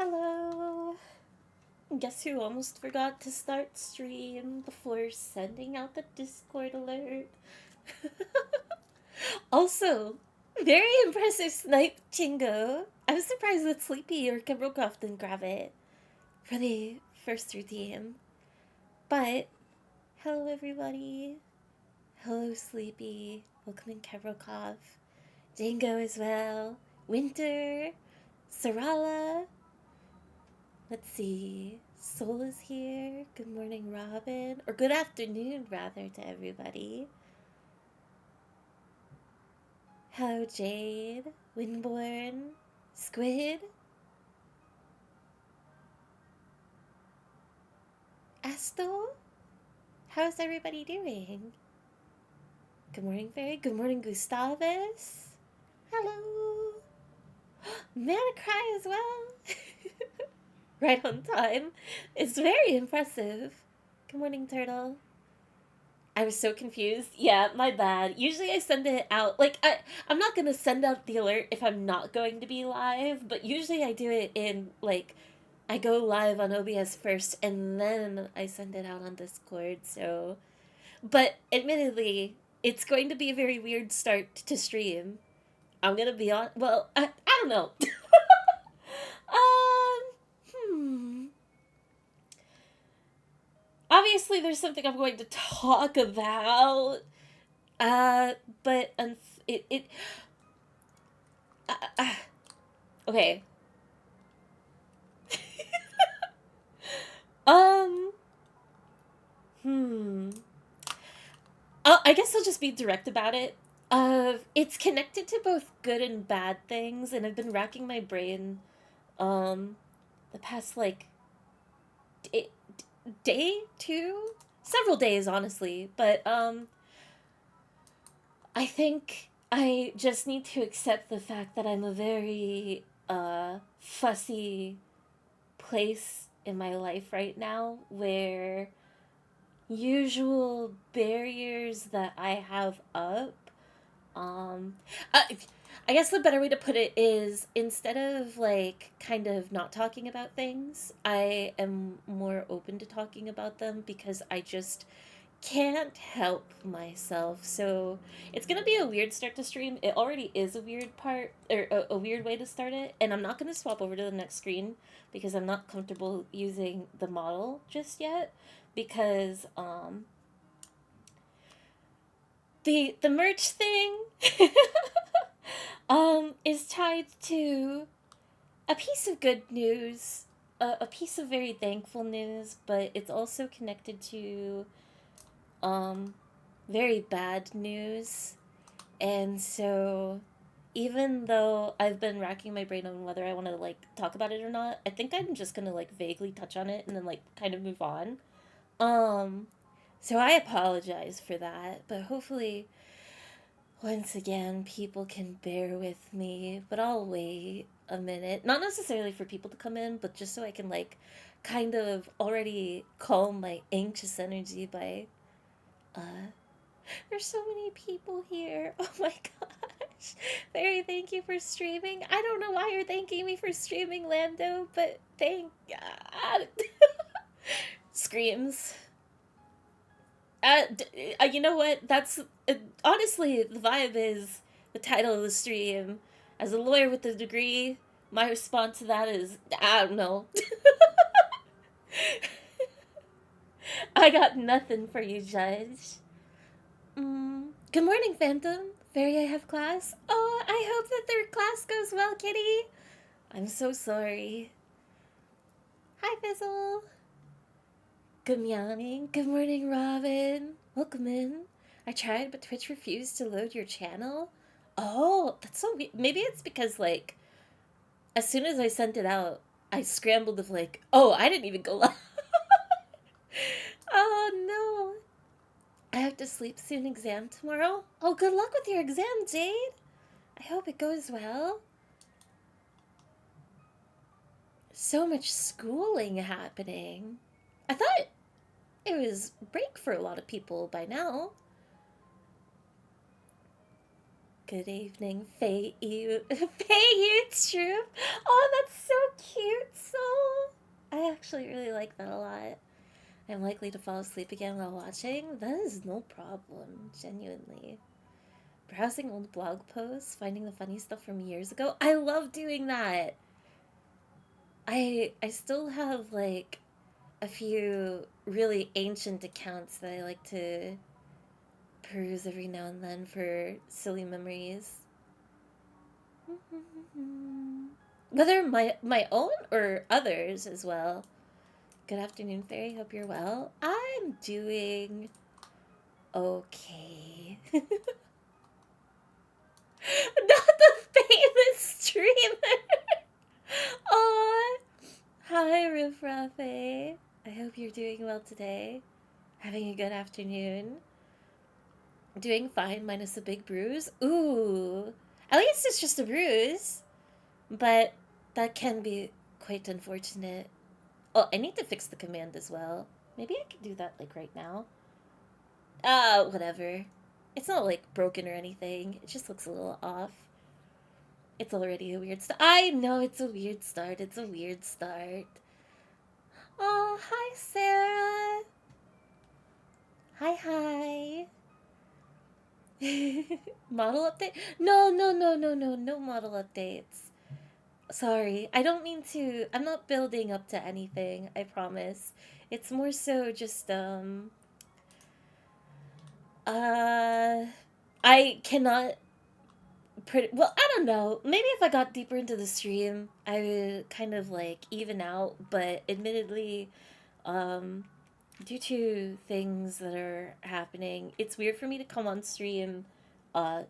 Hello! Guess who almost forgot to start stream before sending out the Discord alert? Also, very impressive snipe, Chingo. I was surprised that Sleepy or Kebrokov didn't grab it for the first routine. But, hello everybody. Hello Sleepy. Welcome in Kebrokov. Django as well. Winter. Sarala. Let's see. Soul is here. Good morning, Robin. Or good afternoon, rather, to everybody. Hello, Jade. Winborn. Squid. Asto. How's everybody doing? Good morning, Fairy. Good morning, Gustavus. Hello. Manacry as well. Right on time. It's very impressive. Good morning, Turtle. I was so confused. Yeah, my bad. Usually I send it out I'm not gonna send out the alert if I'm not going to be live, but usually I do it in I go live on OBS first and then I send it out on Discord, so but admittedly, it's going to be a very weird start to stream. I'm gonna be on I don't know. Hmm. Obviously there's something I'm going to talk about. Uh, but it uh, uh, okay. Um, hmm. I guess I'll just be direct about it. It's connected to both good and bad things, and I've been racking my brain, um, the past d- day, two, several days, honestly. But I think I just need to accept the fact that I'm a very fussy place in my life right now where usual barriers that I have up, um, I, I guess the better way to put it is instead of kind of not talking about things, I am more open to talking about them because I just can't help myself. So it's gonna be a weird start to stream. It already is a weird part or a weird way to start it, and I'm not gonna swap over to the next screen because I'm not comfortable using the model just yet because the merch thing is tied to a piece of good news, a piece of very thankful news, but it's also connected to um very bad news. And so even though I've been racking my brain on whether I want to talk about it or not, I think I'm just going to vaguely touch on it and then kind of move on. Um so I apologize for that, but hopefully once again people can bear with me, but I'll wait a minute. Not necessarily for people to come in, but just so I can kind of already calm my anxious energy by uh there's so many people here. Oh my gosh. Barry, thank you for streaming. I don't know why you're thanking me for streaming, Lando, but thank God. Screams. You know what? That's honestly the vibe is the title of the stream. As a lawyer with a degree, my response to that is I don't know. I got nothing for you, Judge. Good morning, Phantom. Fairy, I have class. Oh, I hope that their class goes well, kitty. I'm so sorry. Hi, Fizzle. Good morning. Good morning, Robin. Welcome in. I tried, but Twitch refused to load your channel. Oh, that's so weird. Maybe it's because, as soon as I sent it out, I scrambled of, oh, I didn't even go live. Oh, no. I have to sleep soon. Exam tomorrow. Oh, good luck with your exam, Jade. I hope it goes well. So much schooling happening. I thought it was break for a lot of people by now. Good evening, Faye you. Faye you, true. Oh, that's so cute, so. I actually really like that a lot. I'm likely to fall asleep again while watching. That is no problem, genuinely. Browsing old blog posts, finding the funny stuff from years ago. I love doing that. I still have like a few really ancient accounts that I like to peruse every now and then for silly memories. Whether my own or others as well. Good afternoon, Fairy. Hope you're well. I'm doing okay. Not the famous streamer. Aw. Hi, Riff Rafe. I hope you're doing well today. Having a good afternoon. Doing fine, minus a big bruise. Ooh. At least it's just a bruise. But that can be quite unfortunate. Oh, I need to fix the command as well. Maybe I can do that, like, right now. Whatever. It's not, like, broken or anything. It just looks a little off. It's already a weird start. I know it's a weird start. It's a weird start. Oh, hi, Sarah. Hi, hi. Model update? No, no, no, no, no, no model updates. Sorry, I don't mean to. I'm not building up to anything, I promise. It's more so just, uh, I cannot. Well, I don't know. Maybe if I got deeper into the stream, I would kind of like even out, but admittedly, um, due to things that are happening, it's weird for me to come on stream,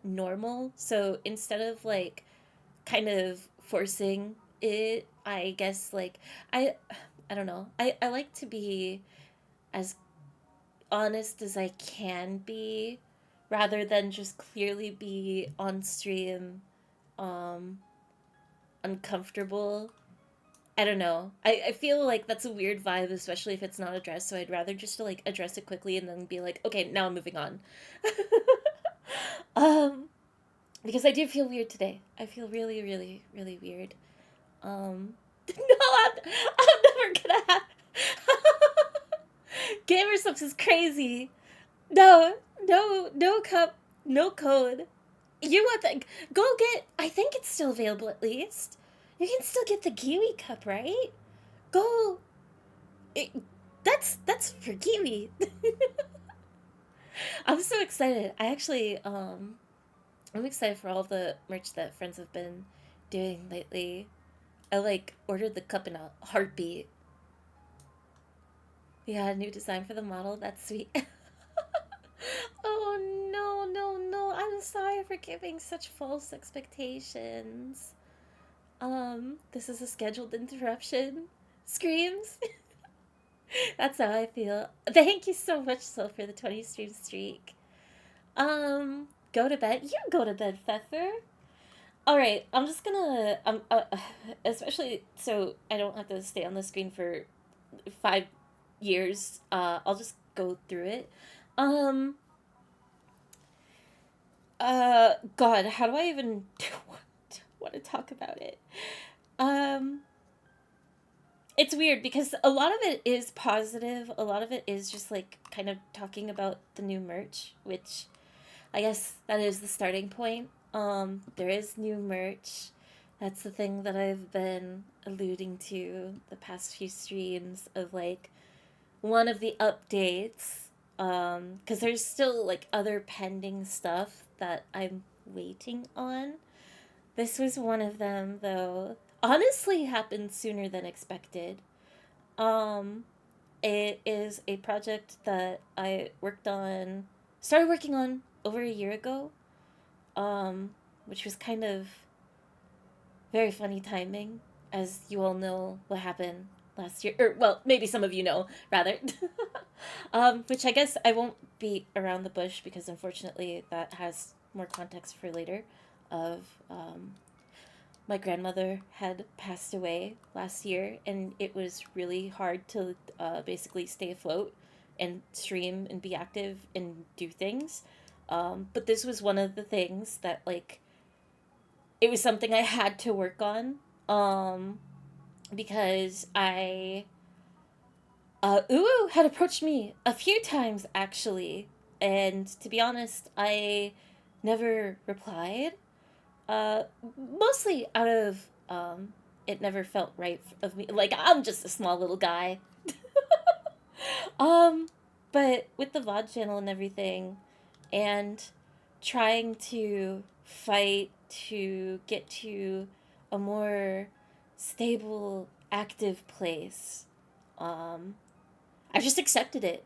normal. So instead of like kind of forcing it, I guess like I I don't know. I like to be as honest as I can be rather than just clearly be on stream um uncomfortable. I don't know. I feel like that's a weird vibe, especially if it's not addressed, so I'd rather just like address it quickly and then be like, okay, now I'm moving on. um because I do feel weird today. I feel really, really, really weird. No, I'm never gonna have. Gamer subs is crazy. No, no, no cup, no code. You want the go get? I think it's still available at least. You can still get the Kiwi cup, right? Go. It, that's for Kiwi. I'm so excited. I'm excited for all the merch that friends have been doing lately. I like ordered the cup in a heartbeat. Yeah, a new design for the model. That's sweet. Oh no, no, no. I'm sorry for giving such false expectations. This is a scheduled interruption. Screams. That's how I feel. Thank you so much, Sil, for the 20 stream streak. Go to bed. You go to bed, Pfeffer. All right, I'm just gonna especially so I don't have to stay on the screen for 5 years. I'll just go through it. Um, God, how do I even want to talk about it? Um, it's weird because a lot of it is positive. A lot of it is just like kind of talking about the new merch, which I guess that is the starting point. There is new merch. That's the thing that I've been alluding to the past few streams of like one of the updates. Because there's still like other pending stuff that I'm waiting on. This was one of them though. Honestly happened sooner than expected. Um, it is a project that I started working on over a year ago, which was kind of very funny timing, as you all know what happened last year. Or, well, maybe some of you know, rather. Which I guess I won't beat around the bush because unfortunately that has more context for later. Of my grandmother had passed away last year, and it was really hard to basically stay afloat and stream and be active and do things. But this was one of the things that, like, it was something I had to work on. Um, because Uwu had approached me a few times actually, and to be honest, I never replied. Uh, Mostly out of it never felt right of me. Like, I'm just a small little guy. Um, but with the VOD channel and everything, and trying to fight to get to a more stable, active place, um, I just accepted it.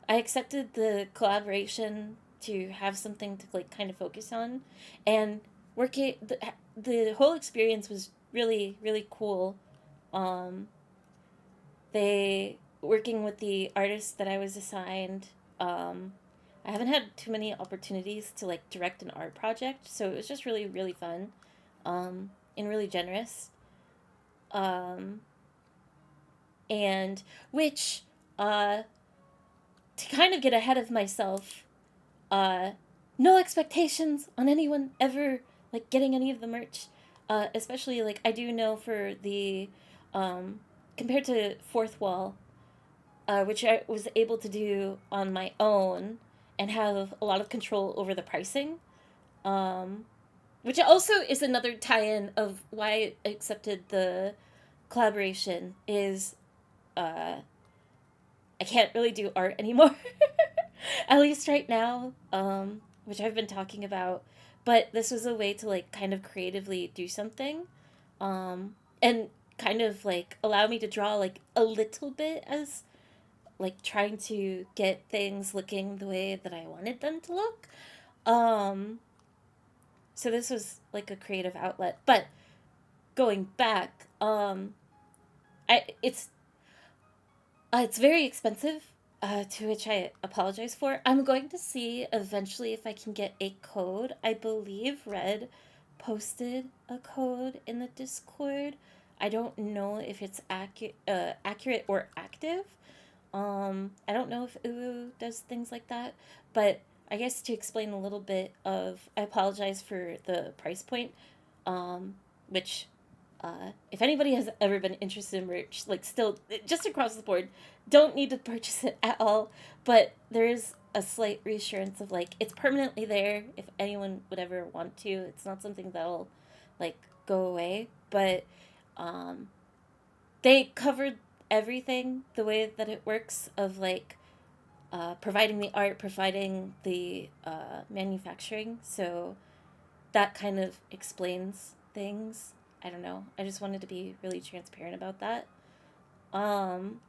I accepted the collaboration to have something to, like, kind of focus on, and working the whole experience was really really cool. Um, they Working with the artist that I was assigned. Um, I haven't had too many opportunities to, like, direct an art project, so it was just really really fun, and really generous. Um, and which to kind of get ahead of myself, uh, no expectations on anyone ever, like, getting any of the merch. Especially, like, I do know for the compared to Fourth Wall, which I was able to do on my own and have a lot of control over the pricing. Um, which also is another tie-in of why I accepted the collaboration. Is uh, I can't really do art anymore, at least right now, which I've been talking about. But this was a way to, like, kind of creatively do something, and kind of, like, allow me to draw, like, a little bit, as, like, trying to get things looking the way that I wanted them to look. Um, so this was like a creative outlet. But going back, I it's very expensive, to which I apologize for. I'm going to see eventually if I can get a code. I believe Red posted a code in the Discord. I don't know if it's accurate or active. I don't know if Uwu does things like that, but I guess to explain a little bit of, I apologize for the price point, which, if anybody has ever been interested in merch, like, still, just across the board, don't need to purchase it at all, but there is a slight reassurance of, like, it's permanently there if anyone would ever want to. It's not something that'll, like, go away, but, um, they covered everything the way that it works of, like, providing the art, providing the manufacturing. So that kind of explains things. I don't know. I just wanted to be really transparent about that. Um,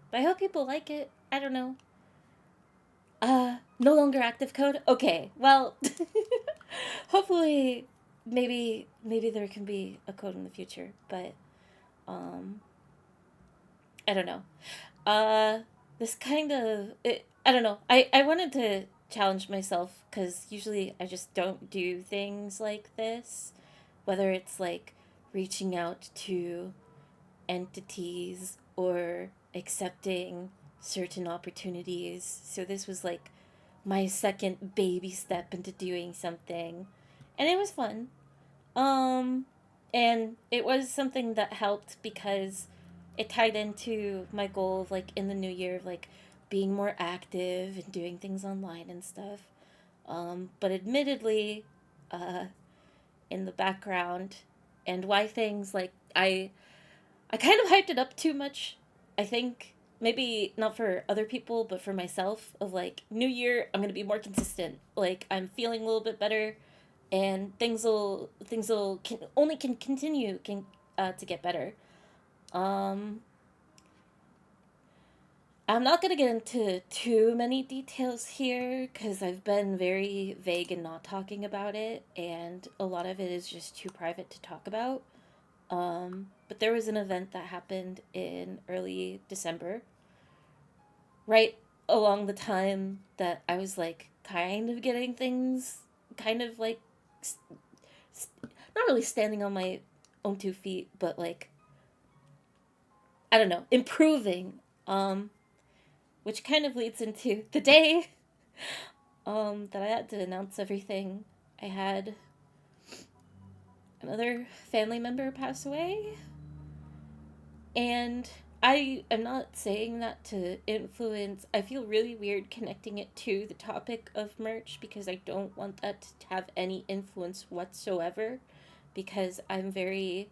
but I hope people like it. I don't know. No longer active code. Okay. Well, hopefully, maybe there can be a code in the future. But um, I don't know. Uh, this kind of I don't know. I wanted to challenge myself because usually I just don't do things like this, whether it's, like, reaching out to entities or accepting certain opportunities. So this was, like, my second baby step into doing something, and it was fun. Um, and it was something that helped because it tied into my goal of, like, in the new year, of, like, being more active and doing things online and stuff. But admittedly, uh, in the background, and why things, like, I kind of hyped it up too much. I think maybe not for other people, but for myself. Of, like, new year, I'm gonna be more consistent. Like, I'm feeling a little bit better, and things will can continue can to get better. Um, I'm not gonna get into too many details here because I've been very vague and not talking about it, and a lot of it is just too private to talk about. But there was an event that happened in early December, right along the time that I was, like, kind of getting things, kind of, like, not really standing on my own 2 feet, but, like, I don't know, improving. Which kind of leads into the day that I had to announce everything. I had another family member pass away, and I am not saying that to influence. I feel really weird connecting it to the topic of merch because I don't want that to have any influence whatsoever, because I'm very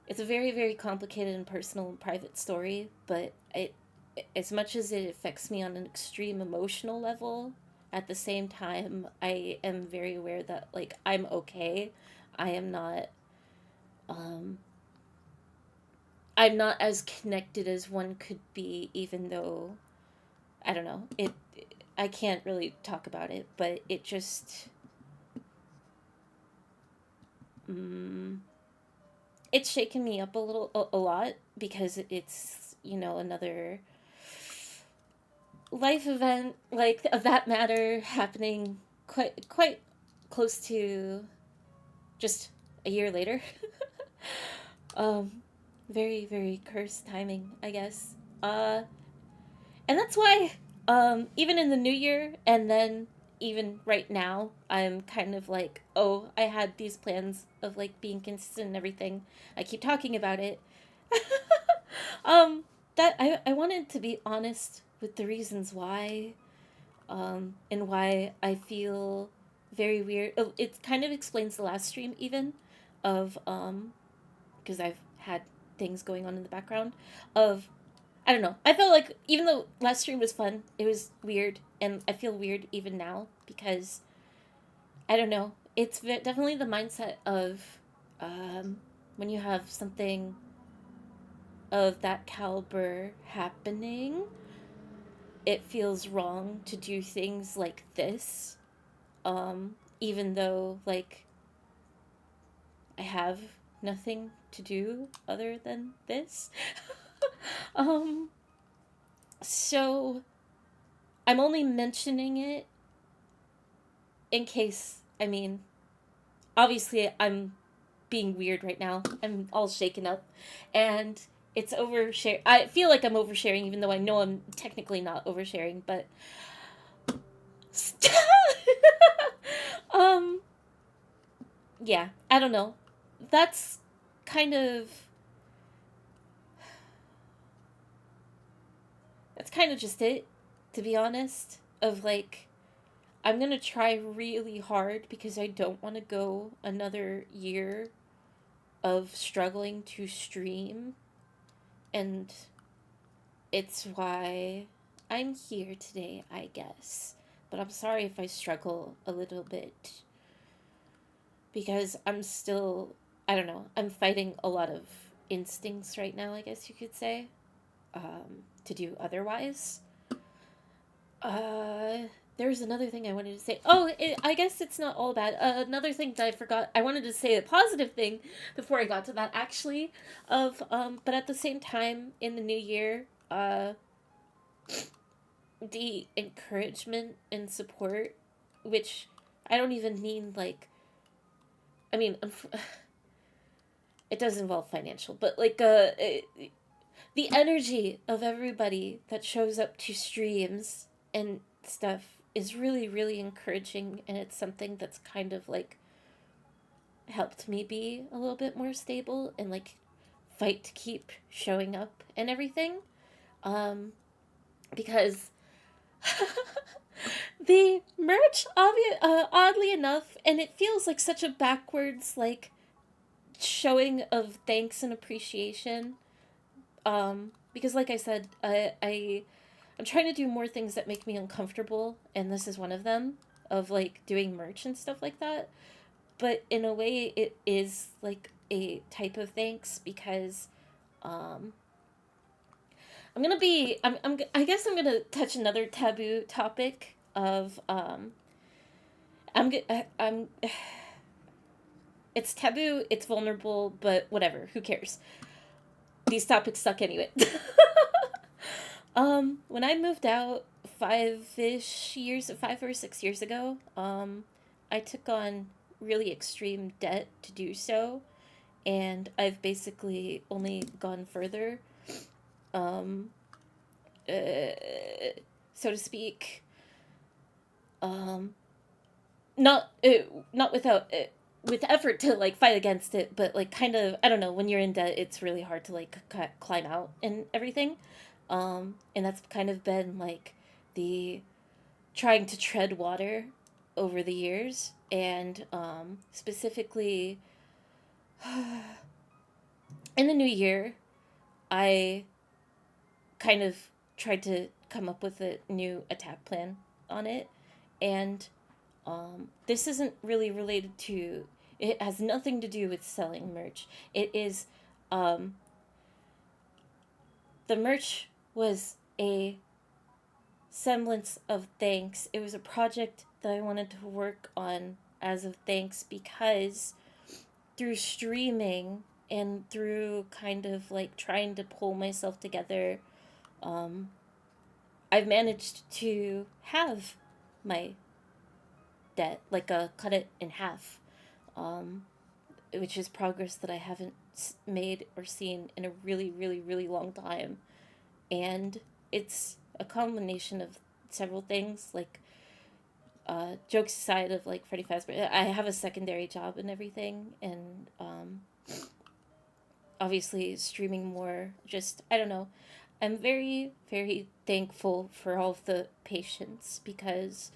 it's a very, very complicated and personal and private story, but as much as it affects me on an extreme emotional level, at the same time, I am very aware that, like, I'm okay. I am not, um, I'm not as connected as one could be, even though, I don't know, I can't really talk about it, but it just, mm, it's shaken me up a lot, because it's, another life event like of that matter happening quite close to just a year later. um Very, very cursed timing, I guess. And that's why, even in the new year, and then even right now, I'm kind of like, oh, I had these plans of like being consistent and everything. I keep talking about it. um that I wanted to be honest with the reasons why, and why I feel very weird. Oh, it kind of explains the last stream, even, of, because I've had things going on in the background, of, I don't know. I felt like even though last stream was fun, it was weird, and I feel weird even now because I don't know. It's definitely the mindset of, um, when you have something of that caliber happening, it feels wrong to do things like this, even though, like, I have nothing to do other than this. um, so I'm only mentioning it in case, I mean, obviously I'm being weird right now. I'm all shaken up, and it's overshare. I feel like I'm oversharing, even though I know I'm technically not oversharing, but um, yeah, I don't know. That's kind of that's kind of just it, to be honest. Of like, I'm gonna try really hard because I don't want to go another year of struggling to stream, and it's why I'm here today, I guess. But I'm sorry if I struggle a little bit, because I'm still, I don't know, I'm fighting a lot of instincts right now, I guess you could say, to do otherwise. Uh, there's another thing I wanted to say. Oh, I guess it's not all bad. Another thing that I forgot. I wanted to say a positive thing before I got to that, actually. But at the same time, in the new year, the encouragement and support, which I don't even mean like, I mean, it does involve financial, but like, the energy of everybody that shows up to streams and stuff is really, really encouraging, and it's something that's kind of like helped me be a little bit more stable and like fight to keep showing up and everything. Um, because the merch, oddly enough, and it feels like such a backwards like showing of thanks and appreciation. Because like I said, I'm trying to do more things that make me uncomfortable, and this is one of them, of like doing merch and stuff like that. But in a way, it is like a type of thanks because, um, I guess I'm gonna touch another taboo topic of, I'm, it's taboo, it's vulnerable, but whatever, who cares? These topics suck anyway. When I moved out 5 or 6 years ago, I took on really extreme debt to do so, and I've basically only gone further. Um, uh, so to speak, um, not not without with effort to like fight against it, but like kind of, I don't know, when you're in debt, it's really hard to like climb out and everything, and that's kind of been like the trying to tread water over the years, and specifically in the new year, I kind of tried to come up with a new attack plan on it, and this isn't really related to. It has nothing to do with selling merch. It is, um, the merch was a semblance of thanks. It was a project that I wanted to work on as of thanks, because through streaming and through kind of like trying to pull myself together, um, I've managed to have my debt, like cut it in half, um, which is progress that I haven't made or seen in a really, really, really long time. And it's a combination of several things, like jokes aside of like Freddy Fazbear. I have a secondary job and everything, and obviously streaming more. Just, I don't know. I'm very, very thankful for all of the patience, because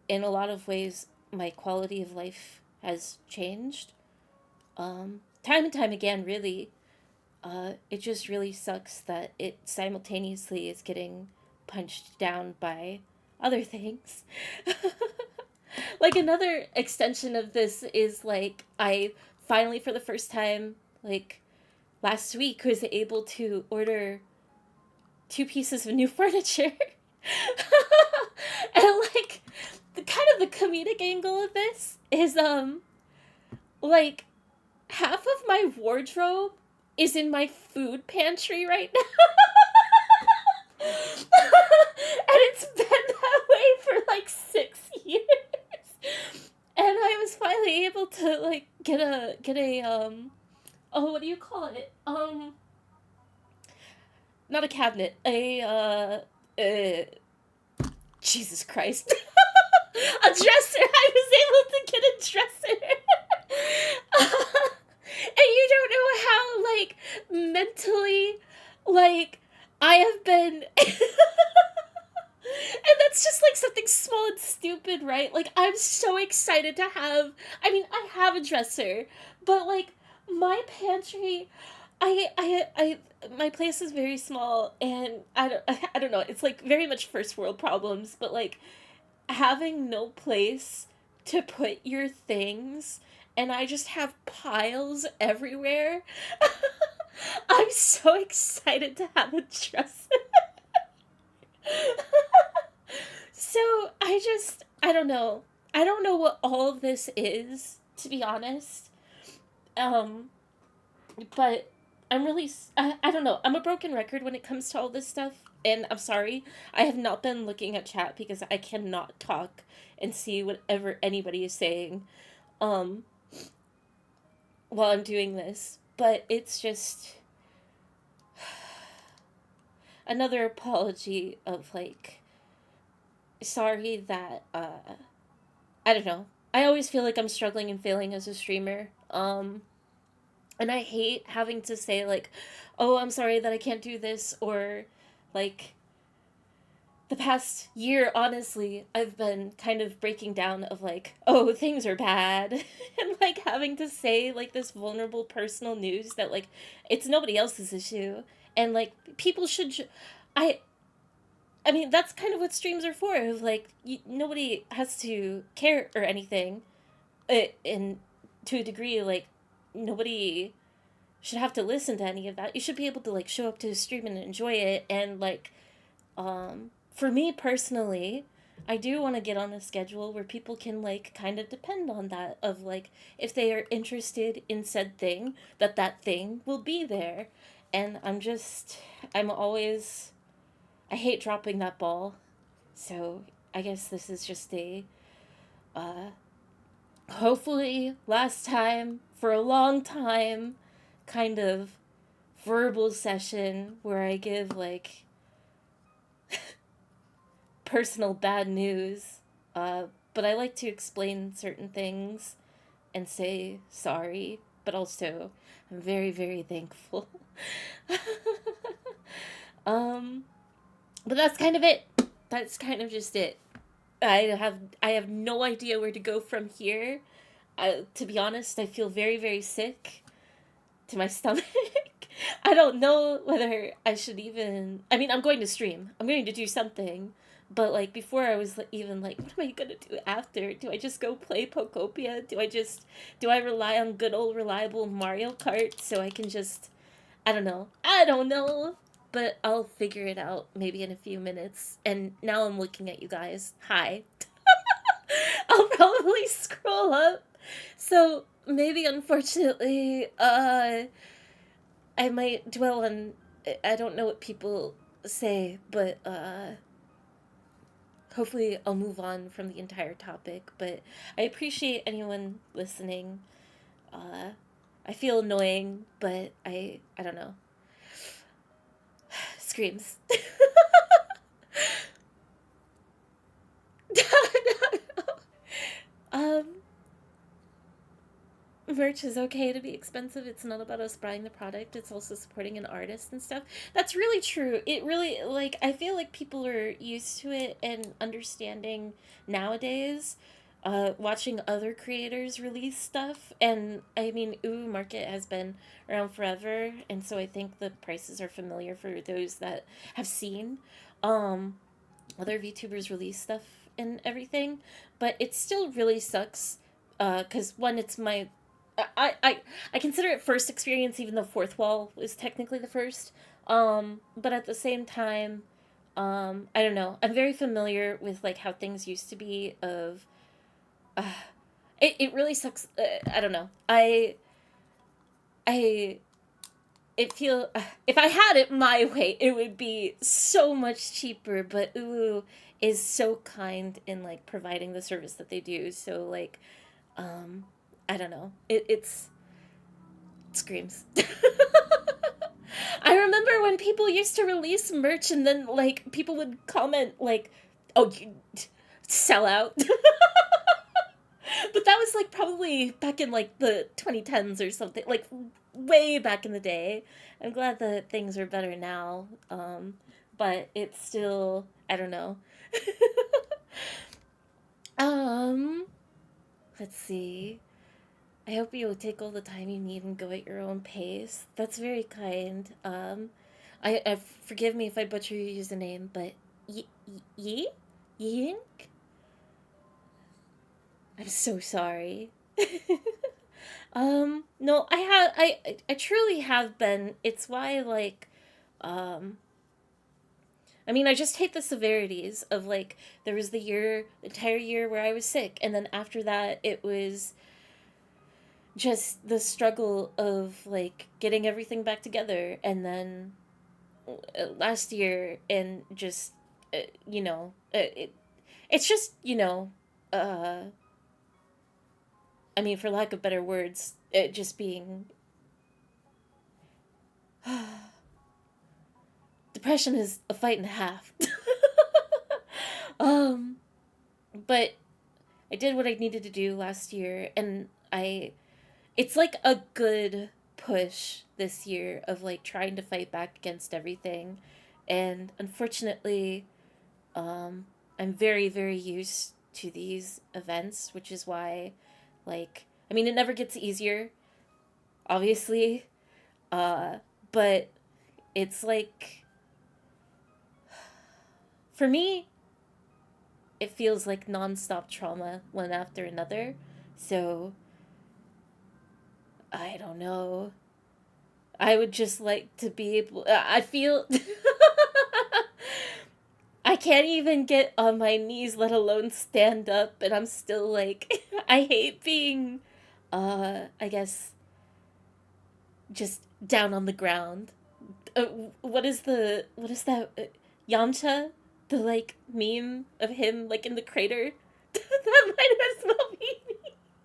in a lot of ways, my quality of life has changed. Time and time again, really. It just really sucks that it simultaneously is getting punched down by other things. Like, another extension of this is like, I finally, for the first time, like last week, was able to order 2 pieces of new furniture. And like, the kind of the comedic angle of this is like, half of my wardrobe is in my food pantry right now. And it's been that way for like 6 years. And I was finally able to like get a oh, what do you call it? Not a cabinet, Jesus Christ. A dresser. I was able to get a dresser. And you don't know how, like, mentally, like, I have been. And that's just like something small and stupid, right? Like, I'm so excited to have. I mean, I have a dresser, but like, my pantry, my place is very small, and I don't know. It's like very much first world problems, but like, having no place to put your things, and I just have piles everywhere. I'm so excited to have a dresser. So I don't know. I don't know what all of this is, to be honest. Um, but I'm really, I don't know. I'm a broken record when it comes to all this stuff. And I'm sorry, I have not been looking at chat because I cannot talk and see whatever anybody is saying um, while I'm doing this. But it's just another apology of like, sorry that, I don't know. I always feel like I'm struggling and failing as a streamer. And I hate having to say like, "Oh, I'm sorry that I can't do this," or like, the past year, honestly, I've been kind of breaking down of like, "Oh, things are bad." And like having to say like this vulnerable personal news that like it's nobody else's issue, and like people should I I mean, that's kind of what streams are for. Of like, nobody has to care or anything, and to a degree, like, nobody should have to listen to any of that. You should be able to like show up to a stream and enjoy it. And like, for me personally, I do want to get on a schedule where people can like kind of depend on that, of like, if they are interested in said thing, that thing will be there. And I'm always, I hate dropping that ball. So I guess this is just a, uh, hopefully last time for a long time kind of verbal session where I give like personal bad news, uh, but I like to explain certain things and say sorry, but also I'm very, very thankful. um, but that's kind of it. That's kind of just it. I have no idea where to go from here. To be honest, I feel very, very sick to my stomach. I don't know whether I should even. I mean, I'm going to stream. I'm going to do something. But like before, I was even like, what am I gonna do after? Do I just go play Pokopia? Do I rely on good old reliable Mario Kart so I can just I don't know. I don't know. But I'll figure it out maybe in a few minutes. And now I'm looking at you guys. Hi. I'll probably scroll up. So maybe unfortunately, I might dwell on I don't know what people say, but hopefully I'll move on from the entire topic. But I appreciate anyone listening. Uh I feel annoying, but I don't know. Screams. um, merch is okay to be expensive. It's not about us buying the product. It's also supporting an artist and stuff. That's really true. It really, like, I feel like people are used to it and understanding nowadays, watching other creators release stuff. And I mean, Market has been around forever. And so I think the prices are familiar for those that have seen. Um, Other VTubers release stuff and everything, but it still really sucks. Because one, it's my, I consider it first experience, even though Fourth Wall is technically the first. But at the same time, I don't know. I'm very familiar with like how things used to be. Uh, it really sucks. I don't know. I it feel if I had it my way, it would be so much cheaper. But is so kind in like providing the service that they do. So like, um, I don't know. It screams. I remember when people used to release merch and then like people would comment like, "Oh, you sell out." But that was like probably back in like the 2010s or something, like way back in the day. I'm glad that things are better now. But it's still, I don't know. um, let's see. I hope you will take all the time you need and go at your own pace. That's very kind. I forgive me if I butcher your username, but ye, yink. I'm so sorry. No, I truly have been. It's why, like, um, I mean, I just hate the severities of, like, there was the entire year where I was sick, and then after that, it was just the struggle of, like, getting everything back together, and then last year, and just, it's just, uh, I mean, for lack of better words, it just being depression is a fight and a half. um, but I did what I needed to do last year, and it's like a good push this year of like trying to fight back against everything, and unfortunately, um, I'm very, very used to these events, which is why, like, I mean, it never gets easier, obviously, uh, but it's like for me, it feels like nonstop trauma one after another. So, I don't know. I would just like to be able. I feel. I can't even get on my knees, let alone stand up, and I'm still like. I hate being, I guess, just down on the ground. What is that? Yamcha? The like meme of him like in the crater? That might as well be me.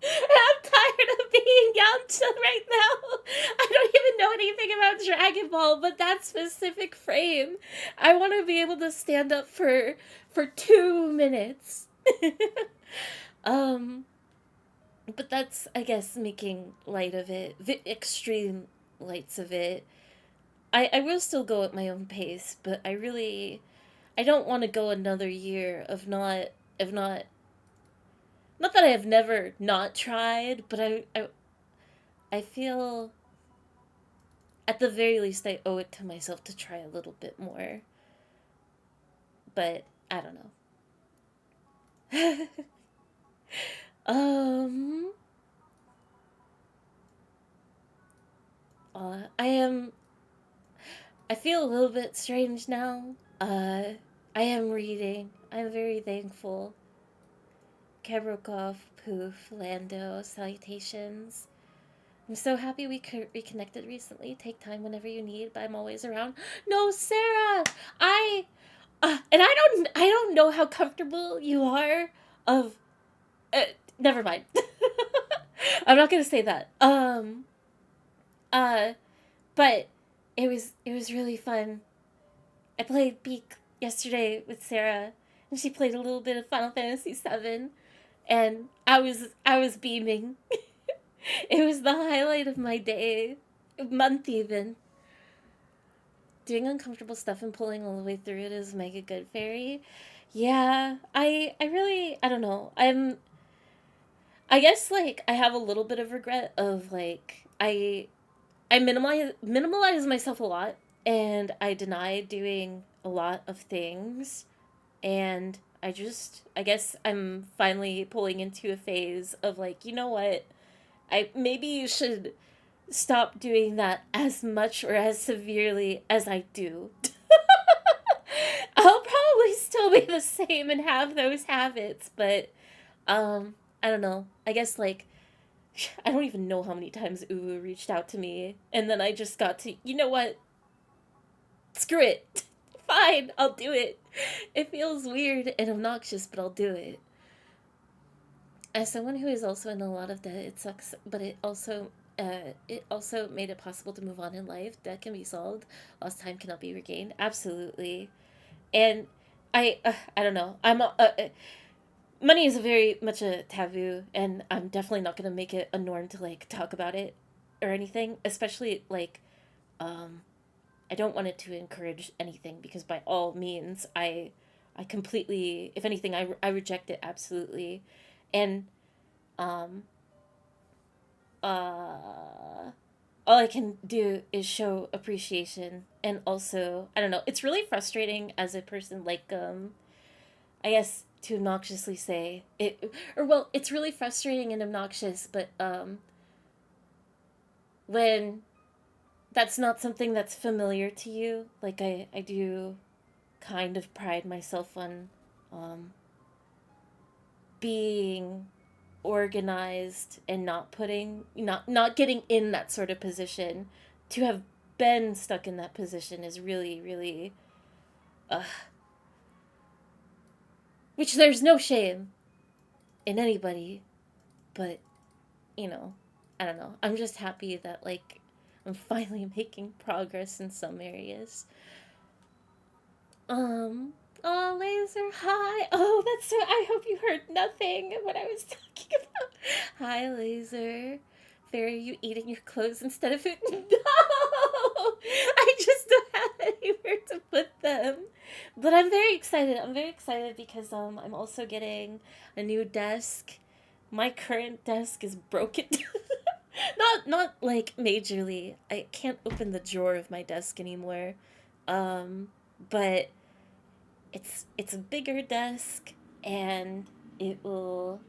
I'm tired of being Yamcha right now. I don't even know anything about Dragon Ball, but that specific frame, I want to be able to stand up for 2 minutes. um, but that's, I guess, making light of it, extreme lights of it. I will still go at my own pace, but I don't want to go another year of not that I have never not tried, but I feel at the very least I owe it to myself to try a little bit more. But I don't know. um I feel a little bit strange now. I am reading. I'm very thankful. Kebrokov, Poof, Lando, salutations. I'm so happy we reconnected recently. Take time whenever you need, but I'm always around. No, Sarah, and I don't know how comfortable you are. Of, uh, never mind. I'm not gonna say that. Uh, but it was really fun. I played Beak yesterday with Sarah, and she played a little bit of Final Fantasy VII, and I was beaming. It was the highlight of my day, month even. Doing uncomfortable stuff and pulling all the way through it is Mega Good Fairy. Yeah, I really, I don't know. I guess like I have a little bit of regret of like I minimalize myself a lot, and I deny doing a lot of things, and I guess I'm finally pulling into a phase of like, you know what? I maybe you should stop doing that as much or as severely as I do. I'll probably still be the same and have those habits, but I don't know. I guess like I don't even know how many times Uwu reached out to me, and then I just got to, you know what? Screw it. Fine, I'll do it. It feels weird and obnoxious, but I'll do it. As someone who is also in a lot of debt, it sucks, but it also made it possible to move on in life. Debt can be solved. Lost time cannot be regained. Absolutely. And I don't know. Money is a very much a taboo, and I'm definitely not gonna make it a norm to like talk about it or anything. Especially like, um, I don't want it to encourage anything because by all means, I completely, if anything, I reject it absolutely, and um, all I can do is show appreciation, and also I don't know. It's really frustrating as a person like I guess to obnoxiously say it, or well, it's really frustrating and obnoxious, but when that's not something that's familiar to you, like I do kind of pride myself on um being organized and not getting in that sort of position. To have been stuck in that position is really really uh which there's no shame in anybody, but you know, I don't know. I'm just happy that like I'm finally making progress in some areas. Um, oh, laser, hi. Oh, that's so. I hope you heard nothing of what I was talking about. Hi, laser. Fairy, are you eating your clothes instead of food? No! I just don't have anywhere to put them. But I'm very excited. I'm very excited because I'm also getting a new desk. My current desk is broken. Not like majorly. I can't open the drawer of my desk anymore. Um, but it's a bigger desk, and it will,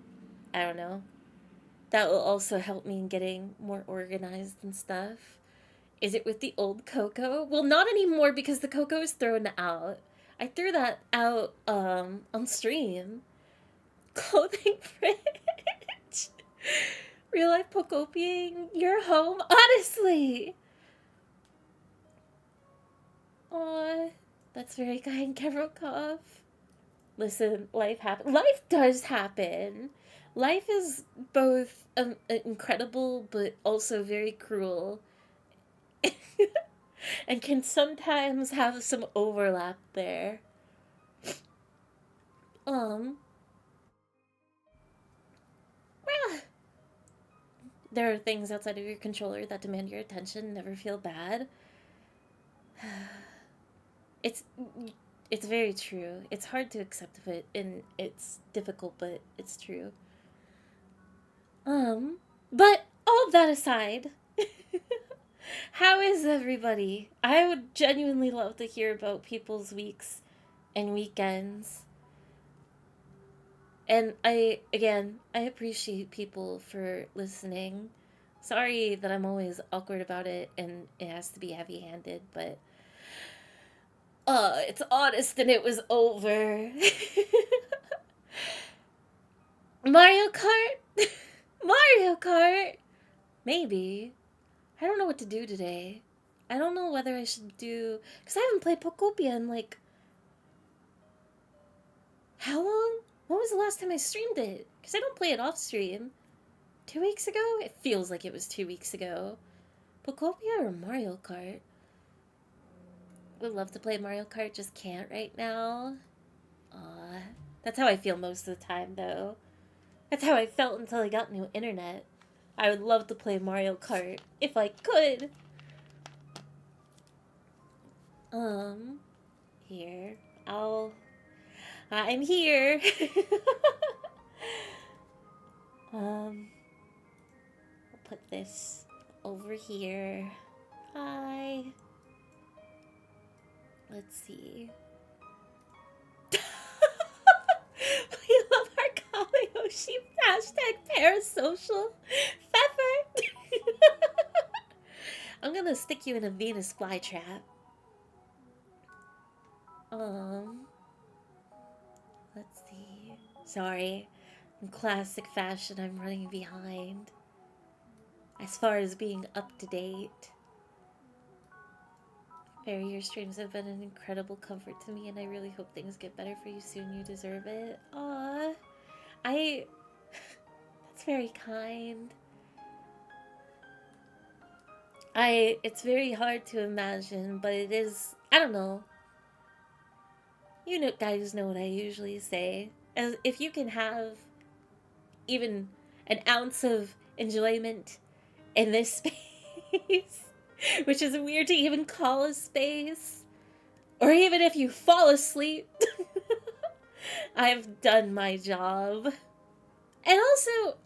I don't know, that will also help me in getting more organized and stuff. Is it with the old cocoa? Well, not anymore because the cocoa is thrown out. I threw that out on stream. Clothing fridge. Real life pokopia your home, honestly. Aw, that's very kind, Kevrokov. Listen, life happen. Life does happen. Life is both incredible but also very cruel, and can sometimes have some overlap there. Um, well, there are things outside of your controller that demand your attention. Never feel bad. It's it's very true. It's hard to accept of it, and it's difficult, but it's true. Um, but all of that aside, how is everybody? I would genuinely love to hear about people's weeks and weekends. And I appreciate people for listening. Sorry that I'm always awkward about it and it has to be heavy handed, but it's honest and it was over. Mario Kart? Mario Kart? Maybe. I don't know what to do today. I don't know whether I should do. Because I haven't played Pokopia in like. How long? When was the last time I streamed it? Because I don't play it off stream. 2 weeks ago? It feels like it was 2 weeks ago. Pokopia or Mario Kart? Would love to play Mario Kart, just can't right now. Aw. That's how I feel most of the time, though. That's how I felt until I got new internet. I would love to play Mario Kart if I could. Here. I'm here. I'll put this over here. Hi. Let's see. We love our Kalayoshi hashtag parasocial. Pepper. I'm gonna stick you in a Venus flytrap. Let's see. Sorry. In classic fashion, I'm running behind. As far as being up to date. Barry, your streams have been an incredible comfort to me, and I really hope things get better for you soon. You deserve it. Aww. That's very kind. It's very hard to imagine, but it is, I don't know. You know, guys know what I usually say. As if you can have even an ounce of enjoyment in this space, which is weird to even call a space, or even if you fall asleep, I've done my job. And also,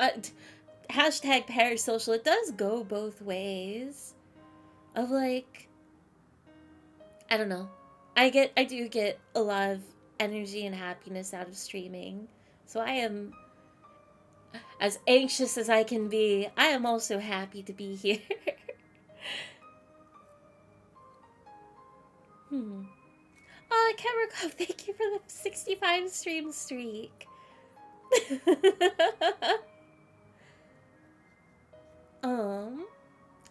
hashtag parasocial, it does go both ways. Of like, I don't know. I do get a lot of energy and happiness out of streaming. So I am, as anxious as I can be, I am also happy to be here. Oh, Cameron, thank you for the 65 stream streak.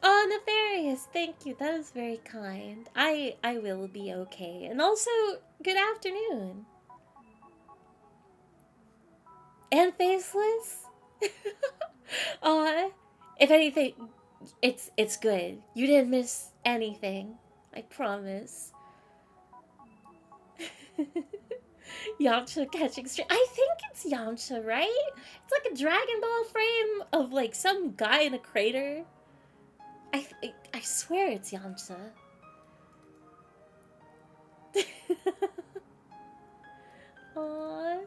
Oh, Nefarious, thank you. That is very kind. I will be okay. And also, good afternoon. And Faceless? If anything, it's good. You didn't miss anything. I promise. Yamcha catching string. I think it's Yamcha, right? It's like a Dragon Ball frame of like some guy in a crater. I swear it's Yamcha. Aww.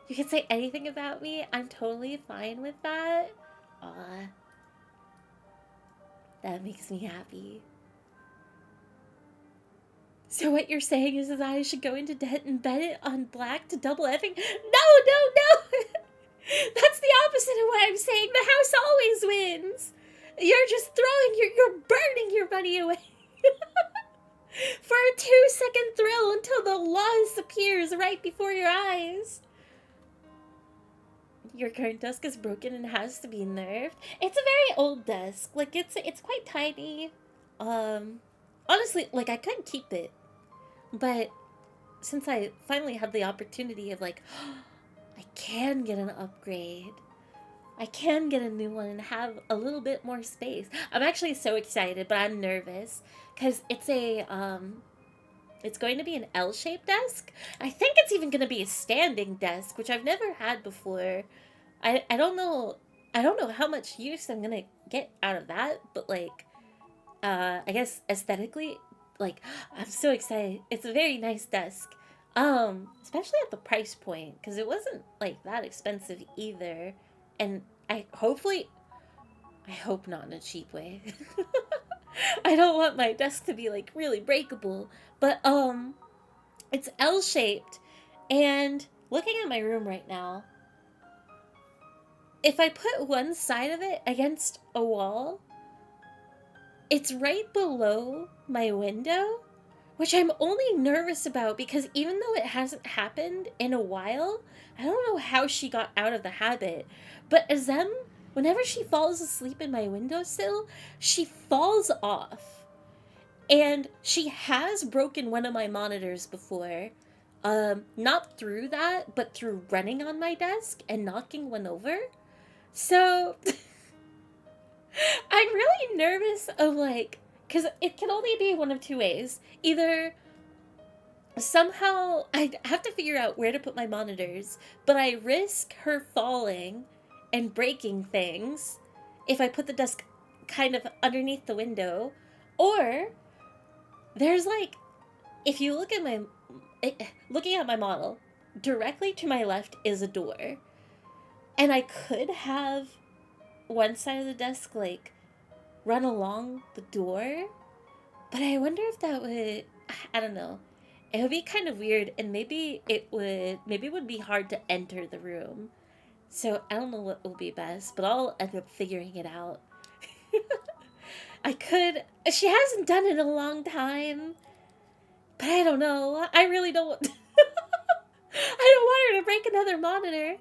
You can say anything about me. I'm totally fine with that. Aw. That makes me happy. So what you're saying is that I should go into debt and bet it on black to double effing? No! That's the opposite of what I'm saying. The house always wins. You're just you're burning your money away. For a 2-second thrill until the loss appears right before your eyes. Your current desk is broken and has to be nerfed. It's a very old desk. Like, it's quite tiny. Honestly, like, I could keep it. But since I finally had the opportunity of, like, I can get an upgrade. I can get a new one and have a little bit more space. I'm actually so excited, but I'm nervous because it's going to be an L-shaped desk. I think it's even going to be a standing desk, which I've never had before. I don't know. I don't know how much use I'm gonna get out of that, but like, I guess aesthetically, like, I'm so excited. It's a very nice desk. Especially at the price point, because it wasn't like that expensive either, and I hope not in a cheap way. I don't want my desk to be like really breakable, but it's L shaped, and looking at my room right now, if I put one side of it against a wall, it's right below my window, which I'm only nervous about because even though it hasn't happened in a while, I don't know how she got out of the habit. But Azem, whenever she falls asleep in my windowsill, she falls off. And she has broken one of my monitors before. Not through that, but through running on my desk and knocking one over. So I'm really nervous of like, because it can only be one of two ways. Either somehow I have to figure out where to put my monitors, but I risk her falling and breaking things if I put the desk kind of underneath the window. Or there's like, if you look at looking at my model, directly to my left is a door. And I could have one side of the desk like run along the door, but I wonder if that would, I don't know. It would be kind of weird, and maybe it would be hard to enter the room. So I don't know what will be best, but I'll end up figuring it out. I could. She hasn't done it in a long time, but I don't know. I really don't. I don't want her to break another monitor.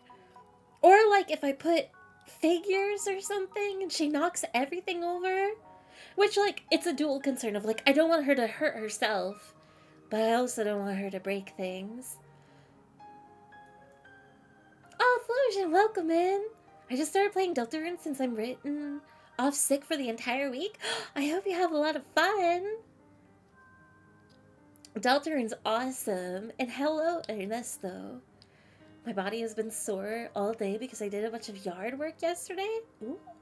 Or like if I put figures or something and she knocks everything over. Which, like, it's a dual concern of, like, I don't want her to hurt herself, but I also don't want her to break things. Oh, Flosion, welcome in. I just started playing Deltarune since I'm written off sick for the entire week. I hope you have a lot of fun. Deltarune's awesome. And hello, Ernesto. My body has been sore all day because I did a bunch of yard work yesterday.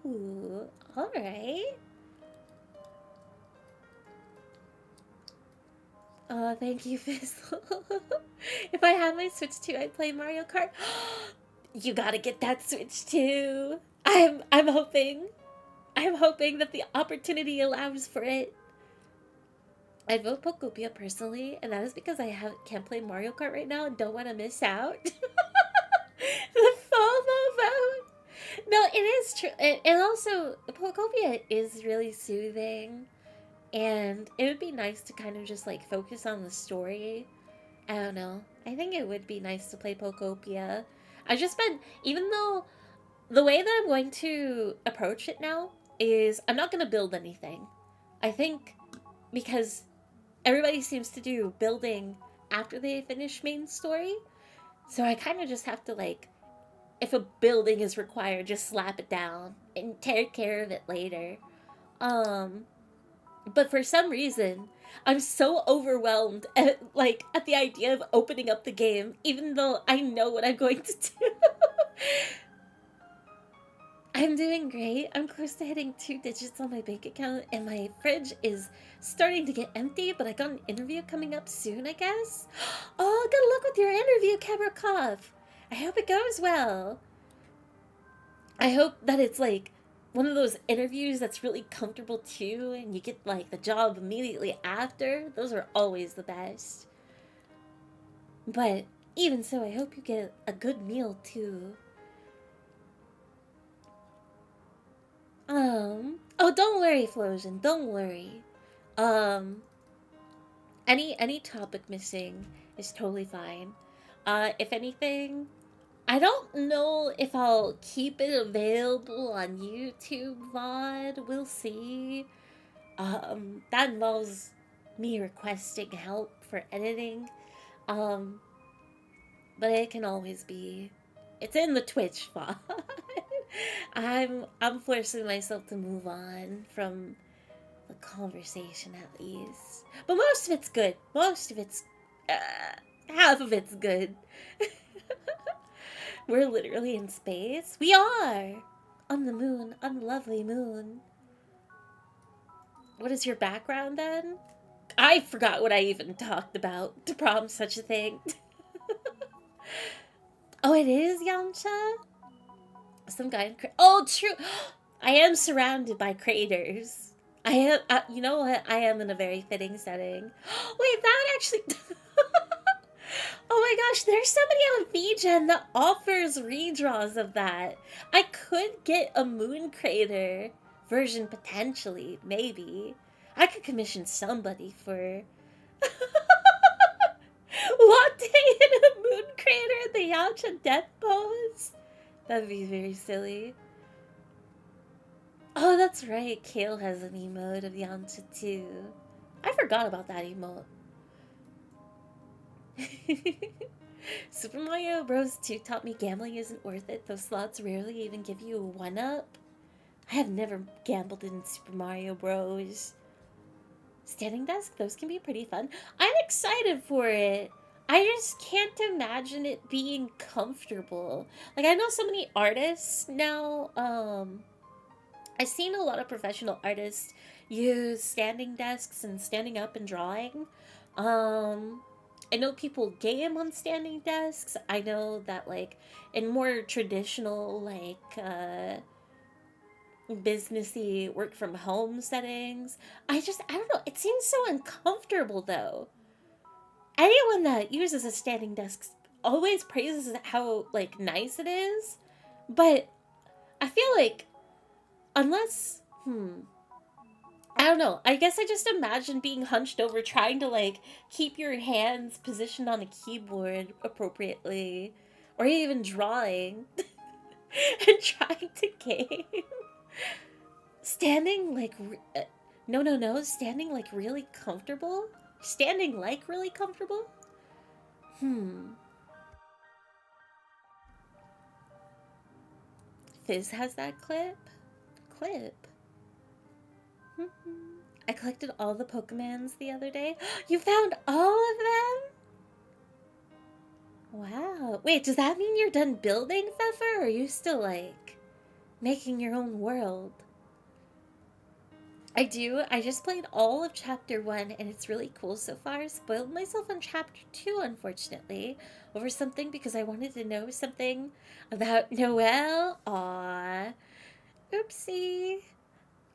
Ooh, alright. Oh, thank you, Fizzle. If I had my Switch too, I'd play Mario Kart. You gotta get that Switch too. I'm hoping. I'm hoping that the opportunity allows for it. I'd vote Pokopia personally, and that is because can't play Mario Kart right now and don't want to miss out. The FOMO vote. No, it is true. And also, Pokopia is really soothing. And it would be nice to kind of just like focus on the story. I don't know. I think it would be nice to play Pokopia. I've just been, even though the way that I'm going to approach it now is I'm not going to build anything. I think because everybody seems to do building after they finish main story. So I kind of just have to like, if a building is required, just slap it down and take care of it later. But for some reason, I'm so overwhelmed at the idea of opening up the game, even though I know what I'm going to do. I'm doing great. I'm close to hitting 2 digits on my bank account, and my fridge is starting to get empty, but I got an interview coming up soon, I guess. Oh, good luck with your interview, Kabrakov. I hope it goes well. I hope that it's like one of those interviews that's really comfortable too, and you get like the job immediately after. Those are always the best. But even so, I hope you get a good meal too. Oh, don't worry, Flosion, don't worry. Um, any topic missing is totally fine. If anything, I don't know if I'll keep it available on YouTube VOD. We'll see. That involves me requesting help for editing. But it can always be. It's in the Twitch VOD. I'm forcing myself to move on from the conversation at least. But most of it's good. Most of it's half of it's good. We're literally in space. We are on the moon, on the lovely moon. What is your background then? I forgot what I even talked about to prompt such a thing. Oh, it is Yamcha? Some guy in oh, true. I am surrounded by craters. I am, you know what? I am in a very fitting setting. Wait, that actually. Oh my gosh, there's somebody on VGen that offers redraws of that. I could get a moon crater version potentially, maybe. I could commission somebody for latte in a moon crater in the Yamcha death pose. That'd be very silly. Oh, that's right. Kale has an emote of Yamcha too. I forgot about that emote. Super Mario Bros. 2 taught me gambling isn't worth it. Those slots rarely even give you a 1-up. I have never gambled in Super Mario Bros. Standing desk, those can be pretty fun. I'm excited for it. I just can't imagine it being comfortable. Like, I know so many artists now, I've seen a lot of professional artists use standing desks and standing up and drawing. I know people game on standing desks. I know that, like, in more traditional, like, businessy work from home settings, I don't know. It seems so uncomfortable, though. Anyone that uses a standing desk always praises how, like, nice it is, but I feel like unless, I don't know. I guess I just imagine being hunched over trying to, like, keep your hands positioned on a keyboard appropriately, or even drawing and trying to game. Standing like no, standing like really comfortable? Standing like really comfortable? Fizz has that clip? Clip. I collected all the Pokemons the other day. You found all of them? Wow. Wait, does that mean you're done building, Pfeffer? Or are you still, like, making your own world? I do. I just played all of Chapter 1, and it's really cool so far. Spoiled myself on Chapter 2, unfortunately, over something because I wanted to know something about Noelle. Aww. Oopsie.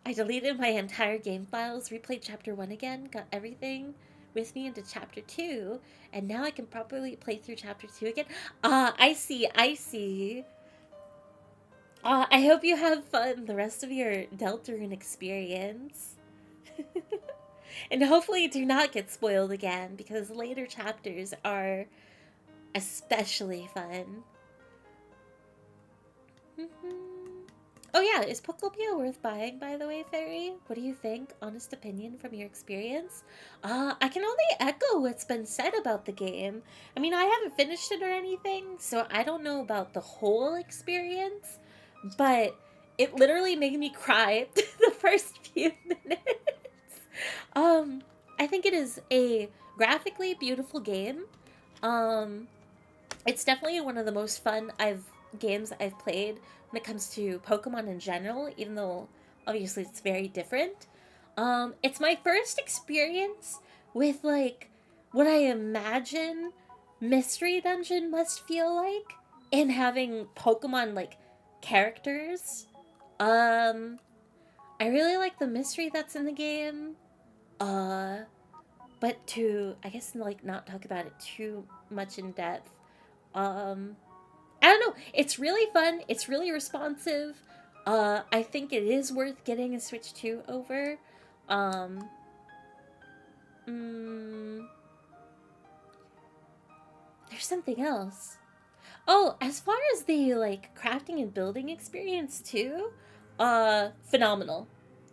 I deleted my entire game files, replayed Chapter 1 again, got everything with me into Chapter 2, and now I can properly play through Chapter 2 again. I see. I hope you have fun the rest of your Deltarune experience. And hopefully do not get spoiled again, because later chapters are especially fun. Oh yeah, is Pokopia worth buying, by the way, Fairy? What do you think? Honest opinion from your experience? I can only echo what's been said about the game. I mean, I haven't finished it or anything, so I don't know about the whole experience, but it literally made me cry the first few minutes. I think it is a graphically beautiful game. It's definitely one of the most fun games I've played when it comes to Pokemon in general, even though obviously it's very different. It's my first experience with, like, what I imagine Mystery Dungeon must feel like, and having Pokemon, like, characters. I really like the mystery that's in the game. But to, I guess, like, not talk about it too much in depth, I don't know. It's really fun. It's really responsive. I think it is worth getting a Switch 2 over. Um, there's something else. Oh, as far as the, like, crafting and building experience too, phenomenal.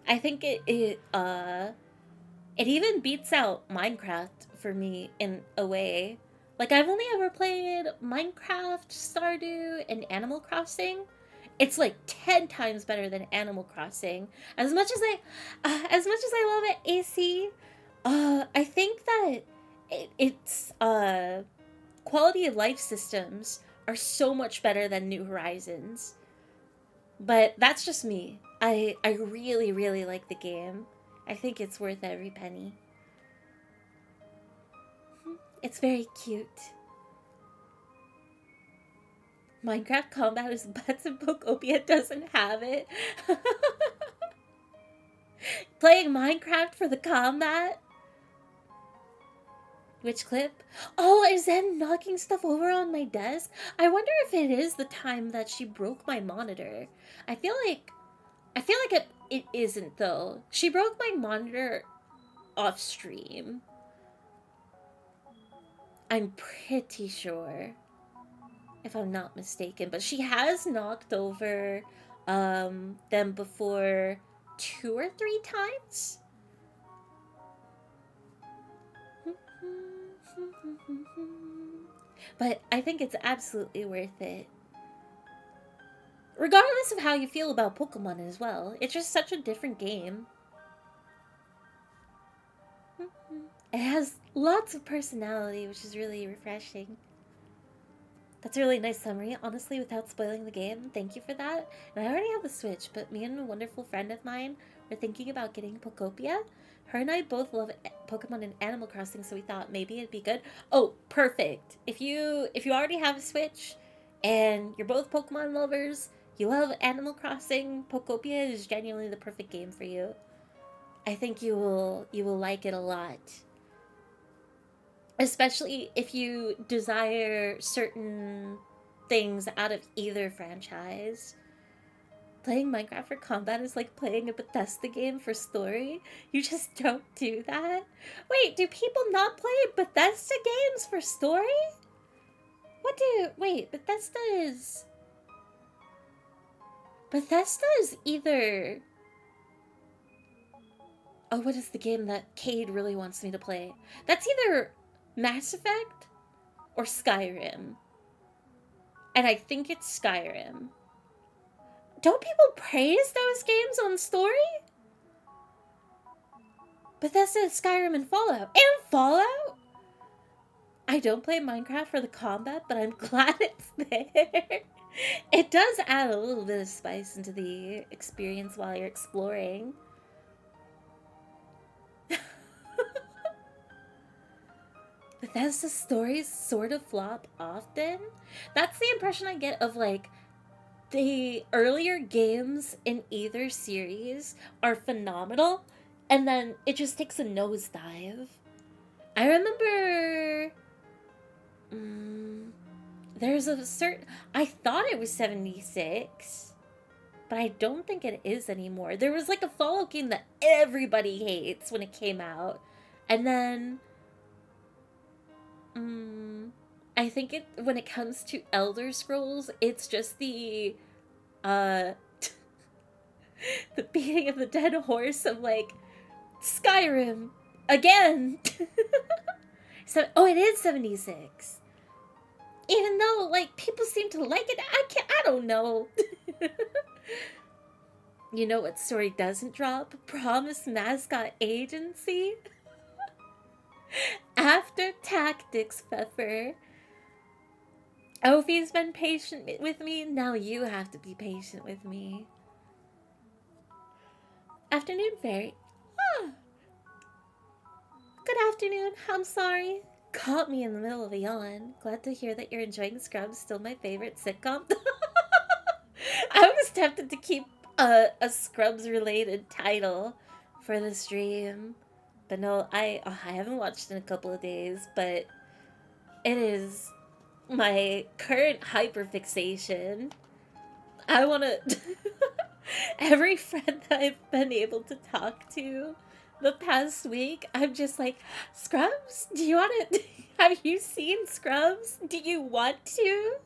I think it even beats out Minecraft for me in a way. Like, I've only ever played Minecraft, Stardew, and Animal Crossing, It's like 10 times better than Animal Crossing. As much as I love it, AC, I think that its quality of life systems are so much better than New Horizons. But that's just me. I really, really like the game. I think it's worth every penny. It's very cute. Minecraft combat is butts and Pokopia doesn't have it. Playing Minecraft for the combat? Which clip? Oh, is Zen knocking stuff over on my desk? I wonder if it is the time that she broke my monitor. I feel like it isn't though. She broke my monitor off stream. I'm pretty sure, if I'm not mistaken. But she has knocked over them before 2 or 3 times. But I think it's absolutely worth it. Regardless of how you feel about Pokemon as well, it's just such a different game. It has lots of personality, which is really refreshing. That's a really nice summary, honestly, without spoiling the game. Thank you for that. And I already have the Switch, but me and a wonderful friend of mine were thinking about getting Pokopia. Her and I both love Pokemon and Animal Crossing, so we thought maybe it'd be good. Oh, perfect. If you already have a Switch and you're both Pokemon lovers, you love Animal Crossing, Pokopia is genuinely the perfect game for you. I think you will like it a lot. Especially if you desire certain things out of either franchise. Playing Minecraft for combat is like playing a Bethesda game for story. You just don't do that. Wait, do people not play Bethesda games for story? Wait, Bethesda is either... Oh, what is the game that Cade really wants me to play? That's either Mass Effect or Skyrim. And I think it's Skyrim. Don't people praise those games on story? Bethesda, Skyrim, and Fallout. And Fallout? I don't play Minecraft for the combat, but I'm glad it's there. It does add a little bit of spice into the experience while you're exploring. Bethesda stories sort of flop often. That's the impression I get of like the earlier games in either series are phenomenal, and then it just takes a nosedive. I remember there's a certain... I thought it was 76, but I don't think it is anymore. There was like a Fallout game that everybody hates when it came out, and then I think when it comes to Elder Scrolls, it's just the the beating of the dead horse of like Skyrim again. So, oh, it is 76. Even though like people seem to like it, I don't know. You know what story doesn't drop? Promise Mascot Agency. After Tactics, Pfeffer. Ophi's been patient with me, now you have to be patient with me. Afternoon, Fairy. Ah. Good afternoon, I'm sorry. Caught me in the middle of a yawn. Glad to hear that you're enjoying Scrubs, still my favorite sitcom. I was tempted to keep a Scrubs-related title for the stream. But no, I haven't watched in a couple of days, but it is my current hyperfixation. I want to... Every friend that I've been able to talk to the past week, I'm just like, Scrubs? Do you want to... Have you seen Scrubs? Do you want to?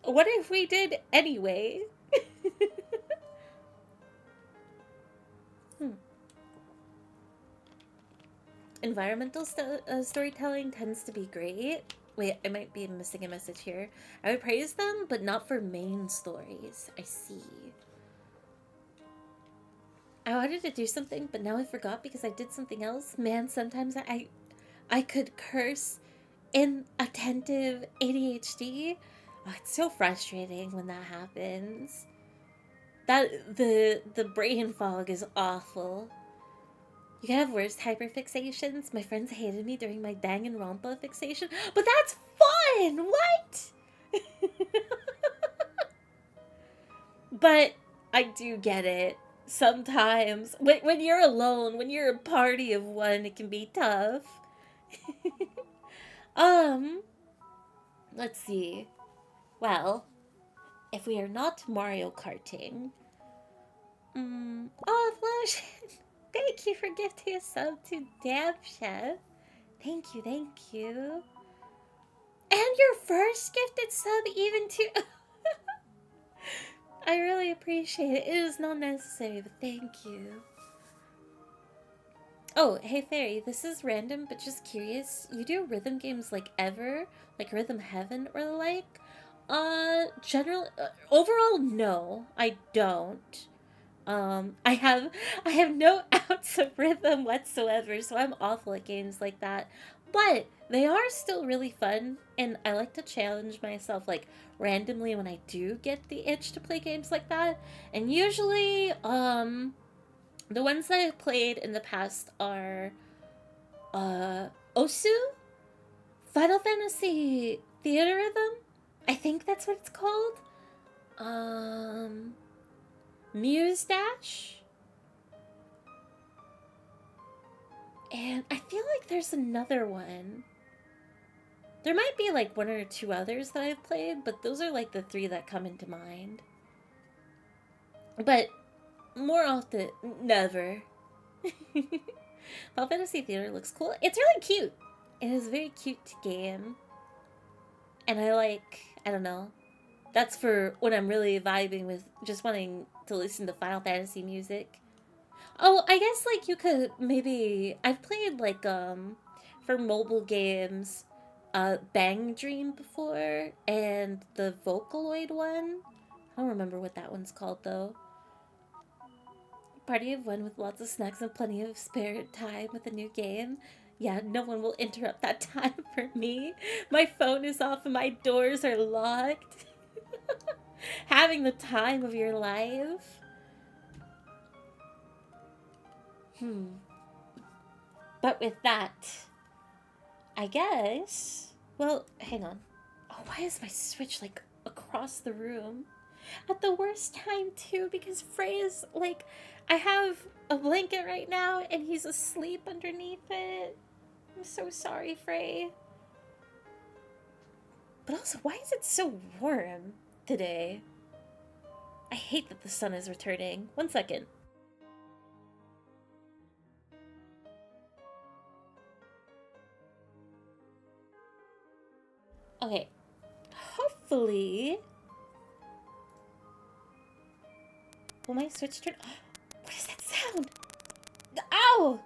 What if we did anyway? Environmental storytelling tends to be great. Wait, I might be missing a message here. I would praise them, but not for main stories. I see. I wanted to do something, but now I forgot because I did something else. Man, sometimes I could curse in attentive ADHD. Oh, it's so frustrating when that happens. That the brain fog is awful. You can have worse hyperfixations. My friends hated me during my Danganronpa fixation, but that's fun. What? But I do get it. Sometimes when you're alone, when you're a party of one, it can be tough. um, let's see. Well, if we are not Mario Karting, oh, Flotion, thank you for gifting a sub to Dab Chef. Thank you, thank you. And your first gifted sub, even to. I really appreciate it. It is not necessary, but thank you. Oh, hey Fairy, this is random, but just curious. You do rhythm games like ever? Like Rhythm Heaven or the like? Overall, no, I don't. I have no ounce of rhythm whatsoever, so I'm awful at games like that. But they are still really fun, and I like to challenge myself, like, randomly when I do get the itch to play games like that. And usually, the ones that I've played in the past are, Osu? Final Fantasy Theater Rhythm? I think that's what it's called. Muse Dash? And I feel like there's another one. There might be like one or two others that I've played, but those are like the three that come into mind. But more often, never. Final Fantasy Theater looks cool. It's really cute. It is a very cute game. And I don't know. That's for when I'm really vibing with just wanting to listen to Final Fantasy music. Oh, I guess like you could maybe I've played like for mobile games Bang Dream before and the Vocaloid one. I don't remember what that one's called though. Party of one with lots of snacks and plenty of spare time with a new game. Yeah, no one will interrupt that time for me. My phone is off and my doors are locked. Having the time of your life. But with that, I guess. Well, hang on. Oh, why is my Switch like across the room? At the worst time, too, because Frey is like. I have a blanket right now and he's asleep underneath it. I'm so sorry, Frey. But also, why is it so warm today? I hate that the sun is returning. 1 second. Okay. Hopefully. Will my Switch turn? What is that sound? Ow!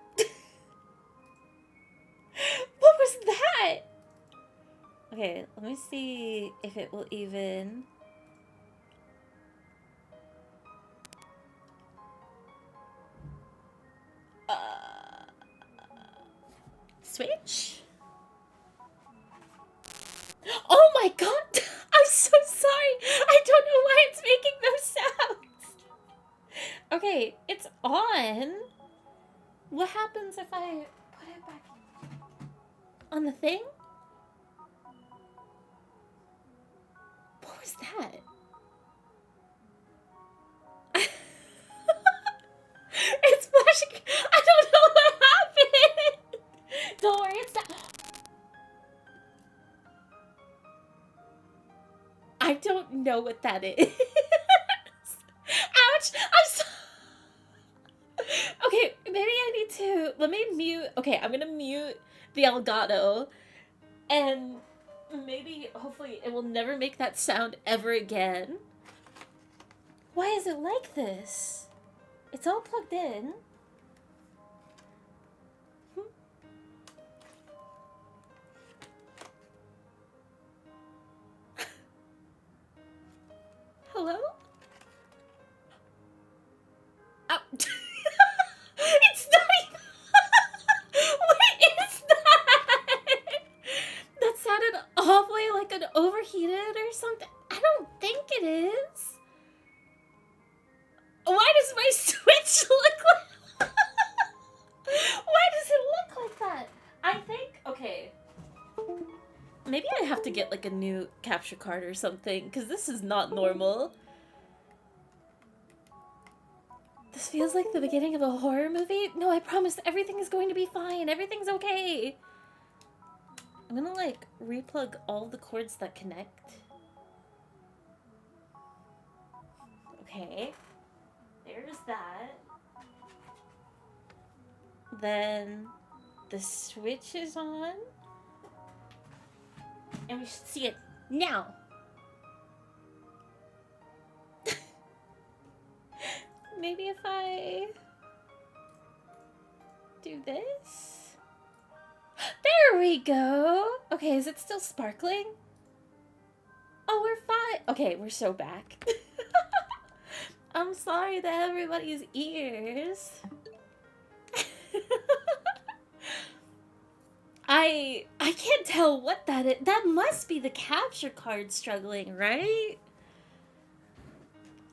What was that? Okay, let me see if it will even. Switch? Oh my god! I'm so sorry! I don't know why it's making those sounds! Okay, it's on. What happens if I put it back on the thing? What was that? It's flashing. I don't know what happened. Don't worry, it's not. I don't know what that is. Ouch! I'm so. Okay, maybe I need to. Let me mute. Okay, I'm gonna mute the Elgato. And maybe, hopefully, it will never make that sound ever again. Why is it like this? It's all plugged in. Okay. Maybe I have to get like a new capture card or something, because this is not normal. This feels like the beginning of a horror movie. No, I promise everything is going to be fine. Everything's okay. I'm gonna like replug all the cords that connect. Okay. There's that. Then the switch is on. And we should see it now. Maybe if I do this? There we go! Okay, is it still sparkling? Oh, we're fine. Okay, we're so back. I'm sorry to everybody's ears. I can't tell what that is. That must be the capture card struggling, right?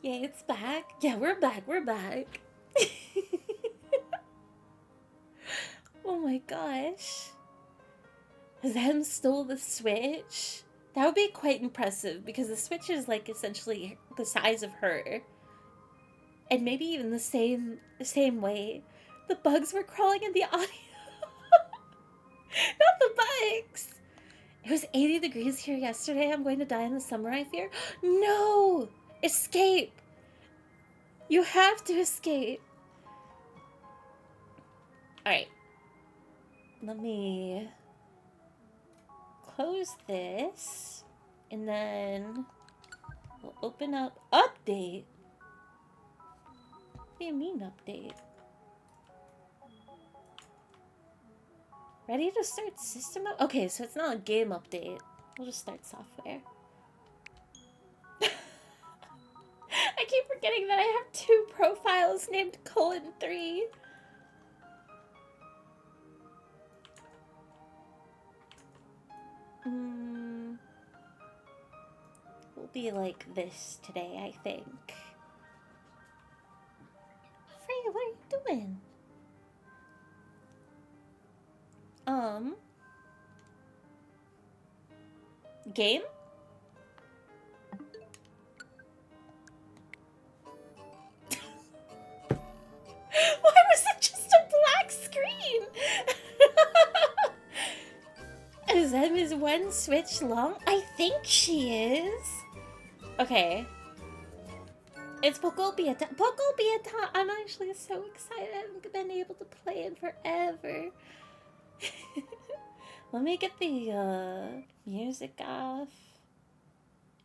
Yeah, it's back. Yeah, we're back. We're back. Oh my gosh. Them stole the Switch? That would be quite impressive because the Switch is like essentially the size of her. And maybe even the same way. The bugs were crawling in the audio. Not the bugs! It was 80 degrees here yesterday. I'm going to die in the summer, I fear. No! Escape! You have to escape. Alright. Let me close this. And then we'll open up update. What do you mean update? Ready to start system up? Okay, so it's not a game update. We'll just start software. I keep forgetting that I have 2 profiles named :3. We'll be like this today, I think. Freya, what are you doing? Game? Why was it just a black screen? Zem is 1 switch long? I think she is. Okay. It's pokopia time. Pokopia time! I'm actually so excited. I haven't been able to play it forever. Let me get the music off.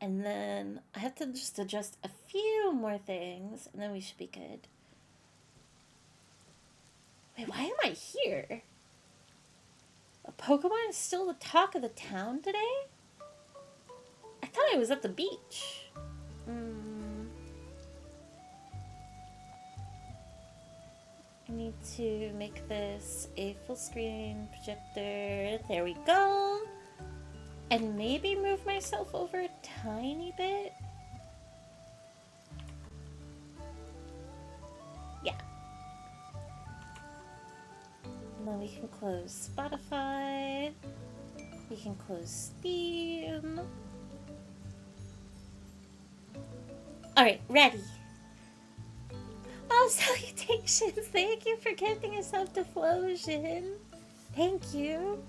And then I have to just adjust a few more things, and then we should be good. Wait, why am I here? A Pokemon is still the talk of the town today? I thought I was at the beach. I need to make this a full screen projector. There we go. And maybe move myself over a tiny bit. Yeah. And then we can close Spotify. We can close Steam. Alright, ready. Oh, salutations! Thank you for gifting us up to Flosion. Thank you.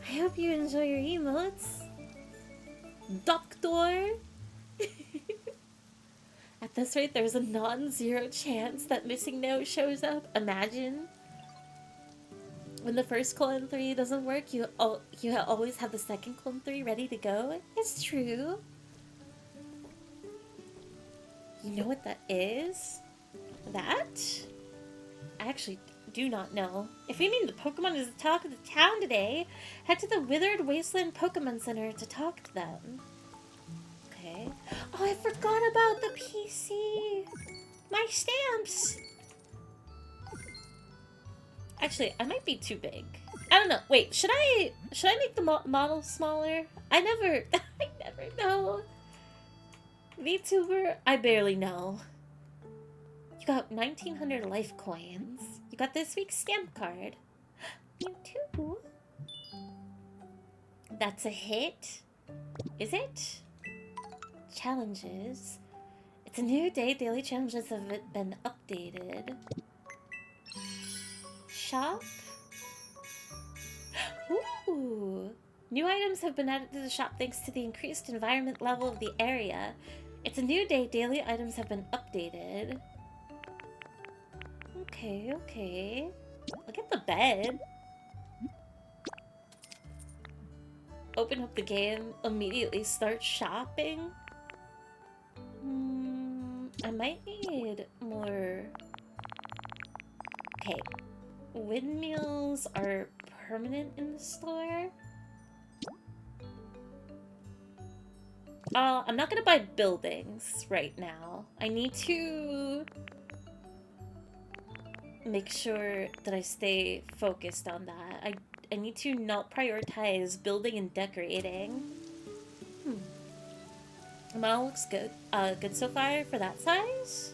I hope you enjoy your emotes. Doctor! At this rate, there's a non-zero chance that Missing No shows up. Imagine. When the first :3 doesn't work, you always have the second :3 ready to go. It's true. You know what that is? That? I actually do not know. If you mean the Pokemon is the talk of the town today, head to the Withered Wasteland Pokemon Center to talk to them. Okay. Oh, I forgot about the PC! My stamps! Actually, I might be too big. I don't know. Wait, should I make the model smaller? I never know. VTuber, I barely know. You got 1900 life coins. You got this week's stamp card. You too. That's a hit. Is it? Challenges. It's a new day. Daily challenges have been updated. Shop. Ooh. New items have been added to the shop thanks to the increased environment level of the area. It's a new day. Daily items have been updated. Okay, okay. Look at the bed. Open up the game, immediately start shopping. I might need more... Okay. Windmills are permanent in the store. I'm not gonna buy buildings right now. I need to make sure that I stay focused on that. I need to not prioritize building and decorating. The model looks good. Good so far for that size.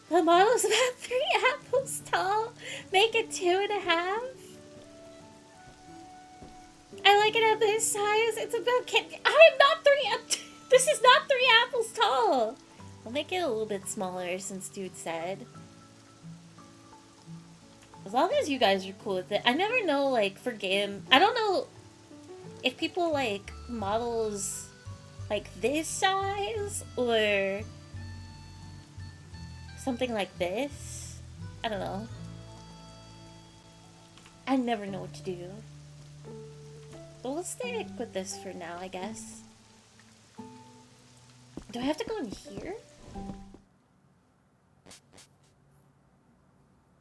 The model is about 3 apples tall. Make it 2.5. I like it at this size. It's about I am not 3 This is not 3 apples tall. I'll make it a little bit smaller since dude said. As long as you guys are cool with it. I never know, like, for game... I don't know if people like models like this size or something like this. I don't know. I never know what to do. But we'll stick with this for now, I guess. Do I have to go in here?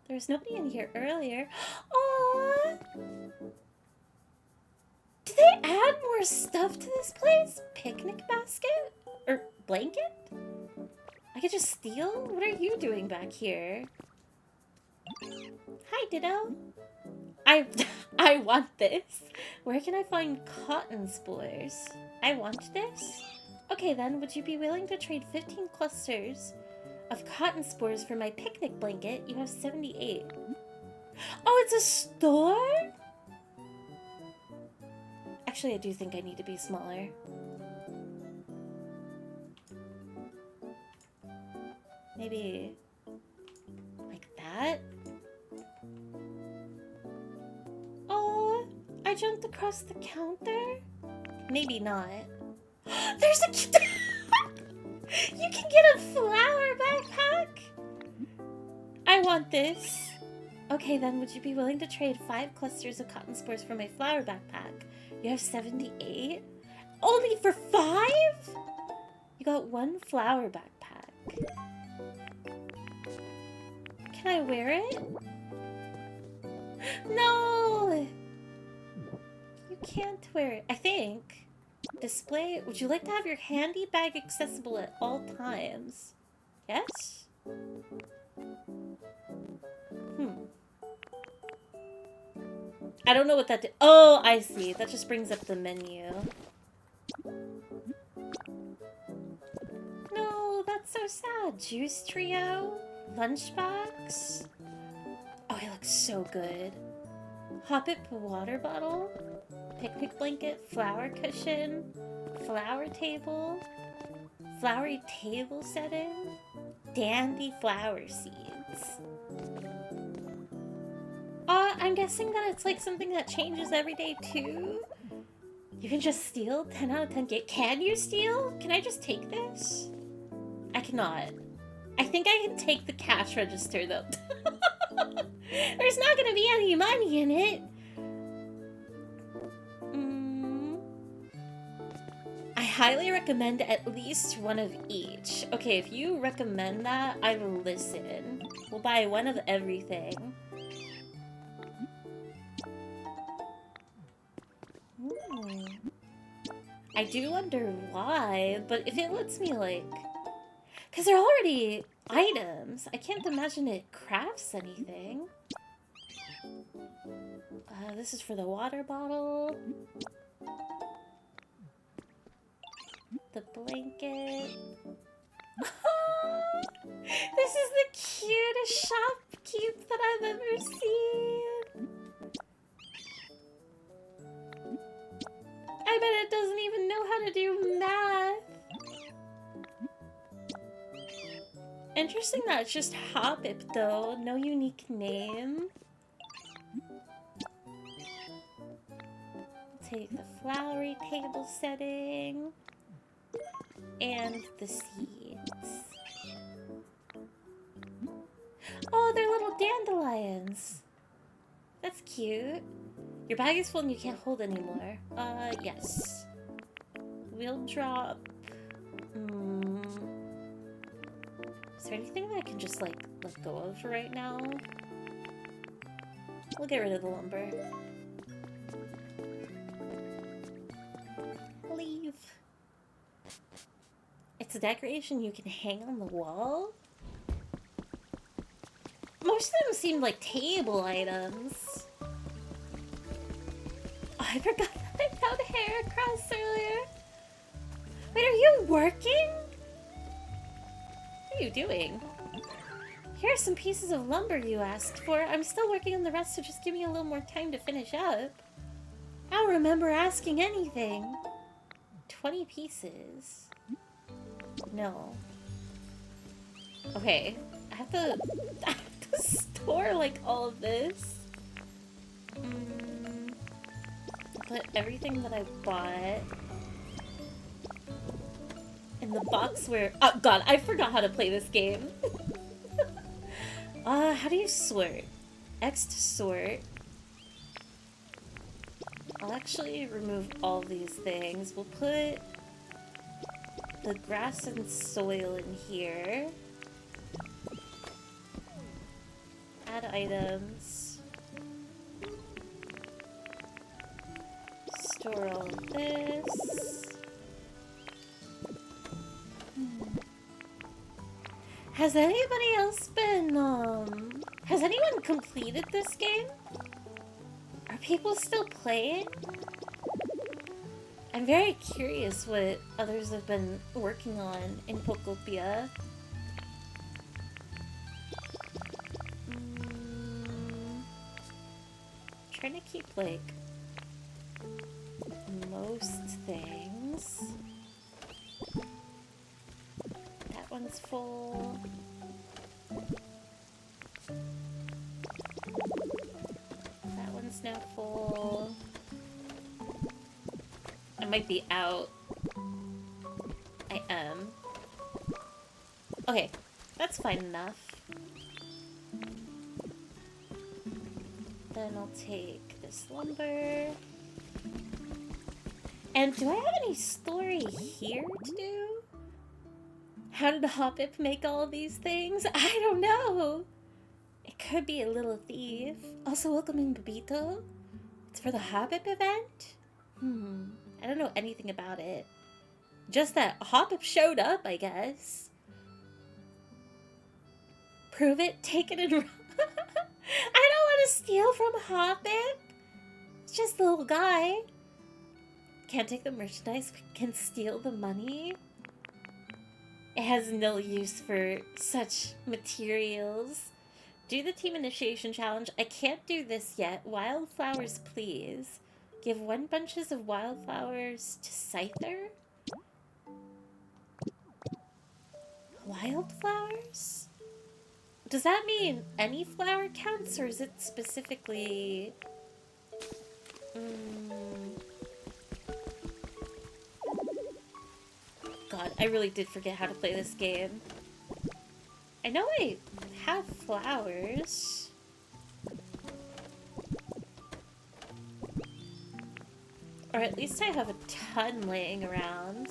There was nobody in here earlier. Aww! Did they add more stuff to this place? Picnic basket? Or blanket? I could just steal? What are you doing back here? Hi, Ditto. I want this. Where can I find cotton spores? I want this? Okay then, would you be willing to trade 15 clusters of cotton spores for my picnic blanket? You have 78. Oh, it's a store? Actually, I do think I need to be smaller. Maybe like that? Oh, I jumped across the counter? Maybe not. There's a... You can get a flower backpack? I want this. Okay, then would you be willing to trade 5 clusters of cotton spores for my flower backpack? You have 78? Only for 5? You got 1 flower backpack. Can I wear it? No! You can't wear it. I think. Display. Would you like to have your handy bag accessible at all times? Yes? I don't know what that did. Oh, I see. That just brings up the menu. No, that's so sad. Juice trio? Lunchbox? Oh, it looks so good. Hoppet water bottle? Picnic blanket? Flower cushion? Flower table? Flowery table setting? Dandy flower seeds. I'm guessing that it's like something that changes every day too? You can just steal 10 out of 10 get. Can you steal? Can I just take this? I cannot. I think I can take the cash register though. There's not gonna be any money in it. I highly recommend at least one of each. Okay, if you recommend that, I will listen. We'll buy one of everything. I do wonder why, but if it lets me, like... Because they're already items. I can't imagine it crafts anything. This is for the water bottle. The blanket. This is the cutest shopkeep that I've ever seen. to do math. Interesting that it's just Hoppip though, no unique name. Take the flowery table setting and the seeds. Oh, they're little dandelions. That's cute. Your bag is full and you can't hold anymore. Yes. We'll drop... Is there anything that I can just, like, let go of right now? We'll get rid of the lumber. Leave. It's a decoration you can hang on the wall? Most of them seemed like table items. Oh, I forgot that I found hair across earlier. Wait, are you working? What are you doing? Here are some pieces of lumber you asked for. I'm still working on the rest, so just give me a little more time to finish up. I don't remember asking anything. 20 pieces. No. Okay. I have to store, like, all of this. Put everything that I bought in the box where... Oh, God, I forgot how to play this game. How do you sort? X to sort. I'll actually remove all these things. We'll put the grass and soil in here. Add items. Store all of this. Has anybody else been, has anyone completed this game? Are people still playing? I'm very curious what others have been working on in Pokopia. Trying to keep, like, most things. That one's full. That one's now full. I might be out. I am. Okay, that's fine enough. Then I'll take this lumber. And do I have any story here to do? How did Hoppip make all of these things? I don't know. It could be a little thief. Also welcoming Babito. It's for the Hoppip event? I don't know anything about it. Just that Hoppip showed up, I guess. Prove it, take it, and run. I don't want to steal from Hoppip. It's just a little guy. Can't take the merchandise, but can steal the money. It has no use for such materials. Do the team initiation challenge. I can't do this yet. Wildflowers, please. Give 1 bunches of wildflowers to Scyther. Wildflowers? Does that mean any flower counts, or is it specifically... God, I really did forget how to play this game. I know I have flowers. Or at least I have a ton laying around.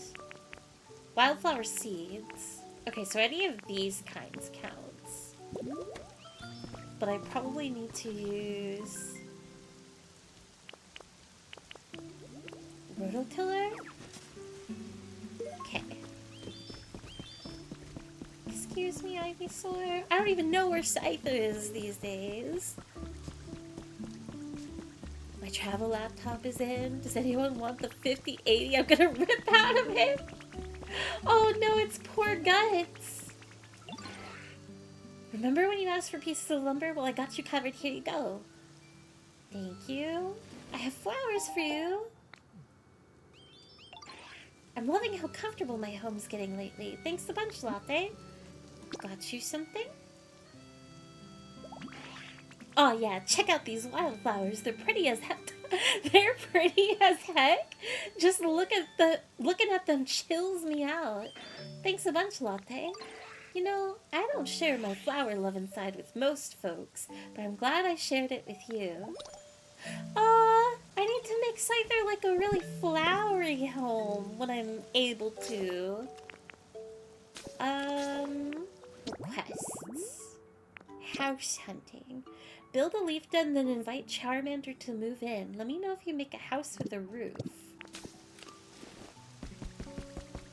Wildflower seeds. Okay, so any of these kinds counts. But I probably need to use... Rototiller? Okay. Excuse me, Ivysaur. I don't even know where Scyther is these days. My travel laptop is in. Does anyone want the 5080 I'm gonna rip out of him? Oh no, it's poor Guts. Remember when you asked for pieces of lumber? Well, I got you covered. Here you go. Thank you. I have flowers for you. I'm loving how comfortable my home's getting lately. Thanks a bunch, Latte. Got you something? Oh yeah, check out these wildflowers. They're pretty as heck. They're pretty as heck. Just looking at them chills me out. Thanks a bunch, Latte. You know, I don't share my flower love inside with most folks, but I'm glad I shared it with you. I need to make Scyther like a really flowery home when I'm able to. Quests. House hunting. Build a leaf den, then invite Charmander to move in. Let me know if you make a house with a roof.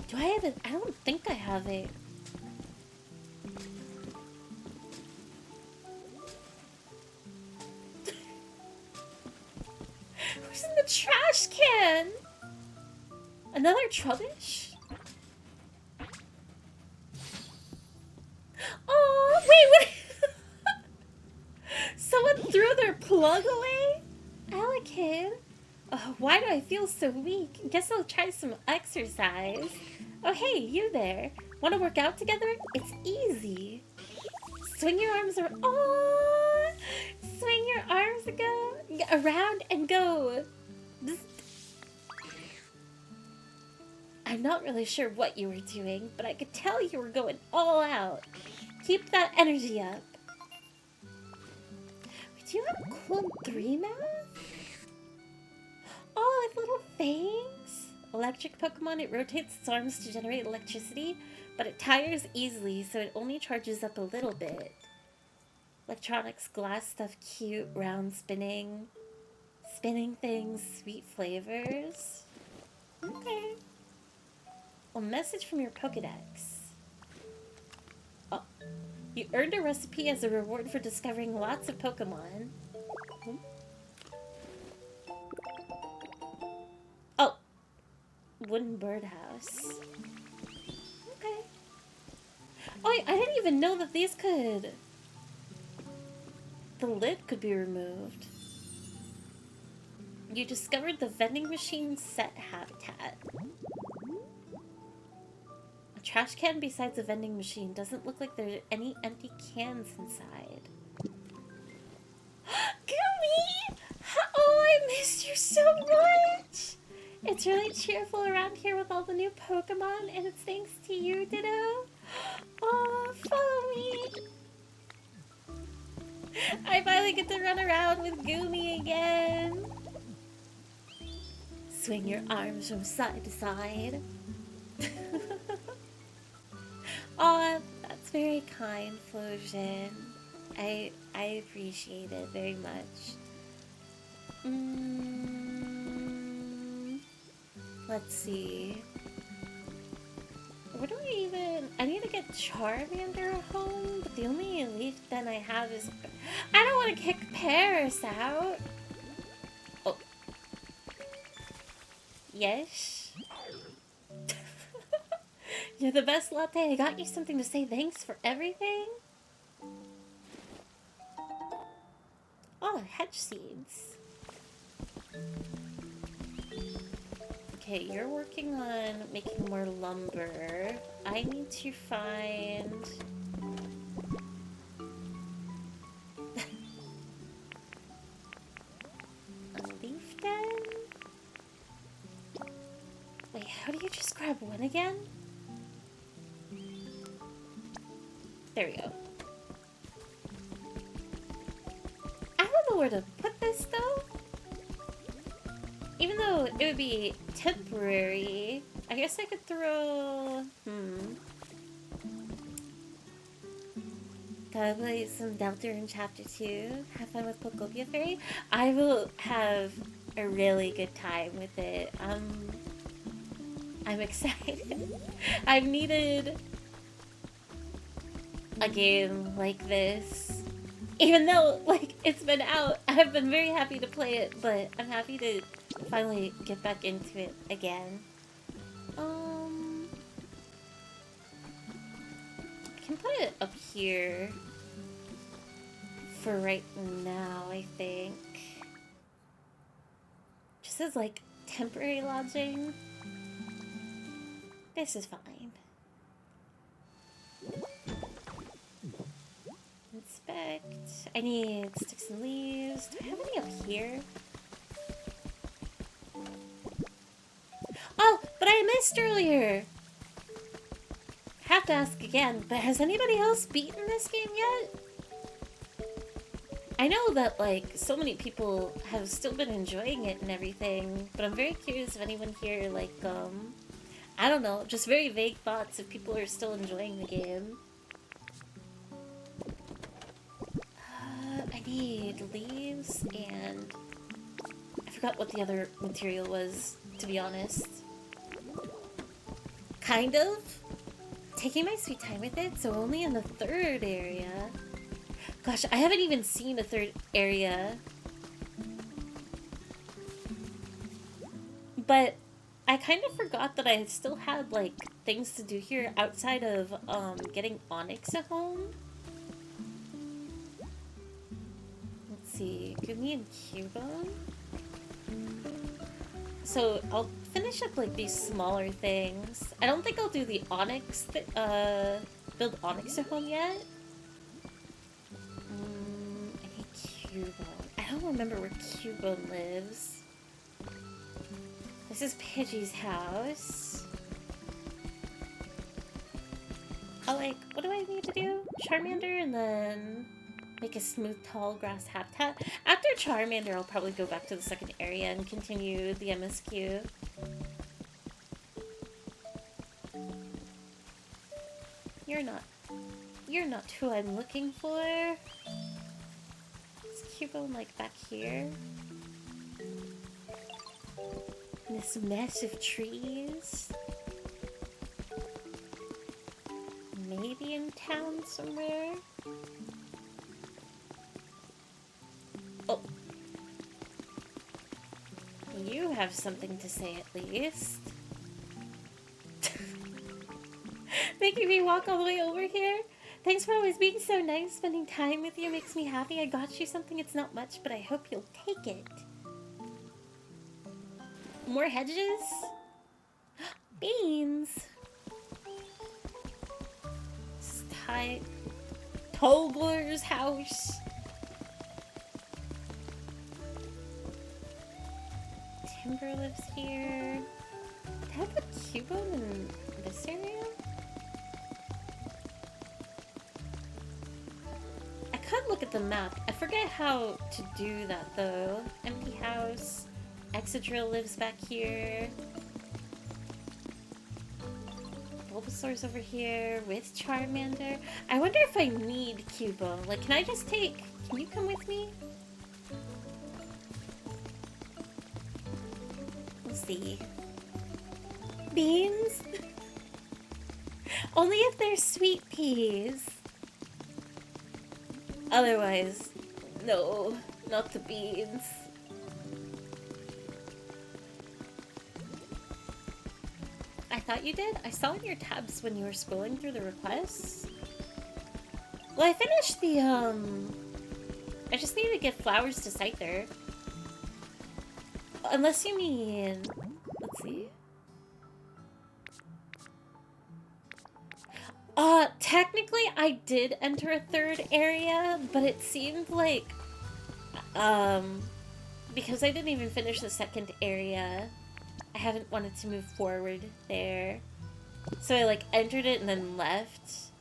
Do I have it? I don't think I have it. Who's in the trash can? Another Trubbish? Oh, wait, what? Someone threw their plug away? Alakid? Oh, why do I feel so weak? Guess I'll try some exercise. Oh, hey, you there. Want to work out together? It's easy. Swing your arms around. Oh, swing your arms around and go. I'm not really sure what you were doing, but I could tell you were going all out. Keep that energy up. Do you have a cool 3 mouth? Oh, with little fangs? Electric Pokemon, it rotates its arms to generate electricity, but it tires easily, so it only charges up a little bit. Electronics, glass stuff, cute, round spinning. Spinning things, sweet flavors. Okay. A message from your Pokedex. Oh. You earned a recipe as a reward for discovering lots of Pokemon. Oh. Wooden birdhouse. Okay. Oh, I didn't even know that these could... The lid could be removed. You discovered the vending machine set habitat. A trash can besides a vending machine. Doesn't look like there's any empty cans inside. Gumi! Oh, I missed you so much! It's really cheerful around here with all the new Pokemon, and it's thanks to you, Ditto. Oh, follow me! I finally get to run around with Gumi again. Swing your arms from side to side. Aw, that's very kind, Flojin. I appreciate it very much. Let's see. Where do I even... I need to get Charmander home, but the only leaf den I have is... I don't want to kick Paris out! Oh. Yes? You're the best, Latte. I got you something to say thanks for everything. Oh, hedge seeds. Okay, you're working on making more lumber. I need to find... a leaf den? Wait, how do you just grab one again? There we go. I don't know where to put this though. Even though it would be temporary, I guess I could throw... Gotta play some Delta in Chapter 2. Have fun with Pokopia Fairy. I will have a really good time with it. I'm excited. I've needed a game like this. Even though, like, it's been out, I've been very happy to play it, but I'm happy to finally get back into it again. I can put it up here for right now, I think. Just as, like, temporary lodging. This is fine. Inspect. I need sticks and leaves. Do I have any up here? Oh, but I missed earlier! Have to ask again, but has anybody else beaten this game yet? I know that, like, so many people have still been enjoying it and everything, but I'm very curious if anyone here, like, I don't know, just very vague thoughts if people are still enjoying the game. I need leaves and I forgot what the other material was, to be honest. Kind of. Taking my sweet time with it, so only in the third area. Gosh, I haven't even seen a third area. But I kind of forgot that I still had, like, things to do here outside of, getting Onyx at home. Let's see, Gumi and Cubone. So, I'll finish up, like, these smaller things. I don't think I'll do the Onyx, build Onyx at home yet. I need Cubone. I don't remember where Cubone lives. This is Pidgey's house. Oh, like, what do I need to do? Charmander and then make a smooth, tall grass habitat. After Charmander, I'll probably go back to the second area and continue the MSQ. You're not who I'm looking for. Is Cubone, like, back here? This mess of trees. Maybe in town somewhere. Oh. You have something to say at least. Making me walk all the way over here. Thanks for always being so nice. Spending time with you makes me happy. I got you something. It's not much, but I hope you'll take it. More hedges? Beans! Togler's house. Timber lives here. Did I put Cubone in this area? I could look at the map. I forget how to do that though. Empty house. Excadrill lives back here. Bulbasaur's over here with Charmander. I wonder if I need Cubone. Like, can I just take... Can you come with me? We'll see. Beans? Only if they're sweet peas. Otherwise, no, not the beans. I thought you did? I saw in your tabs when you were scrolling through the requests. Well, I finished the, I just need to get flowers to Scyther. Unless you mean... Let's see. Technically I did enter a third area, but it seemed like, because I didn't even finish the second area, I haven't wanted to move forward there. So I, like, entered it and then left.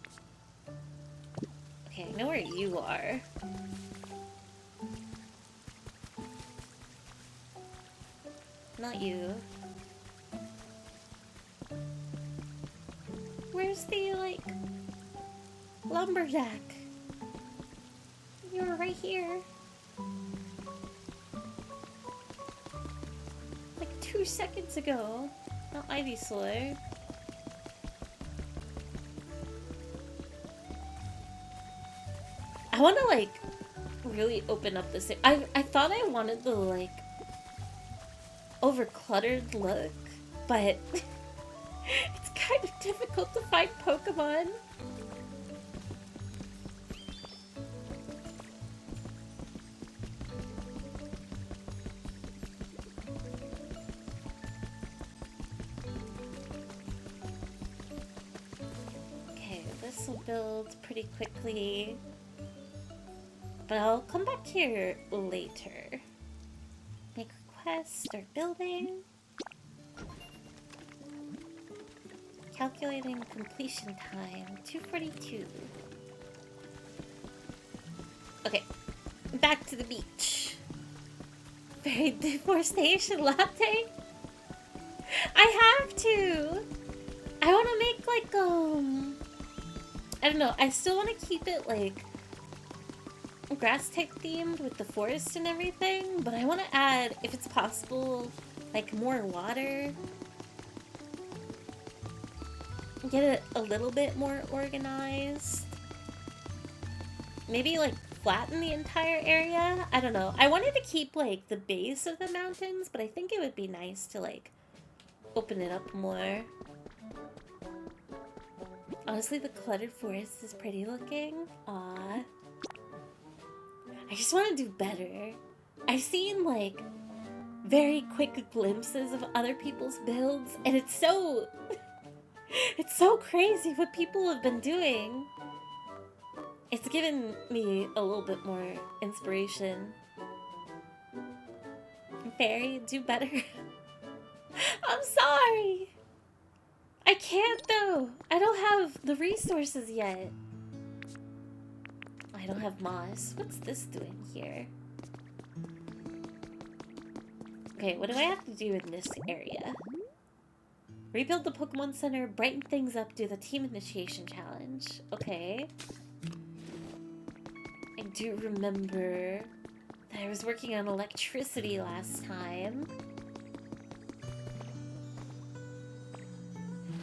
Okay, I know where you are. Not you. Where's the, like, lumberjack? You were right here. Like 2 seconds ago. Not Ivysaur. I want to, like, really open up this. I thought I wanted the, like, over-cluttered look, but it's kind of difficult to find Pokemon. this will build pretty quickly. But I'll come back here later. Make request, start building. Calculating completion time, 2:42. Okay, back to the beach. Very deforestation latte? I have to! I want to make like, I don't know, I still want to keep it like grass type themed with the forest and everything, but I want to add, if it's possible, like more water. Get it a little bit more organized. Maybe like flatten the entire area? I don't know. I wanted to keep like the base of the mountains, but I think it would be nice to like open it up more. Honestly, the cluttered forest is pretty looking. Aww. I just want to do better. I've seen like very quick glimpses of other people's builds, and it's so it's so crazy what people have been doing. It's given me a little bit more inspiration. Fairy, do better. I'm sorry. I can't though. I don't have the resources yet. I don't have moss. What's this doing here? Okay, what do I have to do in this area? Rebuild the Pokemon Center, brighten things up, do the team initiation challenge. Okay. I do remember that I was working on electricity last time.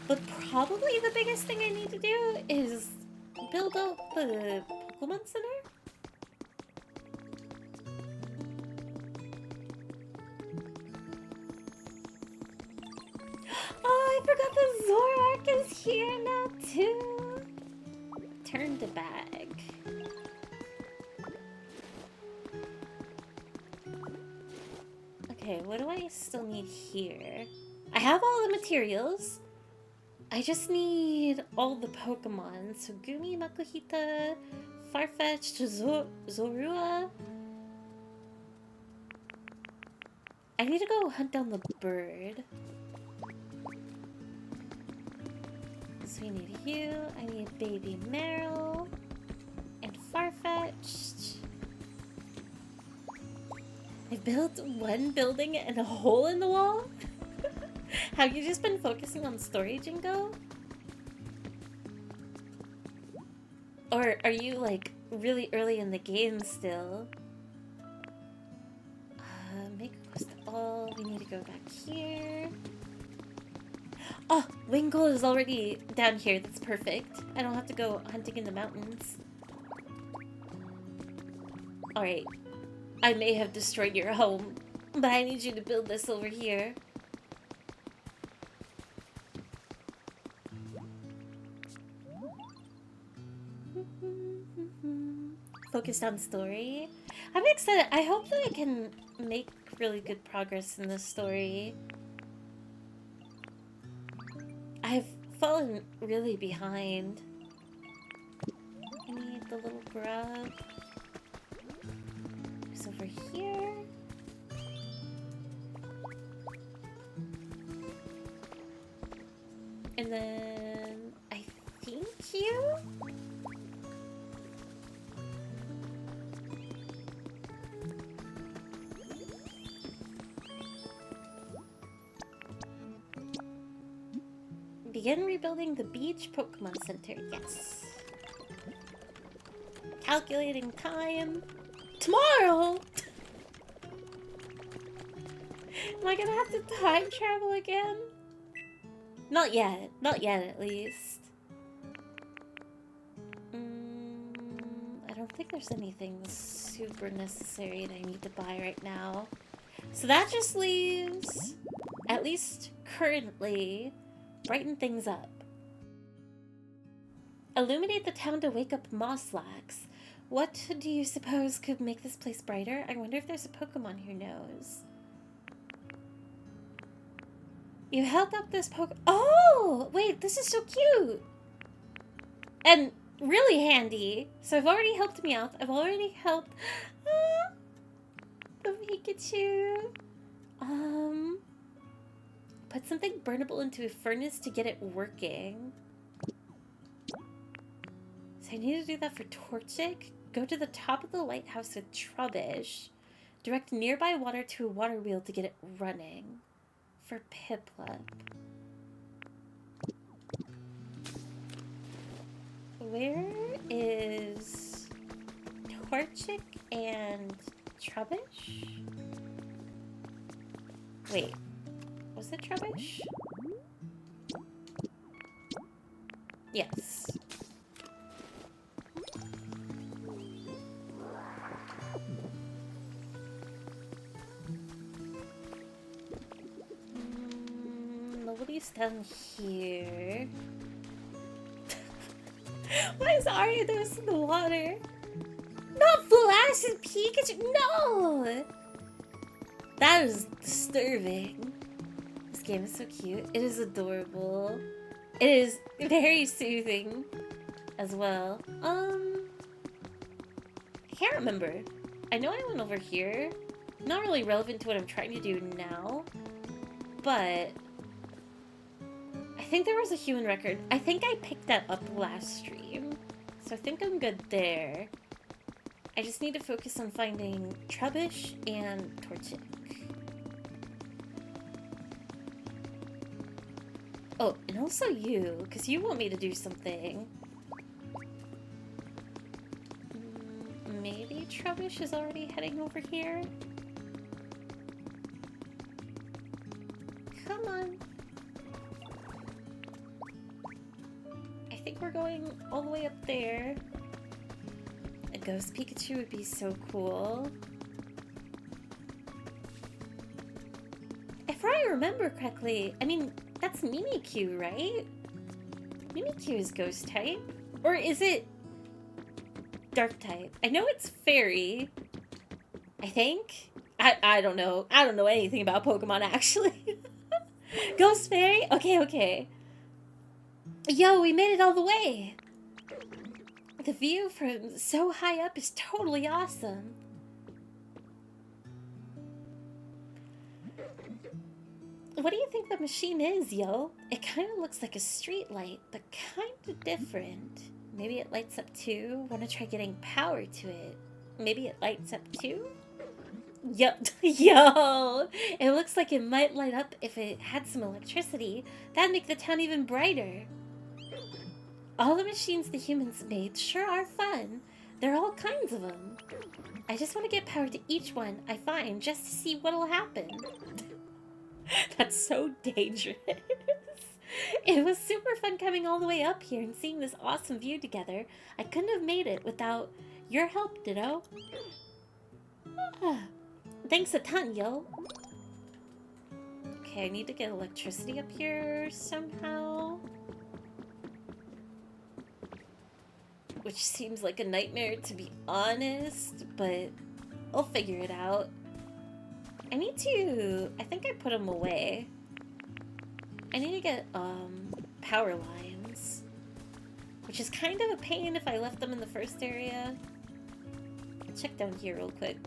But probably the biggest thing I need to do is build out the Pokemon Center. Oh, I forgot the Zoroark is here now too. Turn to bag. Okay, what do I still need here? I have all the materials. I just need all the Pokemon. So Gumi, Makuhita, Farfetch'd, Zorua. I need to go hunt down the bird. So we need you. I need Baby Meryl and Farfetch'd. I built one building and a hole in the wall? Have you just been focusing on story, Jingo? Or are you, like, really early in the game still? Make request all. We need to go back here. Oh, Wingull is already down here. That's perfect. I don't have to go hunting in the mountains. Alright. I may have destroyed your home, but I need you to build this over here. Focused on story. I'm excited. I hope that I can make really good progress in this story. I've fallen really behind. I need the little grub. It's over here. And then I think you? Begin rebuilding the beach Pokemon Center. Yes. Calculating time. Tomorrow? Am I gonna have to time travel again? Not yet. Not yet, at least. I don't think there's anything super necessary that I need to buy right now. So that just leaves, at least currently, brighten things up. Illuminate the town to wake up Mosslax. What do you suppose could make this place brighter? I wonder if there's a Pokemon who knows. You held up this Oh! Wait, this is so cute! And really handy. So I've already helped me out. I've already helped the Pikachu. Put something burnable into a furnace to get it working. So I need to do that for Torchic. Go to the top of the lighthouse with Trubbish. Direct nearby water to a water wheel to get it running. For Piplup. Where is Torchic and Trubbish? Wait, was it Trubbish? Yes. Nobody's down here. Why is Ariados in the water? Not Flash and Pikachu! No! That is disturbing. This game is so cute. It is adorable. It is very soothing as well. I can't remember. I know I went over here. Not really relevant to what I'm trying to do now. But I think there was a human record. I think I picked that up last stream. So I think I'm good there. I just need to focus on finding Trubbish and Torchic. Oh, and also you, because you want me to do something. Maybe Trubbish is already heading over here? Come on. I think we're going all the way up there. A ghost Pikachu would be so cool. If I remember correctly, I mean, that's Mimikyu, right? Mimikyu is ghost type. Or is it dark type? I know it's fairy. I think. I don't know. I don't know anything about Pokemon, actually. Ghost fairy? Okay, okay. Yo, we made it all the way. The view from so high up is totally awesome. What do you think the machine is, yo? It kind of looks like a street light, but kind of different. Maybe it lights up too? Want to try getting power to it? Maybe it lights up too? Yo, yo! It looks like it might light up if it had some electricity. That'd make the town even brighter. All the machines the humans made sure are fun. There are all kinds of them. I just want to get power to each one I find just to see what'll happen. That's so dangerous. It was super fun coming all the way up here and seeing this awesome view together. I couldn't have made it without your help, Ditto. Thanks a ton, yo. Okay, I need to get electricity up here somehow. Which seems like a nightmare, to be honest, but I'll figure it out. I need to... I think I put them away. I need to get, power lines. Which is kind of a pain if I left them in the first area. I'll check down here real quick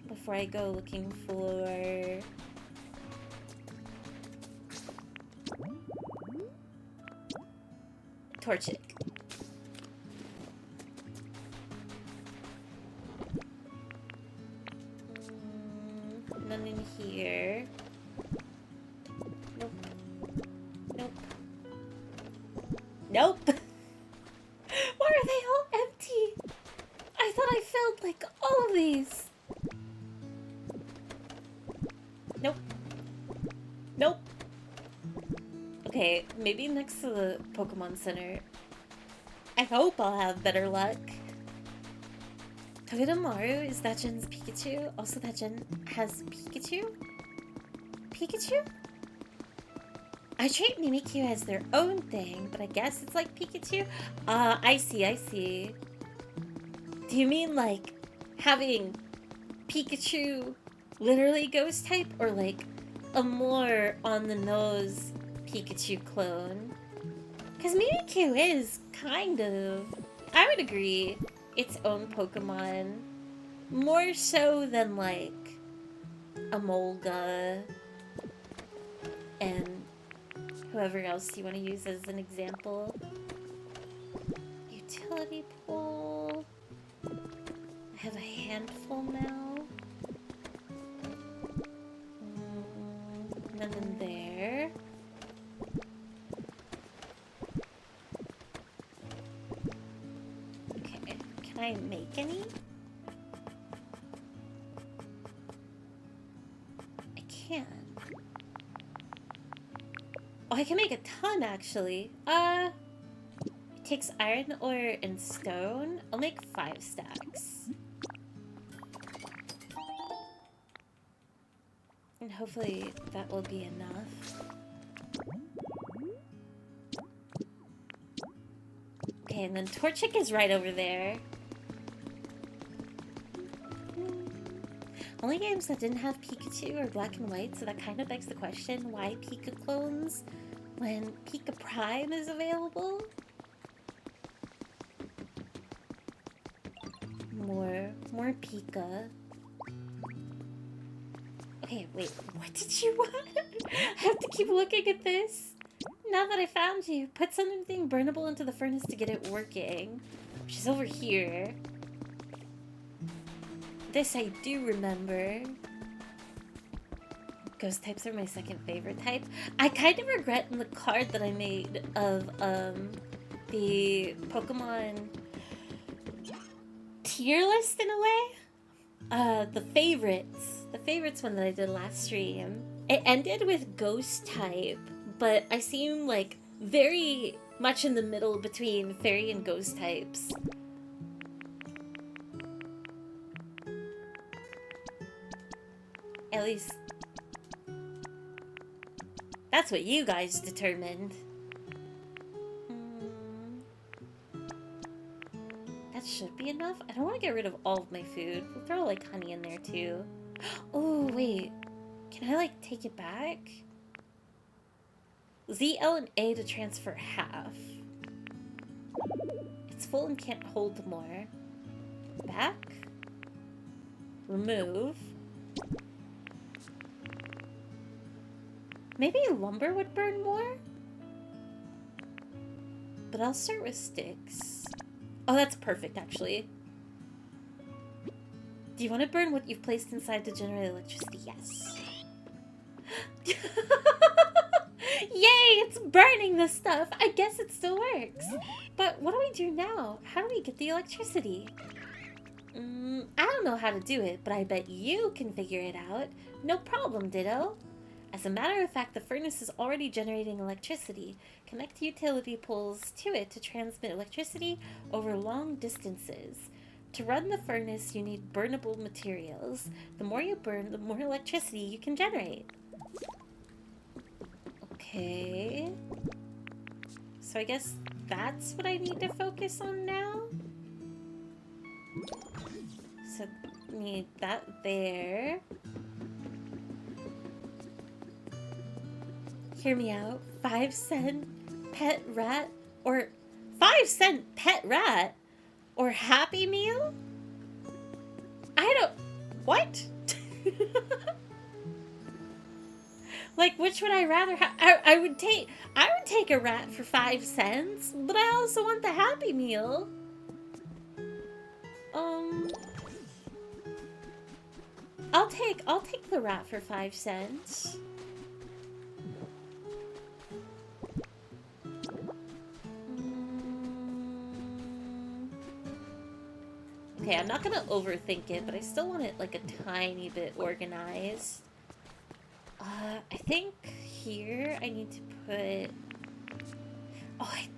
before I go looking for... Torchic. None in here. Nope. Nope. Nope! Why are they all empty? I thought I filled, like, all of these. Nope. Nope. Okay, maybe next to the Pokemon Center. I hope I'll have better luck. Togedemaru, is that gen's Pikachu? Also, that gen has Pikachu? Pikachu? I treat Mimikyu as their own thing, but I guess it's like Pikachu? I see, I see. Do you mean, like, having Pikachu literally ghost type, or, like, a more on-the-nose Pikachu clone? Because Mimikyu is kind of, I would agree, its own Pokemon. More so than, like, Amolga and whoever else you want to use as an example. Utility pole. I have a handful now. None in there. Okay, can I make any? I can. Oh, I can make a ton actually. It takes iron ore and stone. I'll make 5 stacks. And hopefully that will be enough. Okay, and then Torchic is right over there. Only games that didn't have Pikachu are black and white, so that kind of begs the question, why Pika clones when Pika Prime is available? More Pika. Okay, wait, what did you want? I have to keep looking at this. Now that I found you, put something burnable into the furnace to get it working. Which is over here. This I do remember. Ghost types are my second favorite type. I kind of regret in the card that I made of the Pokemon tier list in a way. The favorites one that I did last stream. It ended with Ghost type, but I seem like very much in the middle between Fairy and Ghost types. At least that's what you guys determined. That should be enough. I don't want to get rid of all of my food. We'll throw like honey in there too. Oh, wait. Can I like take it back? Z, L, and A to transfer half. It's full and can't hold more. Back. Remove. Maybe lumber would burn more? But I'll start with sticks. Oh, that's perfect, actually. Do you want to burn what you've placed inside to generate electricity? Yes. Yay, it's burning the stuff. I guess it still works. But what do we do now? How do we get the electricity? I don't know how to do it, but I bet you can figure it out. No problem, Ditto. As a matter of fact, the furnace is already generating electricity. Connect utility poles to it to transmit electricity over long distances. To run the furnace, you need burnable materials. The more you burn, the more electricity you can generate. Okay. So I guess that's what I need to focus on now? So, need that there. Hear me out. 5-cent pet rat or 5-cent pet rat or Happy Meal? I don't... What? Like, which would I rather have? I would take a rat for 5 cents, but I also want the Happy Meal. I'll take the rat for 5 cents. Okay, I'm not gonna overthink it, but I still want it like a tiny bit organized. I think here I need to put... Oh, I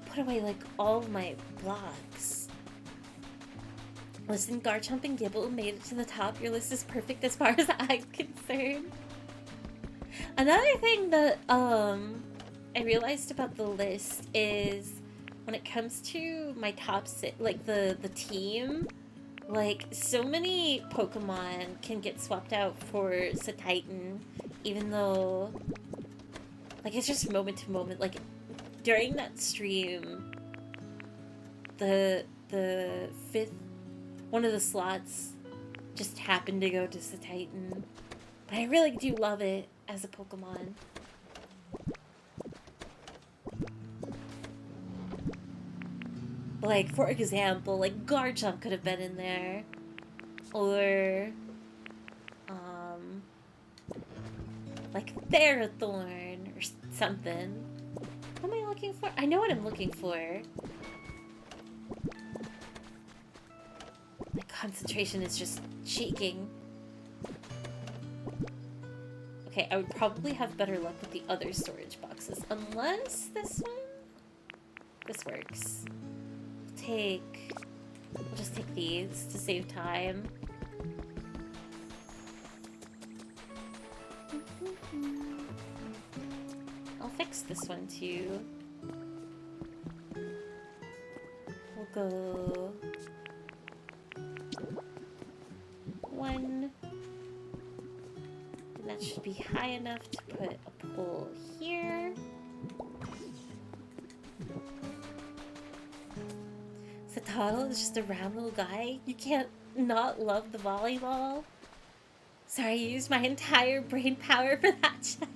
put away like all of my blocks. Listen, Garchomp and Gibble made it to the top. Your list is perfect as far as I'm concerned. Another thing that I realized about the list is when it comes to my top like the team, like so many Pokemon can get swapped out for Titan, even though like it's just moment to moment. Like during that stream, the fifth, one of the slots just happened to go to Titan. But I really do love it as a Pokemon. Like, for example, like Garchomp could have been in there. Or, like Therathorn or something. What am I looking for? I know what I'm looking for. My concentration is just shaking. Okay, I would probably have better luck with the other storage boxes. Unless this one? This works. We'll just take these to save time. I'll fix this one too. We'll go 1. And that should be high enough to put a pole here. Satotl is just a round little guy. You can't not love the volleyball. Sorry, I used my entire brain power for that chat.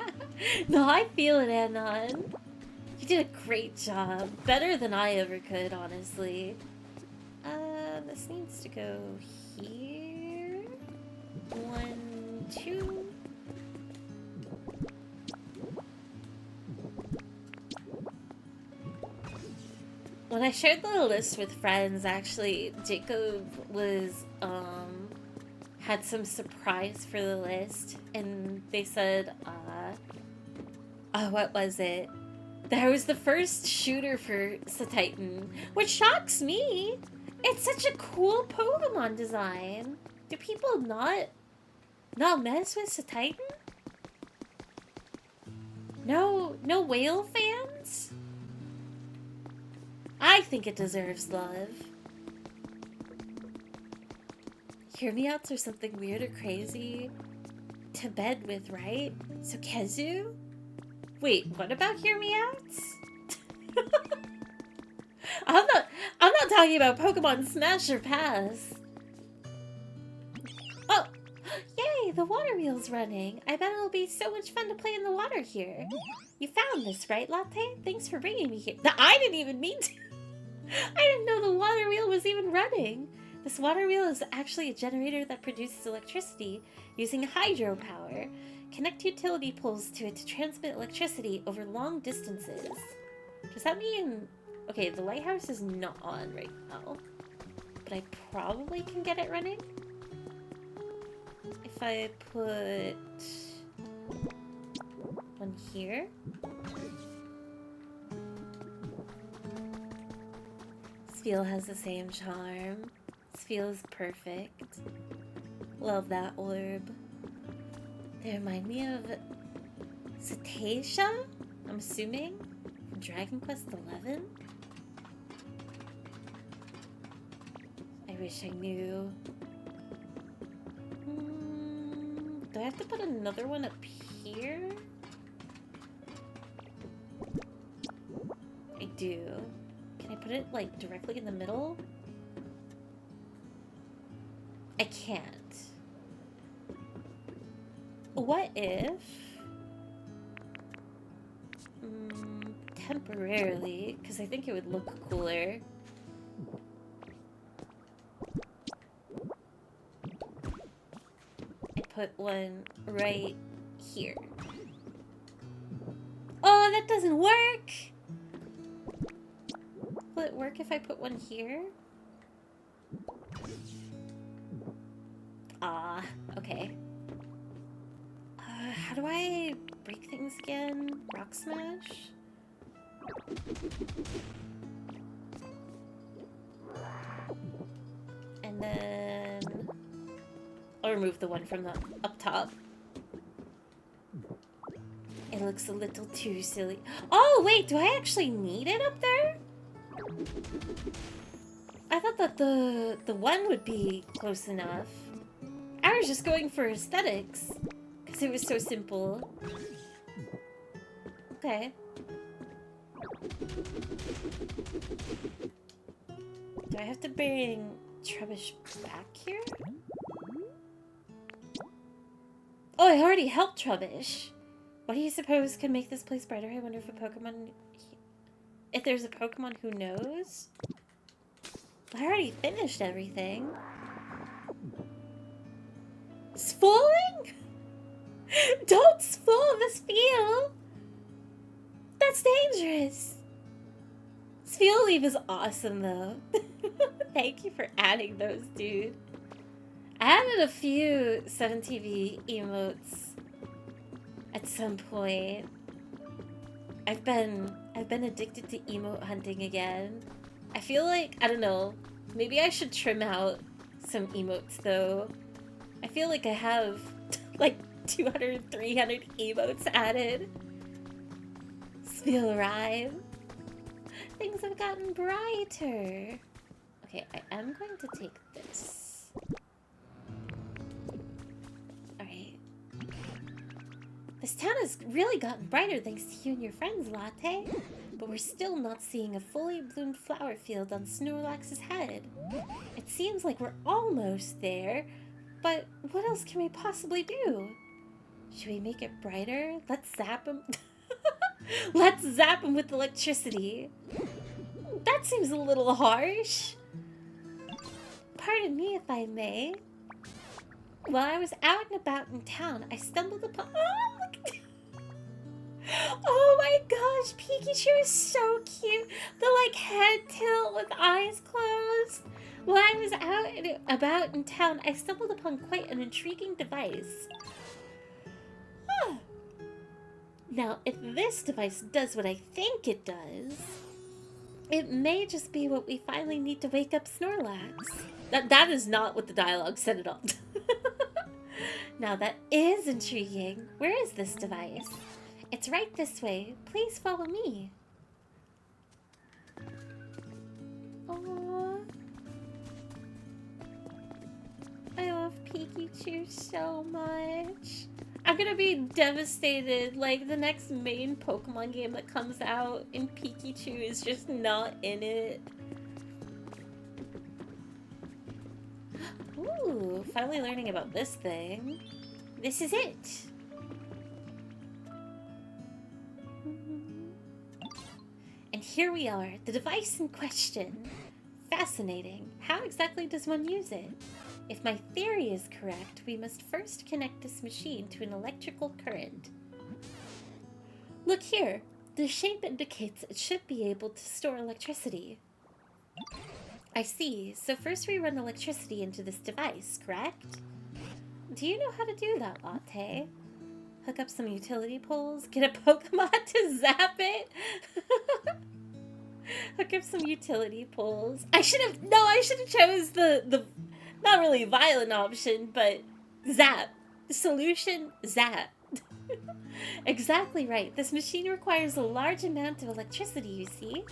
No, I feel it, Anon. You did a great job. Better than I ever could, honestly. This needs to go here. 1, 2. When I shared the list with friends, actually, Jacob was, had some surprise for the list, and they said, what was it? That I was the first shooter for Titan, which shocks me. It's such a cool Pokemon design. Do people not mess with Titan? No whale fans? I think it deserves love. Hear me outs or something weird or crazy to bed with, right? So Kezu? Wait, what about hear me outs? I'm not talking about Pokemon Smash or Pass. Oh, yay, the water wheel's running. I bet it'll be so much fun to play in the water here. You found this, right, Latte? Thanks for bringing me here. I didn't even mean to. I didn't know the water wheel was even running. This water wheel is actually a generator that produces electricity using hydropower. Connect utility poles to it to transmit electricity over long distances. Does that mean... Okay, the lighthouse is not on right now, but I probably can get it running if I put one here. Spheal has the same charm. Spheal is perfect. Love that orb. They remind me of Cetacea, I'm assuming, from Dragon Quest XI. I wish I knew. Do I have to put another one up here? I do. Can I put it, like, directly in the middle? I can't. What if... temporarily, because I think it would look cooler. I put one right here. Oh, that doesn't work! Will it work if I put one here? Ah, okay. How do I break things again? Rock smash? And then I'll remove the one from the up top. It looks a little too silly. Oh, wait, do I actually need it up there? I thought that the one would be close enough. I was just going for aesthetics because it was so simple. Okay. Do I have to bring Trubbish back here? Oh, I already helped Trubbish. What do you suppose could make this place brighter? I wonder if a Pokemon... If there's a Pokemon who knows? I already finished everything. Spooling? Don't spool this field! That's dangerous! Spheal Leaf is awesome, though. Thank you for adding those, dude. I added a few 7TV emotes at some point. I've been addicted to emote hunting again. I feel like, I don't know, maybe I should trim out some emotes, though. I feel like I have, like, 200, 300 emotes added. Spiel rhyme. Things have gotten brighter. Okay, I am going to take this. Alright. This town has really gotten brighter thanks to you and your friends, Latte. But we're still not seeing a fully bloomed flower field on Snorlax's head. It seems like we're almost there, but what else can we possibly do? Should we make it brighter? Let's zap him. Let's zap him with electricity. That seems a little harsh. Pardon me if I may. While I was out and about in town, I stumbled upon... Oh, look at... Oh my gosh, Pikachu is so cute. The, like, head tilt with eyes closed. While I was out and about in town, I stumbled upon quite an intriguing device. Now, if this device does what I think it does, it may just be what we finally need to wake up Snorlax. That is not what the dialogue said at all. Now, that is intriguing. Where is this device? It's right this way. Please follow me. Aww. I love Pikachu so much. I'm gonna be devastated, like, the next main Pokemon game that comes out and Pikachu is just not in it. Ooh, finally learning about this thing. This is it. And here we are, the device in question. Fascinating. How exactly does one use it? If my theory is correct, we must first connect this machine to an electrical current. Look here. The shape indicates it should be able to store electricity. I see. So first we run electricity into this device, correct? Do you know how to do that, Latte? Hook up some utility poles? Get a Pokemon to zap it? Hook up some utility poles. I should have chose the not really violent option, but zap. Solution, zap. Exactly right. This machine requires a large amount of electricity, you see.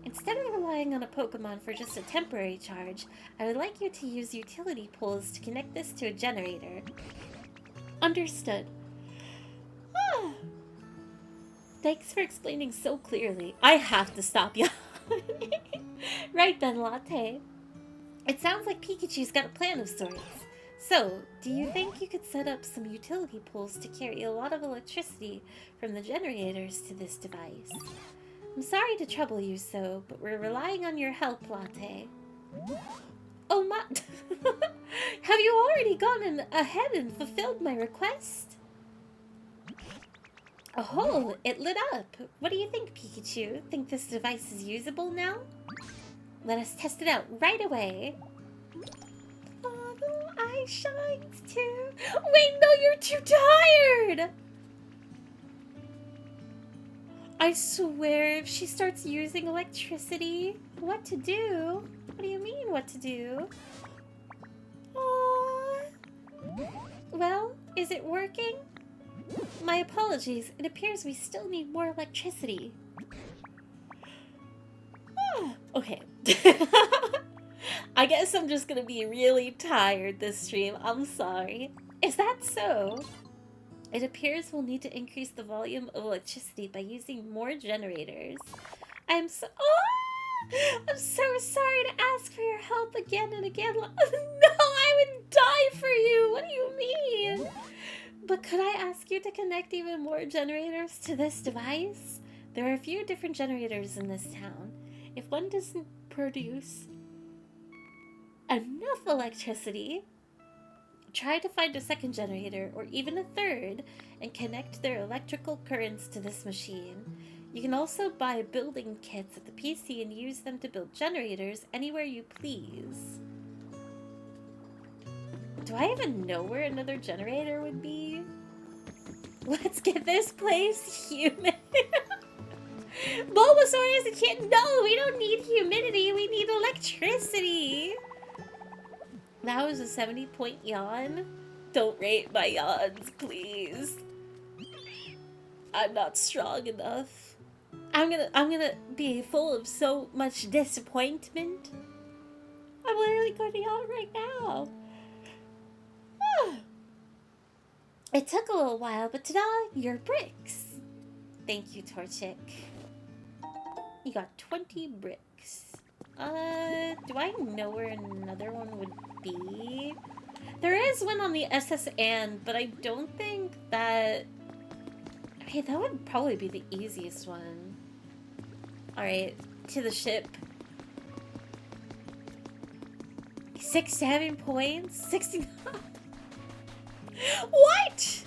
Instead of relying on a Pokemon for just a temporary charge, I would like you to use utility poles to connect this to a generator. Understood. Ah. Thanks for explaining so clearly. I have to stop you. Right then, Latte. It sounds like Pikachu's got a plan of sorts. So, do you think you could set up some utility poles to carry a lot of electricity from the generators to this device? I'm sorry to trouble you so, but we're relying on your help, Latte. Oh my... Have you already gone ahead and fulfilled my request? Oh, it lit up. What do you think, Pikachu? Think this device is usable now? Let us test it out right away. Oh, the eye shines too. Wait, no, you're too tired! I swear, if she starts using electricity, what to do? What do you mean, what to do? Aww. Well, is it working? My apologies, it appears we still need more electricity. Okay. I guess I'm just gonna be really tired this stream. I'm sorry. Is that so? It appears we'll need to increase the volume of electricity by using more generators. I'm so sorry to ask for your help again and again. No, I would die for you. What do you mean? But could I ask you to connect even more generators to this device? There are a few different generators in this town. If one doesn't produce enough electricity, try to find a second generator or even a third and connect their electrical currents to this machine. You can also buy building kits at the PC and use them to build generators anywhere you please. Do I even know where another generator would be? Let's get this place humid. Bulbasaur is a kid. No, we don't need humidity. We need electricity. That was a 70-point yawn. Don't rate my yawns, please. I'm not strong enough. I'm gonna be full of so much disappointment. I'm literally going to yawn right now. It took a little while, but ta-da, your bricks. Thank you, Torchic. You got 20 bricks. Do I know where another one would be? There is one on the SS Anne, but I don't think that... Hey, that would probably be the easiest one. Alright, to the ship. 7 points? 69? What?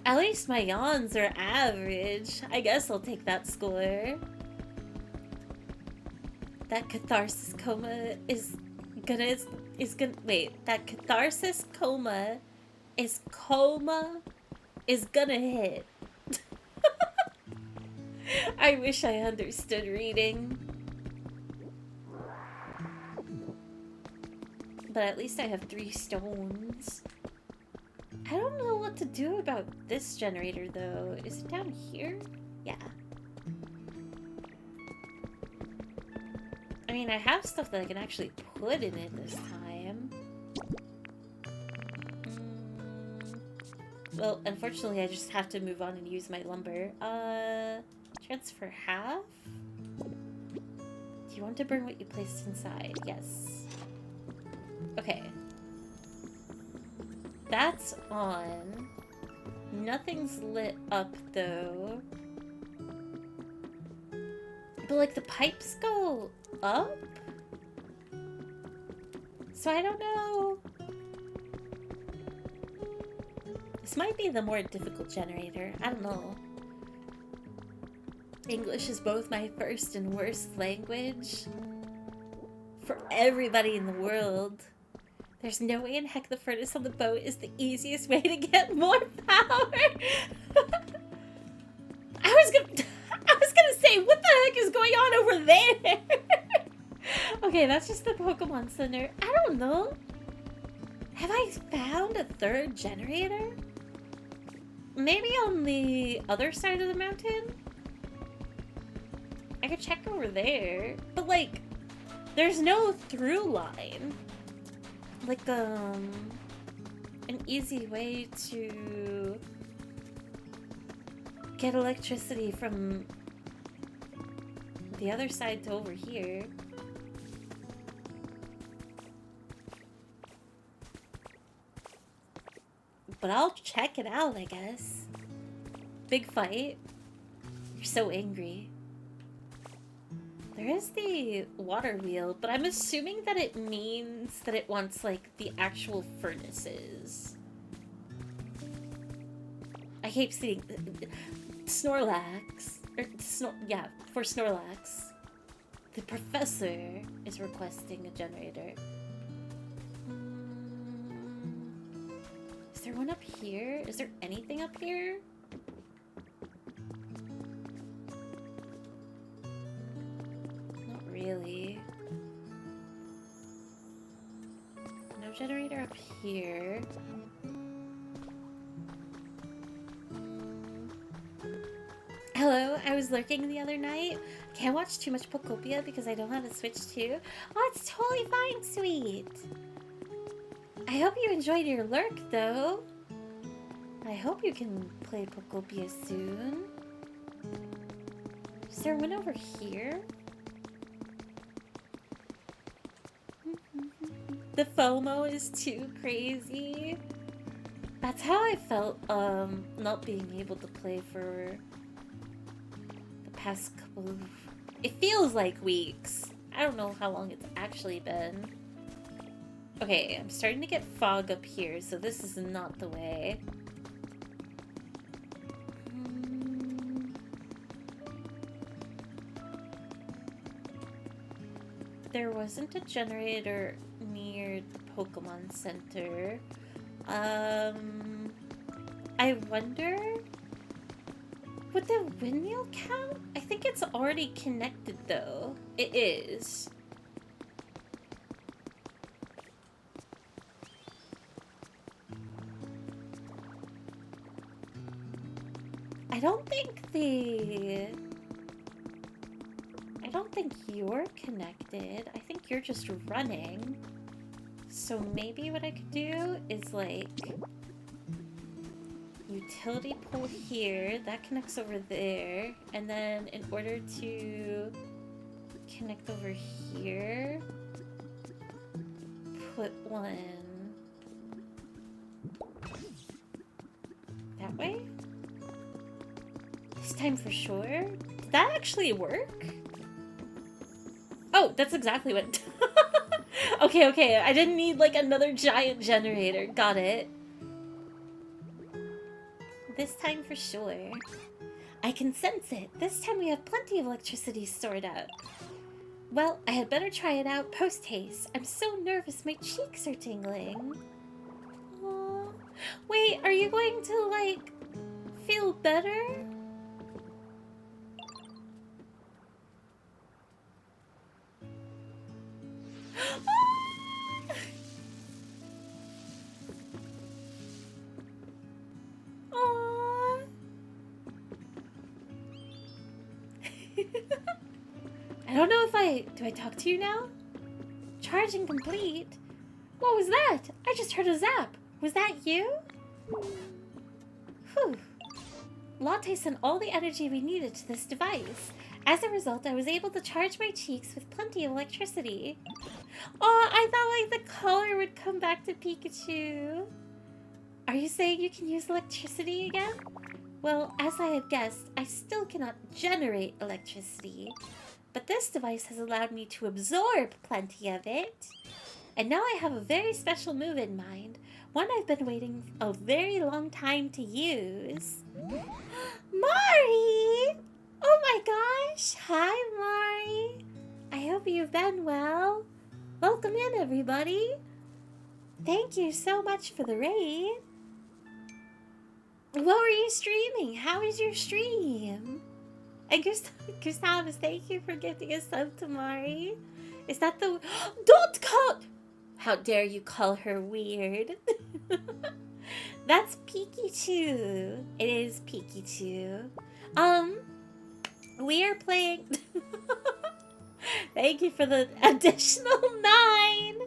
At least my yawns are average. I guess I'll take that score. That catharsis coma is gonna wait, that catharsis coma is gonna hit. I wish I understood reading. But at least I have 3 stones. I don't know what to do about this generator, though. Is it down here? Yeah. I mean, I have stuff that I can actually put in it this time. Well, unfortunately, I just have to move on and use my lumber. Transfer half? Do you want to burn what you placed inside? Yes. Okay. That's on. Nothing's lit up, though. But, like, the pipes go up? So I don't know. This might be the more difficult generator. I don't know. English is both my first and worst language. For everybody in the world. There's no way in heck the furnace on the boat is the easiest way to get more power. I was gonna say, what the heck is going on over there? Okay, that's just the Pokemon Center. I don't know. Have I found a third generator? Maybe on the other side of the mountain? I could check over there. But, like, there's no through line. Like, an easy way to get electricity from the other side to over here. But I'll check it out, I guess. Big fight. You're so angry. There is the water wheel, but I'm assuming that it means that it wants, like, the actual furnaces. I keep seeing Snorlax. Yeah, for Snorlax. The professor is requesting a generator. Is there one up here? Is there anything up here? Really? No generator up here. Hello, I was lurking the other night. Can't watch too much Pokopia because I don't have a Switch too. Oh, it's totally fine, sweet. I hope you enjoyed your lurk, though. I hope you can play Pokopia soon. Is there one over here? The FOMO is too crazy. That's how I felt, not being able to play for the past couple of... It feels like weeks. I don't know how long it's actually been. Okay, I'm starting to get fog up here, so this is not the way. There wasn't a generator near the Pokemon Center. I wonder... Would the windmill count? I think it's already connected, though. It is. I don't think you're connected. I think you're just running. So maybe what I could do is like utility pole here, that connects over there, and then in order to connect over here, put one that way. This time for sure. Did that actually work? Oh, that's exactly what... Okay, I didn't need like another giant generator. Got it. This time for sure. I can sense it. This time we have plenty of electricity stored up. Well, I had better try it out post-haste. I'm so nervous my cheeks are tingling. Aww. Wait, are you going to like feel better? I don't know if do I talk to you now? Charging complete? What was that? I just heard a zap. Was that you? Whew. Latte sent all the energy we needed to this device. As a result, I was able to charge my cheeks with plenty of electricity. Oh, I thought like the color would come back to Pikachu. Are you saying you can use electricity again? Well, as I had guessed, I still cannot generate electricity. But this device has allowed me to absorb plenty of it. And now I have a very special move in mind. One I've been waiting a very long time to use. Mari! Oh my gosh! Hi, Mari! I hope you've been well. Welcome in, everybody. Thank you so much for the raid. What were you streaming? How was your stream? And Gustavus, thank you for gifting a sub to Mari. Is that the... Don't call... How dare you call her weird? That's Pikachu. It is Pikachu. We are playing... Thank you for the additional 9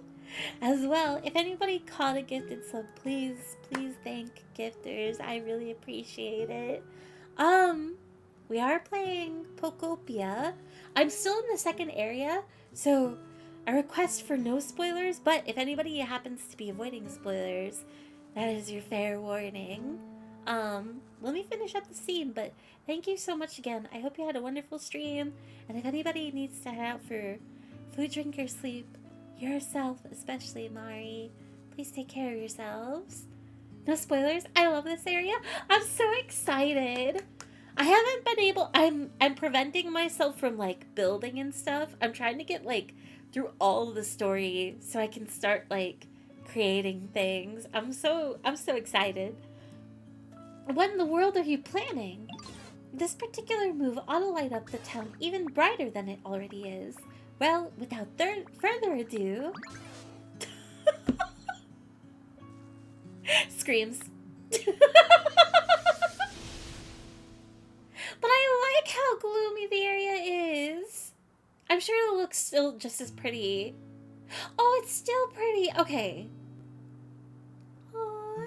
as well. If anybody caught a gifted sub, please thank gifters. I really appreciate it. We are playing Pokopia. I'm still in the second area, so a request for no spoilers, but if anybody happens to be avoiding spoilers, that is your fair warning. Let me finish up the scene, but thank you so much again. I hope you had a wonderful stream, and if anybody needs to head out for food, drink, or sleep, yourself, especially Mari, please take care of yourselves. No spoilers. I love this area. I'm so excited. I haven't been able... I'm preventing myself from, like, building and stuff. I'm trying to get, like, through all of the story so I can start, like, creating things. I'm so excited. What in the world are you planning? This particular move ought to light up the town even brighter than it already is. Well, without further ado... Screams. But I like how gloomy the area is. I'm sure it'll look still just as pretty. Oh, it's still pretty. Okay. Aww.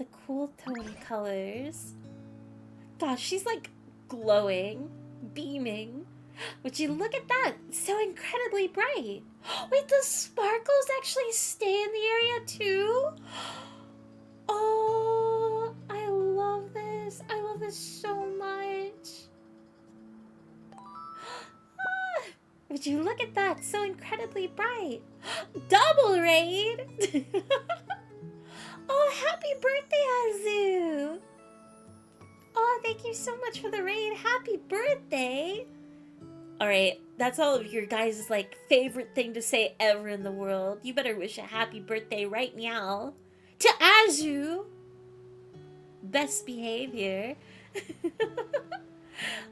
the cool tone colors. Gosh, she's like glowing, beaming. Would you look at that? So incredibly bright. Wait, the sparkles actually stay in the area too? Oh, I love this. I love this so much. Would you look at that? So incredibly bright. Double raid! Oh, happy birthday, Azu! Oh, thank you so much for the raid. Happy birthday! Alright, that's all of your guys' like favorite thing to say ever in the world. You better wish a happy birthday right now. To Azu! Best behavior.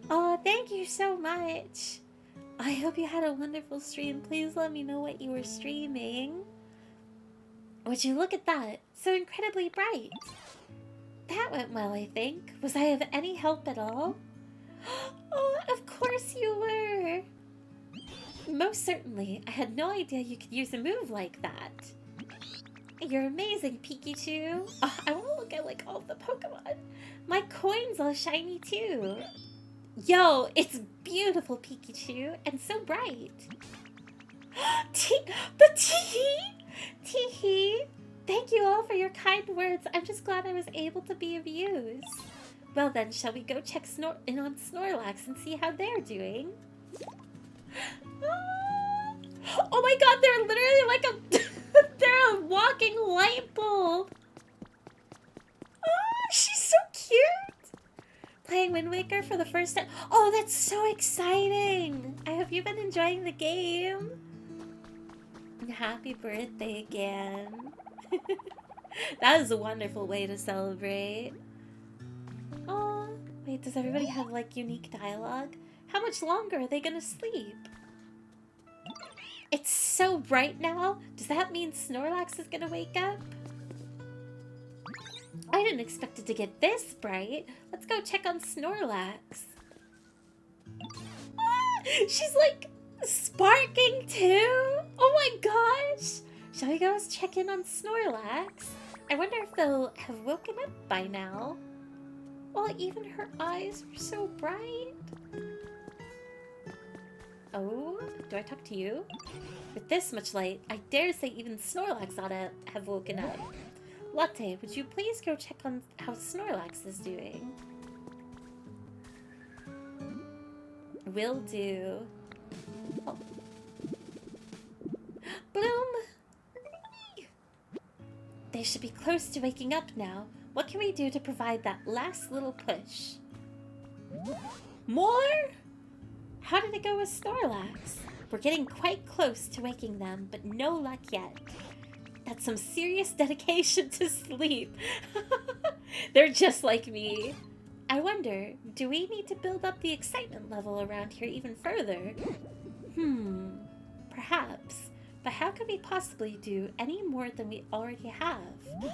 Oh, thank you so much. I hope you had a wonderful stream. Please let me know what you were streaming. Would you look at that? So incredibly bright. That went well, I think. Was I of any help at all? Oh, of course you were. Most certainly. I had no idea you could use a move like that. You're amazing, Pikachu. Oh, I want to look at like all the Pokemon. My coin's all shiny too. Yo, it's beautiful, Pikachu, and so bright. The Teehee! Teehee! Thank you all for your kind words. I'm just glad I was able to be of use. Well then, shall we go check in on Snorlax and see how they're doing? Oh my god, they're literally like a... they're a walking light bulb! Oh, she's so cute! Playing Wind Waker for the first time. Oh, that's so exciting! I hope you've been enjoying the game. And happy birthday again. That is a wonderful way to celebrate. Oh, wait, does everybody have like unique dialogue? How much longer are they gonna sleep? It's so bright now. Does that mean Snorlax is gonna wake up? I didn't expect it to get this bright. Let's go check on Snorlax. Ah, she's like sparking too. Oh my gosh. Shall we go check in on Snorlax? I wonder if they'll have woken up by now. Well, even her eyes are so bright. Oh, do I talk to you? With this much light, I dare say even Snorlax ought to have woken up. Latte, would you please go check on how Snorlax is doing? Will do. Oh. Bloom! They should be close to waking up now. What can we do to provide that last little push? More? How did it go with Snorlax? We're getting quite close to waking them, but no luck yet. That's some serious dedication to sleep. They're just like me. I wonder, do we need to build up the excitement level around here even further? Perhaps. But how could we possibly do any more than we already have?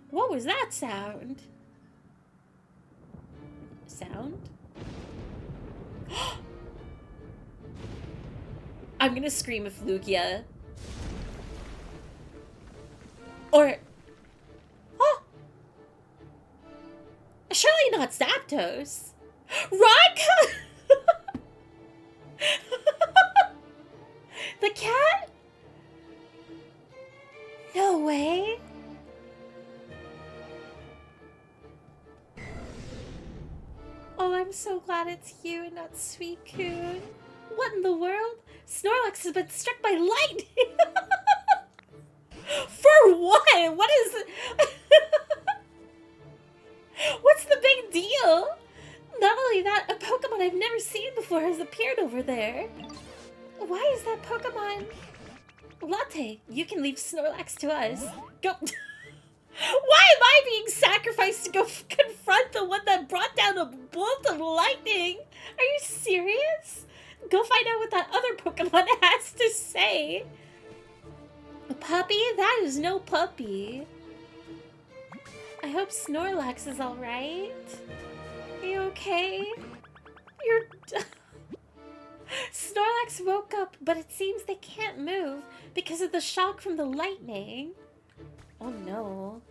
What was that sound? Sound? I'm gonna scream if Lugia. Or... Oh! Surely not Zapdos. Rod! The cat? No way. Oh, I'm so glad it's you and not Suicune. What in the world? Snorlax has been struck by lightning! For what? What is it? What's the big deal? Not only that, a Pokemon I've never seen before has appeared over there. Why is that Pokemon? Latte, you can leave Snorlax to us. Go. Why am I being sacrificed to go confront the one that brought down a bolt of lightning? Are you serious? Go find out what that other Pokemon has to say. A puppy? That is no puppy. I hope Snorlax is alright. Are you okay? You're... Snorlax woke up, but it seems they can't move because of the shock from the lightning. Oh no.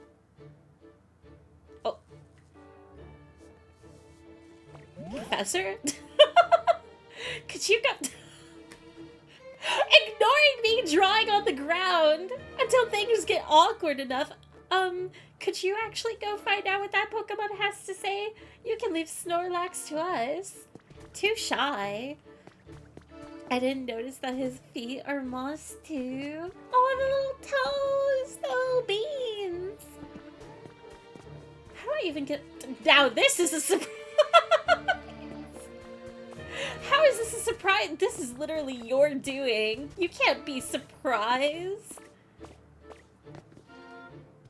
Professor? Could you go... Ignoring me drawing on the ground until things get awkward enough. Could you actually go find out what that Pokemon has to say? You can leave Snorlax to us. Too shy. I didn't notice that his feet are moss too. Oh, the little toes, the little beans. How do I even get... Now this is a surprise. How is this a surprise? This is literally your doing. You can't be surprised.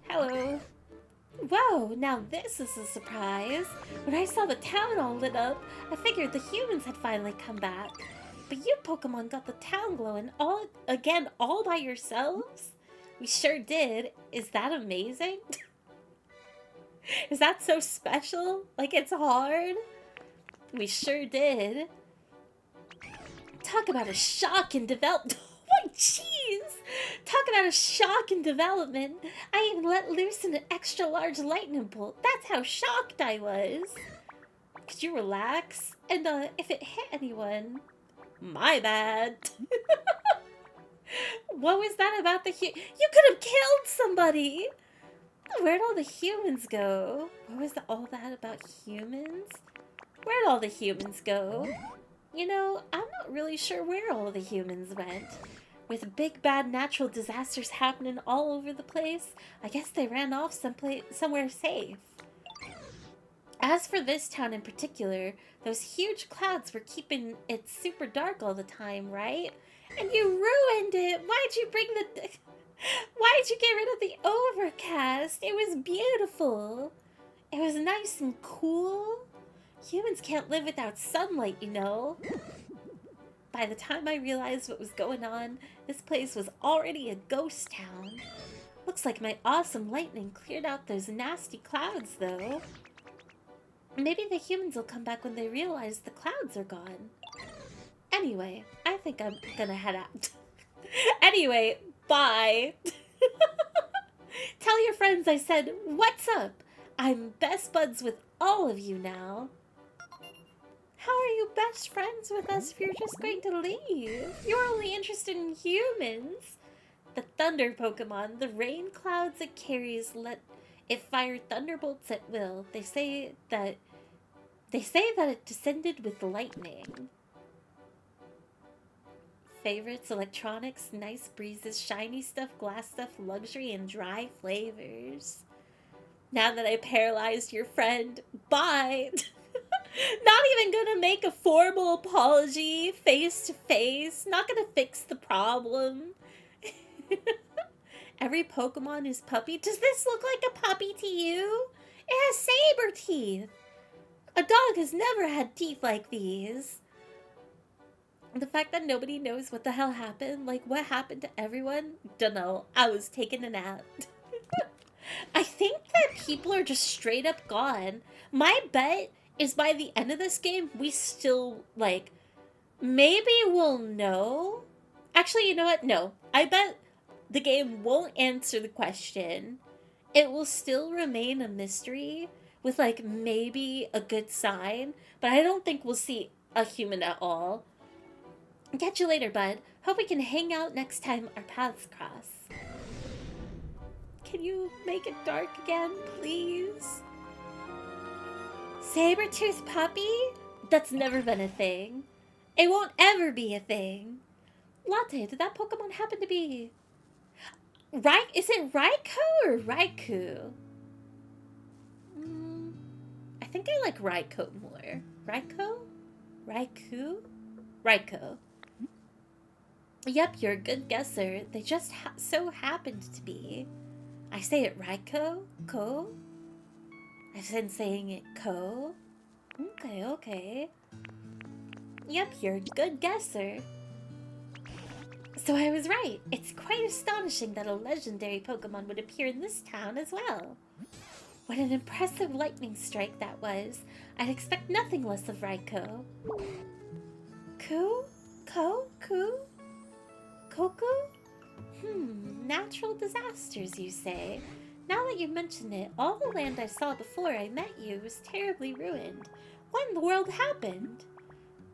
Hello. Whoa, now this is a surprise. When I saw the town all lit up, I figured the humans had finally come back. But you Pokemon got the town glowing all by yourselves? We sure did. Is that amazing? Is that so special? Like it's hard? We sure did. Talk about a shock in development. Oh, jeez! Talk about a shock in development. I even let loose an extra large lightning bolt. That's how shocked I was. Could you relax? And if it hit anyone, my bad. What was that about the You could have killed somebody. Where'd all the humans go? What was all that about humans? Where'd all the humans go? You know, I'm not really sure where all the humans went. With big bad natural disasters happening all over the place, I guess they ran off somewhere safe. As for this town in particular, those huge clouds were keeping it super dark all the time, right? And you ruined it! Why'd you get rid of the overcast? It was beautiful! It was nice and cool. Humans can't live without sunlight, you know. By the time I realized what was going on, this place was already a ghost town. Looks like my awesome lightning cleared out those nasty clouds, though. Maybe the humans will come back when they realize the clouds are gone. Anyway, I think I'm gonna head out. Anyway, bye. Tell your friends I said, what's up? I'm best buds with all of you now. How are you best friends with us if you're just going to leave? You're only interested in humans. The thunder Pokemon, the rain clouds it carries, let it fire thunderbolts at will. They say that it descended with lightning. Favorites, electronics, nice breezes, shiny stuff, glass stuff, luxury, and dry flavors. Now that I paralyzed your friend, bye! Not even gonna make a formal apology, face to face. Not gonna fix the problem. Every Pokemon is puppy. Does this look like a puppy to you? It has saber teeth. A dog has never had teeth like these. The fact that nobody knows what the hell happened, like what happened to everyone, dunno. I was taking a nap. I think that people are just straight up gone. My bet is by the end of this game, we still, like, maybe we'll know. Actually, you know what? No. I bet the game won't answer the question. It will still remain a mystery with, like, maybe a good sign. But I don't think we'll see a human at all. Catch you later, bud. Hope we can hang out next time our paths cross. Can you make it dark again, please? Saber-tooth puppy? That's never been a thing. It won't ever be a thing. Latte, did that Pokemon happen to be... Is it Raikou or Raikou? I think I like Raikou more. Raikou? Raikou? Raikou. Yep, you're a good guesser. They just so happened to be. I say it Raikou? Ko? I've been saying it Ko. Okay. Yep, you're a good guesser. So I was right. It's quite astonishing that a legendary Pokemon would appear in this town as well. What an impressive lightning strike that was. I'd expect nothing less of Raikou. Ku? Ko? Ku? Koku? Natural disasters, you say? Now that you mention it, all the land I saw before I met you was terribly ruined. What in the world happened?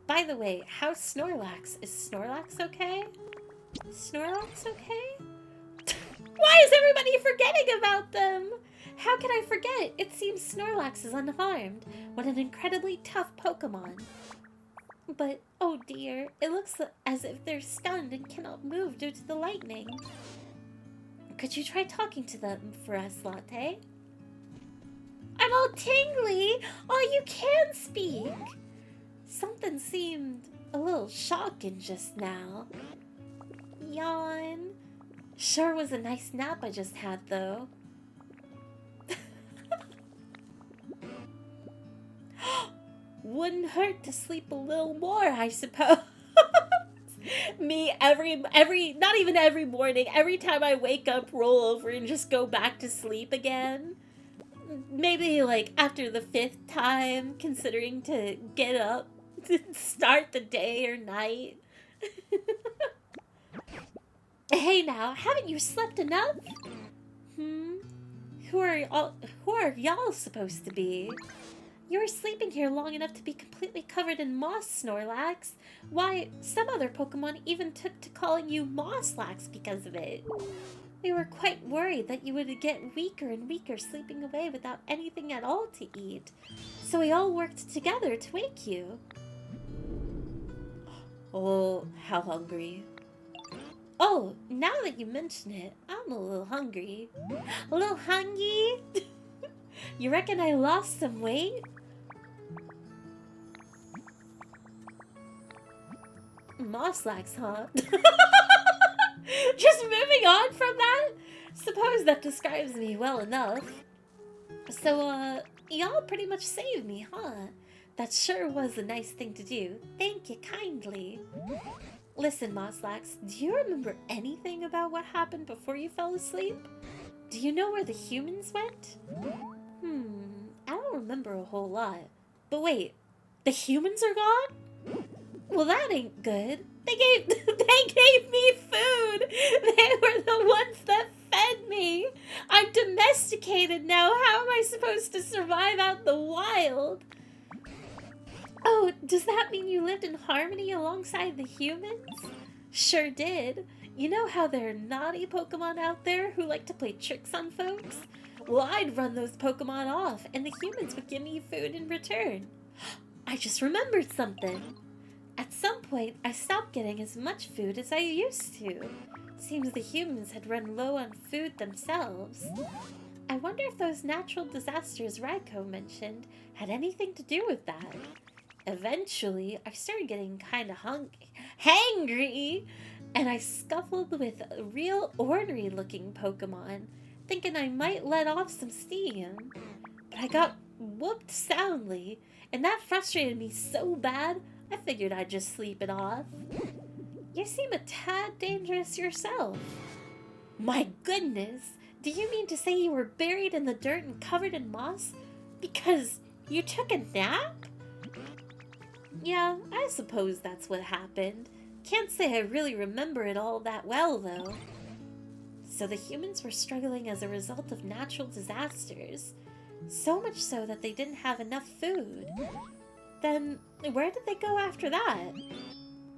By the way, how's Snorlax? Is Snorlax okay? Snorlax okay? Why is everybody forgetting about them? How can I forget? It seems Snorlax is unharmed. What an incredibly tough Pokemon. But, oh dear, it looks as if they're stunned and cannot move due to the lightning. Could you try talking to them for us, Latte? I'm all tingly! Oh, you can speak! Something seemed a little shocking just now. Yawn. Sure was a nice nap I just had, though. Wouldn't hurt to sleep a little more, I suppose. Me, not even every morning, every time I wake up, roll over and just go back to sleep again. Maybe, like, after the 5th time, considering to get up to start the day or night. Hey now, haven't you slept enough? Who are y'all supposed to be? You were sleeping here long enough to be completely covered in moss, Snorlax. Why, some other Pokemon even took to calling you Mosslax because of it. We were quite worried that you would get weaker and weaker sleeping away without anything at all to eat. So we all worked together to wake you. Oh, how hungry. Oh, now that you mention it, I'm a little hungry. A little hungry? You reckon I lost some weight? Mosslax, huh? Just moving on from that? Suppose that describes me well enough. So, y'all pretty much saved me, huh? That sure was a nice thing to do. Thank you kindly. Listen, Mosslax, do you remember anything about what happened before you fell asleep? Do you know where the humans went? I don't remember a whole lot. But wait, the humans are gone? Well, that ain't good. They gave me food. They were the ones that fed me. I'm domesticated now. How am I supposed to survive out in the wild? Oh, does that mean you lived in harmony alongside the humans? Sure did. You know how there are naughty Pokemon out there who like to play tricks on folks? Well, I'd run those Pokemon off, and the humans would give me food in return. I just remembered something. At some point, I stopped getting as much food as I used to. Seems the humans had run low on food themselves. I wonder if those natural disasters Raiko mentioned had anything to do with that. Eventually, I started getting kinda hangry, and I scuffled with a real ornery-looking Pokemon, thinking I might let off some steam. But I got whooped soundly, and that frustrated me so bad, I figured I'd just sleep it off. You seem a tad dangerous yourself. My goodness, do you mean to say you were buried in the dirt and covered in moss? Because you took a nap? Yeah, I suppose that's what happened. Can't say I really remember it all that well, though. So the humans were struggling as a result of natural disasters. So much so that they didn't have enough food. Then, where did they go after that?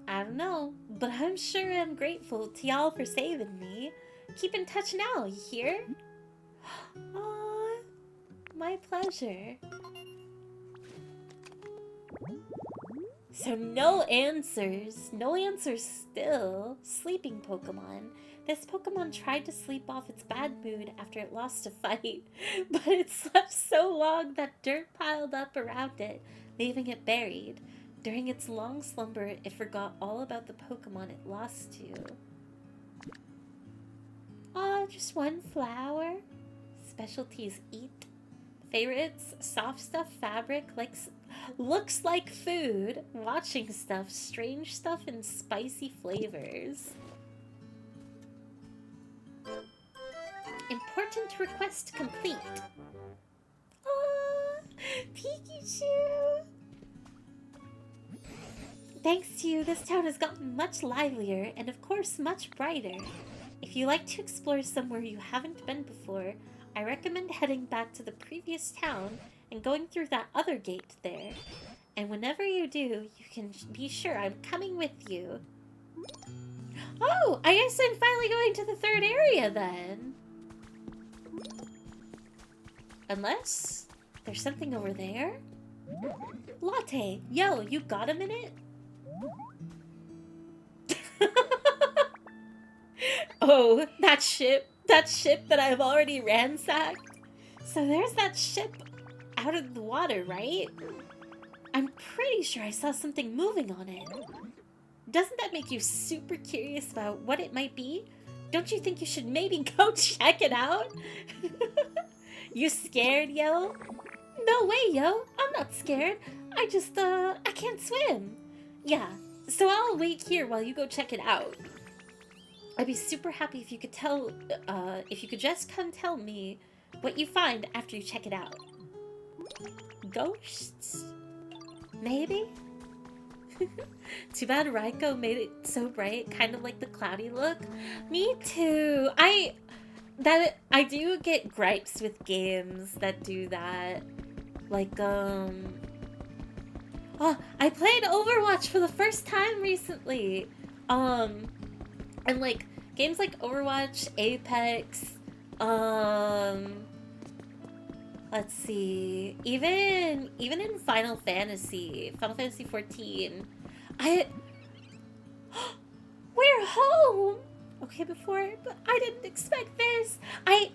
I don't know, but I'm sure I'm grateful to y'all for saving me. Keep in touch now, you hear? Aw, my pleasure. So no answers. No answers still. Sleeping Pokemon. This Pokemon tried to sleep off its bad mood after it lost a fight, but it slept so long that dirt piled up around it, leaving it buried. During its long slumber, it forgot all about the Pokemon it lost to. Aw, just one flower. Specialties eat. Favorites, soft stuff fabric, looks like food. Watching stuff, strange stuff, and spicy flavors. Important request complete. Aww, Pikachu! Thanks to you, this town has gotten much livelier and of course much brighter. If you like to explore somewhere you haven't been before, I recommend heading back to the previous town and going through that other gate there. And whenever you do, you can be sure I'm coming with you. Oh, I guess I'm finally going to the third area then. Unless there's something over there? Latte, yo, you got a minute? Oh, that ship that I've already ransacked. So there's that ship out of the water, right? I'm pretty sure I saw something moving on it. Doesn't that make you super curious about what it might be? Don't you think you should maybe go check it out? You scared, yo? No way, yo. I'm not scared. I just, I can't swim. Yeah, so I'll wait here while you go check it out. I'd be super happy if you could if you could just come tell me what you find after you check it out. Ghosts? Maybe? Too bad Raiko made it so bright, kind of like the cloudy look. Me too. I do get gripes with games that do that. Like, oh, I played Overwatch for the first time recently. And like games like Overwatch, Apex, let's see, even in Final Fantasy 14, we're home. Okay, but I didn't expect this. It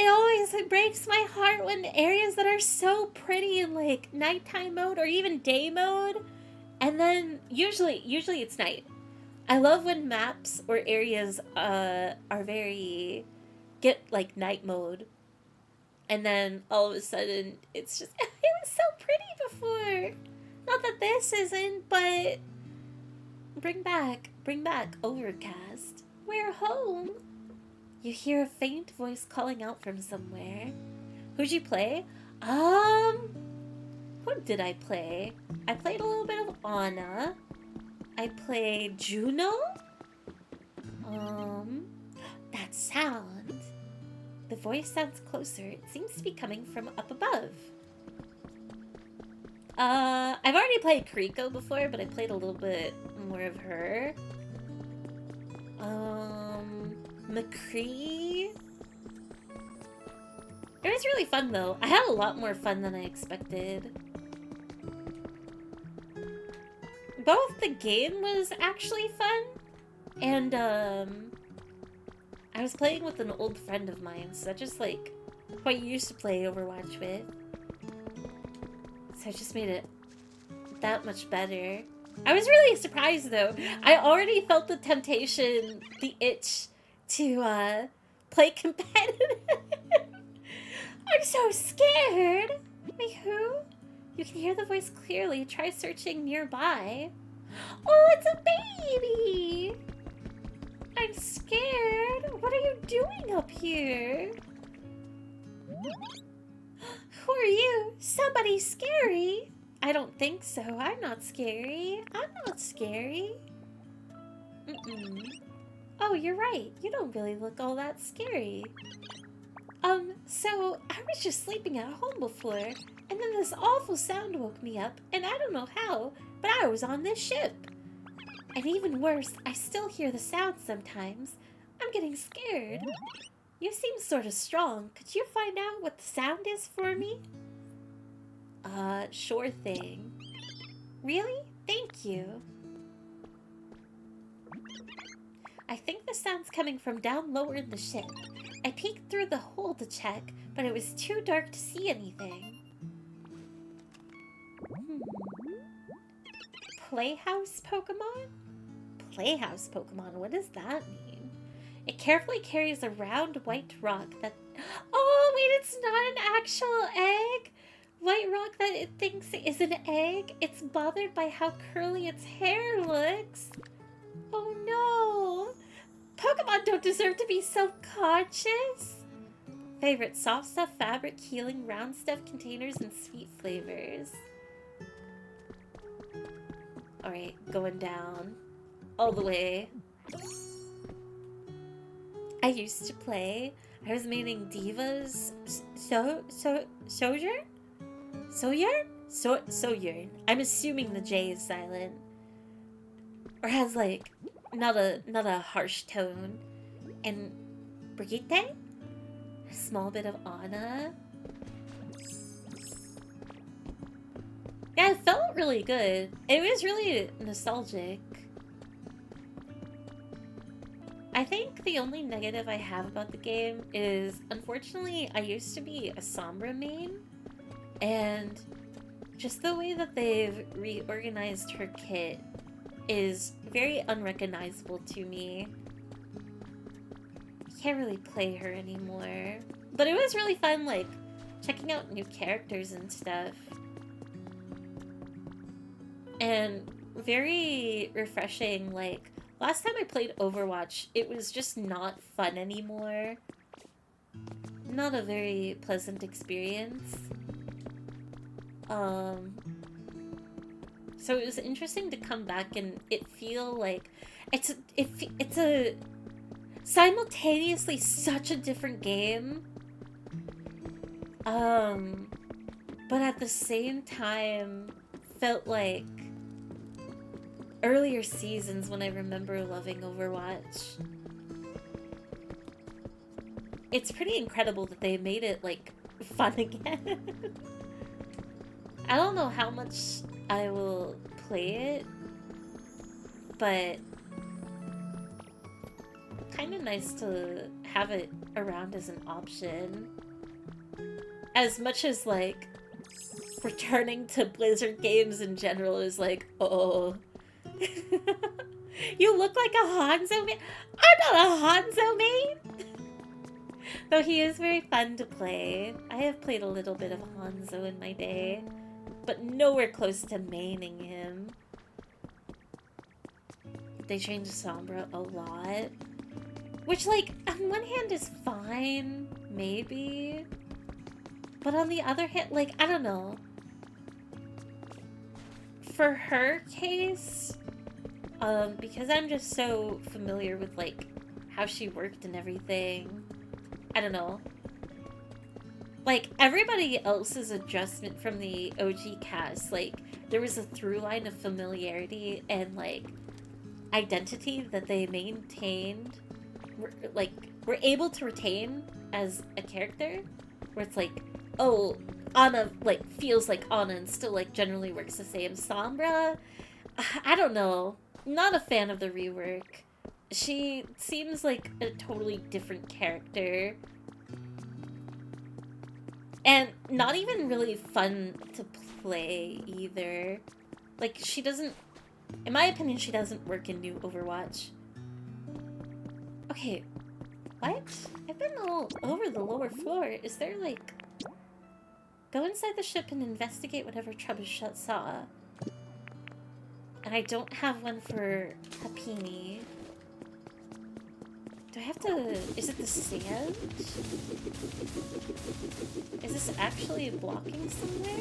always breaks my heart when areas that are so pretty in like nighttime mode or even day mode, and then usually it's night. I love when maps or areas are get like night mode, and then all of a sudden it's just it was so pretty before. Not that this isn't, but bring back Overcast. We're home. You hear a faint voice calling out from somewhere. Who'd you play? Who did I play? I played a little bit of Anna. I played Juno. That sound. The voice sounds closer. It seems to be coming from up above. I've already played Kriko before, but I played a little bit more of her. McCree. It was really fun though. I had a lot more fun than I expected. Both the game was actually fun, and I was playing with an old friend of mine, so just like who I used to play Overwatch with. So it just made it that much better. I was really surprised though. I already felt the temptation, the itch to play competitive. I'm so scared. Wait, who? You can hear the voice clearly. Try searching nearby. Oh, it's a baby! I'm scared. What are you doing up here? Who are you? Somebody scary? I don't think so. I'm not scary. I'm not scary. Oh, you're right. You don't really look all that scary. So I was just sleeping at home before, and then this awful sound woke me up, and I don't know how, but I was on this ship. And even worse, I still hear the sound sometimes. I'm getting scared. You seem sort of strong. Could you find out what the sound is for me? Sure thing. Really? Thank you. I think the sound's coming from down lower in the ship. I peeked through the hole to check, but it was too dark to see anything. Playhouse Pokemon? Playhouse Pokemon, what does that mean? It carefully carries a round white rock that... Oh, wait, it's not an actual egg! White rock that it thinks is an egg. It's bothered by how curly its hair looks. Oh no! Pokemon don't deserve to be self-conscious. Favorite: soft stuff, fabric, healing, round stuff, containers, and sweet flavors. Alright, going down. All the way. I used to play. I was maining Divas Soldier? Soyeon? Soyeon. I'm assuming the J is silent. Or has, like, not a harsh tone. And Brigitte? A small bit of Anna. Yeah, it felt really good. It was really nostalgic. I think the only negative I have about the game is, unfortunately, I used to be a Sombra main, and just the way that they've reorganized her kit is very unrecognizable to me. I can't really play her anymore. But it was really fun, like, checking out new characters and stuff. And very refreshing, like, last time I played Overwatch, it was just not fun anymore. Not a very pleasant experience. So it was interesting to come back and it feel like it's a simultaneously such a different game. But at the same time felt like earlier seasons when I remember loving Overwatch. It's pretty incredible that they made it, like, fun again. I don't know how much I will play it, but kind of nice to have it around as an option. As much as, like, returning to Blizzard games in general is like, oh. You look like a Hanzo main. I'm not a Hanzo main! Though he is very fun to play. I have played a little bit of Hanzo in my day, but nowhere close to maining him. They changed Sombra a lot. Which, like, on one hand is fine, maybe. But on the other hand, like, I don't know. For her case, because I'm just so familiar with, like, how she worked and everything, I don't know. Like, everybody else's adjustment from the OG cast, like, there was a through line of familiarity and, like, identity that they maintained, were able to retain as a character, where it's like, oh, Ana, like, feels like Ana and still, like, generally works the same. Sombra, I don't know. Not a fan of the rework. She seems like a totally different character. And not even really fun to play, either. Like, she doesn't... In my opinion, she doesn't work in new Overwatch. Okay, what? I've been all over the lower floor. Is there, like... Go inside the ship and investigate whatever Trebuchet saw. And I don't have one for Hapini. Do I have to... Is it the sand? Is this actually blocking somewhere?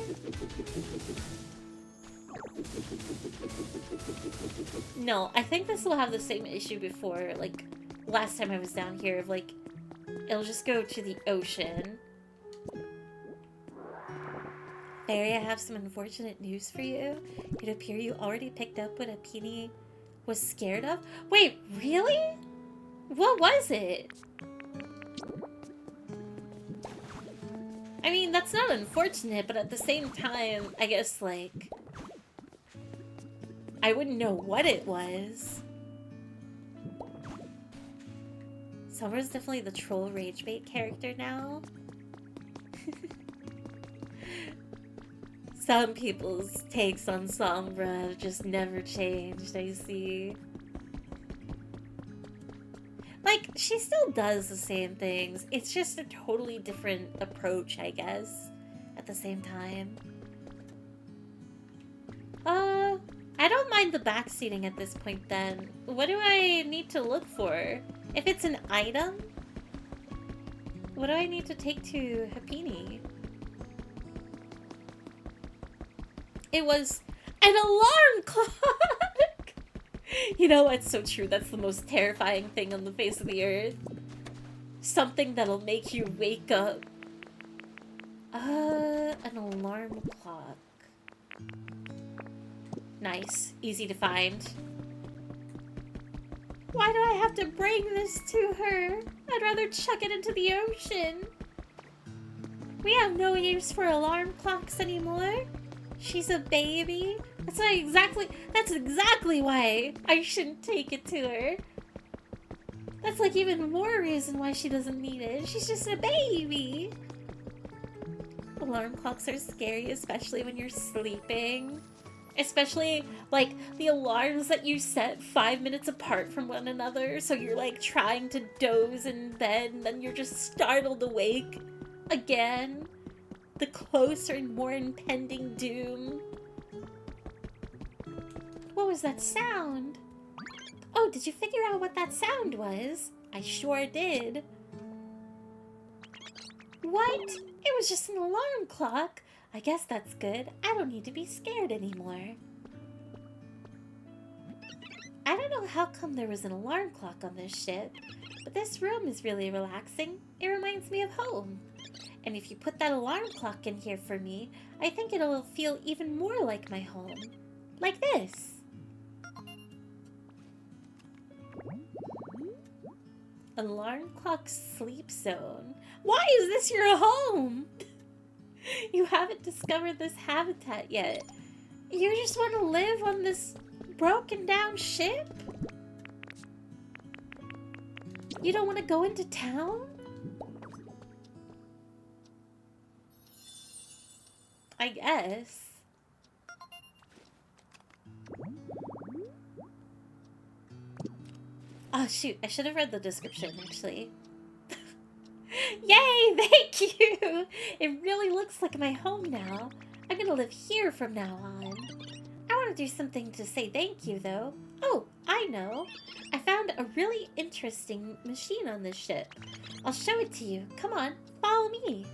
No, I think this will have the same issue before, like, last time I was down here, of, like, it'll just go to the ocean. Fairy, I have some unfortunate news for you. It appears you already picked up what Apini was scared of. Wait, really? What was it? I mean, that's not unfortunate, but at the same time, I guess, like, I wouldn't know what it was. Summer's definitely the troll rage bait character now. Some people's takes on Sombra have just never changed, I see. Like, she still does the same things. It's just a totally different approach, I guess, at the same time. I don't mind the backseating at this point then. What do I need to look for? If it's an item, what do I need to take to Hapini? It was an alarm clock! You know, it's so true. That's the most terrifying thing on the face of the earth. Something that'll make you wake up. An alarm clock. Nice. Easy to find. Why do I have to bring this to her? I'd rather chuck it into the ocean. We have no use for alarm clocks anymore. She's a baby. That's exactly why I shouldn't take it to her. That's like even more reason why she doesn't need it. She's just a baby. Alarm clocks are scary, especially when you're sleeping. Especially, like, the alarms that you set 5 minutes apart from one another, so you're, like, trying to doze in bed, and then you're just startled awake again. The closer and more impending doom. What was that sound? Oh, did you figure out what that sound was? I sure did. What? It was just an alarm clock. I guess that's good. I don't need to be scared anymore. I don't know how come there was an alarm clock on this ship, but this room is really relaxing. It reminds me of home. And if you put that alarm clock in here for me, I think it'll feel even more like my home. Like this. Alarm clock sleep zone. Why is this your home? You haven't discovered this habitat yet. You just want to live on this broken down ship? You don't want to go into town? I guess. Oh shoot, I should have read the description actually. Yay, thank you! It really looks like my home now. I'm gonna live here from now on. I want to do something to say thank you though. Oh, I know. I found a really interesting machine on this ship. I'll show it to you. Come on, follow me.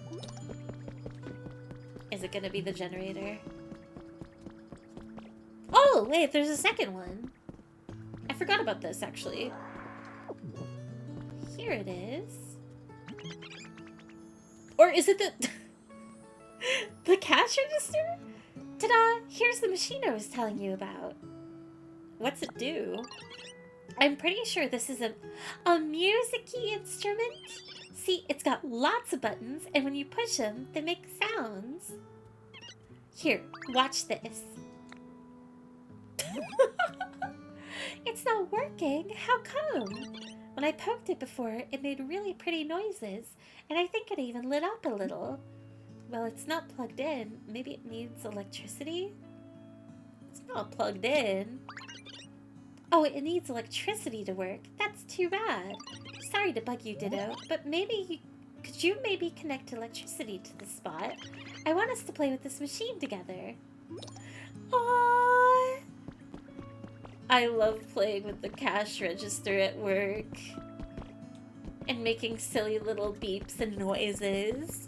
Is it gonna be the generator? Oh, wait, there's a second one. I forgot about this, actually. Here it is. Or is it the... the cash register? Ta-da! Here's the machine I was telling you about. What's it do? I'm pretty sure this is a music-y instrument. See, it's got lots of buttons, and when you push them, they make sounds. Here, watch this. It's not working. How come? When I poked it before, it made really pretty noises, and I think it even lit up a little. Well, it's not plugged in. Maybe it needs electricity? It's not plugged in. Oh, it needs electricity to work. That's too bad. Sorry to bug you, Ditto, but could you maybe connect electricity to the spot? I want us to play with this machine together. Aww. I love playing with the cash register at work. And making silly little beeps and noises.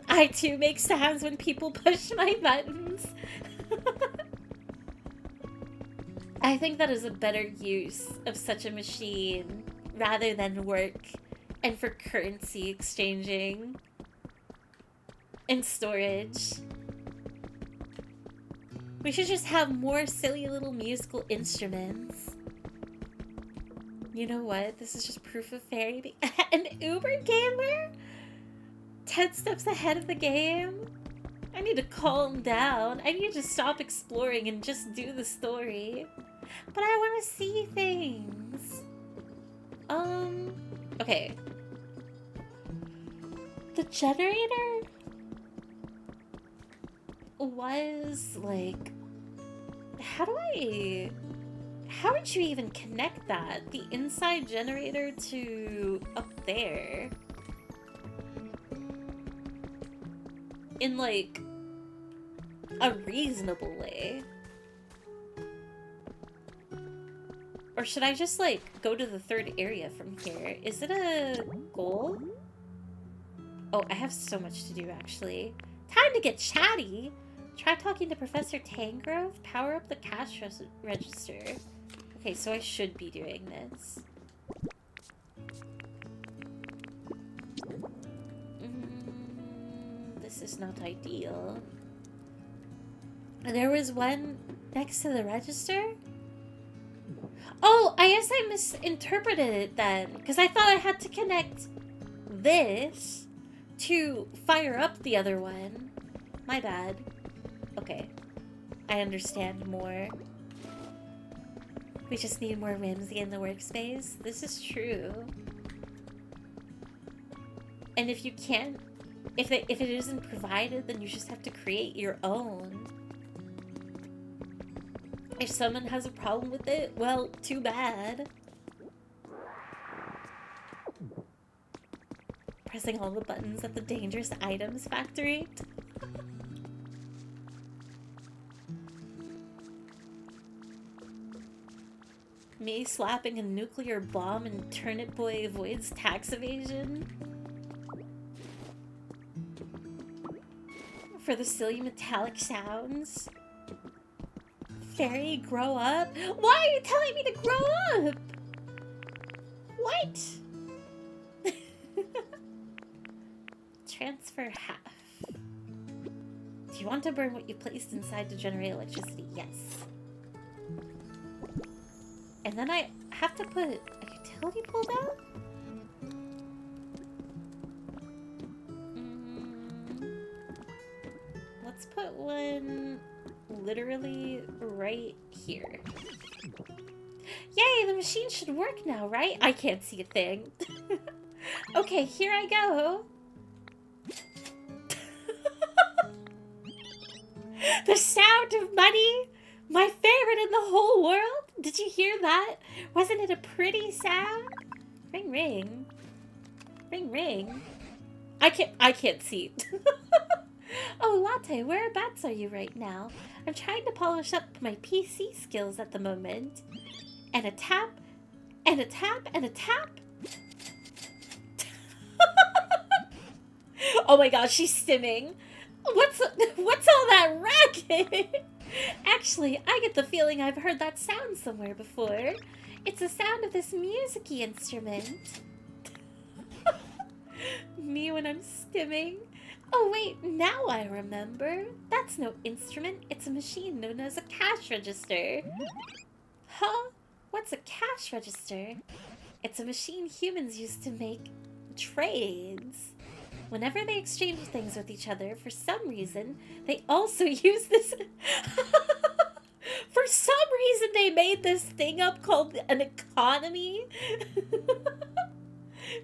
I too make sounds when people push my buttons. I think that is a better use of such a machine rather than work and for currency exchanging and storage. We should just have more silly little musical instruments. You know what? This is just proof of fairy. An Uber gamer? 10 steps ahead of the game? I need to calm down. I need to stop exploring and just do the story. But I want to see things. Okay. The generator was like... How would you even connect that? The inside generator to up there? In like a reasonable way. Or should I just like go to the third area from here? Is it a goal? Oh, I have so much to do actually. Time to get chatty! Try talking to Professor Tangrove. Power up the cash register. Okay, so I should be doing this. this is not ideal. There was one next to the register? Oh, I guess I misinterpreted it then. Because I thought I had to connect this to fire up the other one. My bad. Okay. I understand more. We just need more Whimsy in the workspace. This is true. And if you can't, if it isn't provided, then you just have to create your own. If someone has a problem with it, well, too bad. Pressing all the buttons at the dangerous items factory. Me slapping a nuclear bomb and Turnip Boy avoids tax evasion. For the silly metallic sounds. Fairy, grow up? Why are you telling me to grow up? What? Transfer half. Do you want to burn what you placed inside to generate electricity? Yes. And then I have to put a utility pole down? Let's put one literally right here. Yay, the machine should work now, right? I can't see a thing. Okay, here I go. The sound of money, my favorite in the whole world. Did you hear that? Wasn't it a pretty sound? Ring, ring. Ring, ring. I can't see. Oh, Latte, whereabouts are you right now? I'm trying to polish up my PC skills at the moment. And a tap, and a tap, and a tap. Oh my gosh, she's stimming. What's all that racket? Actually, I get the feeling I've heard that sound somewhere before. It's the sound of this music-y instrument. Me when I'm stimming. Oh wait, now I remember. That's no instrument, it's a machine known as a cash register. Huh? What's a cash register? It's a machine humans use to make trades. Whenever they exchange things with each other, for some reason, they also use this... For some reason, they made this thing up called an economy.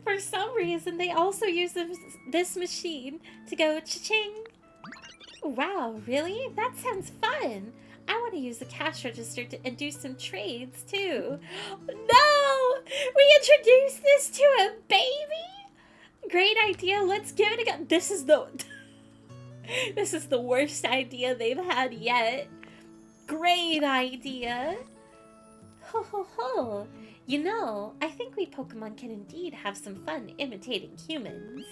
For some reason, they also use this machine to go cha-ching. Wow, really? That sounds fun. I want to use the cash register and do some trades, too. No! We introduced this to a baby? Great idea, let's give it a go. This is the worst idea they've had yet. Great idea. Ho ho ho. You know, I think we Pokemon can indeed have some fun imitating humans.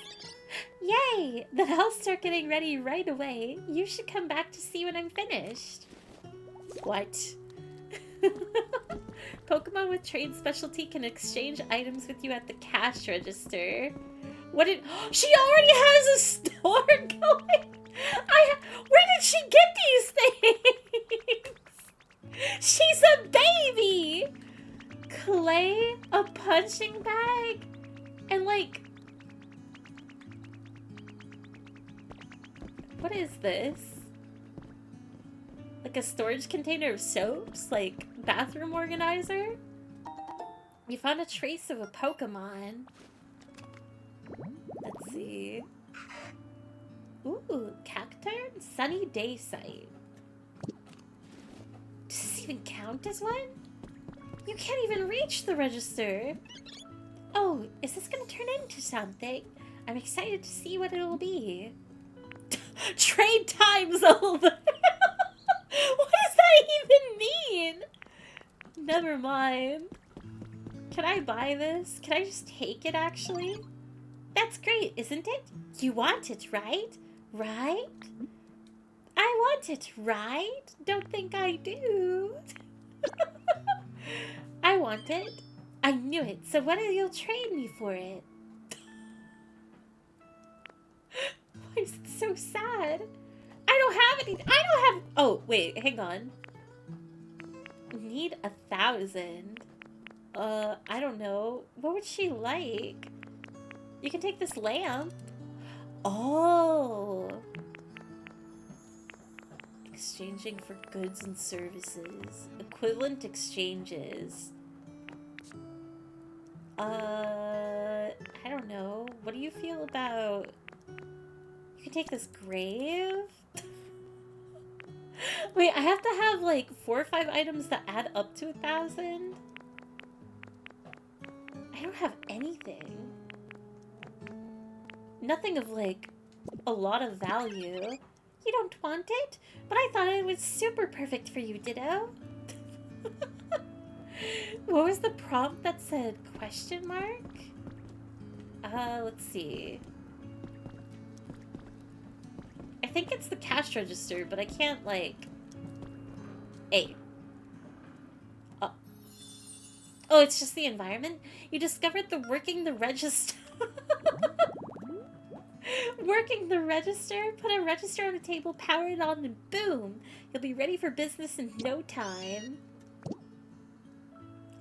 Yay! Then I'll start getting ready right away. You should come back to see when I'm finished. What? Pokemon with trade specialty can exchange items with you at the cash register. What did... She already has a store going! Where did she get these things? She's a baby! Clay, a punching bag, and like... What is this? Like a storage container of soaps? Like bathroom organizer? You found a trace of a Pokemon. Let's see. Ooh, Cacturn? Sunny Day Site. Does this even count as one? You can't even reach the register. Oh, is this gonna turn into something? I'm excited to see what it'll be. Trade time's over! What does that even mean? Never mind. Can I buy this? Can I just take it, actually? That's great, isn't it? You want it, right? Right? I want it, right? Don't think I do. I want it. I knew it. So what will you trade me for it? Why is it so so sad. I don't have any. I don't have. Oh, wait. Hang on. Need 1,000. I don't know. What would she like? You can take this lamp. Oh. Exchanging for goods and services. Equivalent exchanges. I don't know. What do you feel about... You can take this grave? Wait, I have to have like 4 or 5 items that add up to 1,000? I don't have anything. Nothing of like a lot of value. You don't want it? But I thought it was super perfect for you, Ditto. What was the prompt that said question mark? Let's see. I think it's the cash register, but I can't, like... Hey. Oh. Oh, it's just the environment? You discovered the working the register. Working the register? Put a register on a table, power it on, and boom! You'll be ready for business in no time.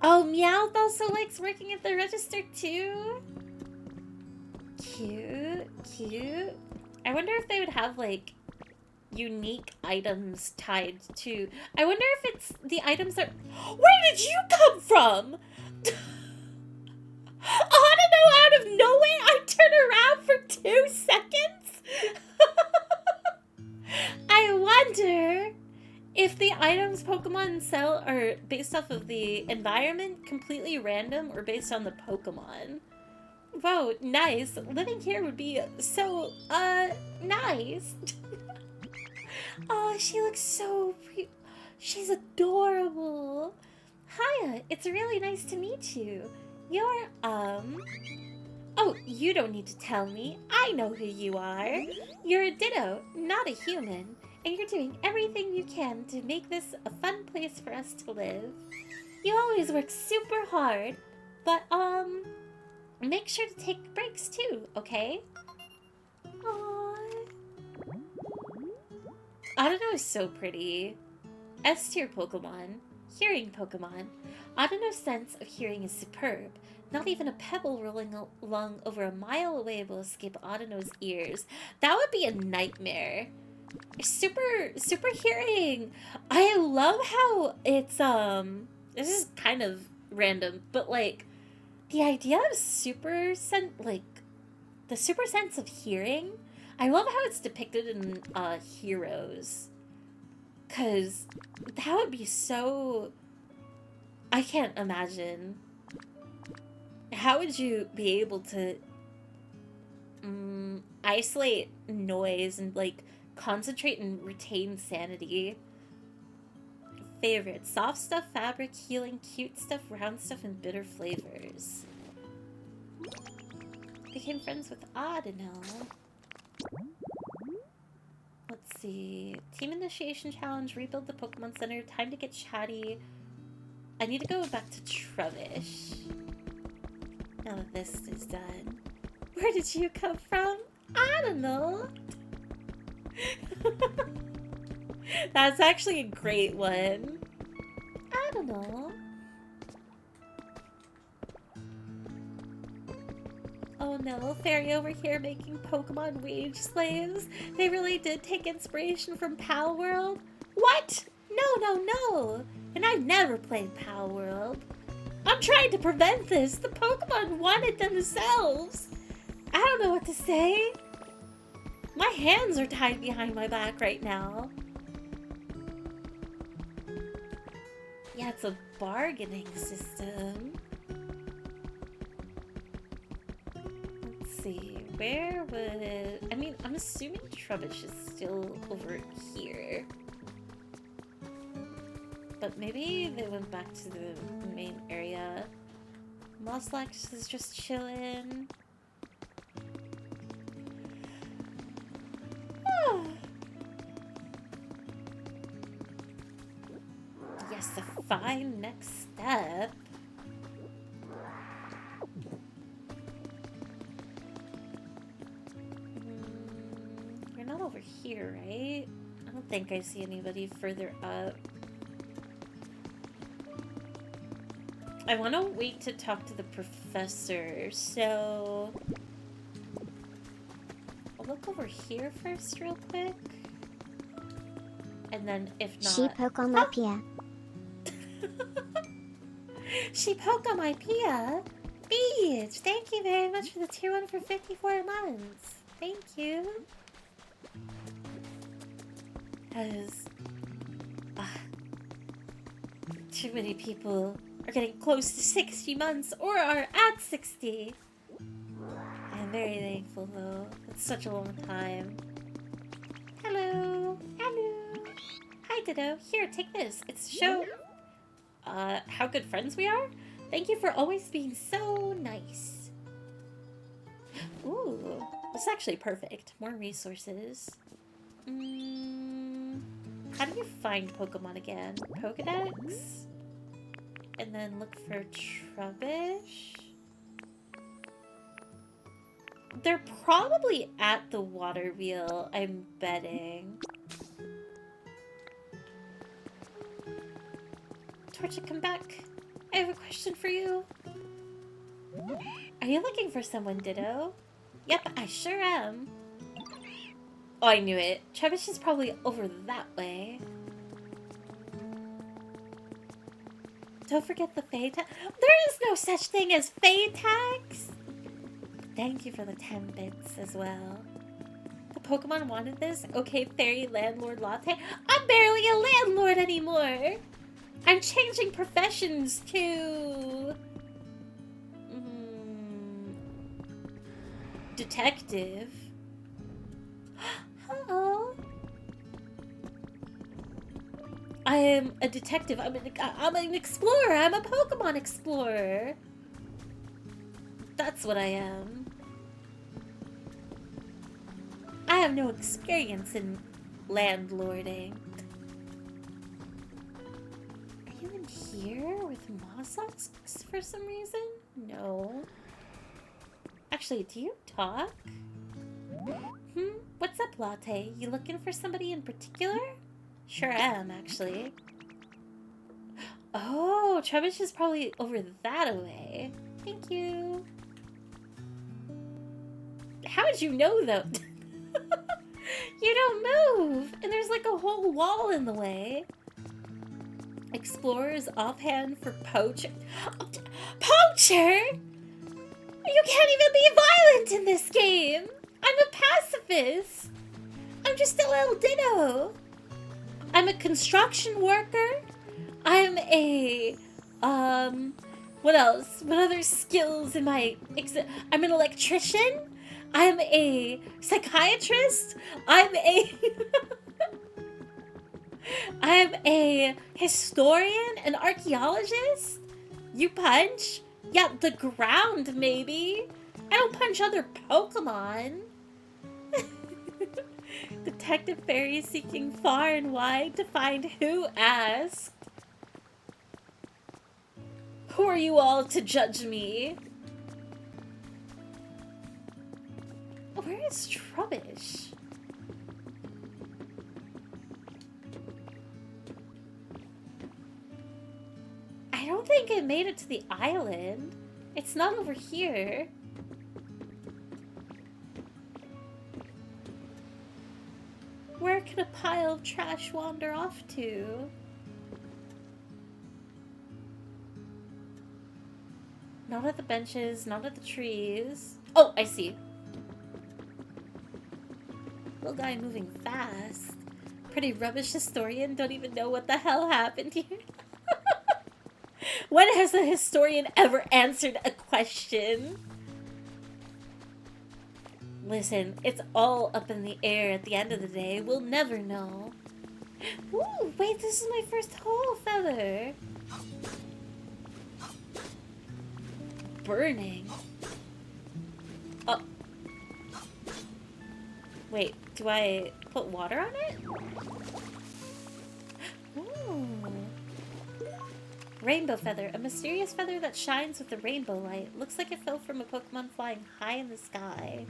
Oh, Meowth also likes working at the register too? Cute, cute. I wonder if they would have, like, unique items tied to... I wonder if it's the items that... Where did you come from? I don't know, out of nowhere, I turn around for 2 seconds? I wonder if the items Pokemon sell are based off of the environment, completely random, or based on the Pokemon. Whoa, nice. Living here would be so, nice. Oh, she looks so... She's adorable. Hiya, it's really nice to meet you. You're, Oh, you don't need to tell me. I know who you are. You're a Ditto, not a human. And you're doing everything you can to make this a fun place for us to live. You always work super hard, but, make sure to take breaks too, okay? Aww. Audino is so pretty. S-tier Pokemon. Hearing Pokemon. Audino's sense of hearing is superb. Not even a pebble rolling along over a mile away will escape Audino's ears. That would be a nightmare. Super hearing. I love how it's, this is kind of random, but, like, the idea of the super sense of hearing, I love how it's depicted in, Heroes. 'Cause that would be so... I can't imagine. How would you be able to, isolate noise and, like, concentrate and retain sanity? Favorite. Soft stuff, fabric, healing, cute stuff, round stuff, and bitter flavors. Became friends with Audino. Let's see. Team initiation challenge, rebuild the Pokemon Center, time to get chatty. I need to go back to Trubbish. Now that this is done. Where did you come from? I don't know. That's actually a great one. I don't know. Oh no, Fairy over here making Pokemon wage slaves. They really did take inspiration from Pal World? What? No. And I've never played Pal World. I'm trying to prevent this. The Pokemon wanted themselves. I don't know what to say. My hands are tied behind my back right now. Yeah, it's a bargaining system. Let's see. Where would... I mean, I'm assuming Trubbish is still over here. But maybe they went back to the main area. Moslax is just chilling. Yes, a fine next step. You're not over here, right? I don't think I see anybody further up. I want to wait to talk to the professor, so... I'll look over here first real quick. And then if not... pokopia. Pokopia? Beach! Thank you very much for the tier 1 for 54 months. Thank you. Because... too many people are getting close to 60 months or are at 60. I'm very thankful though. It's such a long time. Hello! Hello! Hi Ditto! Here, take this. It's to show how good friends we are. Thank you for always being so nice. Ooh, this is actually perfect. More resources. How do you find Pokemon again? Pokedex? And then look for Trubbish? They're probably at the water wheel, I'm betting. Torchic, come back. I have a question for you. Are you looking for someone, Ditto? Yep, I sure am. Oh, I knew it. Trubbish is probably over that way. Don't forget the Fey tags. There is no such thing as Fey tags! Thank you for the 10 bits as well. The Pokemon wanted this? Okay, Fairy Landlord Latte. I'm barely a landlord anymore! I'm changing professions to... detective. Hello. I am a detective. I'm an explorer. I'm a Pokemon explorer. That's what I am. I have no experience in landlording. Are you in here with Mossox for some reason? No. Actually, do you talk? What's up, Latte? You looking for somebody in particular? Sure am, actually. Oh, Trubbish is probably over that way. Thank you. How did you know, though? You don't move! And there's like a whole wall in the way. Explorers offhand for poacher. Poacher?! You can't even be violent in this game! I'm a pacifist! I'm just a little Ditto! I'm a construction worker. I'm a, what else? What other skills am I? I'm an electrician. I'm a psychiatrist. I'm a historian, an archaeologist. You punch? Yeah, the ground, maybe. I don't punch other Pokemon. Detective Fairy seeking far and wide to find who asked. Who are you all to judge me? Where is Trubbish? I don't think it made it to the island. It's not over here. Where could a pile of trash wander off to? Not at the benches, not at the trees. Oh, I see. Little guy moving fast. Pretty rubbish historian, don't even know what the hell happened here. When has a historian ever answered a question? Listen, it's all up in the air at the end of the day. We'll never know. Ooh, wait, this is my first whole feather. Burning. Oh. Wait, do I put water on it? Ooh. Rainbow feather. A mysterious feather that shines with the rainbow light. Looks like it fell from a Pokemon flying high in the sky.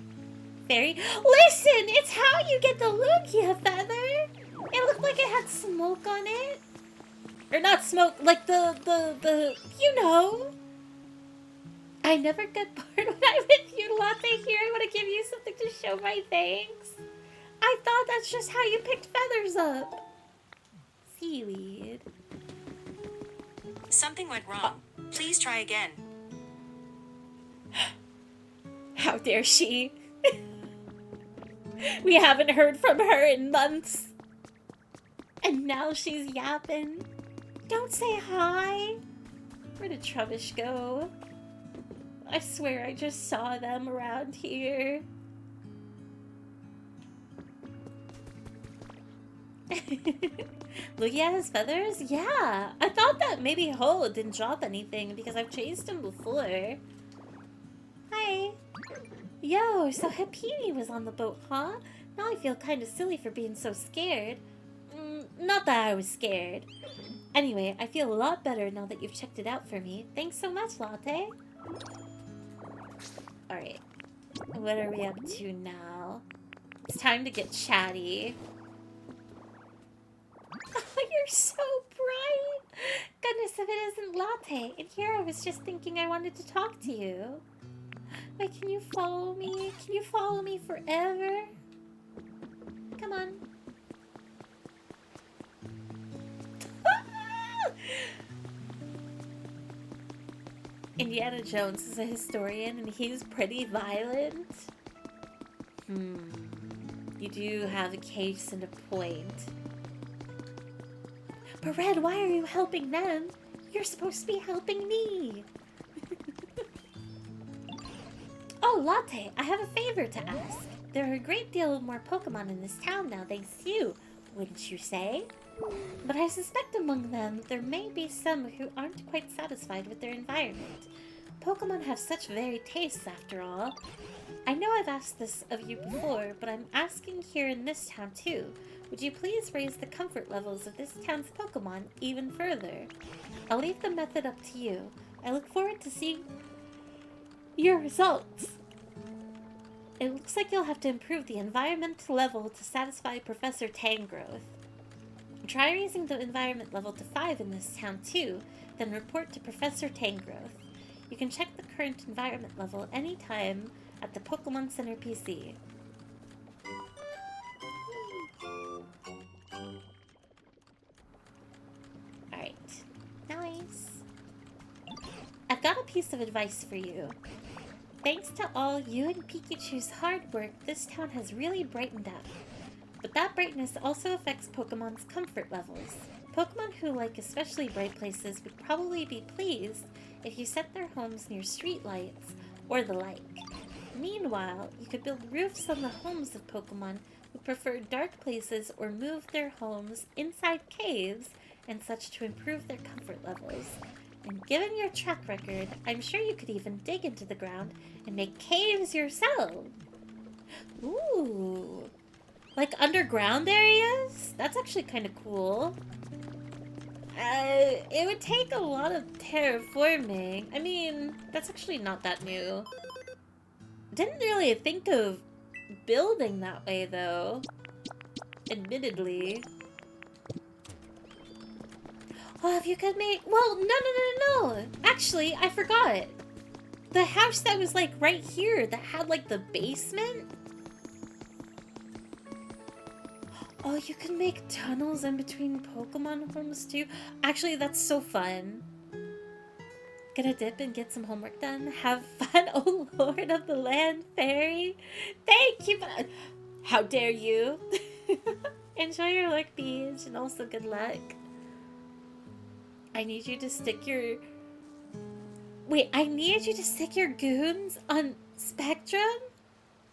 Fairy. Listen, it's how you get the Lugia feather. It looked like it had smoke on it. Or not smoke, like the, you know. I never get bored when I'm with you, Latte. Here, I want to give you something to show my thanks. I thought that's just how you picked feathers up. Seaweed. Something went wrong. Please try again. How dare she? We haven't heard from her in months. And now she's yapping. Don't say hi. Where did Trubbish go? I swear I just saw them around here. Lugia has feathers? Yeah. I thought that maybe Ho didn't drop anything because I've chased him before. Hi. Yo, so Hipini was on the boat, huh? Now I feel kind of silly for being so scared. Not that I was scared. Anyway, I feel a lot better now that you've checked it out for me. Thanks so much, Latte. Alright. What are we up to now? It's time to get chatty. Oh, you're so bright! Goodness, if it isn't Latte. And here I was just thinking I wanted to talk to you. Wait, can you follow me? Can you follow me forever? Come on. Indiana Jones is a historian and he's pretty violent. You do have a case and a point. But Red, why are you helping them? You're supposed to be helping me. Oh, Latte, I have a favor to ask. There are a great deal more Pokemon in this town now thanks to you, wouldn't you say? But I suspect among them, there may be some who aren't quite satisfied with their environment. Pokemon have such varied tastes, after all. I know I've asked this of you before, but I'm asking here in this town too. Would you please raise the comfort levels of this town's Pokemon even further? I'll leave the method up to you. I look forward to seeing your results. It looks like you'll have to improve the environment level to satisfy Professor Tangrowth. Try raising the environment level to 5 in this town too, then report to Professor Tangrowth. You can check the current environment level anytime at the Pokemon Center PC. Alright. Nice. I've got a piece of advice for you. Thanks to all you and Pikachu's hard work, this town has really brightened up. But that brightness also affects Pokemon's comfort levels. Pokemon who like especially bright places would probably be pleased if you set their homes near streetlights or the like. Meanwhile, you could build roofs on the homes of Pokemon who prefer dark places or move their homes inside caves and such to improve their comfort levels. And given your track record, I'm sure you could even dig into the ground and make caves yourself. Ooh. Like underground areas? That's actually kind of cool. It would take a lot of terraforming. I mean, that's actually not that new. Didn't really think of building that way, though. Admittedly. Oh, if you could make... Well, no. Actually, I forgot. The house that was, like, right here, that had, like, the basement... Oh, you can make tunnels in between Pokemon homes too? Actually, that's so fun. Gonna dip and get some homework done. Have fun, oh Lord of the Land Fairy. Thank you. How dare you? Enjoy your luck, Beach, and also good luck. I need you to stick your... Wait, I need you to stick your goons on Spectrum?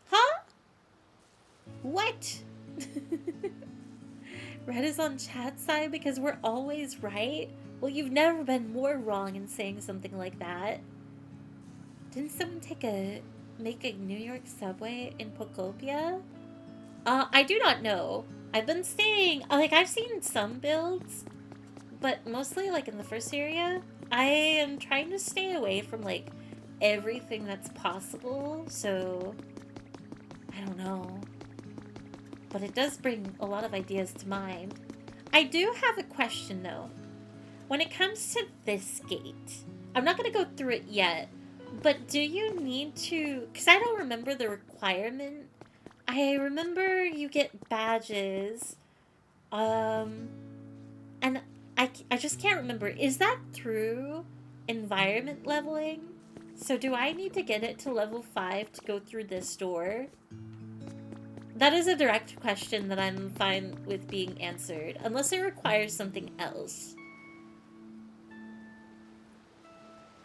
Huh? What? Red is on chat's side because we're always right? Well, you've never been more wrong in saying something like that. Didn't someone make a New York subway in Pokopia? I do not know. I've been staying, like, I've seen some builds, but mostly, like, in the first area. I am trying to stay away from, like, everything that's possible, so... I don't know. But it does bring a lot of ideas to mind. I do have a question, though. When it comes to this gate, I'm not going to go through it yet, but do you need to... Because I don't remember the requirement. I remember you get badges. And I just can't remember. Is that through environment leveling? So do I need to get it to level 5 to go through this door? That is a direct question that I'm fine with being answered, unless it requires something else.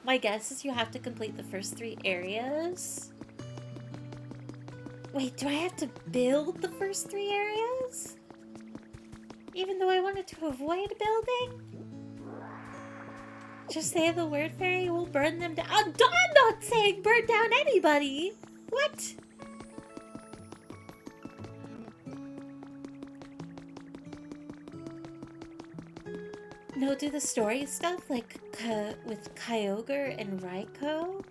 My guess is you have to complete the first 3 areas. Wait, do I have to build the first 3 areas? Even though I wanted to avoid building? Just say the word, fairy, we'll burn them down. I'm not saying burn down anybody! What? No, do the story stuff like with Kyogre and Raikou?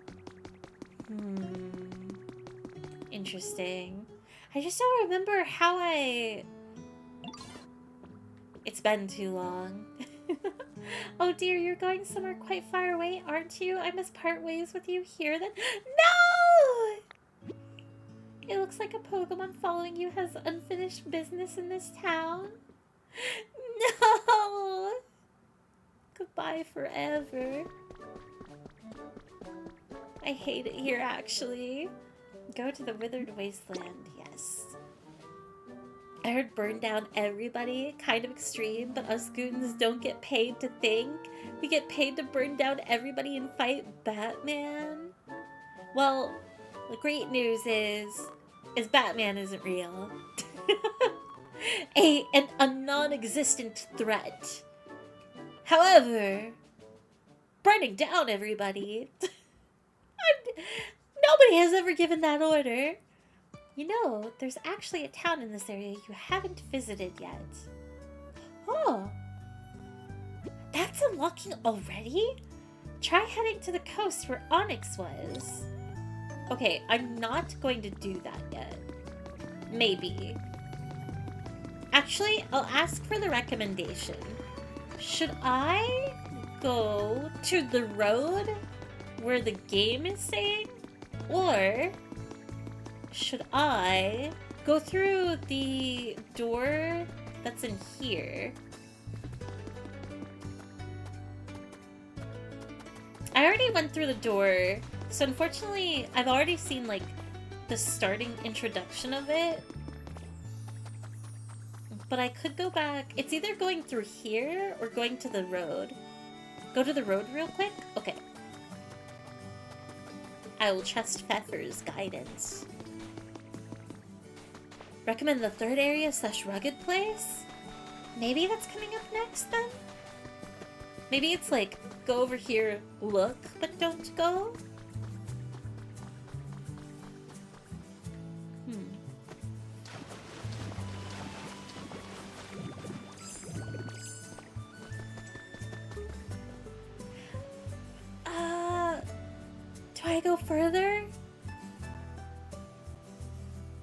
Interesting. I just don't remember how I... It's been too long. Oh dear, you're going somewhere quite far away, aren't you? I must part ways with you here then. No! It looks like a Pokemon following you has unfinished business in this town. No! Goodbye forever. I hate it here, actually. Go to the withered wasteland, yes. I heard burn down everybody, kind of extreme, but us goons don't get paid to think. We get paid to burn down everybody and fight Batman. Well, the great news is Batman isn't real. a non-existent threat. However, burning down everybody... Nobody has ever given that order. You know, there's actually a town in this area you haven't visited yet. Oh. That's unlocking already? Try heading to the coast where Onyx was. Okay, I'm not going to do that yet. Maybe. Actually, I'll ask for the recommendation. Should I go to the road where the game is saying? Or should I go through the door that's in here? I already went through the door, so unfortunately I've already seen like the starting introduction of it. But I could go back. It's either going through here or going to the road. Go to the road real quick? Okay. I will trust Pfeffer's guidance. Recommend the third area / rugged place? Maybe that's coming up next then? Maybe it's like, go over here, look, but don't go? Do I go further?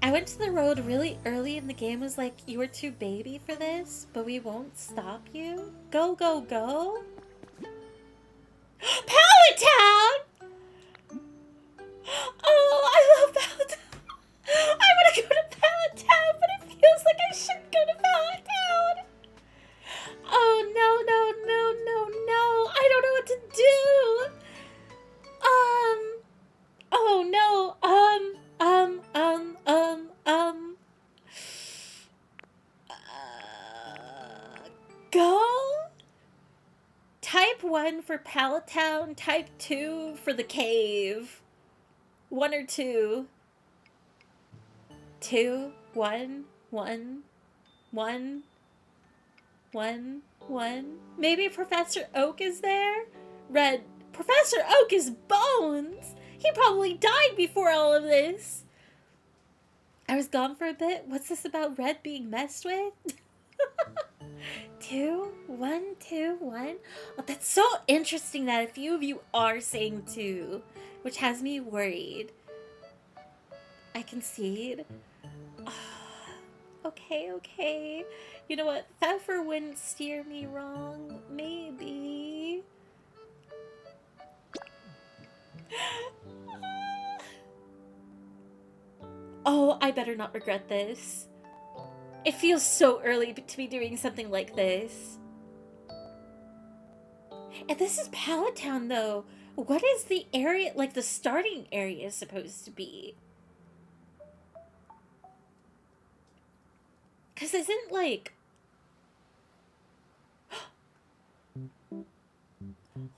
I went to the road really early and the game was like, you were too baby for this, but we won't stop you. Go, go, go. Pallet Town! Oh, I love Pallet Town. I want to go to Pallet Town, but it feels like I shouldn't go to Pallet Town. Oh, no. I don't know what to do. Oh no, go? Type 1 for Pallet Town, type 2 for the cave. 1 or 2. 2, 1, 1, 1, 1, 1. Maybe Professor Oak is there? Red. Professor Oak is bones! He probably died before all of this. I was gone for a bit. What's this about Red being messed with? 2, 1, 2, 1. Oh, that's so interesting that a few of you are saying 2, which has me worried. I concede. Okay. You know what? Pfeffer wouldn't steer me wrong. Maybe. Oh, I better not regret this. It feels so early to be doing something like this. And this is Pallet Town, though. What is the area, like the starting area, supposed to be? Because isn't like...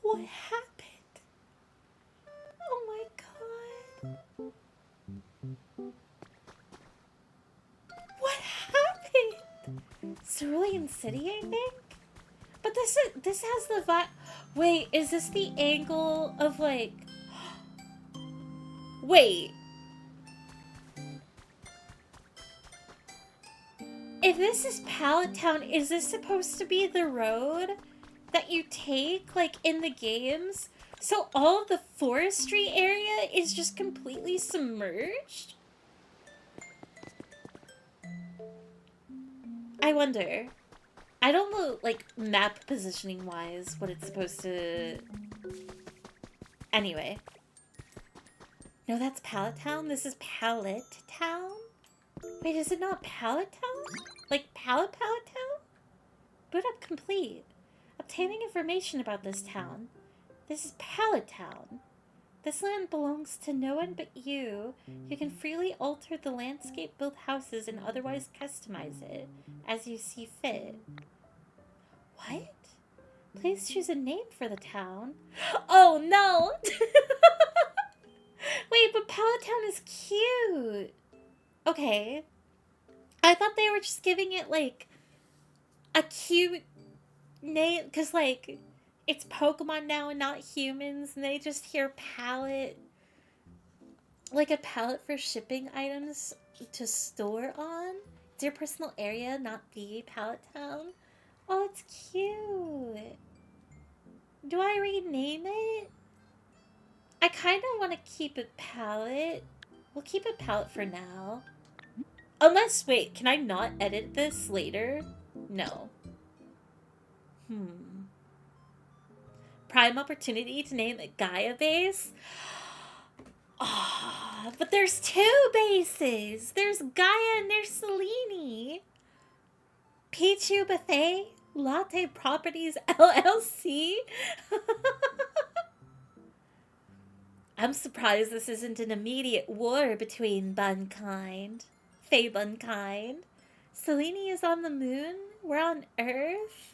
What happened? Oh my god. What happened? Cerulean City, I think? But this has the vibe... Wait, is this the angle of like... Wait. If this is Pallet Town, is this supposed to be the road that you take, like, in the games? So all of the forestry area is just completely submerged? I wonder. I don't know, like, map positioning-wise, what it's supposed to... Anyway. No, that's Pallet Town? This is Pallet Town? Wait, is it not Pallet Town? Like, Pallet Town? Boot up complete. Obtaining information about this town. This is Pallet Town. This land belongs to no one but you. You can freely alter the landscape, build houses, and otherwise customize it as you see fit. What? Please choose a name for the town. Oh no! Wait, but Pallet Town is cute. Okay. I thought they were just giving it, like, a cute name, because, like, it's Pokemon now and not humans, and they just hear pallet, like a pallet for shipping items to store on. It's your personal area, not the Pallet Town. Oh, it's cute. Do I rename it? I kind of want to keep it pallet. We'll keep it pallet for now. Unless, wait, can I not edit this later? No. Prime opportunity to name a Gaia base? Ah, but there's two bases! There's Gaia and there's Selene! Pichu Buffet? Latte Properties LLC? I'm surprised this isn't an immediate war between Bunkind. Fae Bunkind. Selene is on the moon? We're on Earth?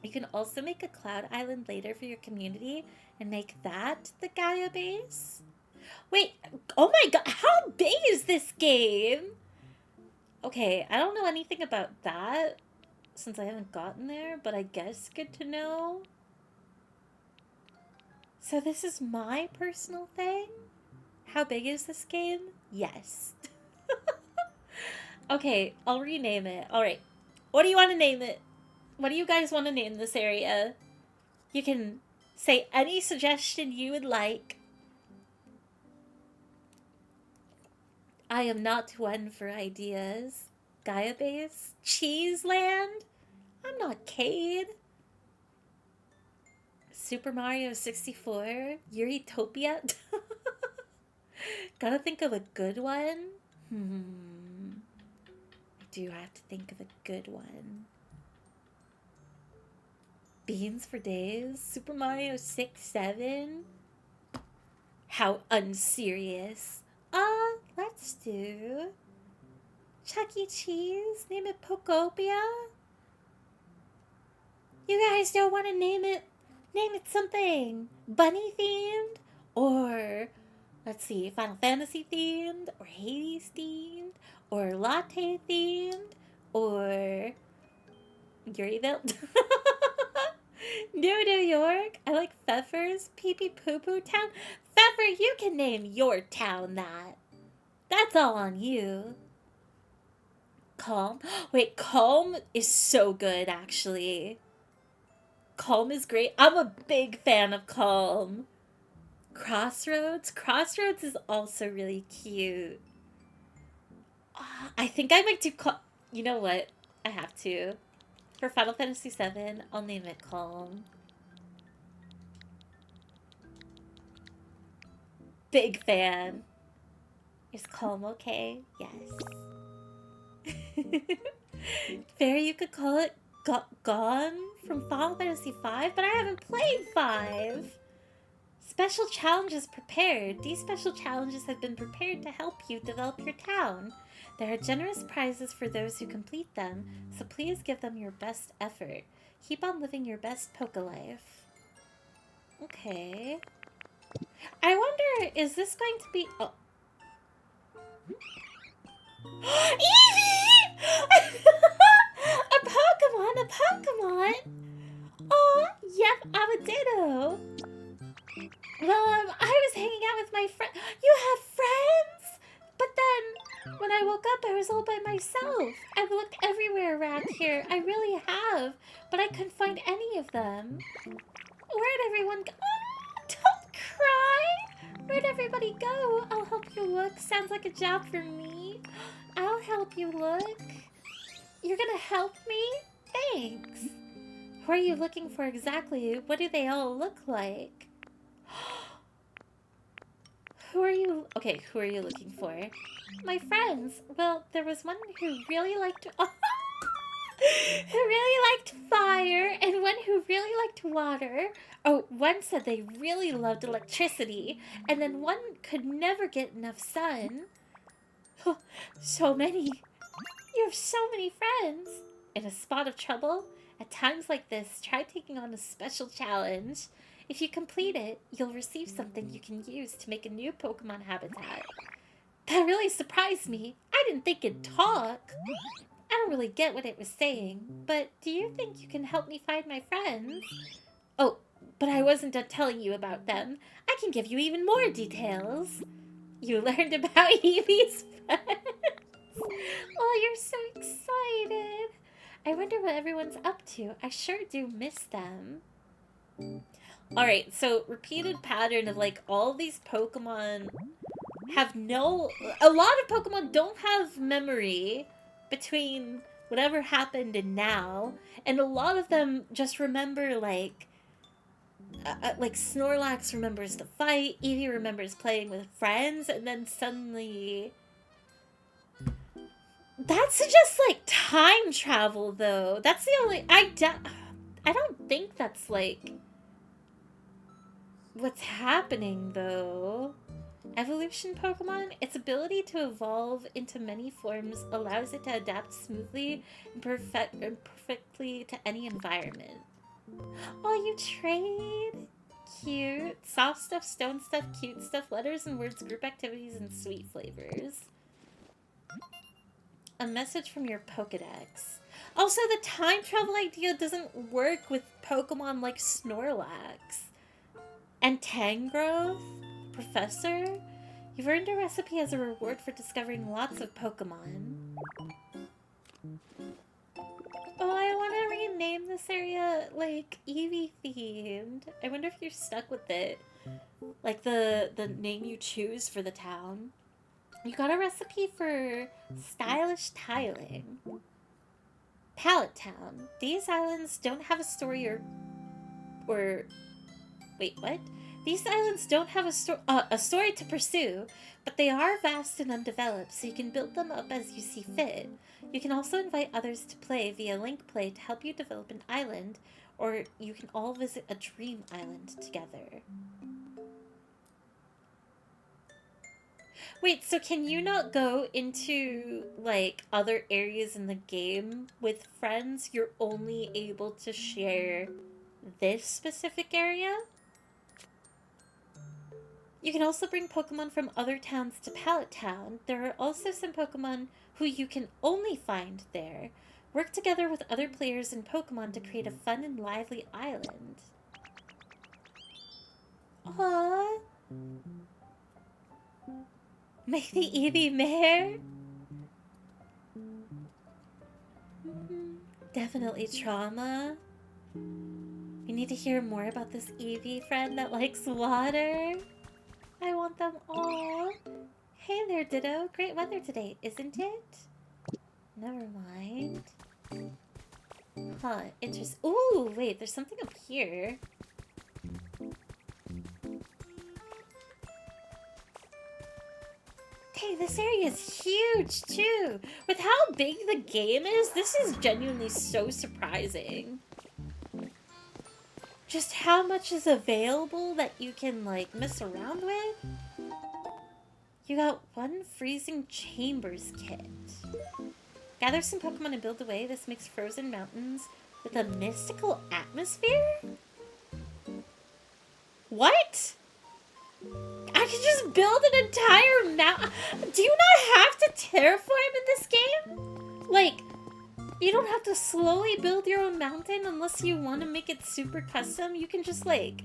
You can also make a cloud island later for your community and make that the Gaia base. Wait, oh my god, how big is this game? Okay, I don't know anything about that since I haven't gotten there, but I guess good to know. So this is my personal thing? How big is this game? Yes. Okay, I'll rename it. Alright, what do you want to name it? What do you guys want to name this area? You can say any suggestion you would like. I am not one for ideas. Gaia Base? Cheeseland? I'm not Cade. Super Mario 64? Eurytopia? Gotta think of a good one? I do have to think of a good one. Beans for Days? Super Mario 6-7? How unserious. Let's do Chuck E. Cheese. Name it Pokopia. You guys don't want to name it something bunny themed, or let's see, Final Fantasy themed, or Hades themed, or latte themed, or Garyville. New York. I like Pfeffer's Pee Pee Poo Poo Town. Pfeffer, you can name your town that. That's all on you. Calm. Wait, Calm is so good, actually. Calm is great. I'm a big fan of Calm. Crossroads? Crossroads is also really cute. I think I might do. You know what? I have to. For Final Fantasy VII, I'll name it Calm. Big fan. Is Calm okay? Yes. Fair, you could call it Gone from Final Fantasy V, but I haven't played 5. Special challenges prepared. These special challenges have been prepared to help you develop your town. There are generous prizes for those who complete them, so please give them your best effort. Keep on living your best Poke life. Okay. I wonder, is this going to be... Oh. Eevee! A Pokemon! A Pokemon! Oh, yep, I'm a ditto. I was hanging out with my friend. You have friends? But then, when I woke up, I was all by myself. I've looked everywhere around here. I really have. But I couldn't find any of them. Where'd everyone go? Oh, don't cry! Where'd everybody go? I'll help you look. Sounds like a job for me. I'll help you look. You're gonna help me? Thanks. Who are you looking for exactly? What do they all look like? Who are you... Okay, who are you looking for? My friends. Well, there was one who really liked... who really liked fire, and one who really liked water. Oh, one said they really loved electricity, and then one could never get enough sun. So many. You have so many friends. In a spot of trouble? At times like this, try taking on a special challenge. If you complete it, you'll receive something you can use to make a new Pokemon habitat. That really surprised me. I didn't think it'd talk. I don't really get what it was saying, but do you think you can help me find my friends? Oh, but I wasn't done telling you about them. I can give you even more details. You learned about Eevee's friends. Oh, you're so excited. I wonder what everyone's up to. I sure do miss them. Alright, so repeated pattern of like all these Pokemon have no... A lot of Pokemon don't have memory between whatever happened and now. And a lot of them just remember like Snorlax remembers the fight, Eevee remembers playing with friends, and then suddenly... That suggests, like, time travel, though. That's the only... I don't think that's, like... what's happening, though. Evolution Pokemon, its ability to evolve into many forms allows it to adapt smoothly and perfectly to any environment. Oh, you trade? Cute. Soft stuff, stone stuff, cute stuff, letters and words, group activities, and sweet flavors. A message from your Pokedex. Also, the time travel idea doesn't work with Pokemon like Snorlax. And Tangrowth? Professor? You've earned a recipe as a reward for discovering lots of Pokemon. Oh, I want to rename this area, like, Eevee themed. I wonder if you're stuck with it. Like, the name you choose for the town. You got a recipe for stylish tiling. Pallet Town. These islands don't have a story or... Wait, what? These islands don't have a story to pursue, but they are vast and undeveloped, so you can build them up as you see fit. You can also invite others to play via link play to help you develop an island, or you can all visit a dream island together. Wait, so can you not go into, like, other areas in the game with friends? You're only able to share this specific area? You can also bring Pokemon from other towns to Pallet Town. There are also some Pokemon who you can only find there. Work together with other players and Pokemon to create a fun and lively island. Aww. Make the Eevee mare? Definitely trauma. We need to hear more about this Eevee friend that likes water. I want them all. Hey there, Ditto. Great weather today, isn't it? Never mind. Huh, interesting. Ooh, wait, there's something up here. Hey, this area is huge, too. With how big the game is, this is genuinely so surprising. Just how much is available that you can, like, mess around with. You got one freezing chambers kit. Gather some Pokemon and build away. This makes frozen mountains with a mystical atmosphere? What? I can just build an entire mountain. Do you not have to terraform in this game? Like, you don't have to slowly build your own mountain unless you want to make it super custom. You can just, like,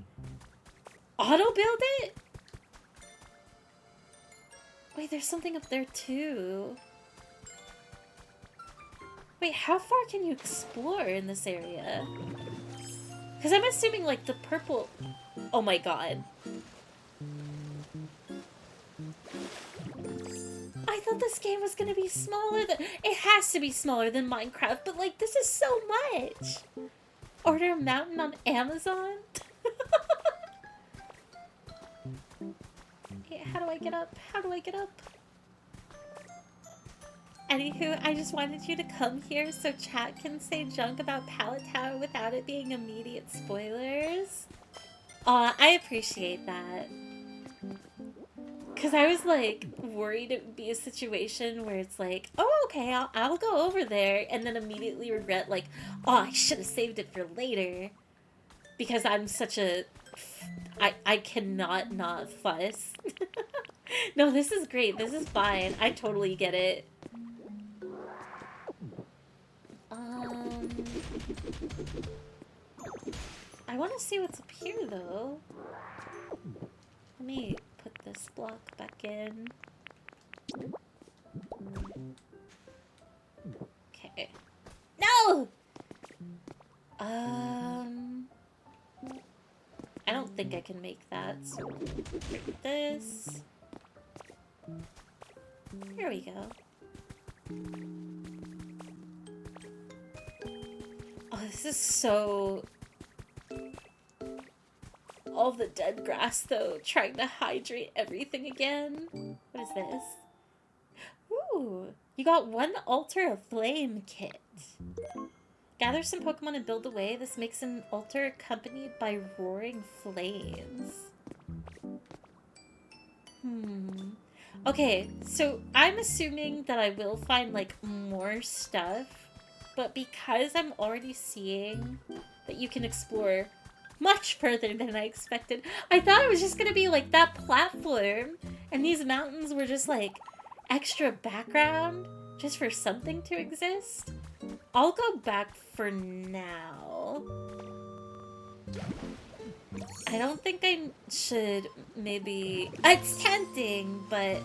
auto-build it? Wait, there's something up there, too. Wait, how far can you explore in this area? Because I'm assuming, like, the purple... Oh my god. I thought this game was gonna be smaller than... It has to be smaller than Minecraft, but, like, this is so much. Order a mountain on Amazon? Hey, how do I get up? How do I get up? Anywho, I just wanted you to come here so chat can say junk about Pallet Tower without it being immediate spoilers. Aw, I appreciate that. Because I was, like, worried it would be a situation where it's like, oh, okay, I'll go over there, and then immediately regret, like, oh, I should have saved it for later. Because I'm such a... I cannot not fuss. No, this is great. This is fine. I totally get it. I want to see what's up here, though. Let me put this block back in. Okay. No! I don't think I can make that, so break this. Here we go. Oh, this is so... All the dead grass, though, trying to hydrate everything again. What is this? Ooh, you got one Altar of Flame kit. Gather some Pokemon and build away. This makes an altar accompanied by roaring flames. Okay, so I'm assuming that I will find, like, more stuff. But because I'm already seeing that you can explore much further than I expected, I thought it was just gonna be, like, that platform. And these mountains were just, like, extra background just for something to exist. I'll go back for now. I don't think I should maybe... It's tempting, but...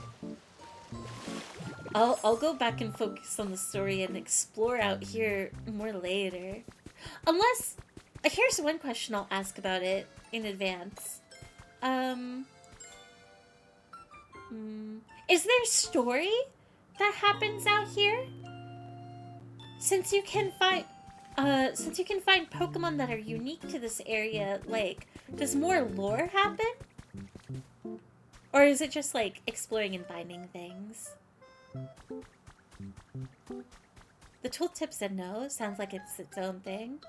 I'll go back and focus on the story and explore out here more later. Unless... Here's one question I'll ask about it in advance. Is there story that happens out here? Since you can find Pokemon that are unique to this area, like, does more lore happen? Or is it just, like, exploring and finding things? The tooltip said no. Sounds like it's its own thing.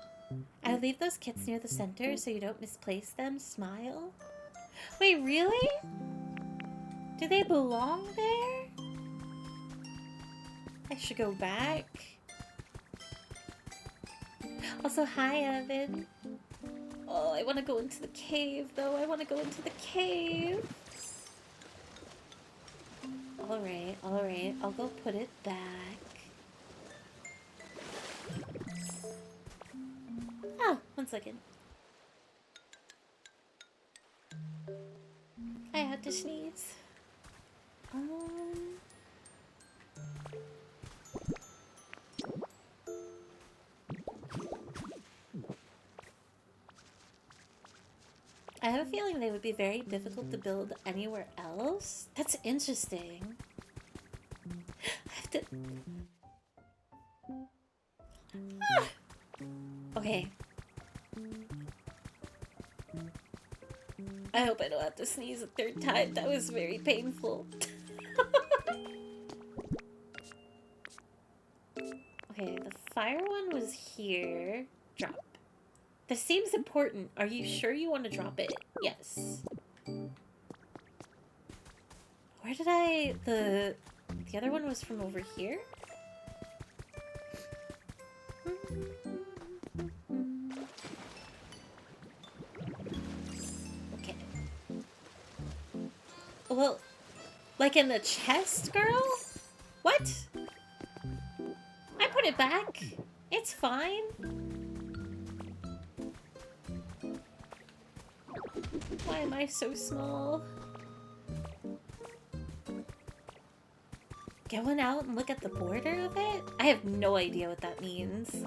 I'll leave those kits near the center so you don't misplace them. Smile. Wait, really? Do they belong there? I should go back. Also, hi, Evan. Oh, I want to go into the cave, though. I want to go into the cave. Alright, alright. I'll go put it back. Ah, 1 second. I had to sneeze. I have a feeling they would be very difficult to build anywhere else. That's interesting. I have to... Ah. Okay. I hope I don't have to sneeze a third time. That was very painful. Okay, the fire one was here. Drop. This seems important. Are you sure you want to drop it? Yes. Where did I... The other one was from over here? Okay. Well, like in the chest, girl? What? I put it back. It's fine. Why am I so small? Get one out and look at the border of it? I have no idea what that means.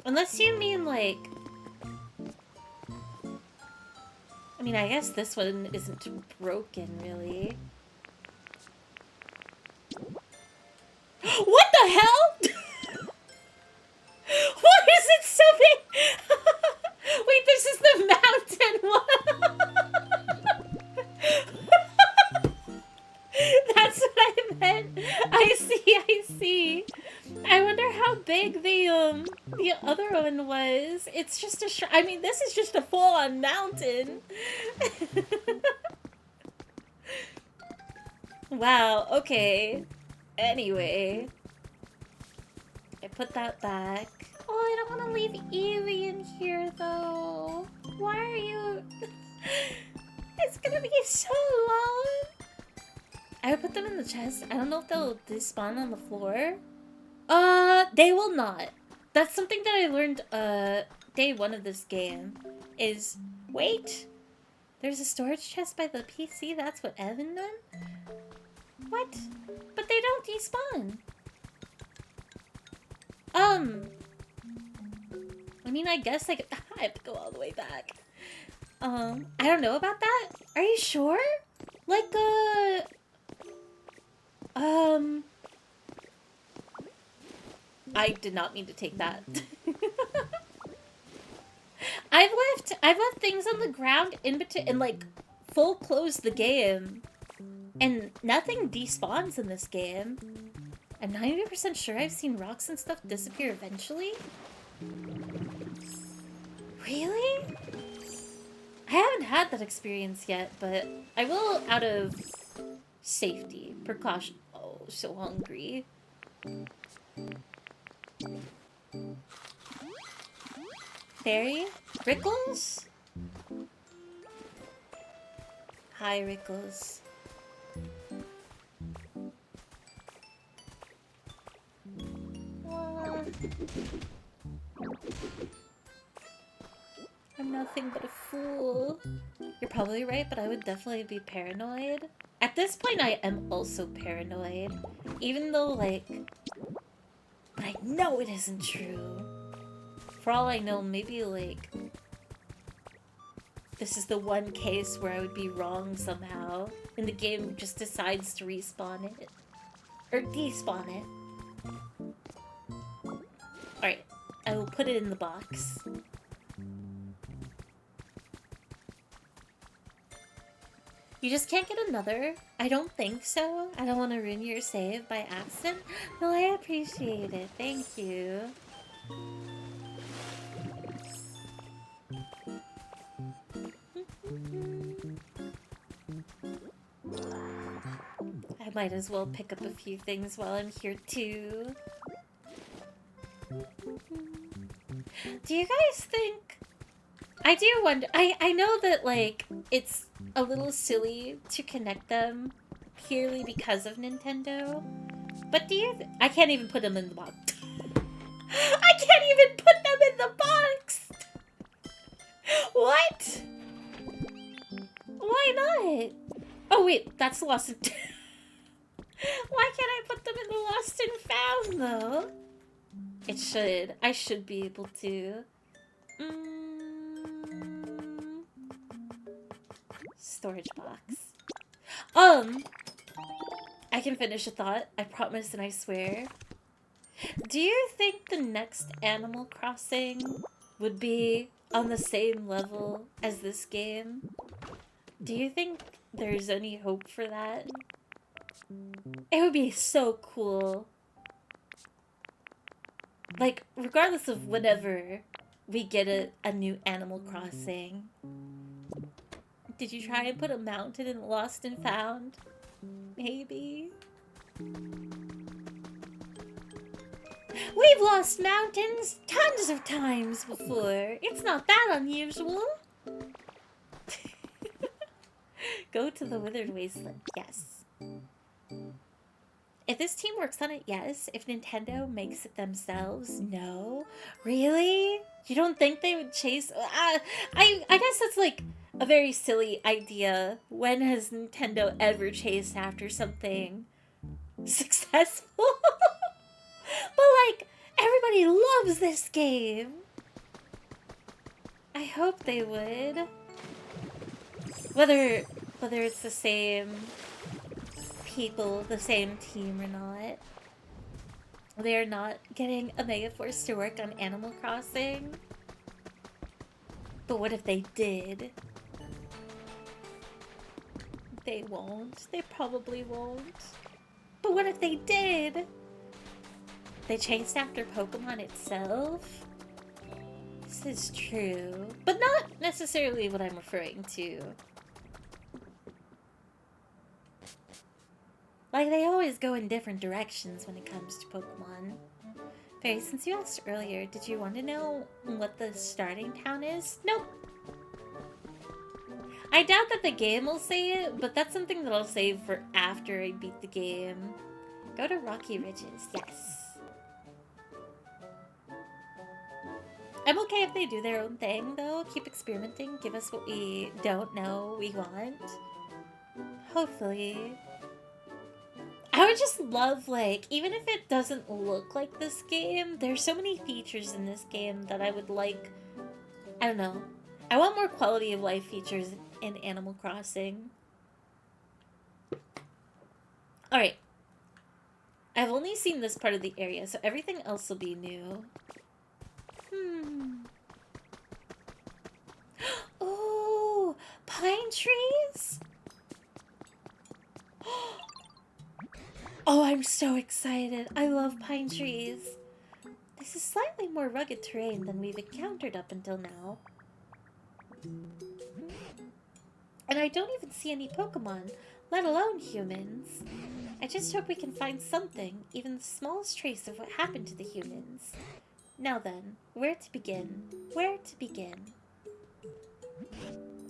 Unless you mean like... I mean, I guess this one isn't broken, really. What the hell? Why is it so big? Wait, this is the mountain one. That's what I meant. I see. I wonder how big the other one was. It's just a I mean, this is just a full-on mountain. Wow, okay. Anyway. I put that back. Oh, I don't want to leave Evie in here, though. Why are you... It's gonna be so long. I would put them in the chest. I don't know if they'll despawn on the floor. They will not. That's something that I learned, day one of this game. Is, wait, there's a storage chest by the PC? That's what Evan meant? What? But they don't despawn. I mean, I guess I have to go all the way back. I don't know about that. Are you sure? Like, I did not mean to take that. I've left things on the ground in between, and like, full close the game. And nothing despawns in this game. I'm 90% sure I've seen rocks and stuff disappear eventually. Really? I haven't had that experience yet, but I will out of safety, precaution. Oh, so hungry. Fairy? Rickles? Hi, Rickles. I'm nothing but a fool. You're probably right, but I would definitely be paranoid. At this point, I am also paranoid. Even though, like... But I know it isn't true. For all I know, maybe, like... This is the one case where I would be wrong somehow. And the game just decides to respawn it. Or despawn it. Alright, I will put it in the box. You just can't get another? I don't think so. I don't want to ruin your save by accident. No, I appreciate it. Thank you. I might as well pick up a few things while I'm here too. Do you guys think... I do wonder... I know that, like, it's a little silly to connect them purely because of Nintendo. But do you... I can't even put them in the box. I can't even put them in the box! What? Why not? Oh, wait. That's Lost and... Why can't I put them in the Lost and Found, though? It should. I should be able to. Storage box. I can finish a thought. I promise and I swear. Do you think the next Animal Crossing would be on the same level as this game? Do you think there's any hope for that? It would be so cool. Like, regardless of whenever we get a new Animal Crossing. Did you try and put a mountain in Lost and Found? Maybe. We've lost mountains tons of times before. It's not that unusual. Go to the Withered Wasteland. Yes. If this team works on it, yes. If Nintendo makes it themselves, no. Really? You don't think they would chase... I guess that's like a very silly idea. When has Nintendo ever chased after something successful? But like, everybody loves this game. I hope they would. Whether it's the same people, the same team or not. They are not getting Omega Force to work on Animal Crossing. But what if they did? They won't. They probably won't. But what if they did? They chased after Pokemon itself? This is true. But not necessarily what I'm referring to. Like, they always go in different directions when it comes to Pokemon. Fairy, since you asked earlier, did you want to know what the starting town is? Nope. I doubt that the game will say it, but that's something that I'll save for after I beat the game. Go to Rocky Ridges, yes. I'm okay if they do their own thing, though. Keep experimenting, give us what we don't know we want. Hopefully. I would just love, like, even if it doesn't look like this game, there's so many features in this game that I would like, I don't know. I want more quality of life features in Animal Crossing. Alright. I've only seen this part of the area, so everything else will be new. Oh, pine trees? Oh, I'm so excited. I love pine trees. This is slightly more rugged terrain than we've encountered up until now. And I don't even see any Pokemon, let alone humans. I just hope we can find something, even the smallest trace of what happened to the humans. Now then, where to begin? Where to begin?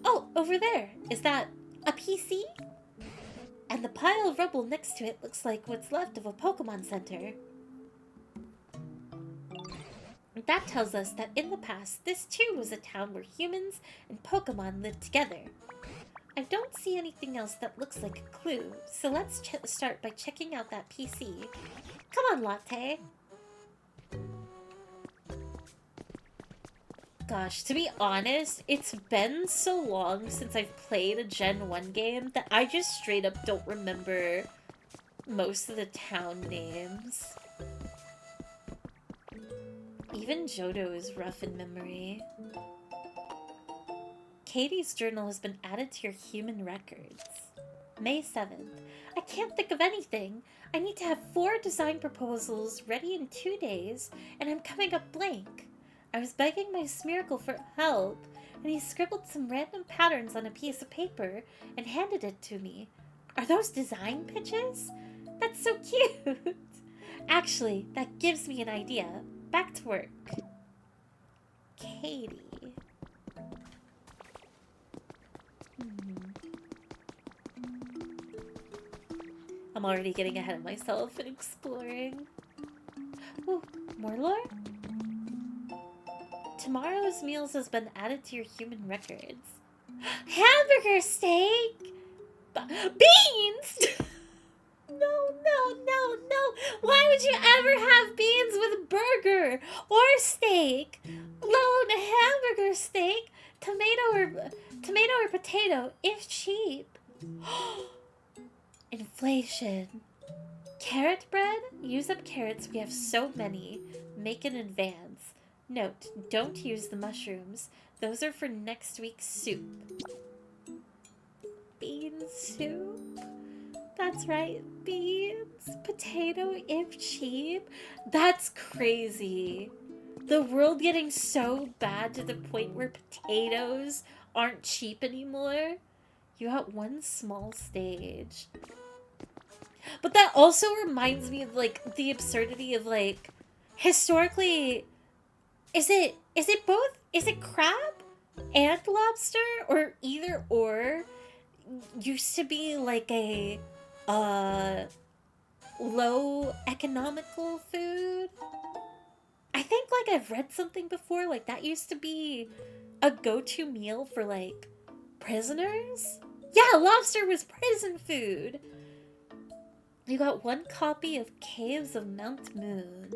Oh, over there! Is that a PC? And the pile of rubble next to it looks like what's left of a Pokemon Center. That tells us that in the past, this too was a town where humans and Pokemon lived together. I don't see anything else that looks like a clue, so let's start by checking out that PC. Come on, Latte! Gosh, to be honest, it's been so long since I've played a Gen 1 game that I just straight up don't remember most of the town names. Even Johto is rough in memory. Katie's journal has been added to your human records. May 7th. I can't think of anything. I need to have 4 design proposals ready in 2 days, and I'm coming up blank. I was begging my Smeargle for help, and he scribbled some random patterns on a piece of paper and handed it to me. Are those design pitches? That's so cute! Actually, that gives me an idea. Back to work. Katie. I'm already getting ahead of myself and exploring. Ooh, more lore? Tomorrow's meals has been added to your human records. Hamburger steak! Beans! No. Why would you ever have beans with burger or steak? Let alone a hamburger steak, tomato or Tomato or potato, if cheap. Inflation. Carrot bread? Use up carrots, we have so many. Make in advance. Note, don't use the mushrooms. Those are for next week's soup. Bean soup? That's right, beans. Potato, if cheap? That's crazy. The world getting so bad to the point where potatoes aren't cheap anymore. You got one small stage. But that also reminds me of, like, the absurdity of, like, historically, is it both? Is it crab and lobster? Or either or used to be, like, a, low economical food? I think, like, I've read something before, like, that used to be a go-to meal for, like, prisoners? Yeah, lobster was prison food! You got one copy of Caves of Mount Moon.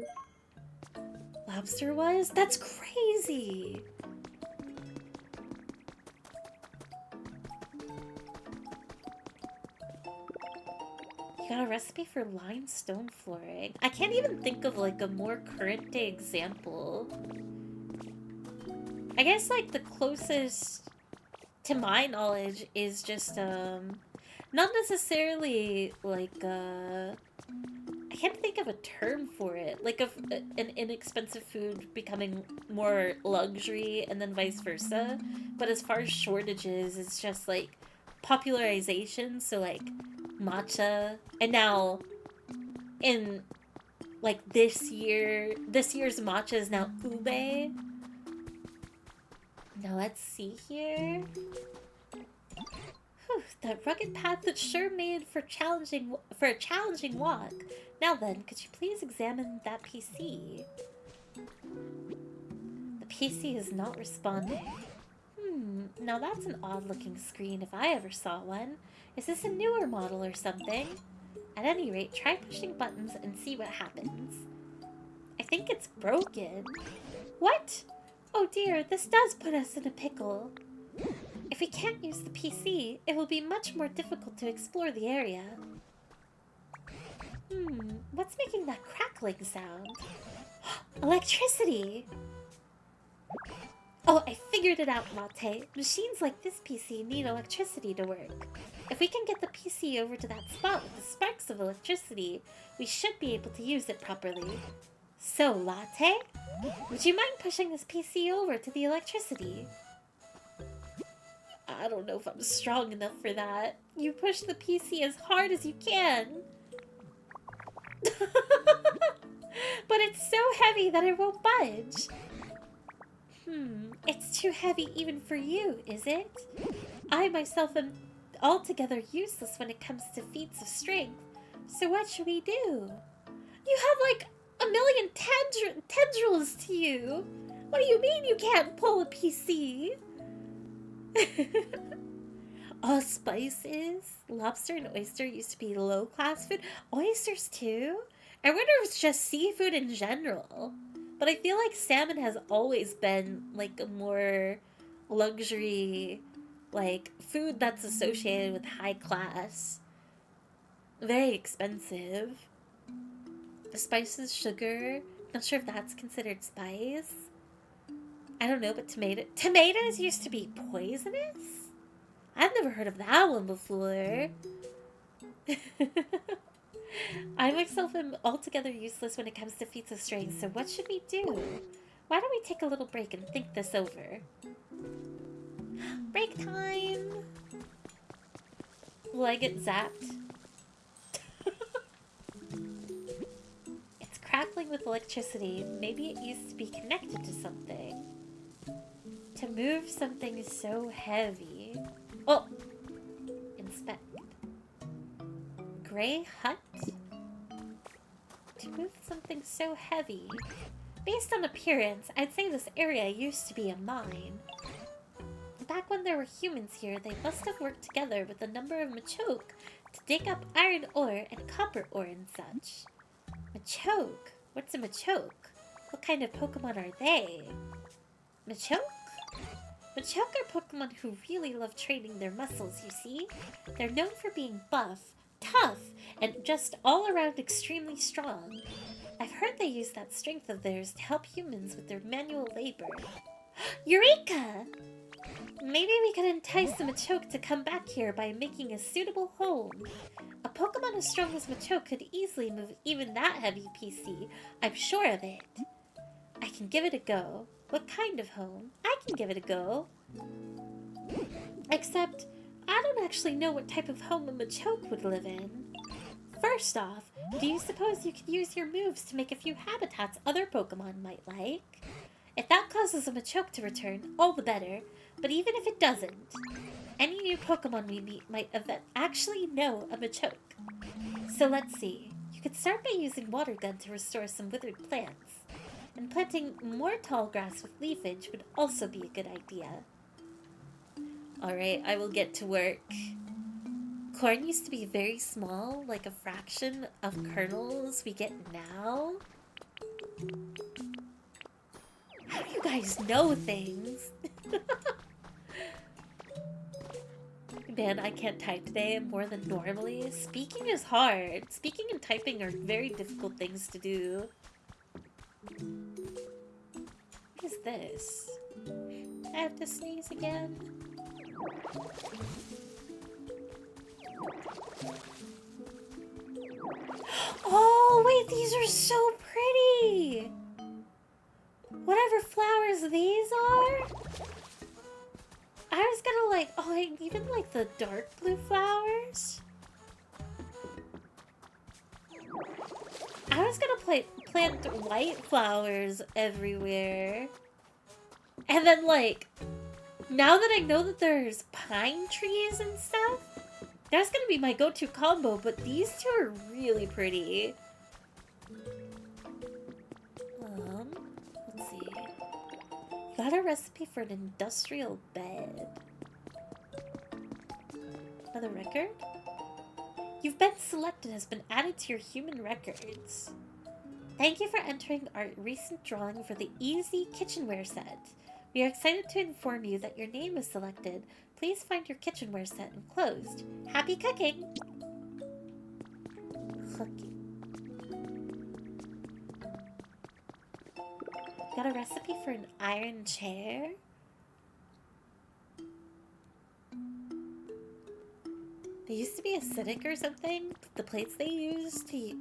Lobster was? That's crazy! You got a recipe for limestone flooring. I can't even think of, like, a more current day example. I guess, like, the closest to my knowledge is just, not necessarily, like, I can't think of a term for it. Like, an inexpensive food becoming more luxury and then vice versa. But as far as shortages, it's just, like, popularization. So, like, matcha. And now, in, like, this year's matcha is now ube. Now, let's see here. Whew, that rugged path that's sure made for a challenging walk. Now then, could you please examine that PC? The PC is not responding. Now that's an odd-looking screen if I ever saw one. Is this a newer model or something? At any rate, try pushing buttons and see what happens. I think it's broken. What? Oh dear, this does put us in a pickle. If we can't use the PC, it will be much more difficult to explore the area. What's making that crackling sound? Electricity! Oh, I figured it out, Latte. Machines like this PC need electricity to work. If we can get the PC over to that spot with the sparks of electricity, we should be able to use it properly. So, Latte, would you mind pushing this PC over to the electricity? I don't know if I'm strong enough for that. You push the PC as hard as you can. But it's so heavy that it won't budge. It's too heavy even for you, is it? I myself am altogether useless when it comes to feats of strength. So what should we do? You have like a million tendrils to you. What do you mean you can't pull a PC? All spices, lobster and oyster used to be low-class food. Oysters too? I wonder if it's just seafood in general. But I feel like salmon has always been like a more luxury, like food that's associated with high class. Very expensive. The spices, sugar. Not sure if that's considered spice. I don't know, but tomatoes used to be poisonous? I've never heard of that one before. I myself am altogether useless when it comes to feats of strength, so what should we do? Why don't we take a little break and think this over? Break time! Will I get zapped? It's crackling with electricity. Maybe it used to be connected to something. To move something so heavy. Oh! Inspect. Gray hut? To move something so heavy. Based on appearance, I'd say this area used to be a mine. Back when there were humans here, they must have worked together with a number of Machoke to dig up iron ore and copper ore and such. Machoke? What's a Machoke? What kind of Pokemon are they? Machoke? Machoke are Pokemon who really love training their muscles, you see? They're known for being buff, tough, and just all around extremely strong. I've heard they use that strength of theirs to help humans with their manual labor. Eureka! Maybe we could entice the Machoke to come back here by making a suitable home. A Pokemon as strong as Machoke could easily move even that heavy PC. I'm sure of it. I can give it a go. What kind of home? I can give it a go. Except, I don't actually know what type of home a Machoke would live in. First off, do you suppose you could use your moves to make a few habitats other Pokemon might like? If that causes a Machoke to return, all the better. But even if it doesn't, any new Pokemon we meet might actually know a Machoke. So let's see. You could start by using Water Gun to restore some withered plants. And planting more tall grass with leafage would also be a good idea. Alright, I will get to work. Corn used to be very small, like a fraction of kernels we get now. How do you guys know things? Man, I can't type today more than normally. Speaking is hard. Speaking and typing are very difficult things to do. What is this? I have to sneeze again. Oh, wait, these are so pretty! Whatever flowers these are? I was gonna like, oh, I even like the dark blue flowers. I was gonna plant white flowers everywhere. And then like, now that I know that there's pine trees and stuff, that's gonna be my go-to combo, but these two are really pretty. Let's see. Got a recipe for an industrial bed. Another record? You've been selected has been added to your human records. Thank you for entering our recent drawing for the Easy Kitchenware set. We are excited to inform you that your name is selected. Please find your kitchenware set enclosed. Happy cooking! Cooking. Got a recipe for an iron chair? They used to be acidic or something. The plates they used to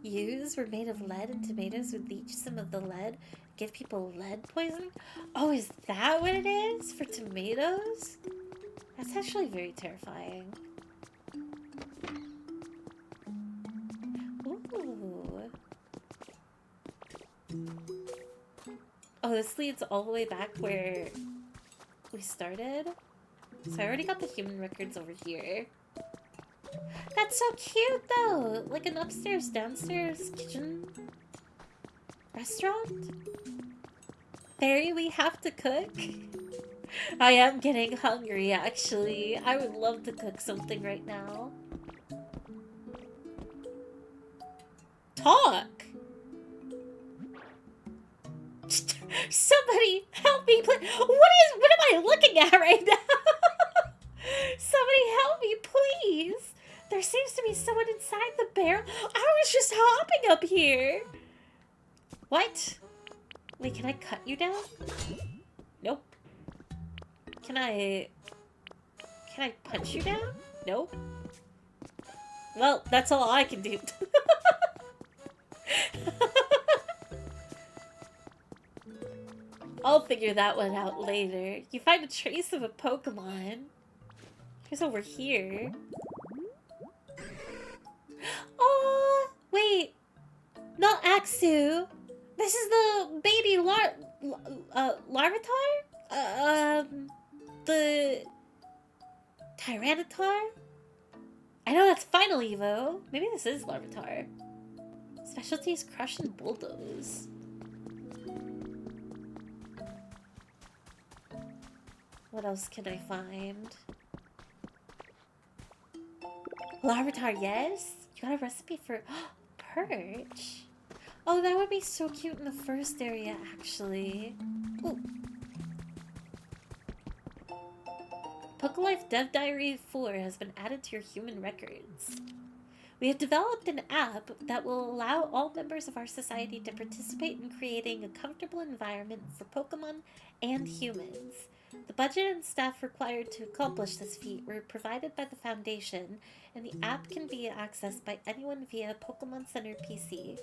use were made of lead, and tomatoes would leach some of the lead, give people lead poisoning. Oh, is that what it is for tomatoes? That's actually very terrifying. Ooh. Oh, this leads all the way back where we started. So I already got the human records over here. That's so cute, though! Like an upstairs, downstairs kitchen restaurant? Fairy, we have to cook? I am getting hungry, actually. I would love to cook something right now. Talk! Somebody help me, please! What am I looking at right now? Somebody help me, please! There seems to be someone inside the barrel. I was just hopping up here. What? Wait, can I cut you down? Nope. Can I punch you down? Nope. Well, that's all I can do. I'll figure that one out later. You find a trace of a Pokemon. Here's over here. Oh, wait. Not Axu. This is the baby Larvitar? The Tyranitar? I know that's Final Evo. Maybe this is Larvitar. Specialties Crush and Bulldoze. What else can I find? Larvitar, yes? You got a recipe for Perch? Oh, that would be so cute in the first area, actually. Ooh. Pokelife Dev Diary 4 has been added to your human records. We have developed an app that will allow all members of our society to participate in creating a comfortable environment for Pokemon and humans. The budget and staff required to accomplish this feat were provided by the Foundation, and the app can be accessed by anyone via Pokemon Center PC.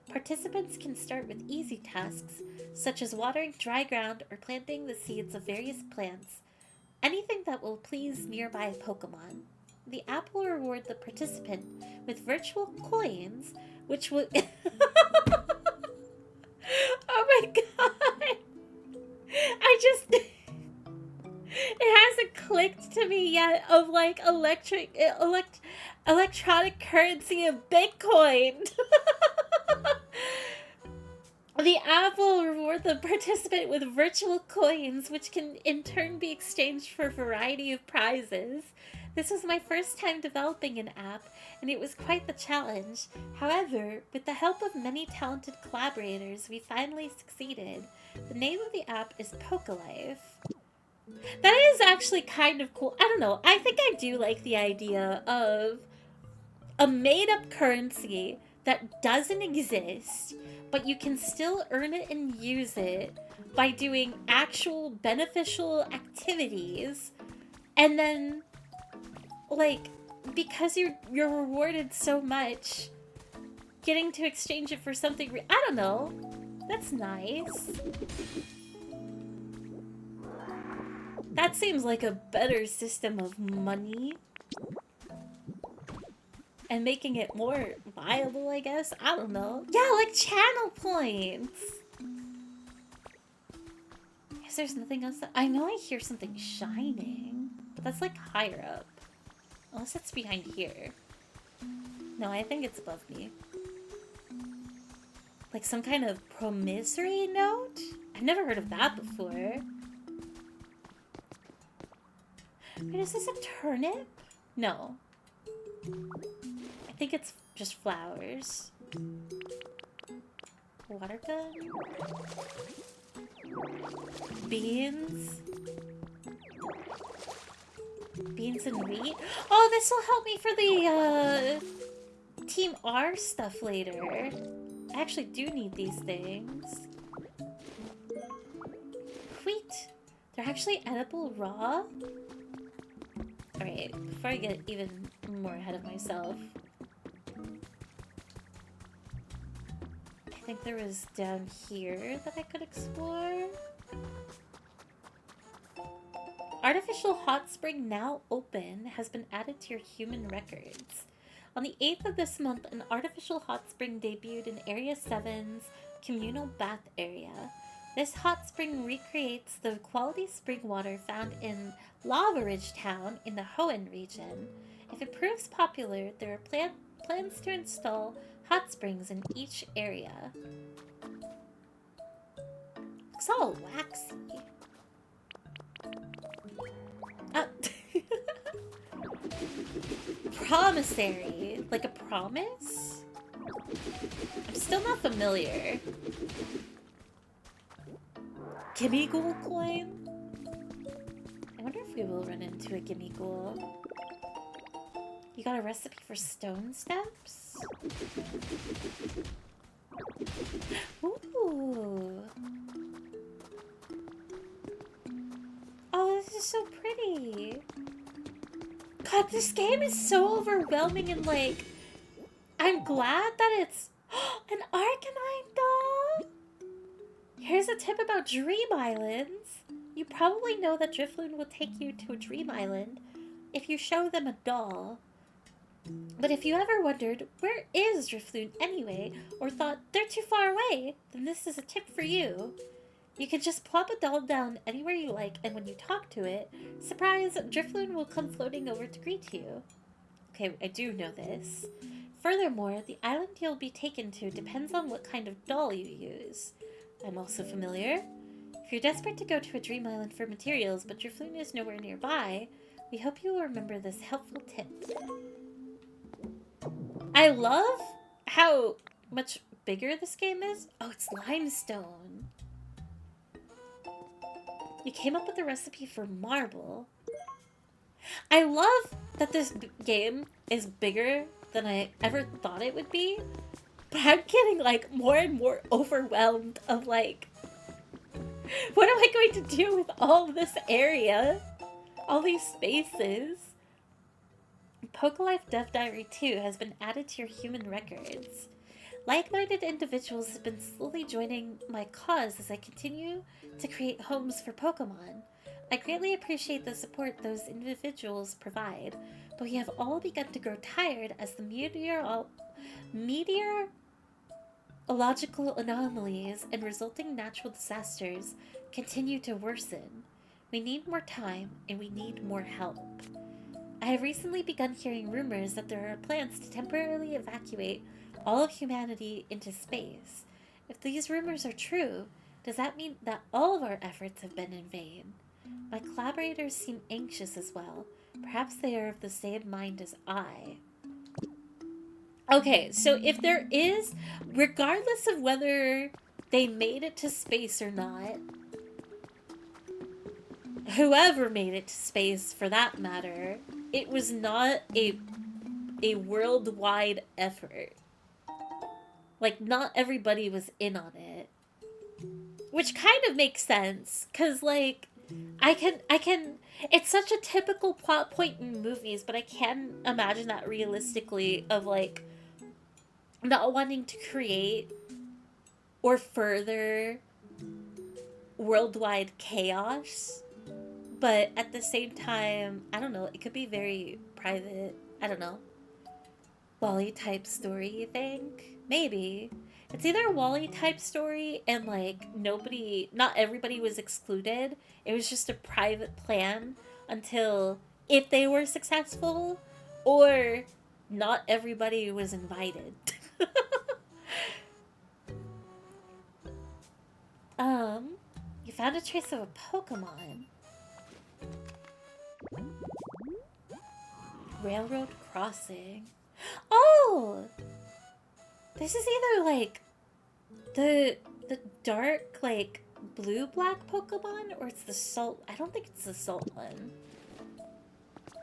Participants can start with easy tasks, such as watering dry ground or planting the seeds of various plants, anything that will please nearby Pokemon. The app will reward the participant with virtual coins, which will. Oh my god! I just. It hasn't clicked to me yet of like electronic currency of Bitcoin. The app will reward the participant with virtual coins, which can in turn be exchanged for a variety of prizes. This was my first time developing an app, and it was quite the challenge. However, with the help of many talented collaborators, we finally succeeded. The name of the app is Pokelife. That is actually kind of cool. I don't know. I think I do like the idea of a made-up currency that doesn't exist, but you can still earn it and use it by doing actual beneficial activities, and then, like, because you're rewarded so much, getting to exchange it for something. I don't know. That's nice. That seems like a better system of money. And making it more viable, I guess? I don't know. Yeah, like channel points! Guess there's nothing else that... I know I hear something shining, but that's like higher up. Unless it's behind here. No, I think it's above me. Like some kind of promissory note? I've never heard of that before. Wait, is this a turnip? No. I think it's just flowers. Water gun? Beans? Beans and wheat? Oh, this will help me for the, Team R stuff later. I actually do need these things. Wheat! They're actually edible raw? Alright, before I get even more ahead of myself. I think there was down here that I could explore. Artificial hot spring now open has been added to your human records. On the 8th of this month, an artificial hot spring debuted in Area 7's communal bath area. This hot spring recreates the quality spring water found in Lava Ridge Town in the Hoenn region. If it proves popular, there are plans to install hot springs in each area. Looks all waxy. Promissory. Like a promise? I'm still not familiar. Gimmighoul coin? I wonder if we will run into a Gimmighoul. You got a recipe for stone steps? Ooh. Oh, this is so pretty. God, this game is so overwhelming and like... I'm glad that it's... an Arcanine doll! Here's a tip about Dream Islands. You probably know that Drifloon will take you to a Dream Island if you show them a doll. But if you ever wondered, where is Drifloon anyway, or thought they're too far away, then this is a tip for you. You can just plop a doll down anywhere you like, and when you talk to it, surprise, Drifloon will come floating over to greet you. Okay, I do know this. Furthermore, the island you'll be taken to depends on what kind of doll you use. I'm also familiar. If you're desperate to go to a Dream Island for materials, but Drifloon is nowhere nearby, we hope you will remember this helpful tip. I love how much bigger this game is. Oh, it's limestone. You came up with a recipe for marble. I love that this game is bigger than I ever thought it would be, but I'm getting like more and more overwhelmed of like, what am I going to do with all this area? All these spaces? Pokelife Dev Diary 2 has been added to your human records. Like-minded individuals have been slowly joining my cause as I continue to create homes for Pokemon. I greatly appreciate the support those individuals provide, but we have all begun to grow tired as the meteorological anomalies and resulting natural disasters continue to worsen. We need more time and we need more help. I have recently begun hearing rumors that there are plans to temporarily evacuate all of humanity into space. If these rumors are true, does that mean that all of our efforts have been in vain? My collaborators seem anxious as well. Perhaps they are of the same mind as I. Okay, so if there is, regardless of whether they made it to space or not, whoever made it to space for that matter, it was not a worldwide effort. Like, not everybody was in on it. Which kind of makes sense, because, like, I can, it's such a typical plot point in movies, but I can imagine that realistically of, like, not wanting to create or further worldwide chaos, but at the same time, I don't know, it could be very private. I don't know. Wally type story, you think? Maybe. It's either a Wally type story and like nobody, not everybody was excluded. It was just a private plan until if they were successful, or not everybody was invited. You found a trace of a Pokemon. Railroad crossing. Oh! This is either like the dark like blue black Pokemon, or it's the salt. I don't think it's the salt one.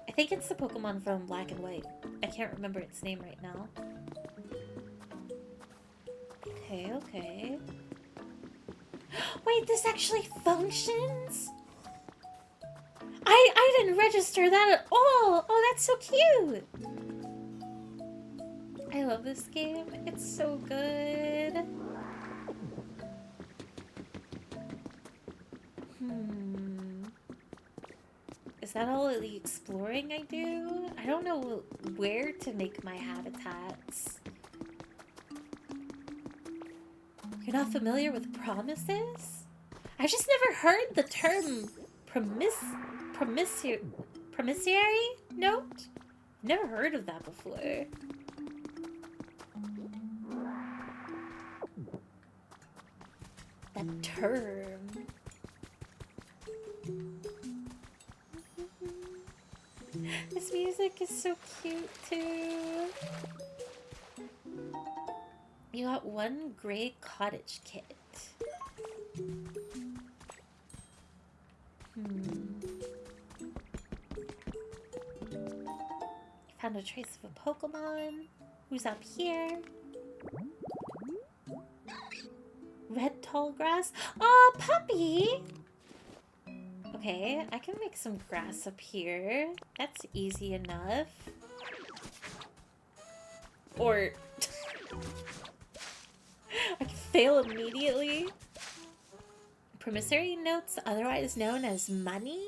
I think it's the Pokemon from Black and White. I can't remember its name right now. Okay, okay. Wait, this actually functions? I didn't register that at all! Oh, that's so cute! I love this game. It's so good. Is that all the exploring I do? I don't know where to make my habitats. You're not familiar with promises? I've just never heard the term promissory note? Never heard of that before. That term. This music is so cute too. You got one gray cottage kit. You found a trace of a Pokemon. Who's up here? Red tall grass. Oh, puppy! Okay, I can make some grass up here. That's easy enough. Or... I can fail immediately. Promissory notes, otherwise known as money?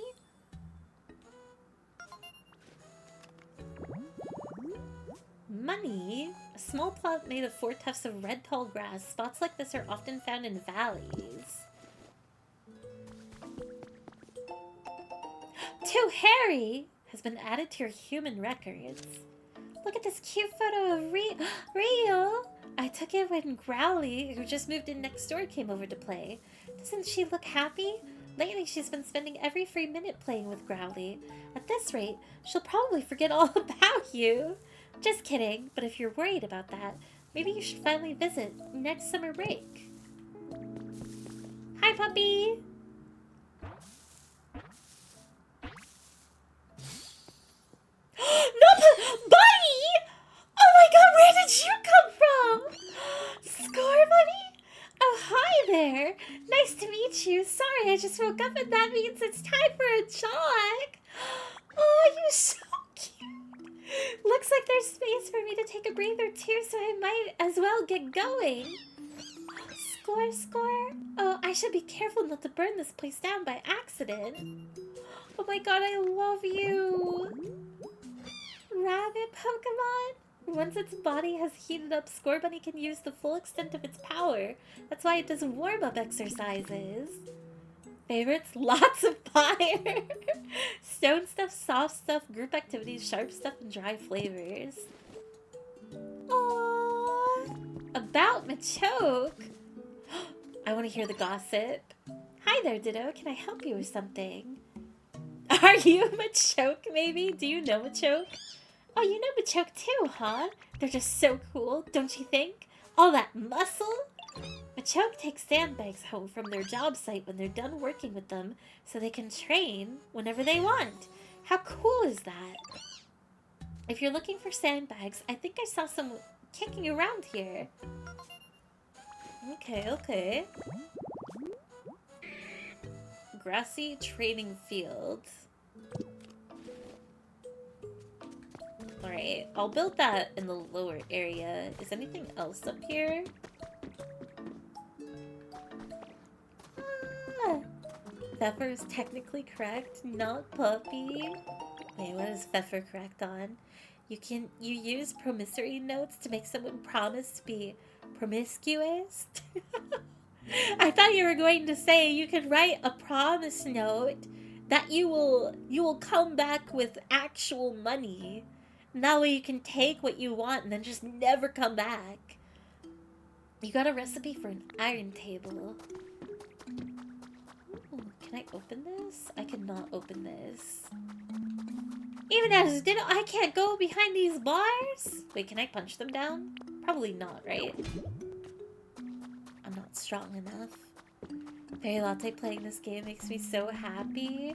Money? A small plot made of 4 tufts of red tall grass. Spots like this are often found in valleys. Too Harry has been added to your human records. Look at this cute photo of Rio. I took it when Growly, who just moved in next door, came over to play. Doesn't she look happy? Lately, she's been spending every free minute playing with Growly. At this rate, she'll probably forget all about you. Just kidding, but if you're worried about that, maybe you should finally visit next summer break. Hi, puppy! there! Nice to meet you. Sorry, I just woke up and that means it's time for a jog. Oh, you're so cute. Looks like there's space for me to take a breather too, so I might as well get going. Score, score. Oh, I should be careful not to burn this place down by accident. Oh my god, I love you. Rabbit Pokemon. Once its body has heated up, Score Bunny can use the full extent of its power. That's why it does warm-up exercises. Favorites? Lots of fire. Stone stuff, soft stuff, group activities, sharp stuff, and dry flavors. Aww. About Machoke. I want to hear the gossip. Hi there, Ditto. Can I help you with something? Are you Machoke, maybe? Do you know Machoke? Oh, you know Machoke too, huh? They're just so cool, don't you think? All that muscle? Machoke takes sandbags home from their job site when they're done working with them so they can train whenever they want. How cool is that? If you're looking for sandbags, I think I saw some kicking around here. Okay, okay. Grassy training field. Alright, I'll build that in the lower area. Is anything else up here? Ah, Pfeffer is technically correct, not puppy. Wait, what is Pfeffer correct on? You use promissory notes to make someone promise to be promiscuous? I thought you were going to say you can write a promise note that you will come back with actual money. And that way you can take what you want and then just never come back. You got a recipe for an iron table. Ooh, can I open this? I cannot open this. Even as Ditto, I can't go behind these bars? Wait, can I punch them down? Probably not, right? I'm not strong enough. Fairy Latte playing this game makes me so happy.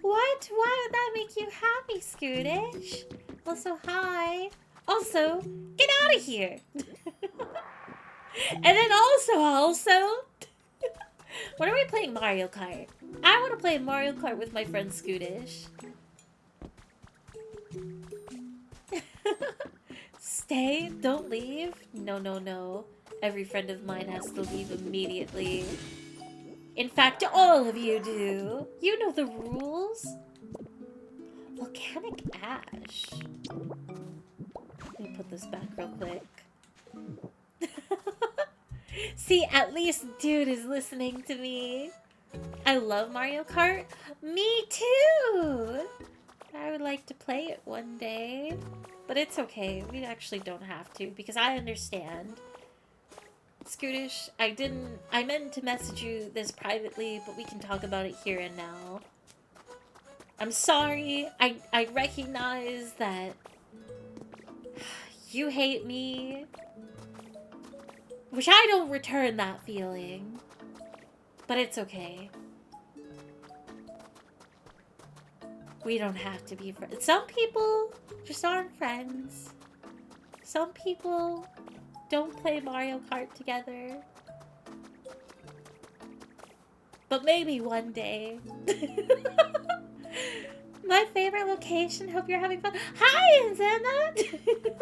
What? Why would that make you happy, Scootish? Also, hi. Also, get out of here. And then also. When are we playing Mario Kart? I want to play Mario Kart with my friend Scootish. Stay, don't leave. No, no, no. Every friend of mine has to leave immediately. In fact, all of you do. You know the rules. Volcanic ash. Let me put this back real quick. See, at least dude is listening to me. I love Mario Kart. Me too. I would like to play it one day. But it's okay. We actually don't have to because I understand. Scootish, I meant to message you this privately, but we can talk about it here and now. I'm sorry. I recognize that you hate me. Which I don't return that feeling. But it's okay. We don't have to be friends. Some people just aren't friends. Some people don't play Mario Kart together. But maybe one day. My favorite location. Hope you're having fun. Hi, Anzana!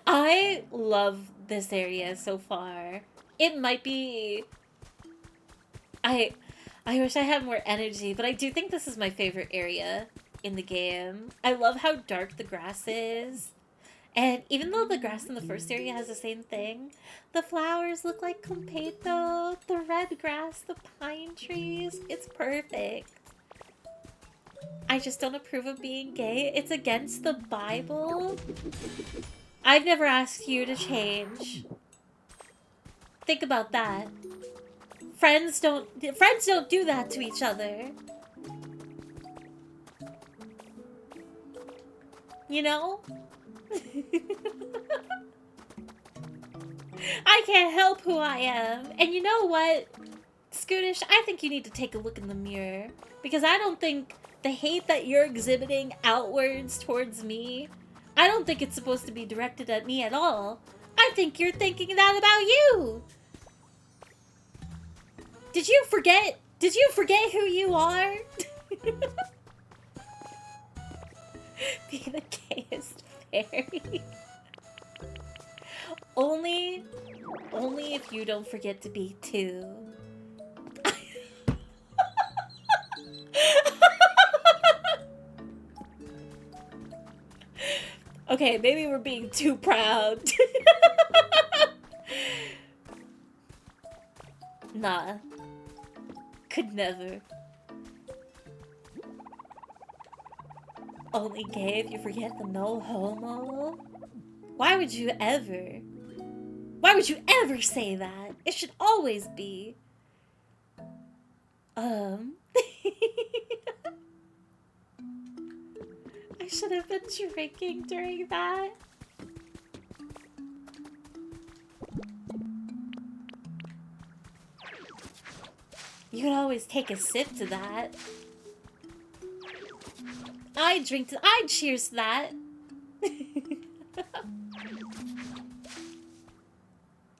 I love this area so far. It might be... I wish I had more energy, but I do think this is my favorite area in the game. I love how dark the grass is. And even though the grass in the first area has the same thing, the flowers look like Competo, the red grass, the pine trees. It's perfect. I just don't approve of being gay. It's against the Bible. I've never asked you to change. Think about that. Friends don't do that to each other. You know? I can't help who I am. And you know what, Scootish? I think you need to take a look in the mirror. Because I don't think the hate that you're exhibiting outwards towards me, I don't think it's supposed to be directed at me at all. I think you're thinking that about you. Did you forget? Did you forget who you are? Be the gayest fairy. Only if you don't forget to be too. Okay, maybe we're being too proud. Nah. Could never. Only gay if you forget the no homo? Why would you ever? Why would you ever say that? It should always be. I should have been drinking during that. You could always take a sip to that. I'd cheers to that.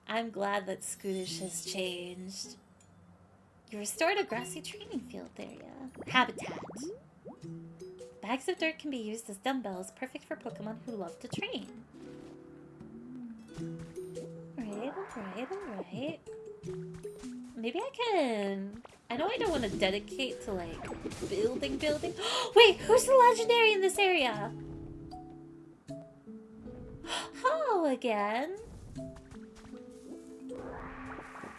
I'm glad that Scootish has changed. You restored a grassy training field area. Habitat. Bags of dirt can be used as dumbbells, perfect for Pokemon who love to train. Alright. Maybe I can... I know I don't want to dedicate to, like, building. Wait, who's the legendary in this area? Hello again.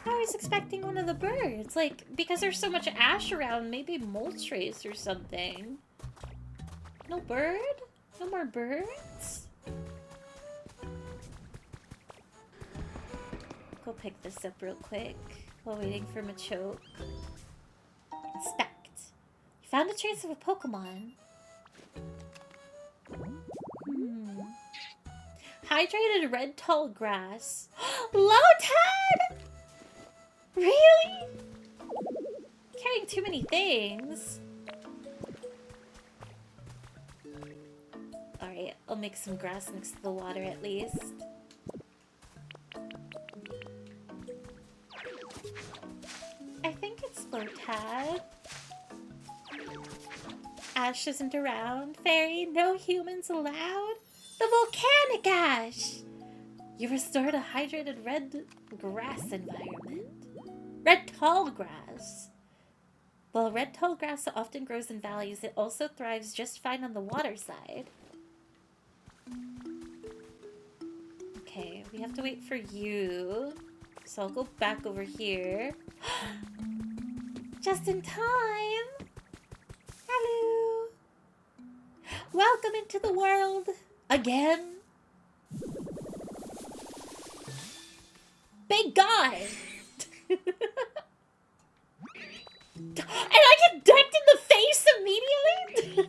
I was expecting one of the birds. Like, because there's so much ash around, maybe Moltres or something. No bird? No more birds? Go pick this up real quick while waiting for Machoke. Inspect. You found a trace of a Pokemon. Hydrated red tall grass. Lotad! Really? Carrying too many things. Alright, I'll make some grass next to the water at least. I think it's Lotad. Ash isn't around. Fairy, no humans allowed. The volcanic ash! You restored a hydrated red grass environment. Red tall grass. While red tall grass often grows in valleys, it also thrives just fine on the water side. Okay, we have to wait for you. So I'll go back over here. Just in time! Hello! Welcome into the world! Again! Big guy! And I get decked in the face immediately?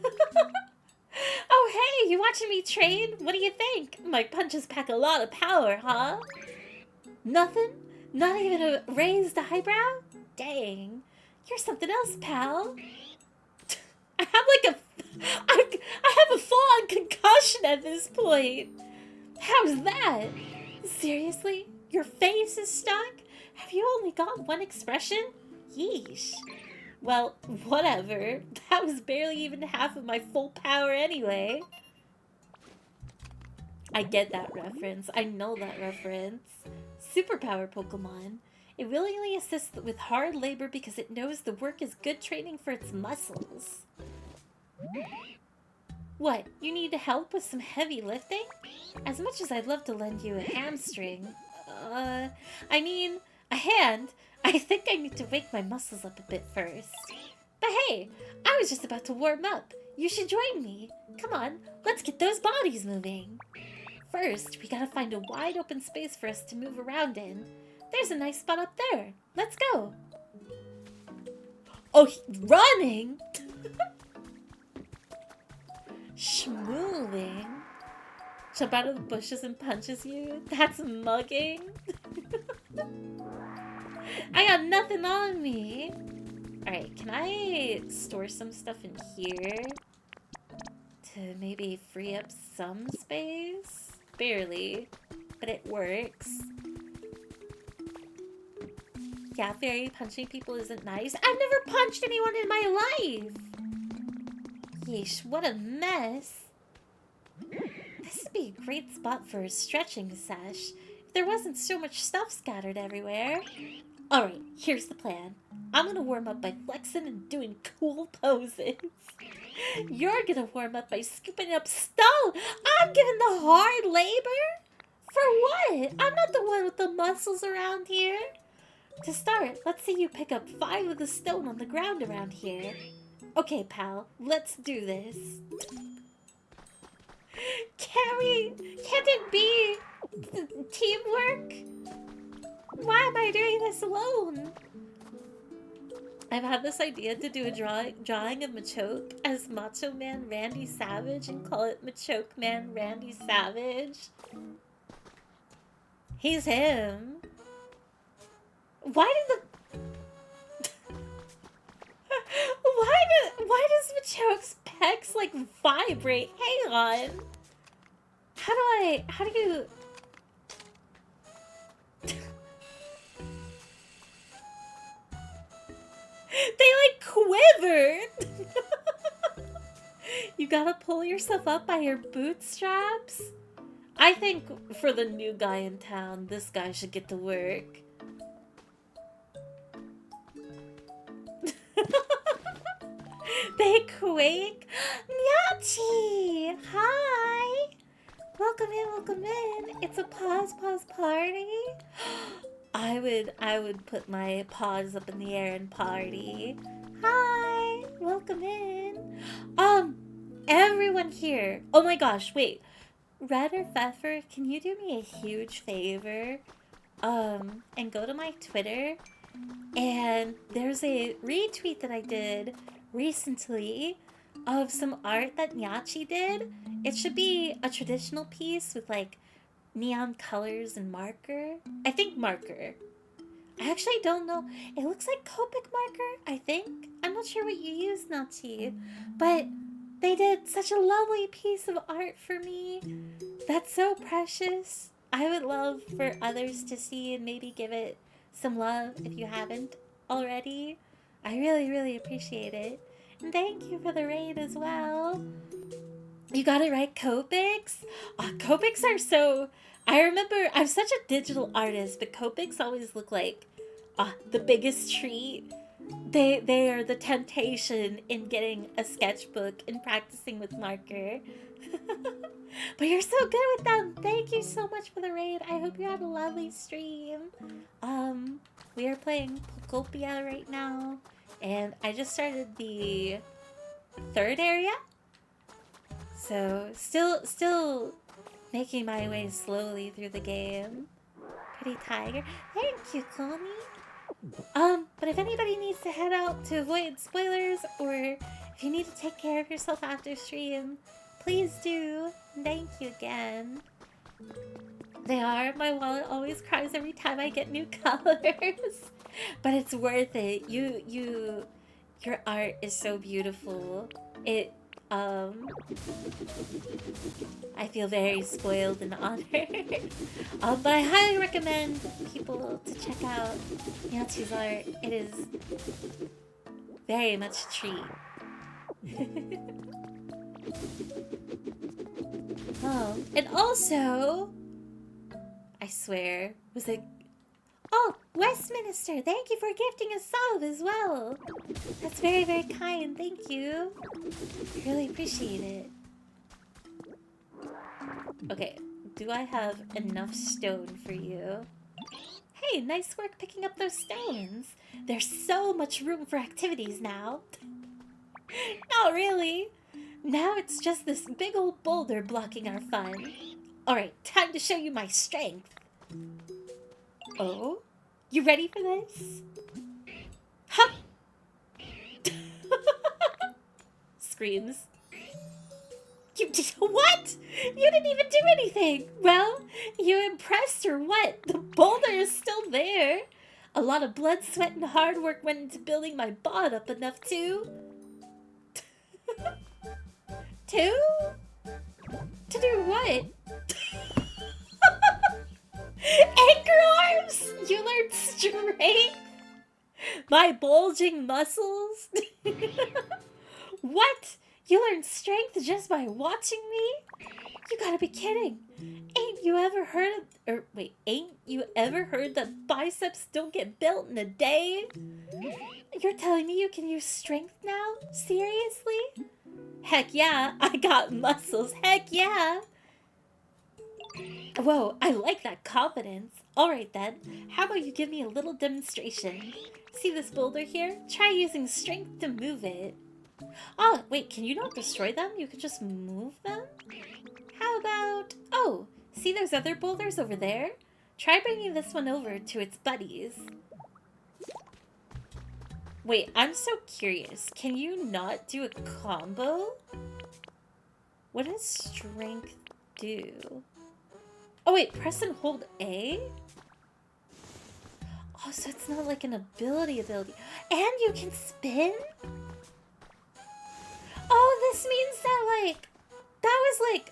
Oh hey, you watching me train? What do you think? My punches pack a lot of power, huh? Nothing? Not even a raised eyebrow? Dang. You're something else, pal. I have a full-on concussion at this point. How's that? Seriously? Your face is stuck? Have you only got one expression? Yeesh. Well, whatever. That was barely even half of my full power anyway. I get that reference. I know that reference. Superpower Pokemon. It willingly assists with hard labor because it knows the work is good training for its muscles. What, you need help with some heavy lifting? As much as I'd love to lend you a hamstring. I mean, a hand. I think I need to wake my muscles up a bit first. But hey, I was just about to warm up. You should join me. Come on, let's get those bodies moving. First, we gotta find a wide open space for us to move around in. There's a nice spot up there. Let's go. Oh, running? Schmooling. Jump out of the bushes and punches you? That's mugging? I got nothing on me. Alright, can I store some stuff in here? To maybe free up some space? Barely. But it works. yeah, fairy punching people isn't nice. I've never punched anyone in my life! Yeesh, what a mess. This would be a great spot for a stretching sesh if there wasn't so much stuff scattered everywhere. Alright, here's the plan. I'm gonna warm up by flexing and doing cool poses. You're gonna warm up by scooping up stone. I'm giving the hard labor? For what? I'm not the one with the muscles around here. To start, let's see you pick up 5 of the stone on the ground around here. Okay, pal, let's do this. Can't it be teamwork? Why am I doing this alone? I've had this idea to do a drawing of Machoke as Macho Man Randy Savage and call it Machoke Man Randy Savage. He's him. Why does Machoke's pecs like vibrate? Hang on. How do you... They like quivered! You gotta pull yourself up by your bootstraps? I think for the new guy in town, this guy should get to work. They quake. Nyachi! Hi! Welcome in. It's a pause party. I would put my paws up in the air and party. Hi! Welcome in. Everyone here. Oh my gosh, wait. Red or Pfeffer, can you do me a huge favor? And go to my Twitter. And there's a retweet that I did recently of some art that Nyachi did. It should be a traditional piece with like neon colors and marker. I think marker. I actually don't know. It looks like Copic marker, I think. I'm not sure what you use, Nyachi. But they did such a lovely piece of art for me. That's so precious. I would love for others to see and maybe give it some love if you haven't already. I really appreciate it. And thank you for the raid as well. You got it right, Copics? Copics are so... I remember, I'm such a digital artist, but Copics always look like the biggest treat. They are the temptation in getting a sketchbook and practicing with marker. But you're so good with them. Thank you so much for the raid. I hope you had a lovely stream. We are playing Pokopia right now, and I just started the 3rd area. So still making my way slowly through the game. Pretty tiger. Thank you, Connie. But if anybody needs to head out to avoid spoilers, or if you need to take care of yourself after stream, please do. Thank you again. My wallet always cries every time I get new colors. But it's worth it. Your art is so beautiful. I feel very spoiled and honored. But I highly recommend people to check out Nyachi's art. It is very much a treat. Oh, and also, I swear, was it... Oh, Westminster, thank you for gifting a sub as well. That's very kind, thank you. I really appreciate it. Okay, do I have enough stone for you? Hey, nice work picking up those stones. There's so much room for activities now. Not really. Now it's just this big old boulder blocking our fun. Alright, time to show you my strength. Oh? You ready for this? Huh! Screams. What? You didn't even do anything! Well, you impressed or what? The boulder is still there. A lot of blood, sweat, and hard work went into building my bod up enough to... To do what? Anchor arms! You learned strength? My bulging muscles? What? You learned strength just by watching me? You gotta be kidding. Ain't you ever heard that biceps don't get built in a day? You're telling me you can use strength now? Seriously? Heck yeah, I got muscles. Heck yeah. Whoa, I like that confidence. Alright then, how about you give me a little demonstration? See this boulder here? Try using strength to move it. Oh, wait, can you not destroy them? You can just move them? How about... Oh, see those other boulders over there? Try bringing this one over to its buddies. Wait, I'm so curious. Can you not do a combo? What does strength do? Oh wait, press and hold A? Oh, so it's not like an ability. And you can spin? Oh, this means that, like, that was, like,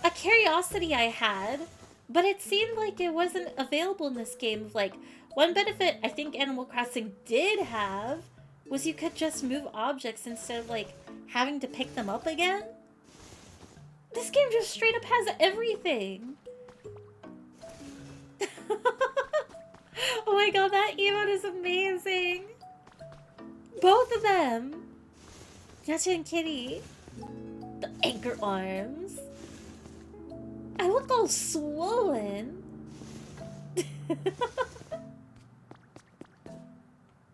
a curiosity I had, but it seemed like it wasn't available in this game. Like, one benefit I think Animal Crossing did have was you could just move objects instead of, like, having to pick them up again. This game just straight up has everything. Oh my god, that emote is amazing. Both of them. Yacha and Kitty. The anchor arms. I look all swollen.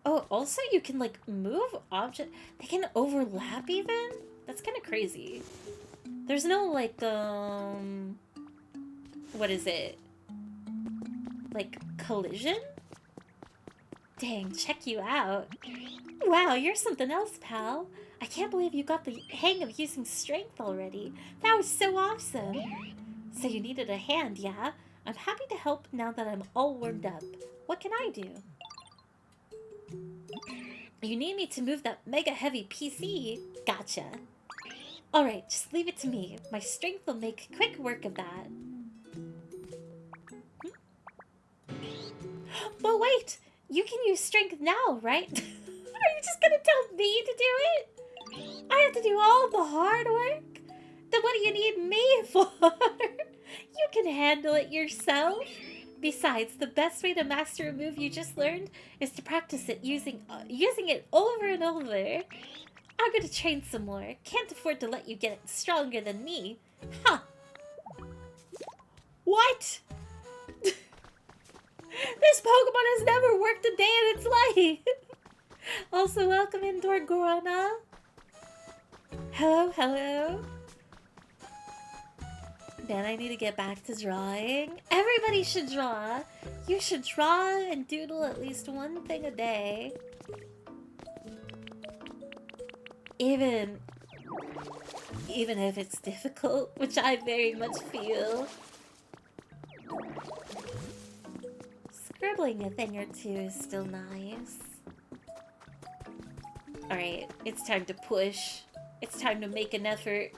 Oh, also you can, like, move objects. They can overlap even? That's kind of crazy. There's no, like, what is it? Like, collision? Dang, check you out. Wow, you're something else, pal. I can't believe you got the hang of using strength already. That was so awesome. So you needed a hand, yeah? I'm happy to help now that I'm all warmed up. What can I do? You need me to move that mega heavy PC? Gotcha. Alright, just leave it to me. My strength will make quick work of that. But wait! You can use strength now, right? Are you just gonna tell me to do it? I have to do all the hard work? Then what do you need me for? You can handle it yourself. Besides, the best way to master a move you just learned is to practice it using it over and over. I'm gonna train some more. Can't afford to let you get stronger than me. Huh. What? This Pokemon has never worked a day in its life. Also, welcome in, Dorgorana. Hello, hello. Man, I need to get back to drawing. Everybody should draw. You should draw and doodle at least one thing a day. Even if it's difficult, which I very much feel. Scribbling a thing or two is still nice. Alright, it's time to push. It's time to make an effort.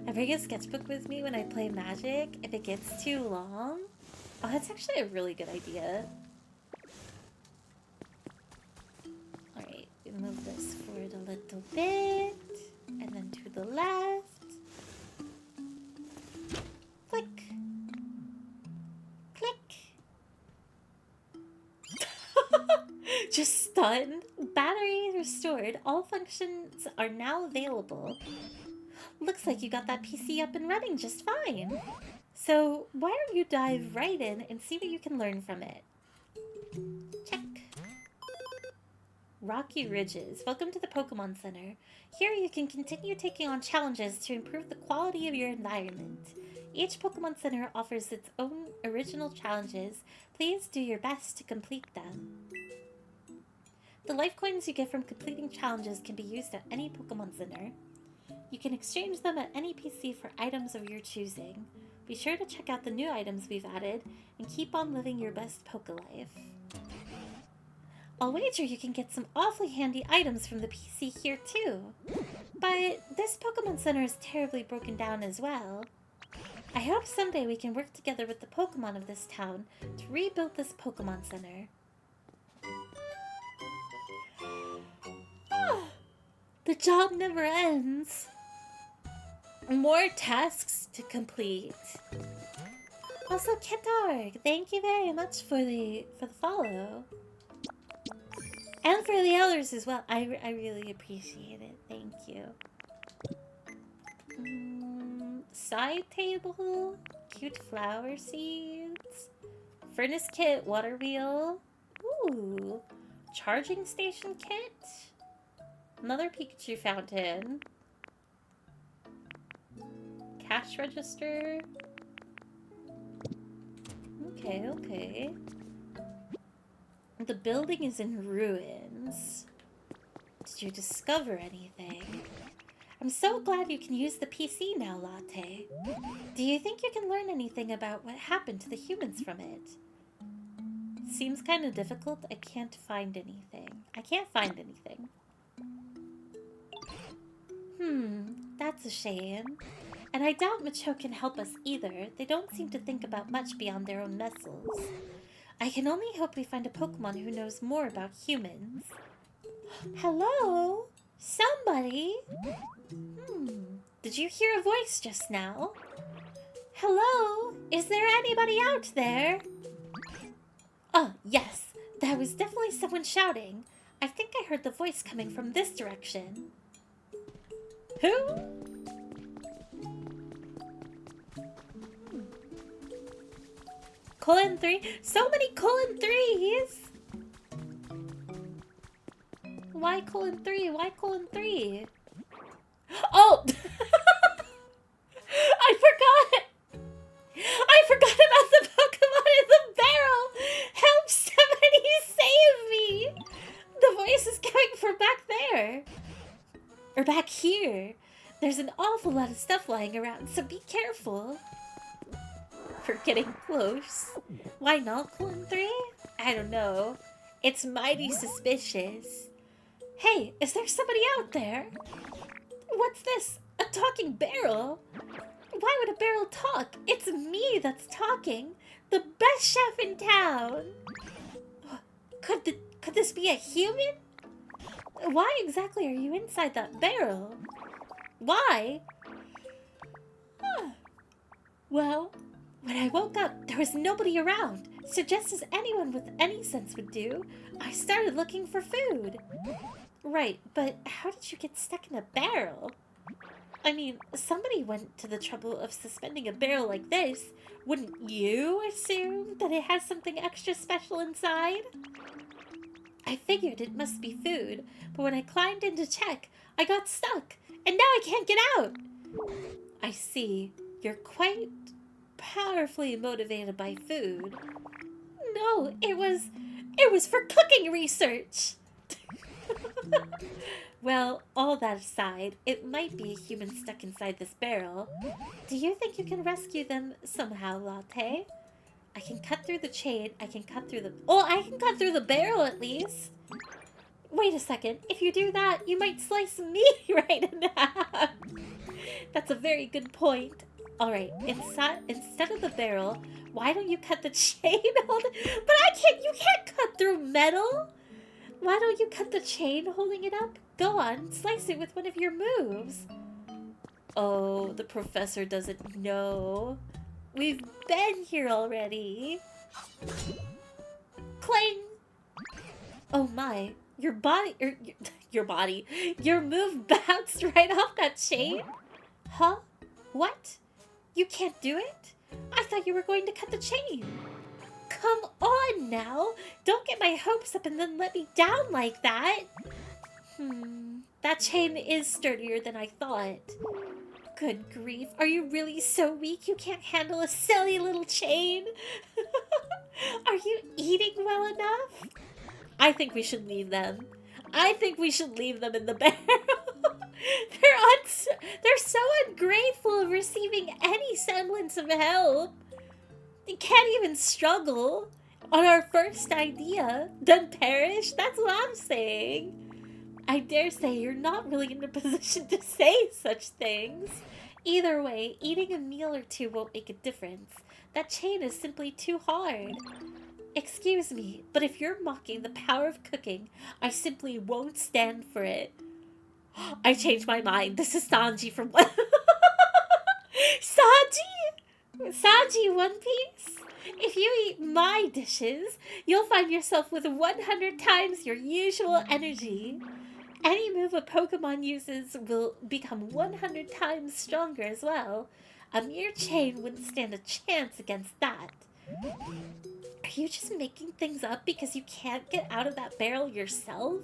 I bring a sketchbook with me when I play Magic if it gets too long. Oh, that's actually a really good idea. Alright, move this forward a little bit. And then to the left. Click. Click. Just stunned. Battery restored. All functions are now available. Looks like you got that PC up and running just fine. So, why don't you dive right in and see what you can learn from it? Check. Rocky Ridges. Welcome to the Pokemon Center. Here you can continue taking on challenges to improve the quality of your environment. Each Pokemon Center offers its own original challenges. Please do your best to complete them. The life coins you get from completing challenges can be used at any Pokemon Center. You can exchange them at any PC for items of your choosing. Be sure to check out the new items we've added and keep on living your best Poke-life. I'll wager you can get some awfully handy items from the PC here too. But this Pokemon Center is terribly broken down as well. I hope someday we can work together with the Pokemon of this town to rebuild this Pokemon Center. The job never ends. More tasks to complete. Also, Kentarg, thank you very much for the follow. And for the others as well. I really appreciate it. Thank you. Side table. Cute flower seeds. Furnace kit, water wheel. Ooh. Charging station kit. Another Pikachu fountain. Cash register. Okay, okay. The building is in ruins. Did you discover anything? I'm so glad you can use the PC now, Latte. Do you think you can learn anything about what happened to the humans from it? Seems kind of difficult. I can't find anything. That's a shame. And I doubt Macho can help us either. They don't seem to think about much beyond their own muscles. I can only hope we find a Pokemon who knows more about humans. Hello? Somebody? Did you hear a voice just now? Hello? Is there anybody out there? Oh, yes. That was definitely someone shouting. I think I heard the voice coming from this direction. Who? Colon 3? So many colon 3s! Why colon 3? Why colon 3? Oh! I forgot! I forgot about the Pokemon in the barrel! Help, somebody save me! The voice is coming from back there. Or back here. There's an awful lot of stuff lying around, so be careful. For getting close. Why not colon 3? I don't know. It's mighty suspicious. Hey, is there somebody out there? What's this? A talking barrel? Why would a barrel talk? It's me that's talking. The best chef in town. Could this be a human? Why exactly are you inside that barrel? Why? Well, when I woke up, there was nobody around. So just as anyone with any sense would do, I started looking for food. Right, but how did you get stuck in a barrel? I mean, somebody went to the trouble of suspending a barrel like this. Wouldn't you assume that it has something extra special inside? I figured it must be food, but when I climbed in to check, I got stuck, and now I can't get out. I see. You're quite powerfully motivated by food. No, it was for cooking research. Well, all that aside, it might be a human stuck inside this barrel. Do you think you can rescue them somehow, Latte? I can cut through the chain, I can cut through the barrel at least. Wait a second, if you do that, you might slice me right in half. That's a very good point. Alright, instead of the barrel, why don't you cut the chain? But you can't cut through metal. Why don't you cut the chain holding it up? Go on, slice it with one of your moves. Oh, the professor doesn't know. We've been here already. Clang! Oh my, your move bounced right off that chain? Huh? What? You can't do it? I thought you were going to cut the chain. Come on now. Don't get my hopes up and then let me down like that. That chain is sturdier than I thought. Good grief. Are you really so weak you can't handle a silly little chain? Are you eating well enough? I think we should leave them. I think we should leave them in the barrel. They're so ungrateful of receiving any semblance of help. They can't even struggle on our first idea, then perish. That's what I'm saying. I dare say you're not really in a position to say such things. Either way, eating a meal or two won't make a difference. That chain is simply too hard. Excuse me, but if you're mocking the power of cooking, I simply won't stand for it. I changed my mind. This is Sanji from Sanji? Sanji One Piece? If you eat my dishes, you'll find yourself with 100 times your usual energy. Any move a Pokemon uses will become 100 times stronger as well. A mere chain wouldn't stand a chance against that. Are you just making things up because you can't get out of that barrel yourself?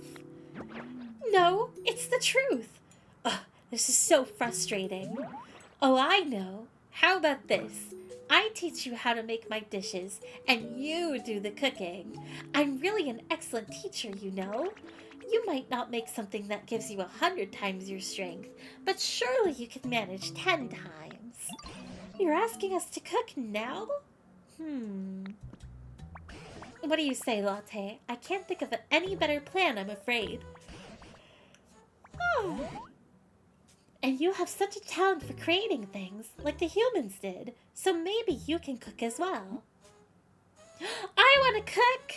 No, it's the truth. Ugh, this is so frustrating. Oh, I know. How about this? I teach you how to make my dishes, and you do the cooking. I'm really an excellent teacher, you know. You might not make something that gives you 100 times your strength, but surely you can manage 10 times. You're asking us to cook now? What do you say, Latte? I can't think of any better plan, I'm afraid. Oh. And you have such a talent for creating things, like the humans did, so maybe you can cook as well. I want to cook!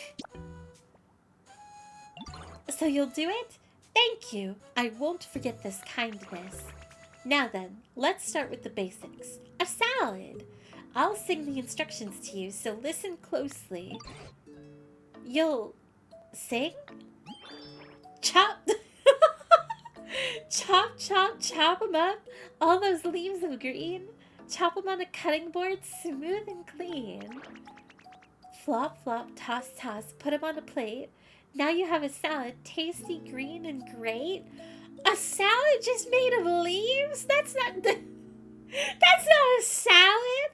So you'll do it? Thank you. I won't forget this kindness. Now then, let's start with the basics. A salad. I'll sing the instructions to you, so listen closely. You'll sing? Chop! Chop, chop, chop them up. All those leaves of green. Chop them on a cutting board, smooth and clean. Flop, flop, toss, toss. Put them on a plate. Now you have a salad, tasty, green, and great. A salad just made of leaves? That's not a salad.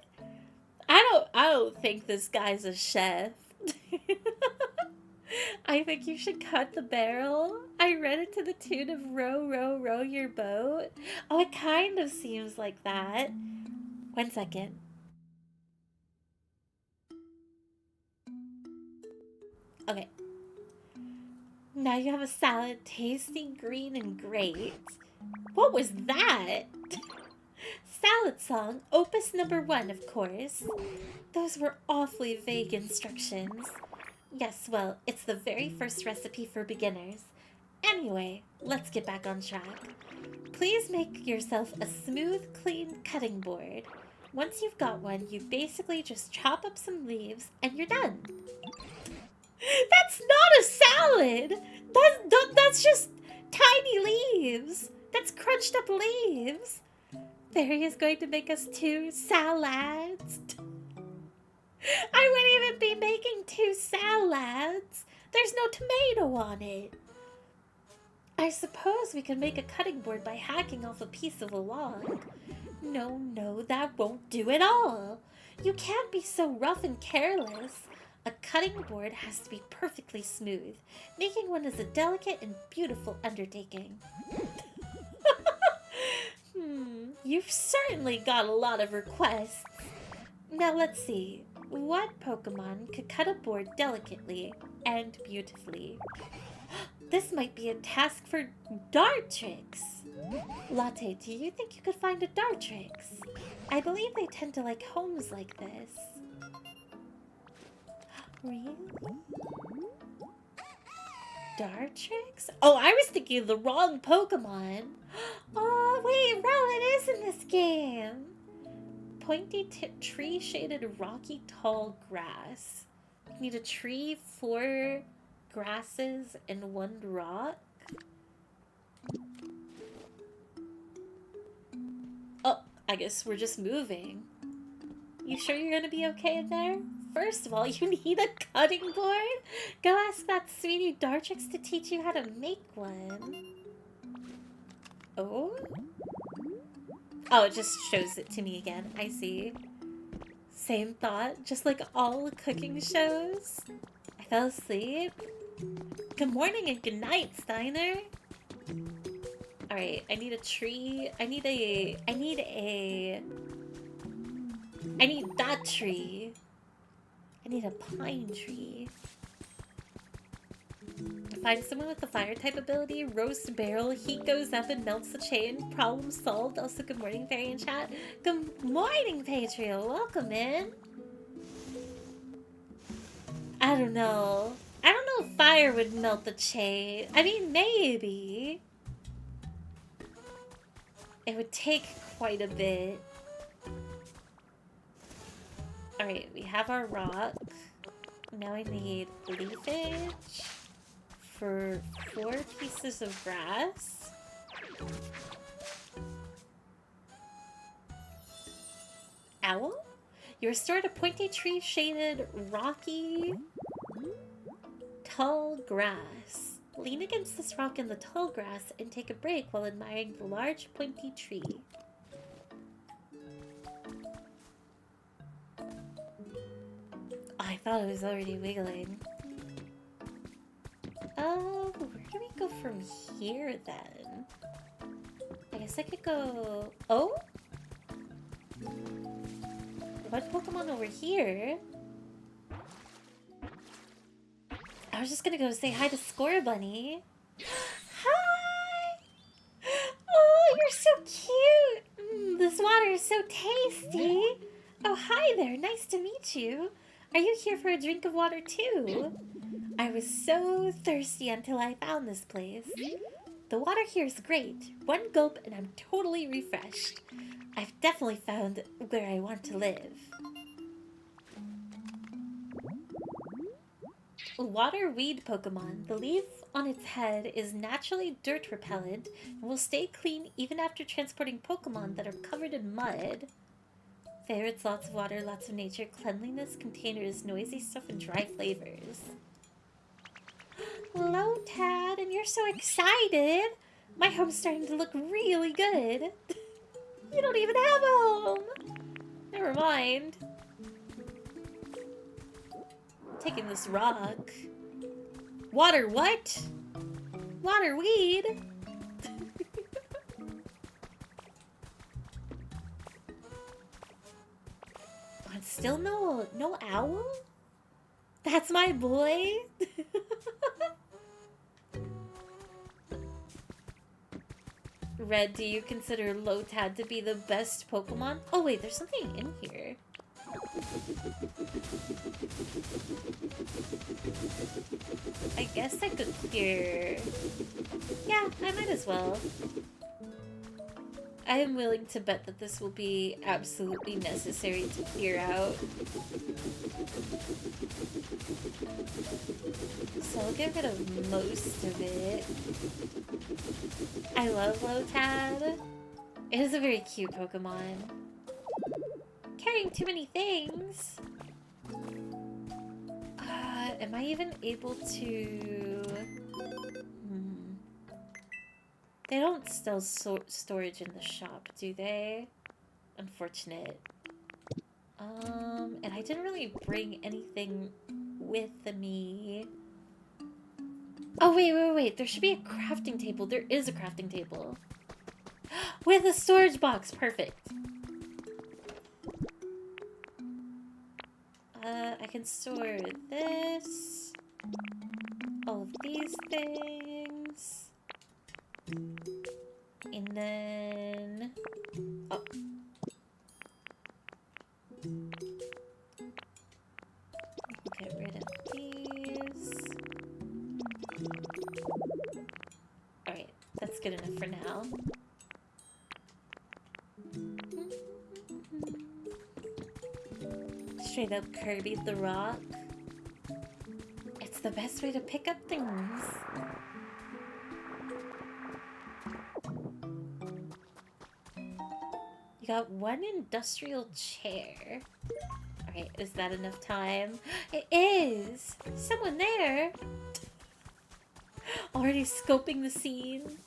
I don't think this guy's a chef. I think you should cut the barrel. I read it to the tune of row, row, row your boat. Oh, it kind of seems like that. 1 second. Okay. Now you have a salad, tasty, green, and great. What was that? Salad song, opus number 1, of course. Those were awfully vague instructions. Yes, well, it's the very first recipe for beginners. Anyway, let's get back on track. Please make yourself a smooth, clean cutting board. Once you've got one, you basically just chop up some leaves and you're done. That's not a salad! That's just tiny leaves! That's crunched up leaves! Barry is going to make us 2 salads. I wouldn't even be making 2 salads. There's no tomato on it. I suppose we could make a cutting board by hacking off a piece of a log. No, that won't do at all. You can't be so rough and careless. A cutting board has to be perfectly smooth. Making one is a delicate and beautiful undertaking. You've certainly got a lot of requests. Now let's see. What Pokemon could cut a board delicately and beautifully? This might be a task for Dartrix. Latte, do you think you could find a Dartrix? I believe they tend to like homes like this. Really? Dartrix? Oh, I was thinking of the wrong Pokemon. Oh, wait, Rowlet is in this game. Pointy tip tree shaded rocky tall grass. You need a tree, 4 grasses, and 1 rock. Oh, I guess we're just moving. You sure you're gonna be okay in there? First of all, you need a cutting board? Go ask that sweetie Dartrix to teach you how to make one. Oh? Oh, it just shows it to me again. I see. Same thought, just like all the cooking shows. I fell asleep. Good morning and good night, Steiner. Alright, I need a tree. I need that tree. I need a pine tree. Find someone with the fire type ability. Roast barrel. Heat goes up and melts the chain. Problem solved. Also, good morning, Fairy in chat. Good morning, Patreon. Welcome in. I don't know. I don't know if fire would melt the chain. I mean, maybe. It would take quite a bit. Alright, we have our rock. Now I need leafage for 4 pieces of grass. Owl? You restored a pointy tree shaded, rocky, tall grass. Lean against this rock in the tall grass and take a break while admiring the large pointy tree. I thought it was already wiggling. Oh, where do we go from here then? I guess I could go... Oh? What Pokemon over here? I was just gonna go say hi to Score Bunny. Hi! Oh, you're so cute! This water is so tasty! Oh, hi there, nice to meet you. Are you here for a drink of water too? I was so thirsty until I found this place. The water here is great. One gulp and I'm totally refreshed. I've definitely found where I want to live. Water weed Pokemon. The leaf on its head is naturally dirt repellent and will stay clean even after transporting Pokemon that are covered in mud. Favorites, lots of water, lots of nature, cleanliness, containers, noisy stuff, and dry flavors. Hello, Tad, and you're so excited! My home's starting to look really good. You don't even have a home! Never mind. I'm taking this rock. Water what? Water weed? Still no owl? That's my boy? Red, do you consider Lotad to be the best Pokemon? Oh wait, there's something in here. I guess I could clear... Yeah, I might as well. I am willing to bet that this will be absolutely necessary to clear out. So I'll get rid of most of it. I love Lotad. It is a very cute Pokemon. Carrying too many things. Am I even able to... They don't sell storage in the shop, do they? Unfortunate. And I didn't really bring anything with me. Oh, wait. There should be a crafting table. There is a crafting table. With a storage box. Perfect. I can store this. All of these things. And then... Oh. Get rid of these. Alright, that's good enough for now. Straight up Kirby the Rock. It's the best way to pick up things. You got one industrial chair. Alright, is that enough time? It is! Someone there! Already scoping the scene.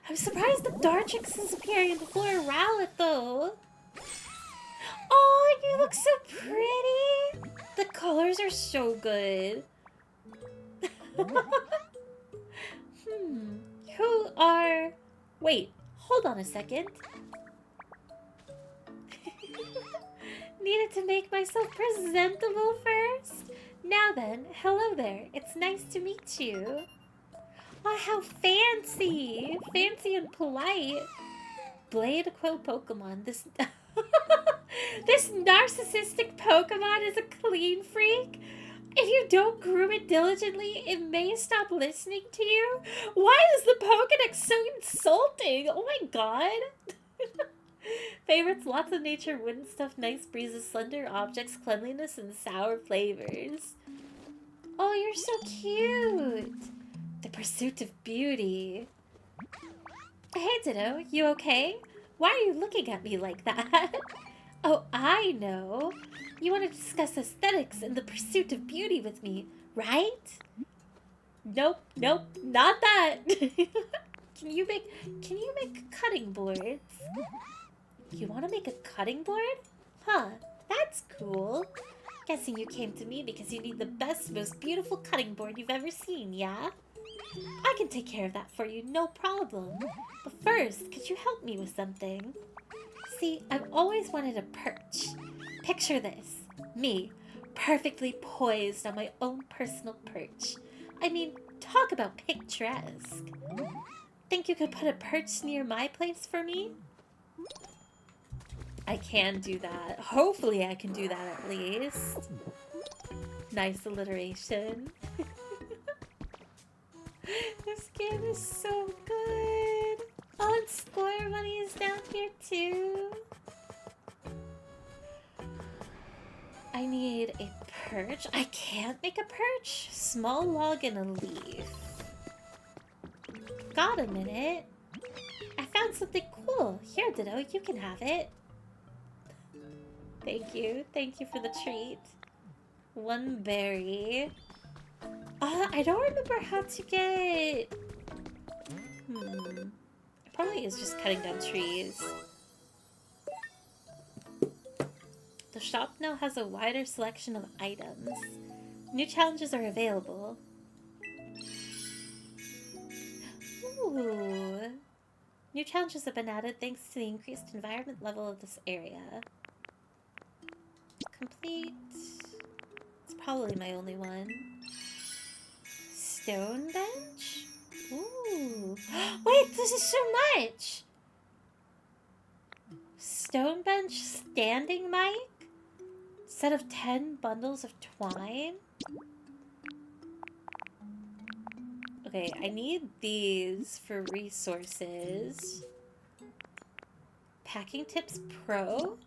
I'm surprised the Dartrix is appearing in the floor Rowlet, though. Oh, you look so pretty! The colors are so good. Who are... Wait, hold on a second. Needed to make myself presentable first. Now then, hello there. It's nice to meet you. Oh, how fancy! Fancy and polite. Blade Quo Pokemon. This this narcissistic Pokemon is a clean freak. If you don't groom it diligently, it may stop listening to you. Why is the Pokedex so insulting? Oh my god. Favorites, lots of nature, wooden stuff, nice breezes, slender objects, cleanliness, and sour flavors. Oh, you're so cute. The pursuit of beauty. Hey, Ditto, you okay? Why are you looking at me like that? Oh, I know. You want to discuss aesthetics and the pursuit of beauty with me, right? Nope, not that. Can you make cutting boards? You want to make a cutting board? Huh, that's cool. Guessing you came to me because you need the best, most beautiful cutting board you've ever seen, yeah? I can take care of that for you, no problem. But first, could you help me with something? See, I've always wanted a perch. Picture this. Me, perfectly poised on my own personal perch. I mean, talk about picturesque. Think you could put a perch near my place for me? I can do that. Hopefully I can do that at least. Nice alliteration. This game is so good. Oh, and Score Money is down here too. I need a perch. I can't make a perch. Small log and a leaf. Got a minute. I found something cool. Here, Ditto, you can have it. Thank you. Thank you for the treat. One berry. I don't remember how to get... It probably is just cutting down trees. The shop now has a wider selection of items. New challenges are available. Ooh. New challenges have been added thanks to the increased environment level of this area. Complete. It's probably my only one. Stone bench? Ooh. Wait, this is so much! Stone bench standing mic? Set of 10 bundles of twine? Okay, I need these for resources. Packing Tips Pro?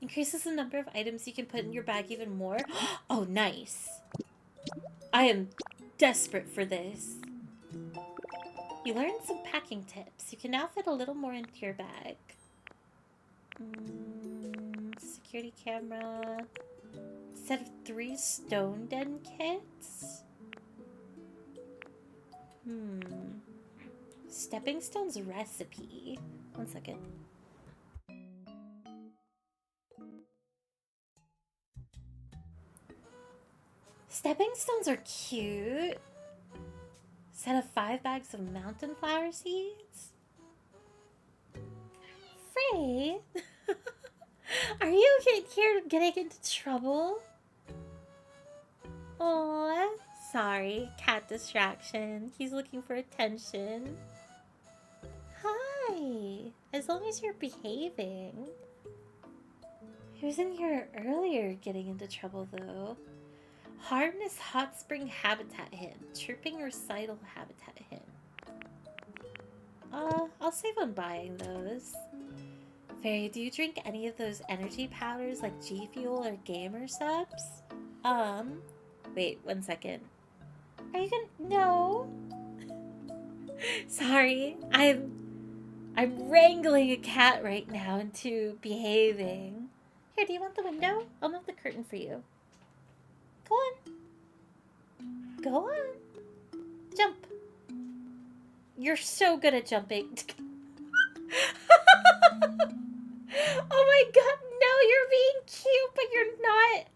Increases the number of items you can put in your bag even more. Oh, nice. I am desperate for this. You learned some packing tips. You can now fit a little more into your bag. Security camera. Set of 3 stone den kits. Stepping Stone's recipe. One second. Stepping stones are cute. Set of 5 bags of mountain flower seeds. Frey, are you here getting into trouble? Aw, sorry, cat distraction. He's looking for attention. Hi, as long as you're behaving. He was in here earlier getting into trouble though. Hardness Hot Spring Habitat Hint. Chirping Recital Habitat Hint. I'll save on buying those. Fairy, do you drink any of those energy powders like G Fuel or Gamer Subs? Wait, one second. Are you gonna... No. Sorry, I'm wrangling a cat right now into behaving. Here, do you want the window? I'll move the curtain for you. Go on. Go on. Jump. You're so good at jumping. Oh my god, no, you're being cute, but you're not.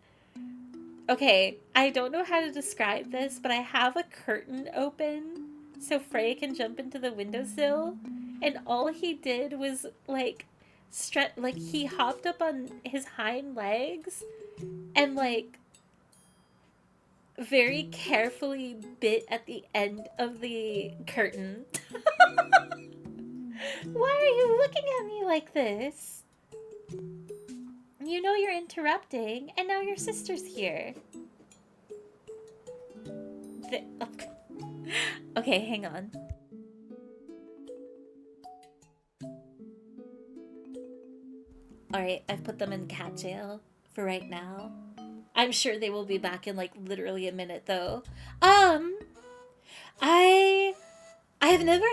Okay, I don't know how to describe this, but I have a curtain open so Frey can jump into the windowsill, and all he did was, like, like he hopped up on his hind legs and like very carefully bit at the end of the curtain. Why are you looking at me like this? You know you're interrupting, and now your sister's here. Okay, hang on. Alright, I've put them in cat jail for right now. I'm sure they will be back in like literally a minute though. I have never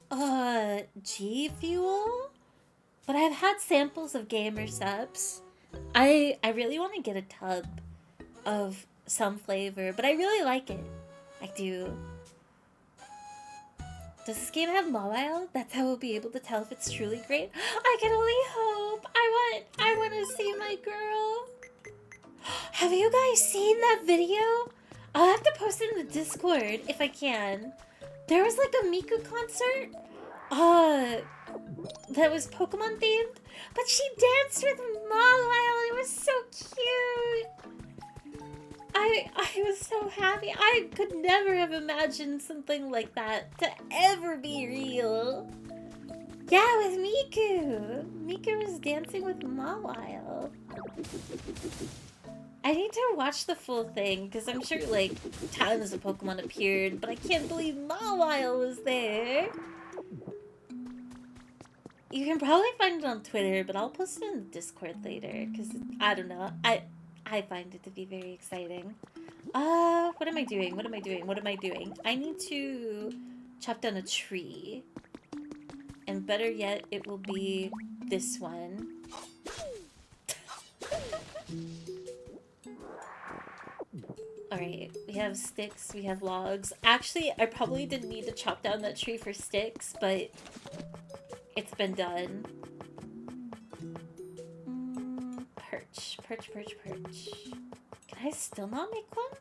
had G Fuel, but I've had samples of gamer subs. I really want to get a tub of some flavor, but I really like it. I do. Does this game have mobile? That's how we'll be able to tell if it's truly great. I can only hope. I want to see my girl. Have you guys seen that video? I'll have to post it in the Discord if I can. There was like a Miku concert. That was Pokemon themed, but she danced with Mawile. It was so cute. I was so happy. I could never have imagined something like that to ever be real. Yeah, with Miku. Miku was dancing with Mawile. I need to watch the full thing, because I'm sure, like, tons of Pokemon appeared, but I can't believe Mawile was there. You can probably find it on Twitter, but I'll post it in the Discord later, because, I don't know, I find it to be very exciting. What am I doing? What am I doing? What am I doing? I need to chop down a tree. And better yet, it will be this one. Alright, we have sticks, we have logs. Actually, I probably didn't need to chop down that tree for sticks, but it's been done. Perch, perch, perch, perch. Can I still not make one?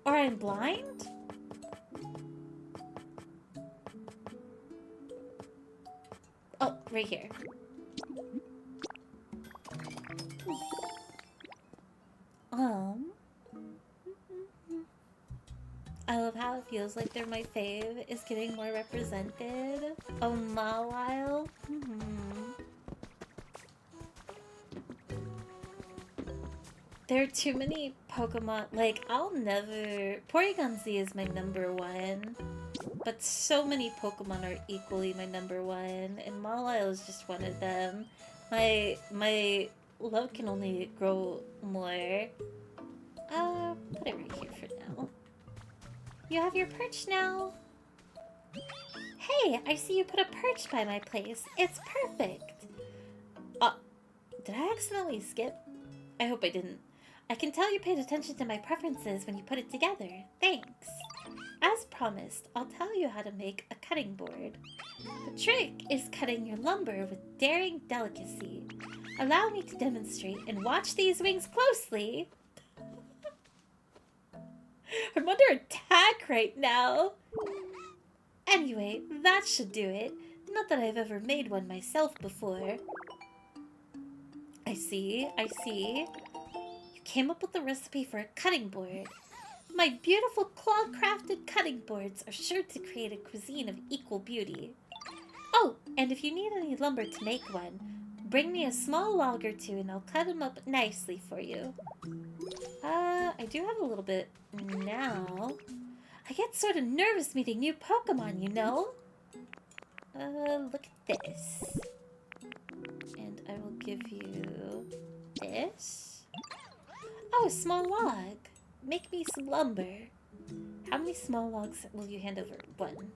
Or I'm blind? Oh, right here. I love how it feels like they're my fave. Is getting more represented. Oh, Mawile. There are too many Pokemon. Like, I'll never... Porygon Z is my number one. But so many Pokemon are equally my number one. And Mawile is just one of them. My love can only grow more. Put it right here for now. You have your perch now. Hey, I see you put a perch by my place. It's perfect. Did I accidentally skip? I hope I didn't. I can tell you paid attention to my preferences when you put it together. Thanks. As promised, I'll tell you how to make a cutting board. The trick is cutting your lumber with daring delicacy. Allow me to demonstrate and watch these wings closely. I'm under attack right now. Anyway, that should do it. Not that I've ever made one myself before. I see, I see. You came up with a recipe for a cutting board. My beautiful claw-crafted cutting boards are sure to create a cuisine of equal beauty. Oh, and if you need any lumber to make one, bring me a small log or two and I'll cut them up nicely for you. I do have a little bit now. I get sort of nervous meeting new Pokemon, you know? Look at this. And I will give you this. Oh, a small log. Make me some lumber. How many small logs will you hand over? One.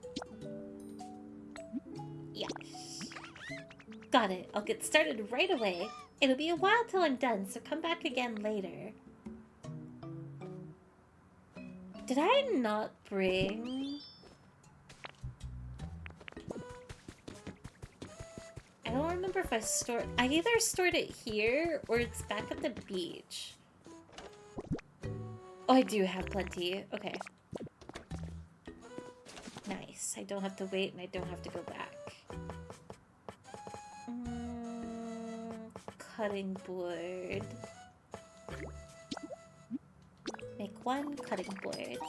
Yes. Got it. I'll get started right away. It'll be a while till I'm done, so come back again later. Did I not bring... I don't remember if I stored... I either stored it here or it's back at the beach. Oh, I do have plenty. Okay. Nice. I don't have to wait and I don't have to go back. cutting board. Make 1 cutting board.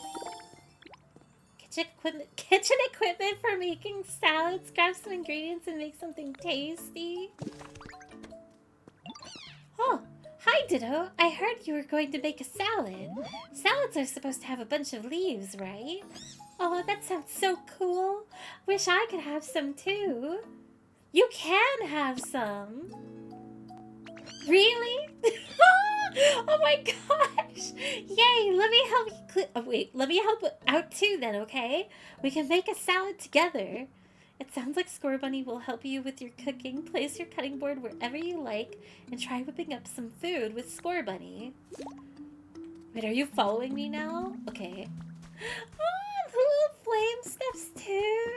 Kitchen equipment for making salads. Grab some ingredients and make something tasty. Oh, hi Ditto. I heard you were going to make a salad. Salads are supposed to have a bunch of leaves, right? Oh, that sounds so cool. Wish I could have some too. You can have some. Really? Oh my gosh! Yay! Let me help you let me help out too then, okay? We can make a salad together. It sounds like Score Bunny will help you with your cooking. Place your cutting board wherever you like and try whipping up some food with Score Bunny. Wait, are you following me now? Okay. Oh, the little flame steps too!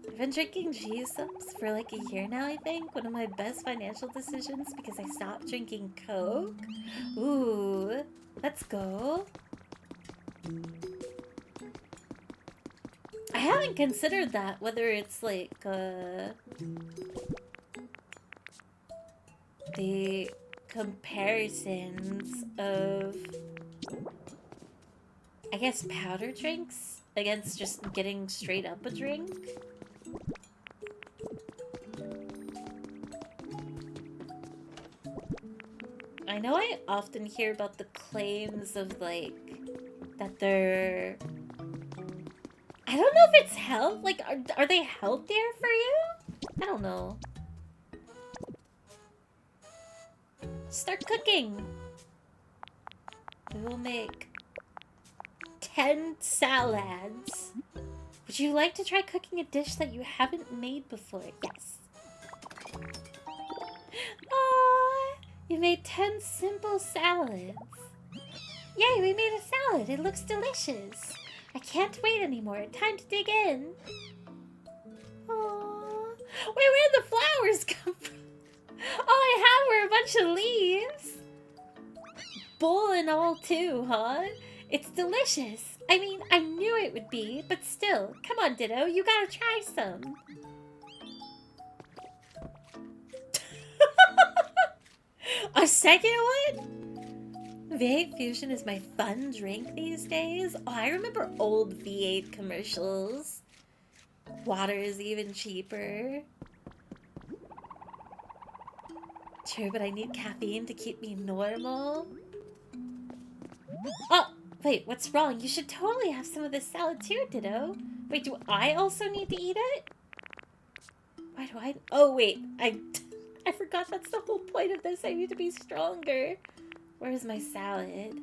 I've been drinking G-Subs for like a year now, I think. One of my best financial decisions because I stopped drinking Coke. Ooh, let's go. I haven't considered that, whether it's like, the comparisons of, I guess, powder drinks against just getting straight up a drink. I know I often hear about the claims of, like, that they're... I don't know if it's health. Like, are they healthier for you? I don't know. Start cooking. We will make 10 salads. Would you like to try cooking a dish that you haven't made before? Yes. Aww, you made 10 simple salads. Yay, we made a salad. It looks delicious. I can't wait anymore. Time to dig in. Aww. Wait, where'd the flowers come from? All I had were a bunch of leaves. Bowl and all too, huh? It's delicious. I mean, I knew it would be, but still. Come on, Ditto. You gotta try some. A second one? V8 Fusion is my fun drink these days. Oh, I remember old V8 commercials. Water is even cheaper. True, but I need caffeine to keep me normal. Oh, wait, what's wrong? You should totally have some of this salad too, Ditto. Wait, do I also need to eat it? Why do I... Oh, wait, I forgot that's the whole point of this. I need to be stronger. Where's my salad?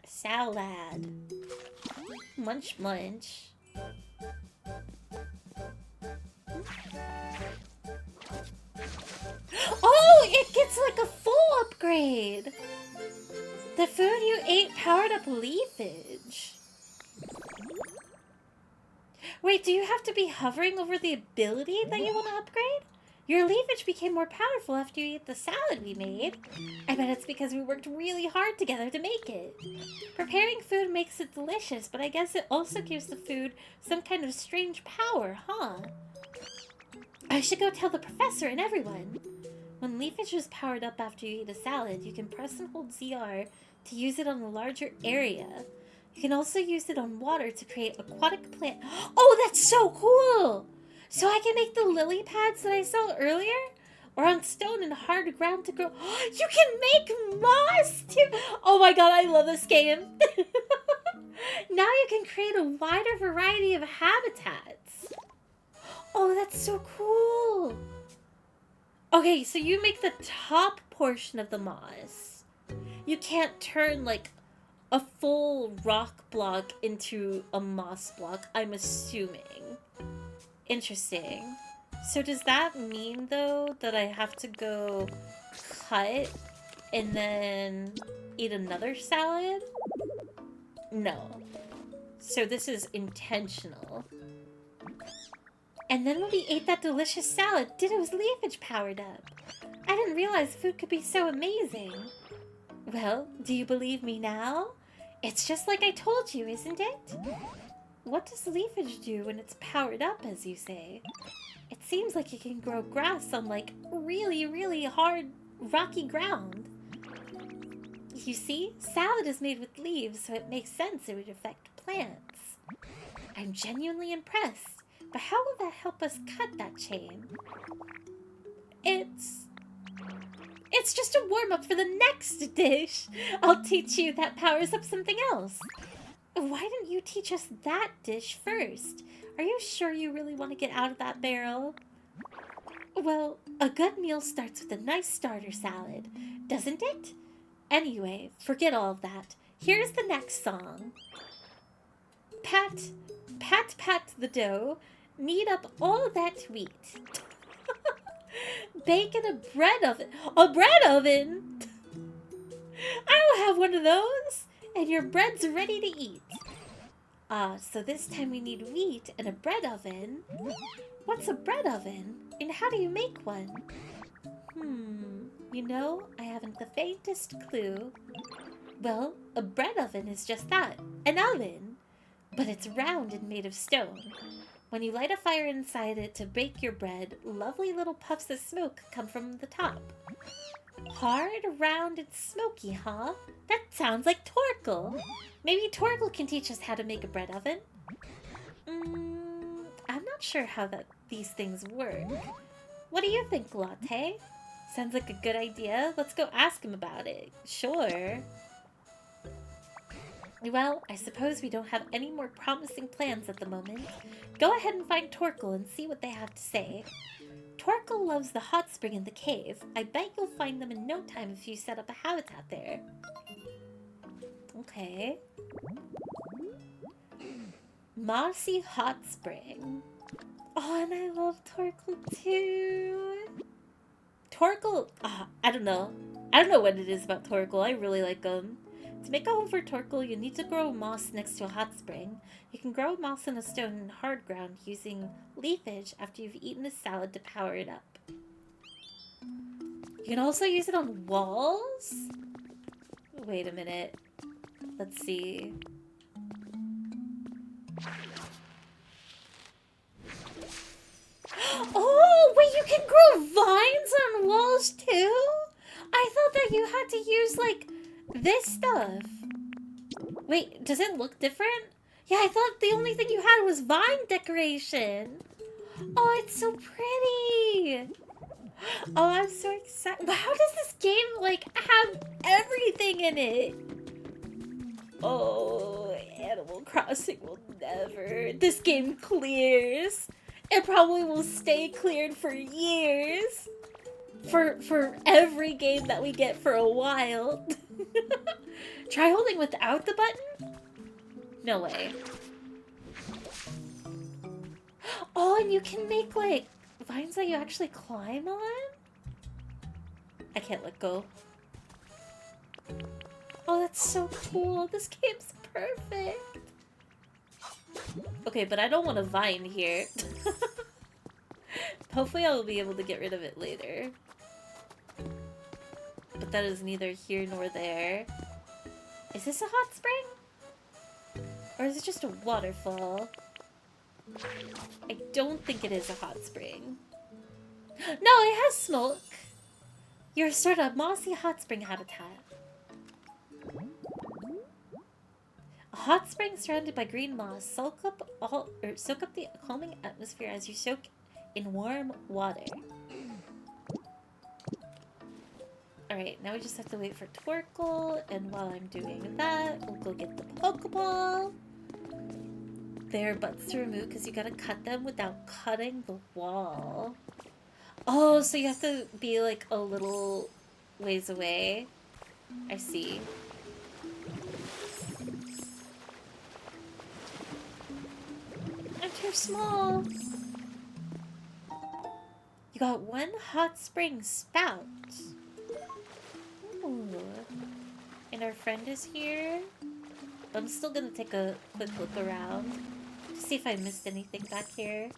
Salad. Munch, munch. Oh, it gets like a full upgrade. The food you ate powered up leafage. Wait, do you have to be hovering over the ability that you want to upgrade? Your leafage became more powerful after you ate the salad we made. I bet it's because we worked really hard together to make it. Preparing food makes it delicious, but I guess it also gives the food some kind of strange power, huh? I should go tell the professor and everyone. When leafage is powered up after you eat a salad, you can press and hold ZR to use it on a larger area. You can also use it on water to create aquatic plant. Oh, that's so cool! So I can make the lily pads that I saw earlier? Or on stone and hard ground to grow. You can make moss too! Oh my god, I love this game! Now you can create a wider variety of habitats. Oh, that's so cool! Okay, so you make the top portion of the moss. You can't turn, like, a full rock block into a moss block, I'm assuming. Interesting. So does that mean, though, that I have to go cut and then eat another salad? No. So this is intentional. And then when we ate that delicious salad, Ditto's leafage powered up. I didn't realize food could be so amazing. Well, do you believe me now? It's just like I told you, isn't it? what does leafage do when it's powered up, as you say? It seems like it can grow grass on, like, really, really hard, rocky ground. You see, salad is made with leaves, so it makes sense it would affect plants. I'm genuinely impressed, but how will that help us cut that chain? It's just a warm-up for the next dish. I'll teach you that powers up something else. Why didn't you teach us that dish first? Are you sure you really want to get out of that barrel? Well, a good meal starts with a nice starter salad, doesn't it? Anyway, forget all of that. Here's the next song. Pat, pat, pat the dough. Knead up all that wheat. Bake in a bread oven. A bread oven? I don't have one of those. And your bread's ready to eat. So this time we need wheat and a bread oven. What's a bread oven? And how do you make one? You know, I haven't the faintest clue. Well, a bread oven is just that, an oven. But it's round and made of stone. When you light a fire inside it to bake your bread, lovely little puffs of smoke come from the top. Hard, round, and smoky, huh? That sounds like Torkel. Maybe Torkel can teach us how to make a bread oven? I'm not sure how these things work. What do you think, Latte? Sounds like a good idea. Let's go ask him about it. Sure. Well, I suppose we don't have any more promising plans at the moment. Go ahead and find Torkel and see what they have to say. Torkel loves the hot spring in the cave. I bet you'll find them in no time if you set up a habitat there. Okay. Mossy hot spring. Oh, and I love Torkel too. Torkel, I don't know. I don't know what it is about Torkel. I really like him. To make a home for Torkel, you need to grow moss next to a hot spring. You can grow moss in a stone in hard ground using leafage after you've eaten a salad to power it up. You can also use it on walls? Wait a minute. Let's see. Oh, wait, you can grow vines on walls too? I thought that you had to use, like, this stuff. Wait, does it look different? Yeah, I thought the only thing you had was vine decoration. Oh, it's so pretty. Oh, I'm so excited. How does this game, like, have everything in it? Oh, Animal Crossing will never. This game clears. It probably will stay cleared for years. For every game that we get for a while. Try holding without the button? No way. Oh, and you can make, like, vines that you actually climb on? I can't let go. Oh, that's so cool. This game's perfect. Okay, but I don't want a vine here. Hopefully I'll be able to get rid of it later. But that is neither here nor there. Is this a hot spring? Or is it just a waterfall? I don't think it is a hot spring. No, it has smoke. You're sort of mossy hot spring habitat. A hot spring surrounded by green moss. Soak up the calming atmosphere as you soak in warm water. Alright, now we just have to wait for Torkel, and while I'm doing that, we'll go get the Pokeball. Their butts to remove because you gotta cut them without cutting the wall. Oh, so you have to be like a little ways away. I see. I'm too small. You got one hot spring spout. Ooh. And our friend is here. I'm still gonna take a quick look around to see if I missed anything back here.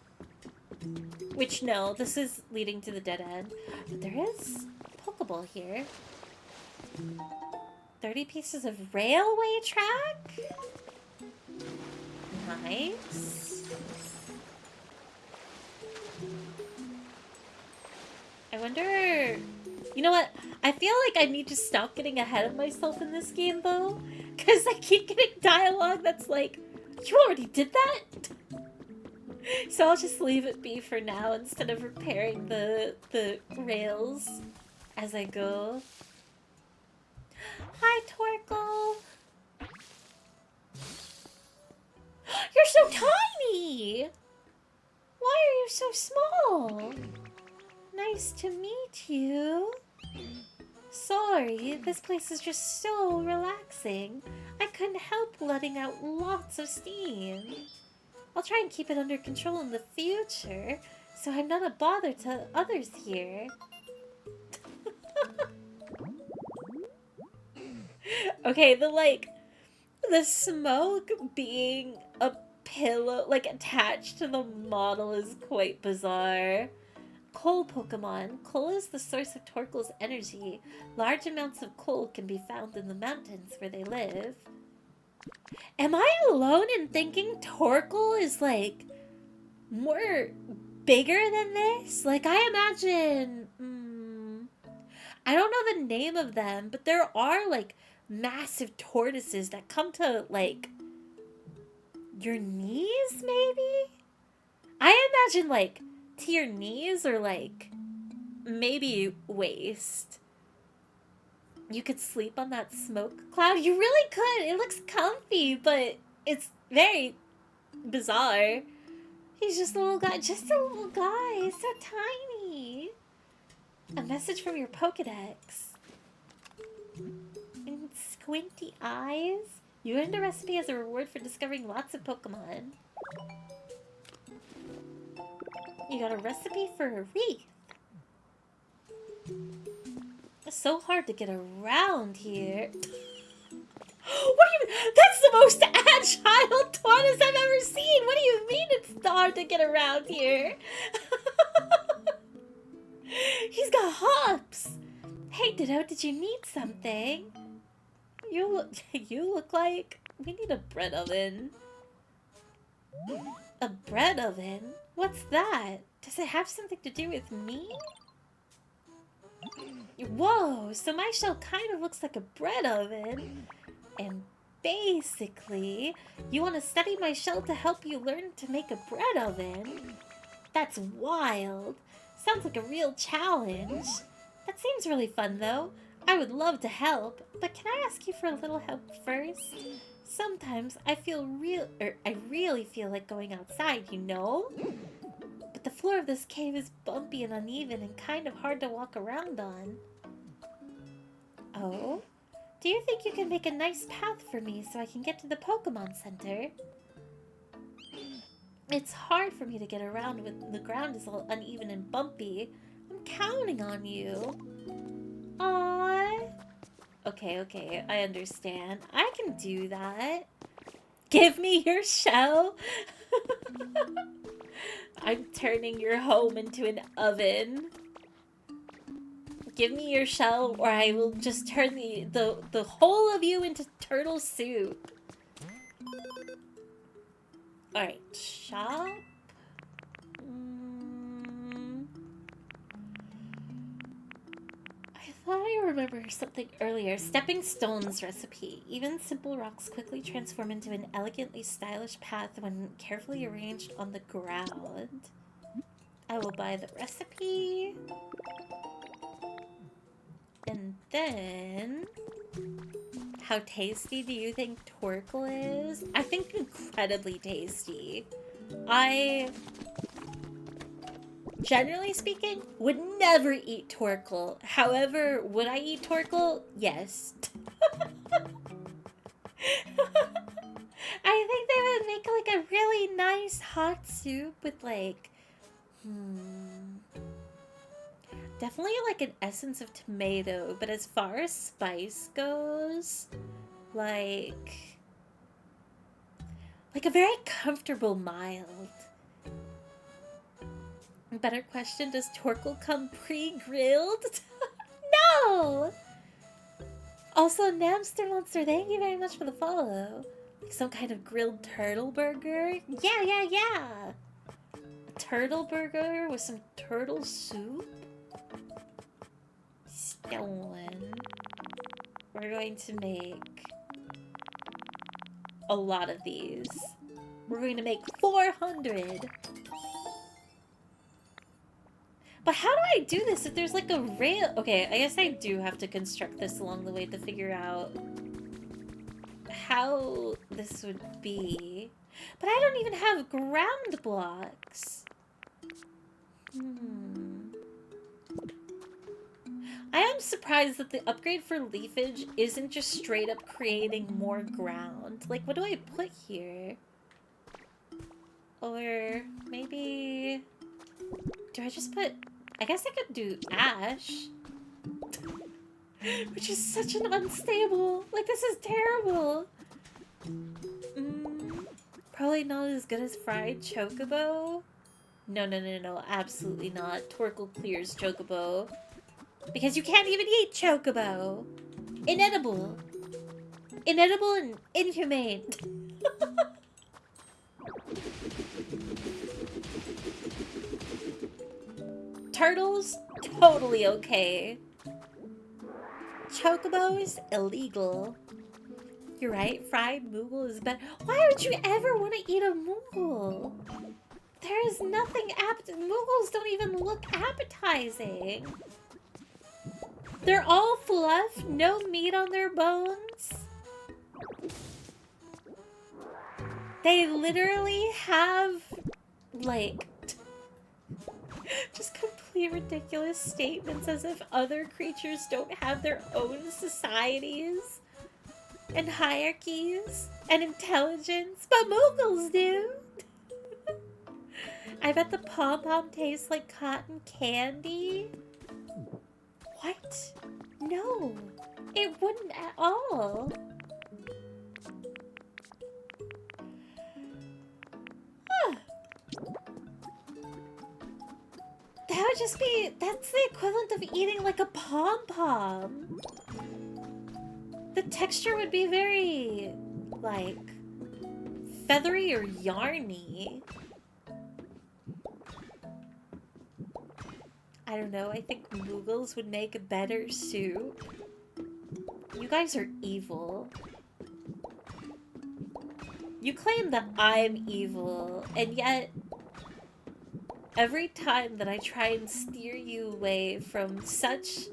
Which, no, this is leading to the dead end. But there is a Pokeball here. 30 pieces of railway track? Nice. I wonder... You know what? I feel like I need to stop getting ahead of myself in this game, though. Because I keep getting dialogue that's like, you already did that? So I'll just leave it be for now instead of repairing the rails as I go. Hi, Torkel! You're so tiny! Why are you so small? Nice to meet you. Sorry, this place is just so relaxing. I couldn't help letting out lots of steam. I'll try and keep it under control in the future, so I'm not a bother to others here. Okay, the smoke being a pillow, like, attached to the model is quite bizarre. Coal Pokemon. Coal is the source of Torkoal's energy. Large amounts of coal can be found in the mountains where they live. Am I alone in thinking Torkoal is, like, more bigger than this? Like, I imagine... I don't know the name of them, but there are, like, massive tortoises that come to, like, your knees, maybe? I imagine, like, to your knees or, like, maybe waist. You could sleep on that smoke cloud. You really could. It looks comfy, but it's very bizarre. He's just a little guy. Just a little guy. He's so tiny. A message from your Pokedex. And squinty eyes. You earned a recipe as a reward for discovering lots of Pokemon. You got a recipe for a wreath. It's so hard to get around here. What do you mean? That's the most agile tortoise I've ever seen! What do you mean it's hard to get around here? He's got hops! Hey, Ditto, did you need something? You look like... We need a bread oven. A bread oven? What's that? Does it have something to do with me? Whoa, so my shell kind of looks like a bread oven. And basically, you want to study my shell to help you learn to make a bread oven? That's wild. Sounds like a real challenge. That seems really fun, though. I would love to help, but can I ask you for a little help first? Sometimes I really feel like going outside, you know? But the floor of this cave is bumpy and uneven and kind of hard to walk around on. Oh? Do you think you can make a nice path for me so I can get to the Pokemon Center? It's hard for me to get around when the ground is all uneven and bumpy. I'm counting on you. Aww. Okay, I understand. I can do that. Give me your shell. I'm turning your home into an oven. Give me your shell or I will just turn the whole of you into turtle soup. Alright, shop. I thought I remembered something earlier. Stepping stones recipe. Even simple rocks quickly transform into an elegantly stylish path when carefully arranged on the ground. I will buy the recipe. And then... How tasty do you think Torkoal is? I think incredibly tasty. I, generally speaking, would never eat Torkoal. However, would I eat Torkoal? Yes. I think they would make like a really nice hot soup with like, definitely like an essence of tomato, but as far as spice goes, like a very comfortable mild. Better question, does Torkoal come pre-grilled? No! Also, Namster Monster, thank you very much for the follow. Some kind of grilled turtle burger? Yeah! A turtle burger with some turtle soup? Stolen. We're going to make a lot of these. We're going to make 400. But how do I do this if there's like a rail? Okay, I guess I do have to construct this along the way to figure out how this would be. But I don't even have ground blocks. I am surprised that the upgrade for leafage isn't just straight up creating more ground. Like, what do I put here? Or maybe... Do I just put... I guess I could do ash. Which is such an unstable... Like, this is terrible. Probably not as good as fried chocobo. No. Absolutely not. Torkoal clears chocobo. Because you can't even eat chocobo. Inedible. Inedible and inhumane. Turtles, totally okay. Chocobos, illegal. You're right, fried Moogle is better. Why would you ever want to eat a Moogle? There is nothing Moogles don't even look appetizing. They're all fluff, no meat on their bones. They literally have, like, just complete ridiculous statements as if other creatures don't have their own societies and hierarchies and intelligence, but Moogles do. I bet the pom-pom tastes like cotton candy. What? No, it wouldn't at all. That would just be, that's the equivalent of eating like a pom-pom. The texture would be very, like, feathery or yarny. I don't know, I think Moogles would make a better soup. You guys are evil. You claim that I'm evil, and yet every time that I try and steer you away from such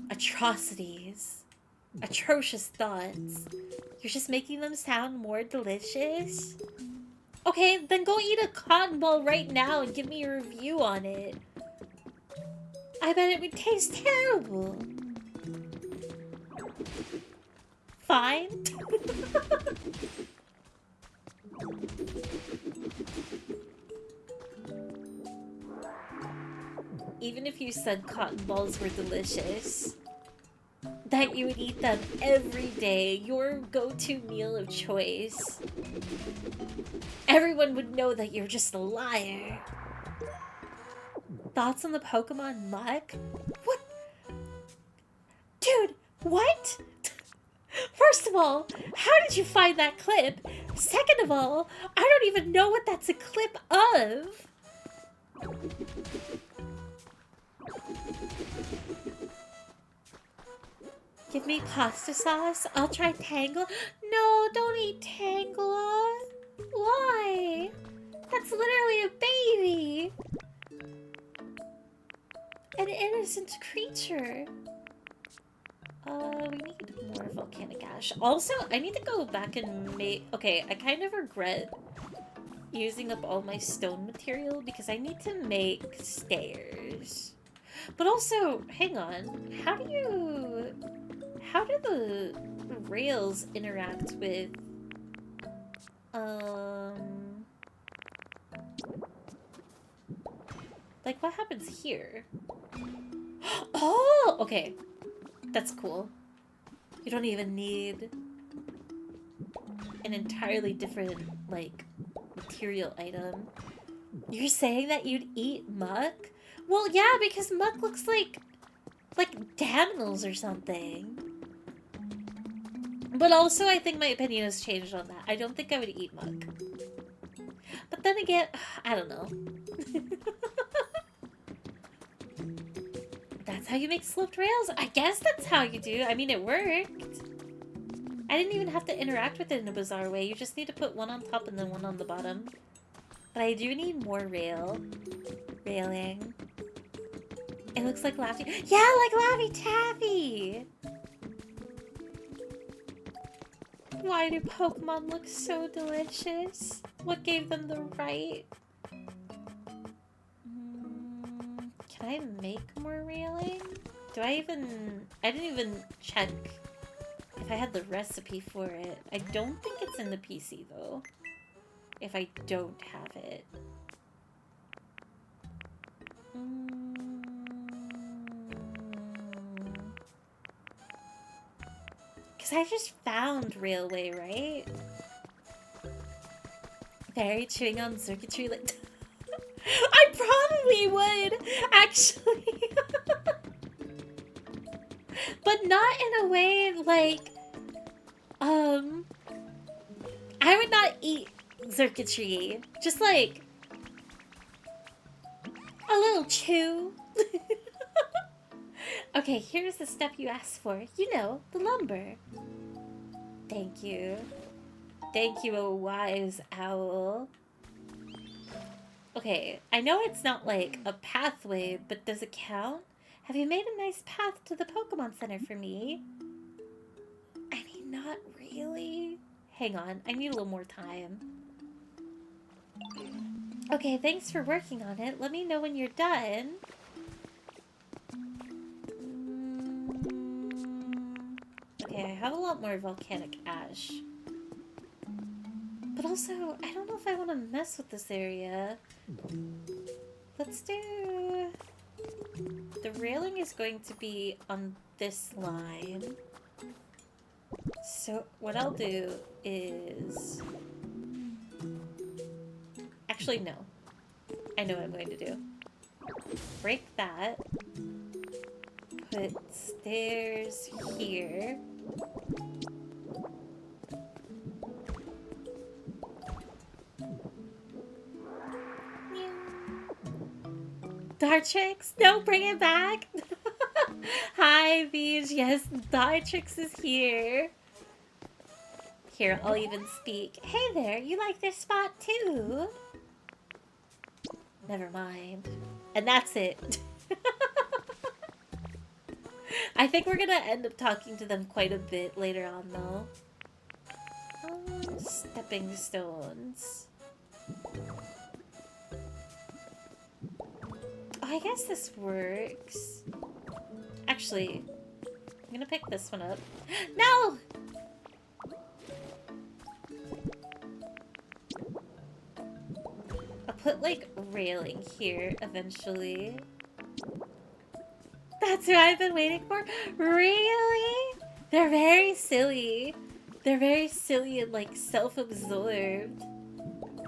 atrocities, atrocious thoughts, you're just making them sound more delicious? Okay, then go eat a cotton ball right now and give me a review on it. I bet it would taste terrible. Fine. Even if you said cotton balls were delicious, that you would eat them every day, your go-to meal of choice, everyone would know that you're just a liar. Thoughts on the Pokemon muck? What? Dude, what? First of all, how did you find that clip? Second of all, I don't even know what that's a clip of. Give me pasta sauce. I'll try Tangela. No, don't eat Tangela. Why? That's literally a baby. An innocent creature. We need more volcanic ash. Also, I need to go back and make... Okay, I kind of regret using up all my stone material because I need to make stairs. But also, hang on. How do the rails interact with... Like, what happens here? Oh! Okay. That's cool. You don't even need an entirely different, like, material item. You're saying that you'd eat muck? Well, yeah, because muck looks like like Damnals or something. But also, I think my opinion has changed on that. I don't think I would eat muck. But then again, I don't know. That's how you make sloped rails? I guess that's how you do. I mean, it worked. I didn't even have to interact with it in a bizarre way. You just need to put one on top and then one on the bottom. But I do need more railing. It looks like Laffy. Yeah, like Laffy Taffy! Why do Pokemon look so delicious? What gave them the right? Can I make more railing? I didn't even check if I had the recipe for it. I don't think it's in the PC though. If I don't have it. Because I just found Railway, right? Very chewing on circuitry like... I probably would, actually. But not in a way like... I would not eat circuitry. Just like... a little chew. Okay, here's the stuff you asked for. You know, the lumber. Thank you. Thank you, a wise owl. Okay, I know it's not like a pathway, but does it count? Have you made a nice path to the Pokemon Center for me? I mean, not really. Hang on, I need a little more time. Okay, thanks for working on it. Let me know when you're done. Okay, I have a lot more volcanic ash. But also, I don't know if I want to mess with this area. Let's do... The railing is going to be on this line. So what I'll do is... Actually, no. I know what I'm going to do. Break that. Put stairs here. Dartrix? No, bring it back! Hi, Beach. Yes, Dartrix is here. Here, I'll even speak. Hey there, you like this spot too? Never mind. And that's it. I think we're gonna end up talking to them quite a bit later on, though. Stepping stones. I guess this works. Actually, I'm gonna pick this one up. No! I'll put, like, railing here eventually. That's what I've been waiting for? Really? They're very silly. They're very silly and, like, self-absorbed.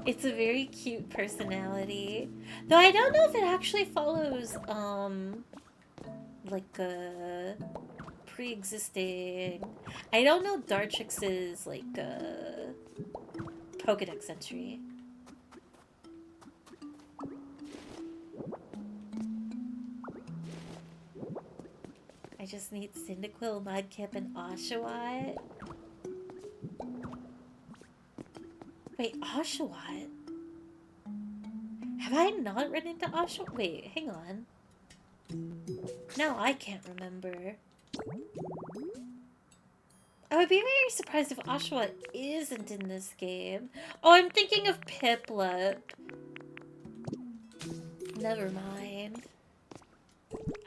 It's a very cute personality. Though I don't know if it actually follows, like a pre-existing... I don't know Dartrix's, like, Pokedex entry. I just need Cyndaquil, Mudkip, and Oshawott. Wait, Oshawott? Have I not run into Oshawott? Wait, hang on. Now I can't remember. I would be very surprised if Oshawott isn't in this game. Oh, I'm thinking of Piplup. Never mind.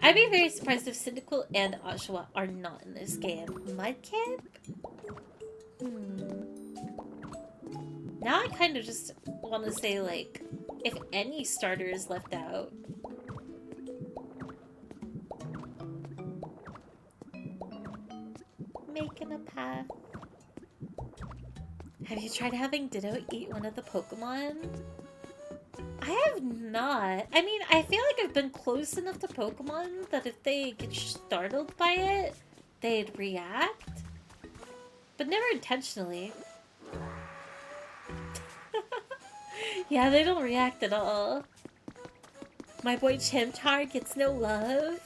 I'd be very surprised if Cyndaquil and Oshawott are not in this game. Mudkip? Now I kind of just want to say, like, if any starter is left out. Making a path. Have you tried having Ditto eat one of the Pokemon? I have not. I mean, I feel like I've been close enough to Pokemon that if they get startled by it, they'd react. But never intentionally. Yeah, they don't react at all. My boy Chimchar gets no love.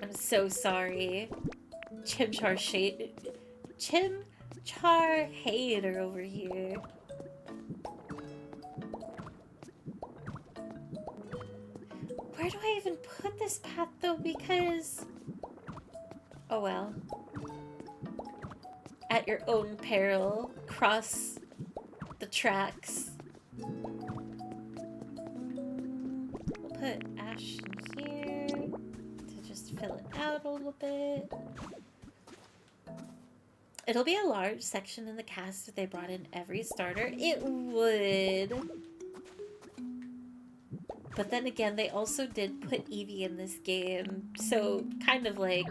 I'm so sorry. Chimchar hater over here. Where do I even put this path though? Because... oh well. At your own peril, cross the tracks. We'll put ash in here to just fill it out a little bit. It'll be a large section in the cast if they brought in every starter. It would. But then again, they also did put Eevee in this game, so kind of like...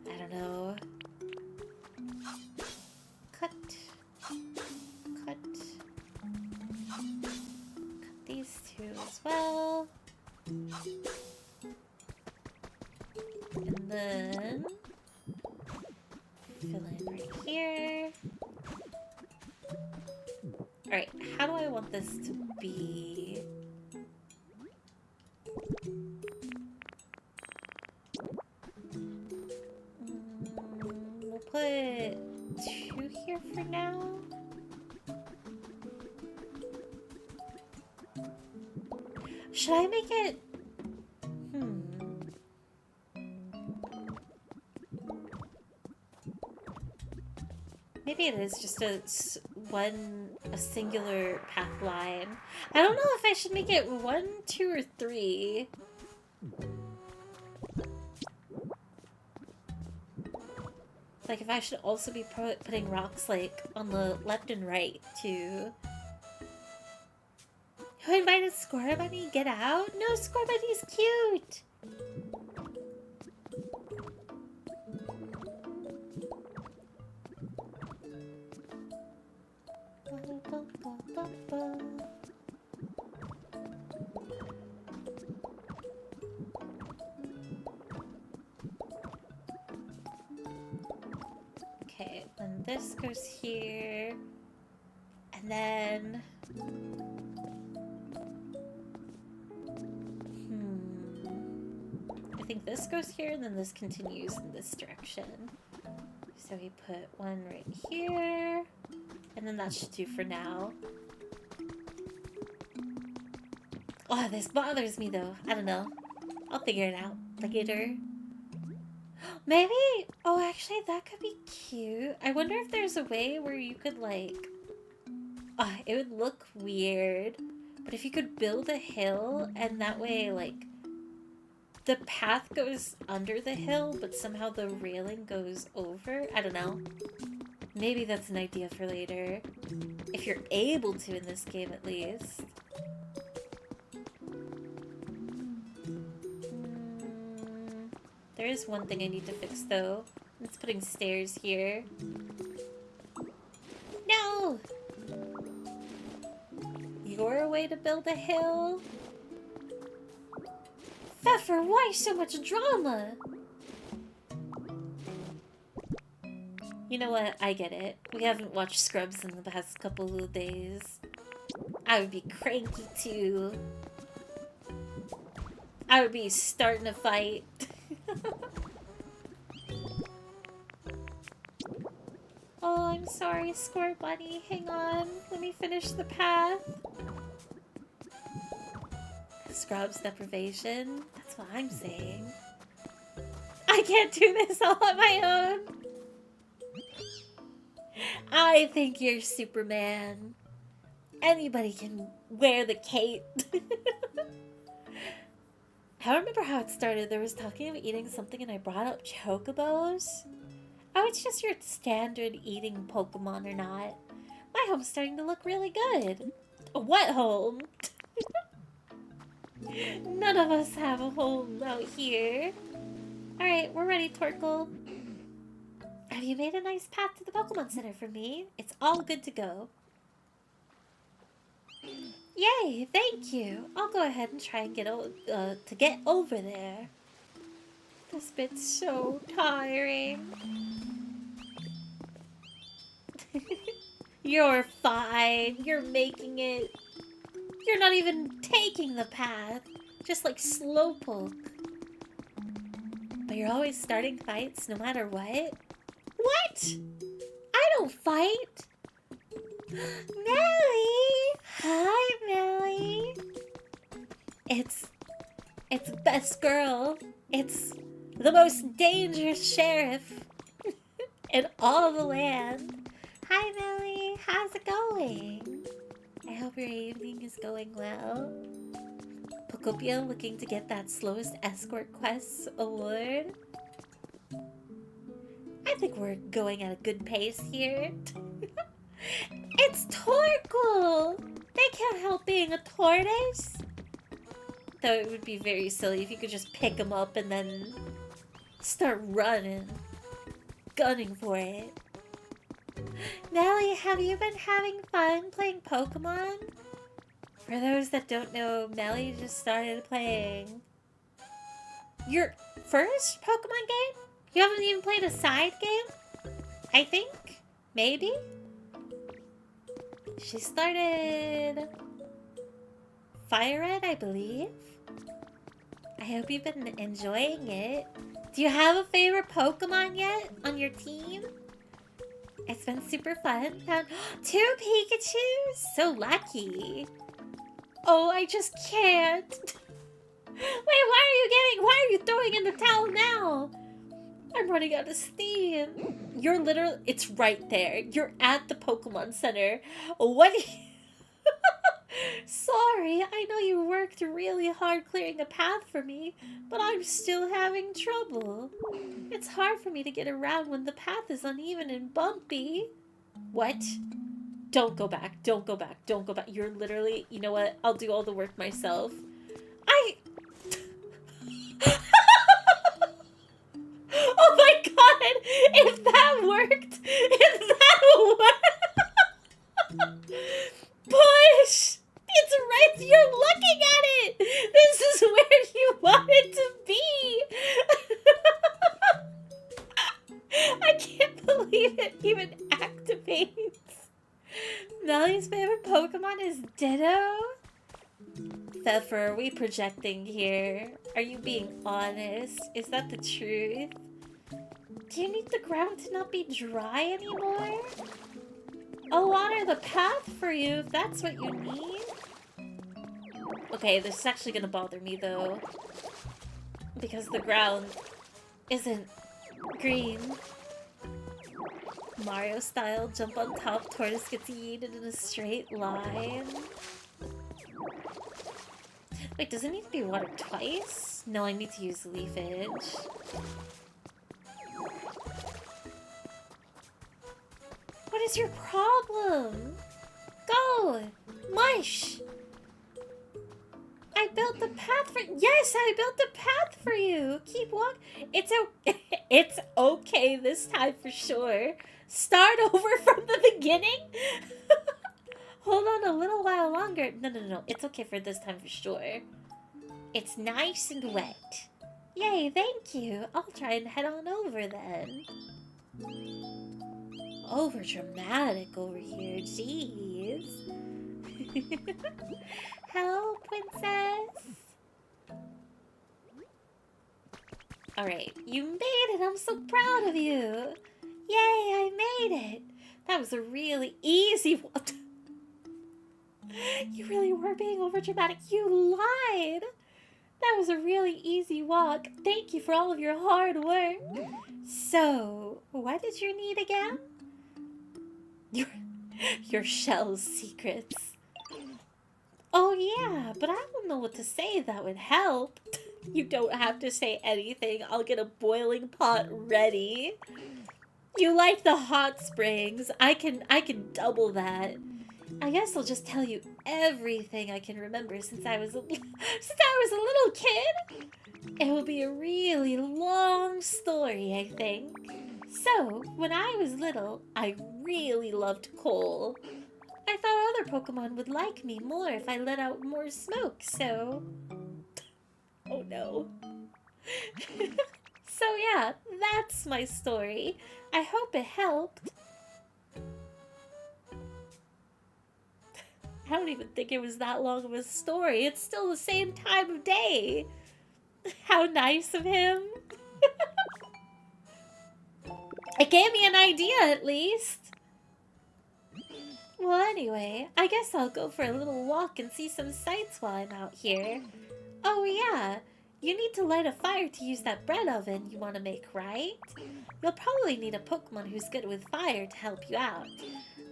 I don't know. Cut. Cut. Cut these two as well. And then... fill in right here. Alright, how do I want this to be? We'll put 2 here for now. Should I make it... Maybe it is just a singular path line. I don't know if I should make it 1, 2, or 3. Like if I should also be putting rocks like on the left and right too. Who invited Scorbunny? Get out? No, Scorbunny's cute! Okay, then this goes here. And then... I think this goes here, and then this continues in this direction. So we put 1 right here. And then that should do for now. Oh, this bothers me though. I don't know. I'll figure it out later. Maybe... oh, actually, that could be cute. I wonder if there's a way where you could, like... it would look weird. But if you could build a hill, and that way, like... the path goes under the hill, but somehow the railing goes over. I don't know. Maybe that's an idea for later. If you're able to in this game, at least. There is one thing I need to fix, though. It's putting stairs here. No! Your way to build a hill? Pfeffer, why so much drama? You know what? I get it. We haven't watched Scrubs in the past couple of days. I would be cranky too. I would be starting a fight. Oh, I'm sorry, Scorbunny. Hang on. Let me finish the path. Scrubs deprivation? That's what I'm saying. I can't do this all on my own. I think you're Superman. Anybody can wear the cape. I don't remember how it started. There was talking of eating something and I brought up chocobos. Oh, it's just your standard eating Pokemon or not. My home's starting to look really good. What home? None of us have a home out here. Alright, we're ready, Torkoal. Have you made a nice path to the Pokemon Center for me? It's all good to go. Yay, thank you. I'll go ahead and try and get over there. This bit's so tiring. You're fine. You're making it. You're not even taking the path. Just like Slowpoke. But you're always starting fights no matter what? What? I don't fight. Melly! Hi, Melly. It's best girl. It's the most dangerous sheriff in all the land. Hi, Melly. How's it going? I hope your evening is going well. Pokopia looking to get that slowest escort quest award. I think we're going at a good pace here. It's Torkoal! They can't help being a tortoise. Though it would be very silly if you could just pick them up and then start running. Gunning for it. Nelly, have you been having fun playing Pokemon? For those that don't know, Melly just started playing your first Pokemon game? You haven't even played a side game? I think? Maybe? She started Fire Red, I believe. I hope you've been enjoying it. Do you have a favorite Pokemon yet on your team? It's been super fun. Found 2 Pikachus? So lucky. Oh, I just can't. Wait, why are you throwing in the towel now? I'm running out of steam. You're literally, it's right there. You're at the Pokemon Center. What? Sorry, I know you worked really hard clearing a path for me, but I'm still having trouble. It's hard for me to get around when the path is uneven and bumpy. What? Don't go back. Don't go back. Don't go back. You're literally, you know what? I'll do all the work myself. Oh my god! If that worked! If that worked! Push! It's right, you're looking at it! This is where you want it to be! I can't believe it even activates. Melly's favorite Pokemon is Ditto? Pfeffer, are we projecting here? Are you being honest? Is that the truth? Do you need the ground to not be dry anymore? I'll water the path for you if that's what you need. Okay, this is actually gonna bother me though. Because the ground isn't green. Mario style, jump on top, tortoise gets yeeted in a straight line. Wait, does it need to be watered twice? No, I need to use leafage. What is your problem? Go! Mush! I built the path for— Yes, I built the path for you! Keep walking. It's okay this time for sure. Start over from the beginning? Hold on a little while longer. No. It's okay for this time for sure. It's nice and wet. Yay, thank you. I'll try and head on over then. Over dramatic over here, jeez. Hello, princess. Alright, you made it. I'm so proud of you. Yay, I made it. That was a really easy one. You really were being overdramatic. You lied. That was a really easy walk. Thank you for all of your hard work. So, what did you need again? Your shell's secrets. Oh yeah, but I don't know what to say that would help. You don't have to say anything. I'll get a boiling pot ready. You like the hot springs. I can double that. I guess I'll just tell you everything I can remember since I was a little kid. It will be a really long story, I think. So, When I was little, I really loved coal. I thought other Pokemon would like me more if I let out more smoke, so... Oh no. So yeah, that's my story. I hope it helped. I don't even think it was that long of a story. It's still the same time of day. How nice of him. It gave me an idea, at least. Well, anyway, I guess I'll go for a little walk and see some sights while I'm out here. Oh, yeah. You need to light a fire to use that bread oven you want to make, right? You'll probably need a Pokemon who's good with fire to help you out.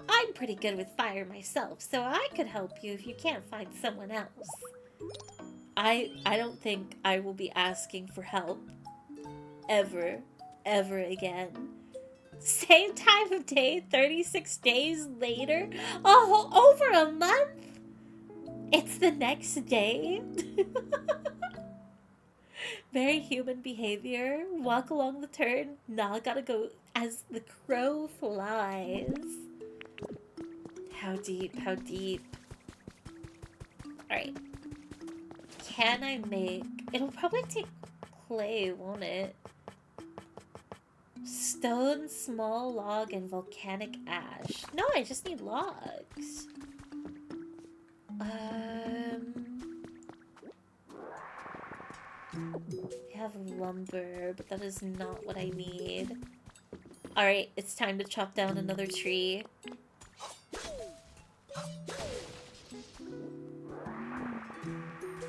I'm pretty good with fire myself, so I could help you if you can't find someone else. I don't think I will be asking for help. Ever again. Same time of day, 36 days later? Oh, over a month? It's the next day? Very human behavior. Walk along the turn. Nah, gotta go as the crow flies. How deep, how deep. Alright. Can I make... It'll probably take clay, won't it? Stone, small log, and volcanic ash. No, I just need logs. I have lumber, but that is not what I need. Alright, it's time to chop down another tree.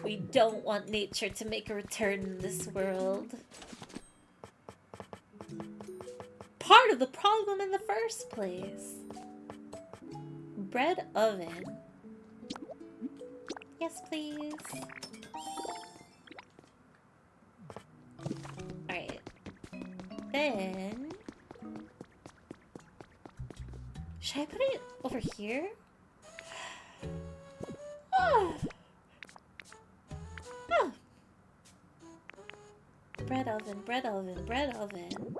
We don't want nature to make a return in this world. Part of the problem in the first place. Bread oven. Yes, please. Alright. Then... should I put it over here? Oh. Oh. Bread oven, bread oven, bread oven.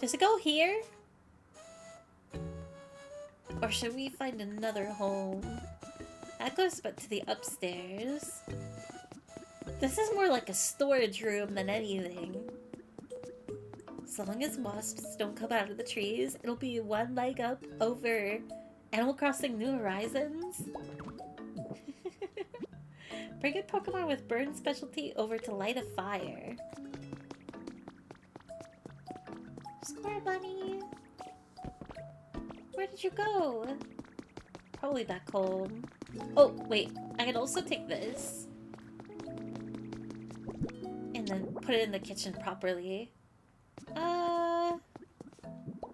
Does it go here? Or should we find another home? That goes but to the upstairs. This is more like a storage room than anything. As long as wasps don't come out of the trees, it'll be one leg up over Animal Crossing New Horizons. Bring a Pokemon with burn specialty over to light a fire. Square Bunny! Where did you go? Probably back home. Oh, wait. I can also take this. And then put it in the kitchen properly. Yeah,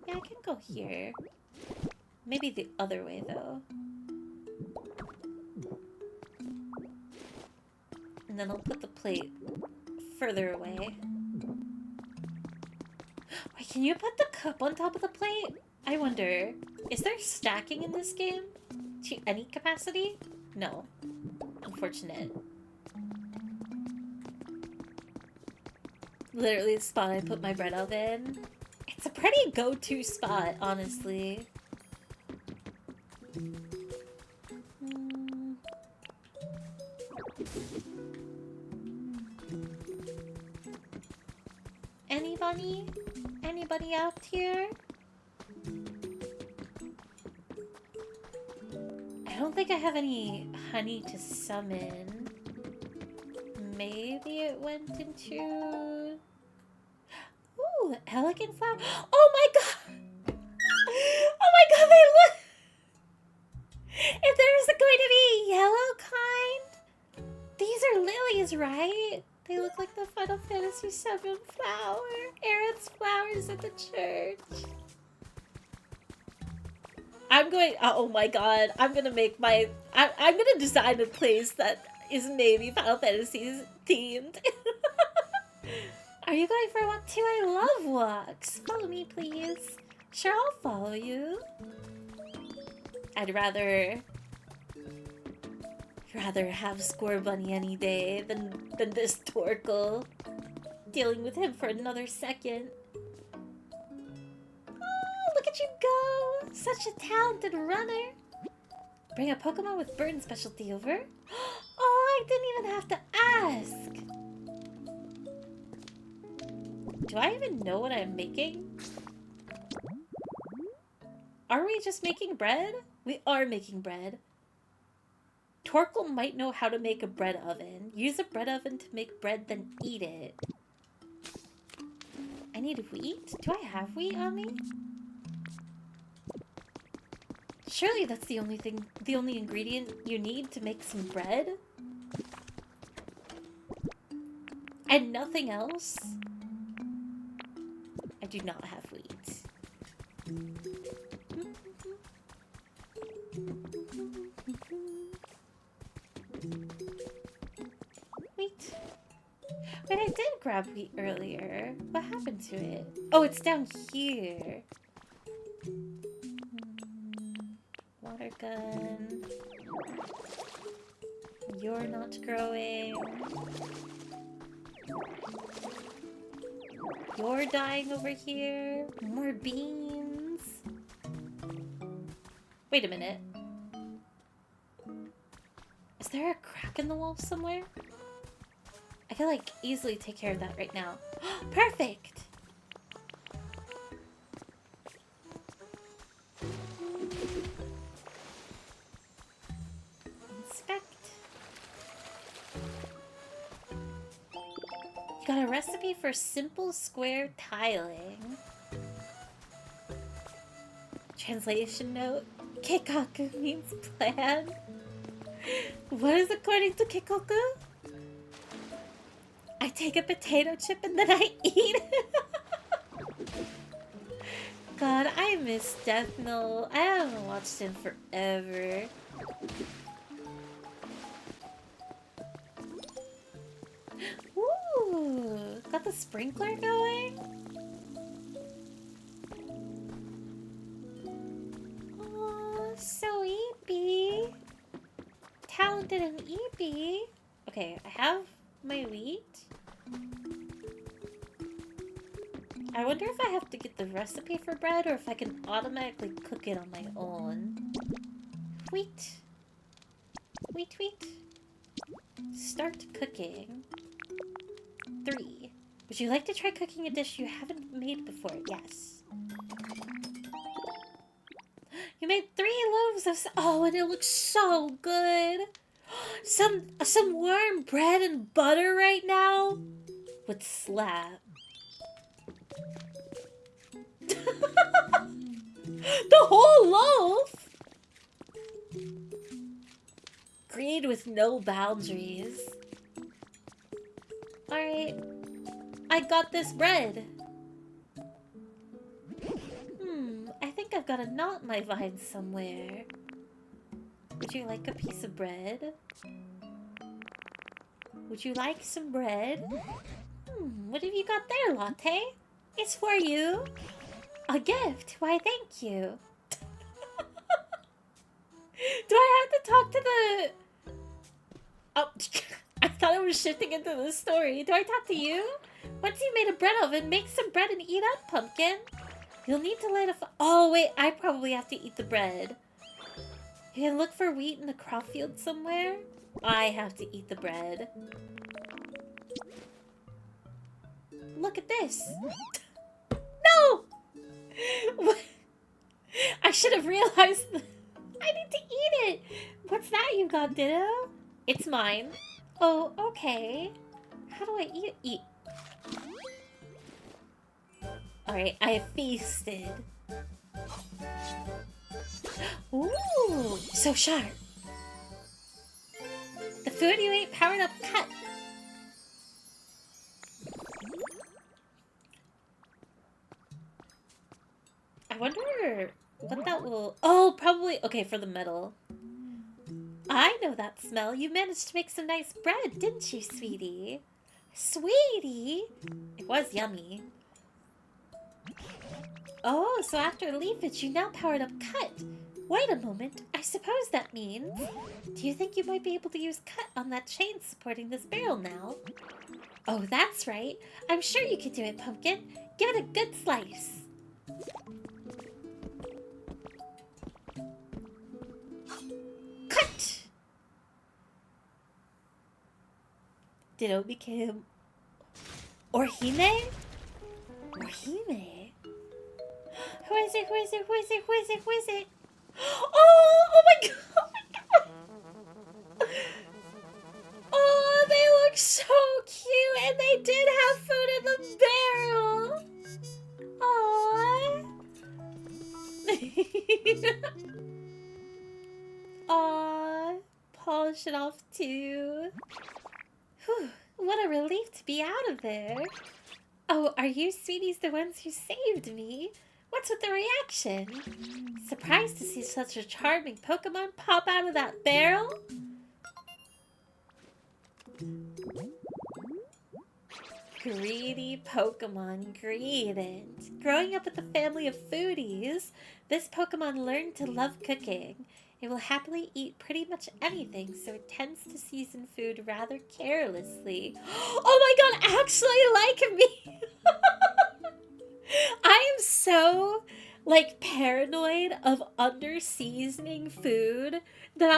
I can go here. Maybe the other way, though. And then I'll put the plate further away. Wait, can you put the cup on top of the plate? I wonder, is there stacking in this game? To any capacity? No. Unfortunate. Literally the spot I put my bread oven. It's a pretty go-to spot, honestly. Anybody? Anybody out here? I don't think I have any honey to summon. Maybe it went into... Ooh, elegant flower. Oh my god! Oh my god, they look... If there's going to be yellow kind... These are lilies, right? They look like the Final Fantasy VII flower. Aaron's flowers at the church. I'm going... Oh my god. I'm gonna make my... I'm gonna design a place that is maybe Final Fantasy themed. Are you going for a walk too? I love walks. Follow me, please. Sure, I'll follow you. I'd rather have Score Bunny any day than this Torkoal. Dealing with him for another second. How'd you go? Such a talented runner. Bring a Pokemon with burn specialty over? Oh, I didn't even have to ask. Do I even know what I'm making? Are we just making bread? We are making bread. Torkel might know how to make a bread oven. Use a bread oven to make bread, then eat it. I need wheat? Do I have wheat on me? Surely that's the only ingredient you need to make some bread? And nothing else? I do not have wheat. Wheat. Wait, I did grab wheat earlier. What happened to it? Oh, it's down here. Water gun. You're not growing. You're dying over here. More beans. Wait a minute. Is there a crack in the wall somewhere? I can, like, easily take care of that right now. Perfect! Inspect. You got a recipe for simple square tiling. Translation note. Kikaku means plan. What is according to Kikoku? I take a potato chip and then I eat it. God, I miss Death Note. I haven't watched him forever. Ooh, got the sprinkler going? Oh, so eepy. Talented and eepy. Okay, I have my wheat. I wonder if I have to get the recipe for bread or if I can automatically cook it on my own. Wheat. Wheat, wheat. Start cooking. 3. Would you like to try cooking a dish you haven't made before? Yes. You made 3 loaves of... Oh, and it looks so good. Some warm bread and butter right now would slap. The whole loaf? Greed with no boundaries. Alright. I got this bread. I think I've got a knot in my vine somewhere. Would you like a piece of bread? Would you like some bread? What have you got there, Latte? It's for you. A gift? Why, thank you. Do I have to talk to the... Oh, I thought I was shifting into the story. Do I talk to you? Once you made a bread oven, make some bread and eat up, Pumpkin. You'll need to light a fire. Oh, wait, I probably have to eat the bread. You can look for wheat in the crop field somewhere. I have to eat the bread. Look at this. No! I should have realized I need to eat it. What's that you got, Ditto? It's mine. Oh, okay. How do I eat it? Eat. Alright, I have feasted. Ooh, so sharp. The food you ate powered up cut. I wonder what that will... Oh, probably... Okay, for the metal. I know that smell. You managed to make some nice bread, didn't you, sweetie? Sweetie? It was yummy. Oh, so after leafage, you now powered up cut. Wait a moment. I suppose that means... Do you think you might be able to use cut on that chain supporting this barrel now? Oh, that's right. I'm sure you could do it, Pumpkin. Give it a good slice. Ditto became Orihime? Orihime? Who is it? Who is it? Who is it? Who is it? Who is it? Oh my god! Oh, they look so cute, and they did have food in the barrel. Aww. Aww. Polish it off too. Whew, what a relief to be out of there. Oh, are you sweeties the ones who saved me? What's with the reaction? Surprised to see such a charming Pokemon pop out of that barrel? Greedy Pokemon, greedy. Growing up with a family of foodies, this Pokemon learned to love cooking. It will happily eat pretty much anything, so it tends to season food rather carelessly. Oh my god, actually like me! I am so, like, paranoid of under-seasoning food that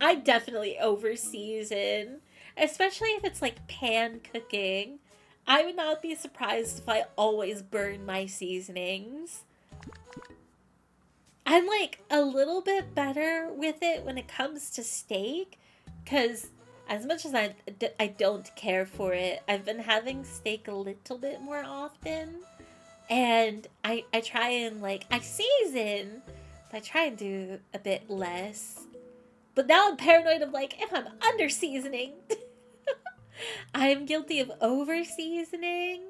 I definitely over-season. Especially if it's, like, pan cooking. I would not be surprised if I always burn my seasonings. I'm, like, a little bit better with it when it comes to steak, because as much as I don't care for it, I've been having steak a little bit more often, and I try and, like, I season, but I try and do a bit less. But now I'm paranoid of, like, if I'm under-seasoning, I am guilty of over-seasoning.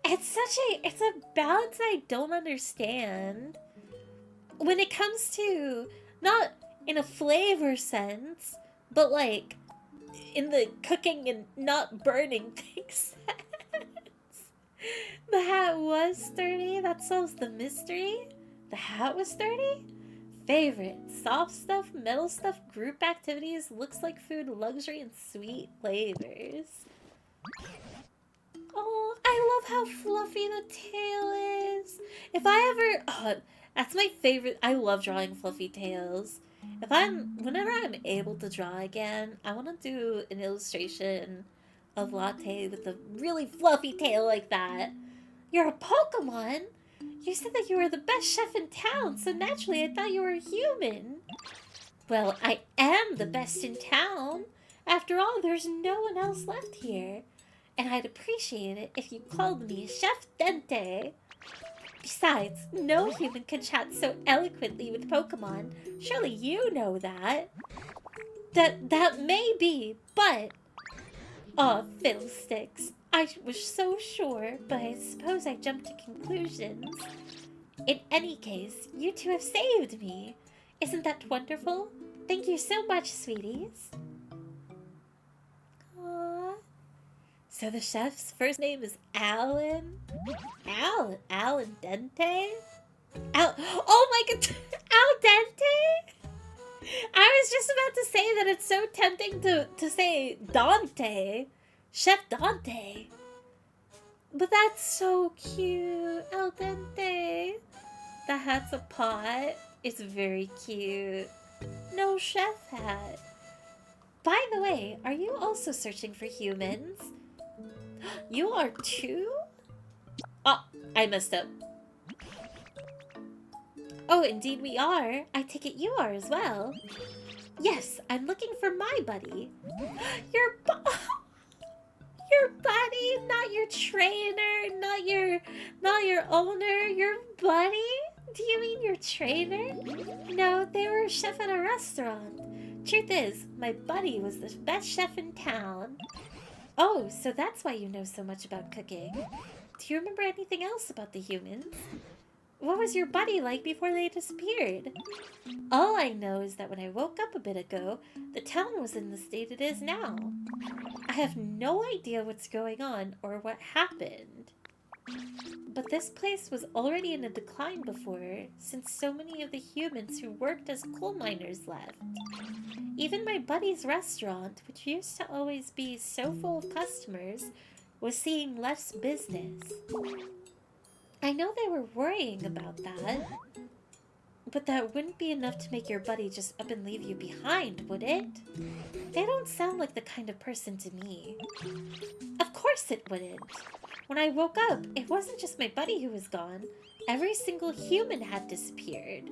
It's a balance I don't understand. When it comes to, not in a flavor sense, but like in the cooking and not burning things sense. The hat was sturdy, that solves the mystery. The hat was sturdy? Favorite, soft stuff, metal stuff, group activities, looks like food, luxury, and sweet flavors. Oh, I love how fluffy the tail is. If I ever, that's my favorite. I love drawing fluffy tails. Whenever I'm able to draw again, I want to do an illustration of Latte with a really fluffy tail like that. You're a Pokemon? You said that you were the best chef in town, so naturally I thought you were a human. Well, I am the best in town. After all, there's no one else left here. And I'd appreciate it if you called me Chef Dente. Besides, no human can chat so eloquently with Pokemon. Surely you know that. That may be, but... Aw, fiddlesticks. I was so sure, but I suppose I jumped to conclusions. In any case, you two have saved me. Isn't that wonderful? Thank you so much, sweeties. Aww. So the chef's first name is Alan? Alan Dente? Oh my god, Al Dente? I was just about to say that it's so tempting to say Dante. Chef Dante. But that's so cute. Al Dente. The hat's a pot. It's very cute. No chef hat. By the way, are you also searching for humans? You are too? Oh, I messed up. Oh, indeed we are. I take it you are as well. Yes, I'm looking for my buddy. Your buddy, not your trainer, not your owner, your buddy? Do you mean your trainer? No, they were a chef at a restaurant. Truth is, my buddy was the best chef in town. Oh, so that's why you know so much about cooking. Do you remember anything else about the humans? What was your buddy like before they disappeared? All I know is that when I woke up a bit ago, the town was in the state it is now. I have no idea what's going on or what happened. But this place was already in a decline before, since so many of the humans who worked as coal miners left. Even my buddy's restaurant, which used to always be so full of customers, was seeing less business. I know they were worrying about that. But that wouldn't be enough to make your buddy just up and leave you behind, would it? They don't sound like the kind of person to me. Of course it wouldn't. When I woke up, it wasn't just my buddy who was gone. Every single human had disappeared.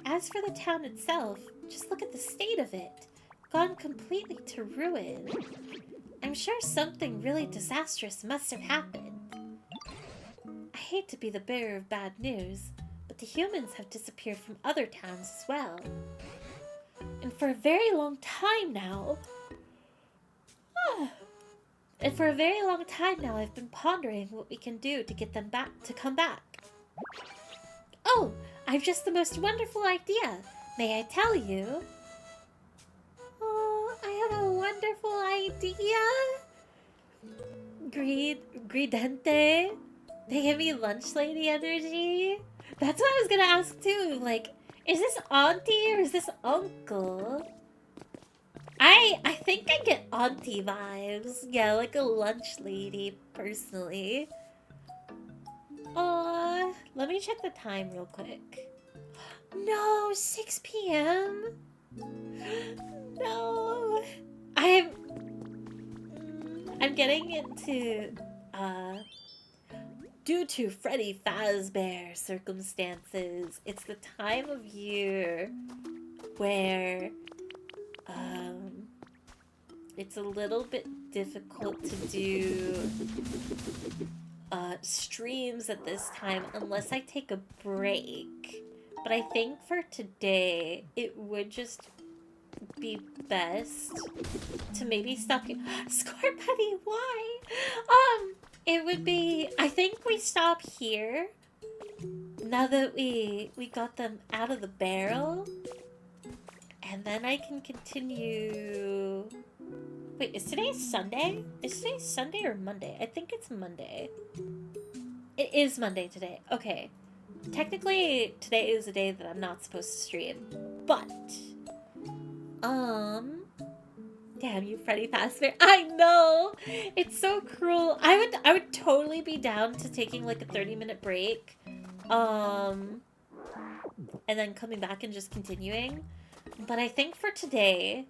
As for the town itself, just look at the state of it. Gone completely to ruin. I'm sure something really disastrous must have happened. I hate to be the bearer of bad news, but the humans have disappeared from other towns as well. And for a very long time now... I've been pondering what we can do to get them back to come back. Oh, I've just the most wonderful idea. May I tell you? Oh, I have a wonderful idea. Gridente. They give me lunch lady energy. That's what I was gonna ask too. Like, is this auntie or is this uncle? I think I get auntie vibes. Yeah, like a lunch lady, personally. Let me check the time real quick. No, 6 p.m. No. I'm getting into, due to Freddy Fazbear circumstances, it's the time of year where, it's a little bit difficult to do streams at this time unless I take a break. But I think for today, it would just be best to maybe stop you. Score Buddy, why? It would be, I think we stop here. Now that we got them out of the barrel. And then I can continue. Wait, is today Sunday? Is today Sunday or Monday? I think it's Monday. It is Monday today. Okay. Technically, today is the day that I'm not supposed to stream. But, damn you, Freddy Fazbear. I know! It's so cruel. I would totally be down to taking like a 30-minute break. And then coming back and just continuing. But I think for today,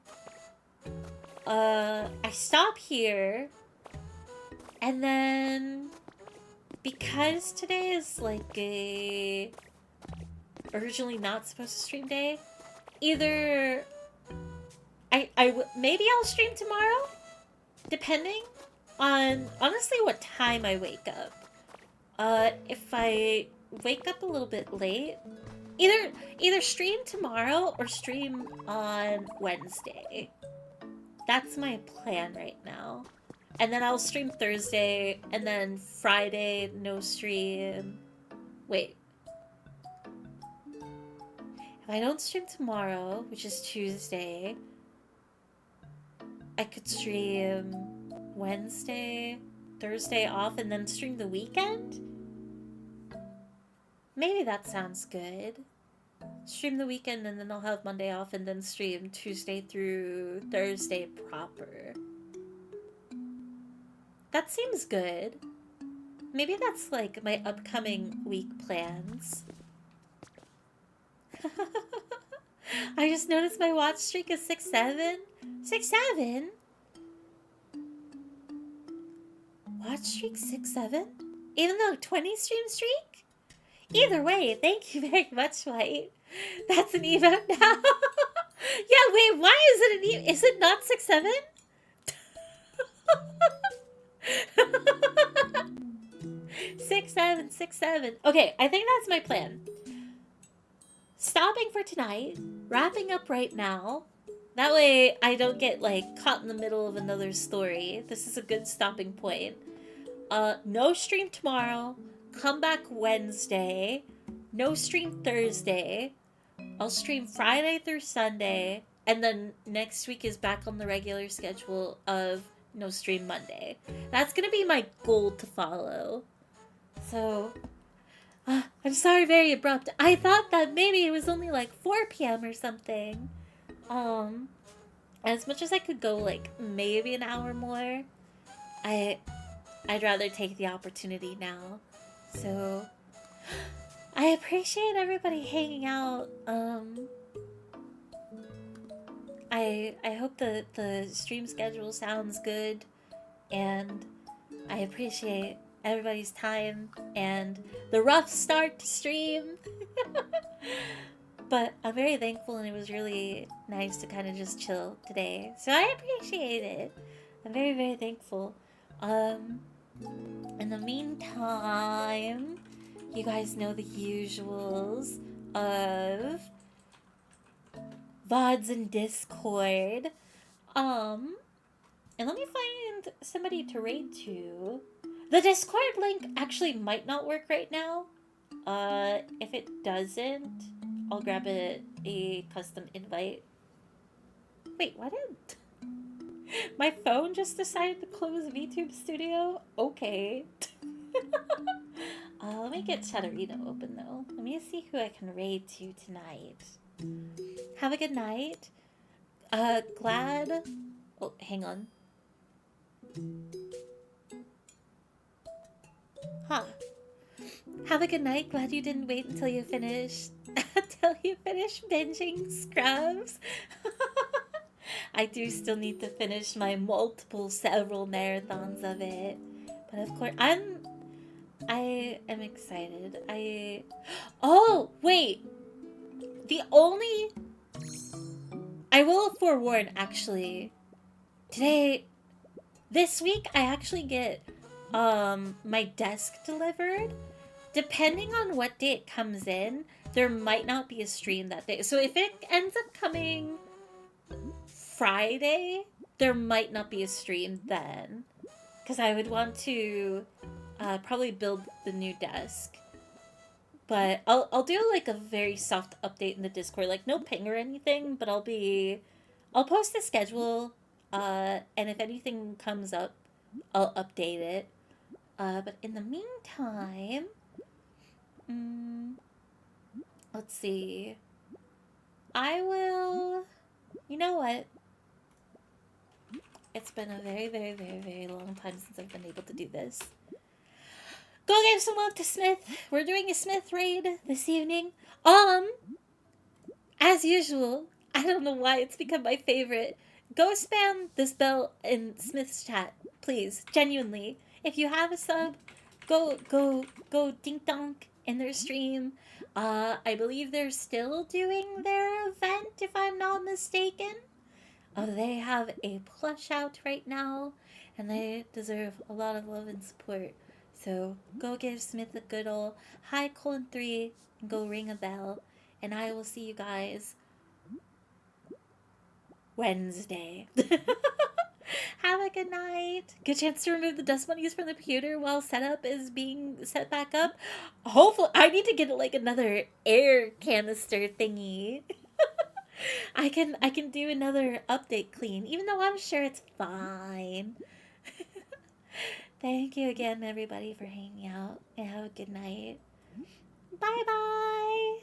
I stop here, and then because today is like a originally not supposed to stream day, either maybe I'll stream tomorrow, depending on honestly what time I wake up. If I wake up a little bit late, either stream tomorrow or stream on Wednesday. That's my plan right now. And then I'll stream Thursday, and then Friday, no stream. Wait. If I don't stream tomorrow, which is Tuesday, I could stream Wednesday, Thursday off, and then stream the weekend? Maybe that sounds good. Stream the weekend and then I'll have Monday off and then stream Tuesday through Thursday proper. That seems good. Maybe that's like my upcoming week plans. I just noticed my watch streak is 6-7. 6-7? Watch streak 6-7? Even though 20 stream streak? Either way, thank you very much, White. That's an emote now. Yeah, wait, why is it an emote? Is it not 6-7? 6-7, 6-7. Okay, I think that's my plan. Stopping for tonight, wrapping up right now. That way I don't get like caught in the middle of another story. This is a good stopping point. No stream tomorrow. Come back Wednesday. No stream Thursday. I'll stream Friday through Sunday. And then next week is back on the regular schedule of no stream Monday. That's gonna be my goal to follow. So, I'm sorry, very abrupt. I thought that maybe it was only like 4 p.m. or something. As much as I could go like maybe an hour more, I'd rather take the opportunity now. So, I appreciate everybody hanging out. I hope the stream schedule sounds good, and I appreciate everybody's time and the rough start to stream. But I'm very thankful, and it was really nice to kind of just chill today. So I appreciate it. I'm very, very thankful. Um, in the meantime, you guys know the usuals of VODs and Discord. And let me find somebody to raid to. The Discord link actually might not work right now. If it doesn't, I'll grab a custom invite. Wait, what did my phone just decided to close VTube Studio? Okay. Let me get Chatterino open though. Let me see who I can raid to tonight. Have a good night. Glad. Oh, hang on. Huh. Have a good night. Glad you didn't wait until you finished. Until you finish binging Scrubs. I do still need to finish my several marathons of it. But of course, I am excited. Oh, wait. The only. I will forewarn, actually. This week, I actually get my desk delivered. Depending on what day it comes in, there might not be a stream that day. So if it ends up coming Friday, there might not be a stream then. Because I would want to probably build the new desk. But I'll do like a very soft update in the Discord, like no ping or anything, but I'll post the schedule, and if anything comes up, I'll update it. But in the meantime, let's see. I will. You know what? It's been a very, very, very, very long time since I've been able to do this. Go give some love to Smith. We're doing a Smith raid this evening. As usual, I don't know why it's become my favorite. Go spam this bell in Smith's chat, please. Genuinely. If you have a sub, go dink donk in their stream. I believe they're still doing their event, if I'm not mistaken. They have a plush out right now, and they deserve a lot of love and support. So go give Smith a good old hi colon 3 and go ring a bell. And I will see you guys Wednesday. Have a good night. Good chance to remove the dust bunnies from the computer while setup is being set back up. Hopefully, I need to get like another air canister thingy. I can do another update clean, even though I'm sure it's fine. Thank you again, everybody, for hanging out, and have a good night. Bye bye.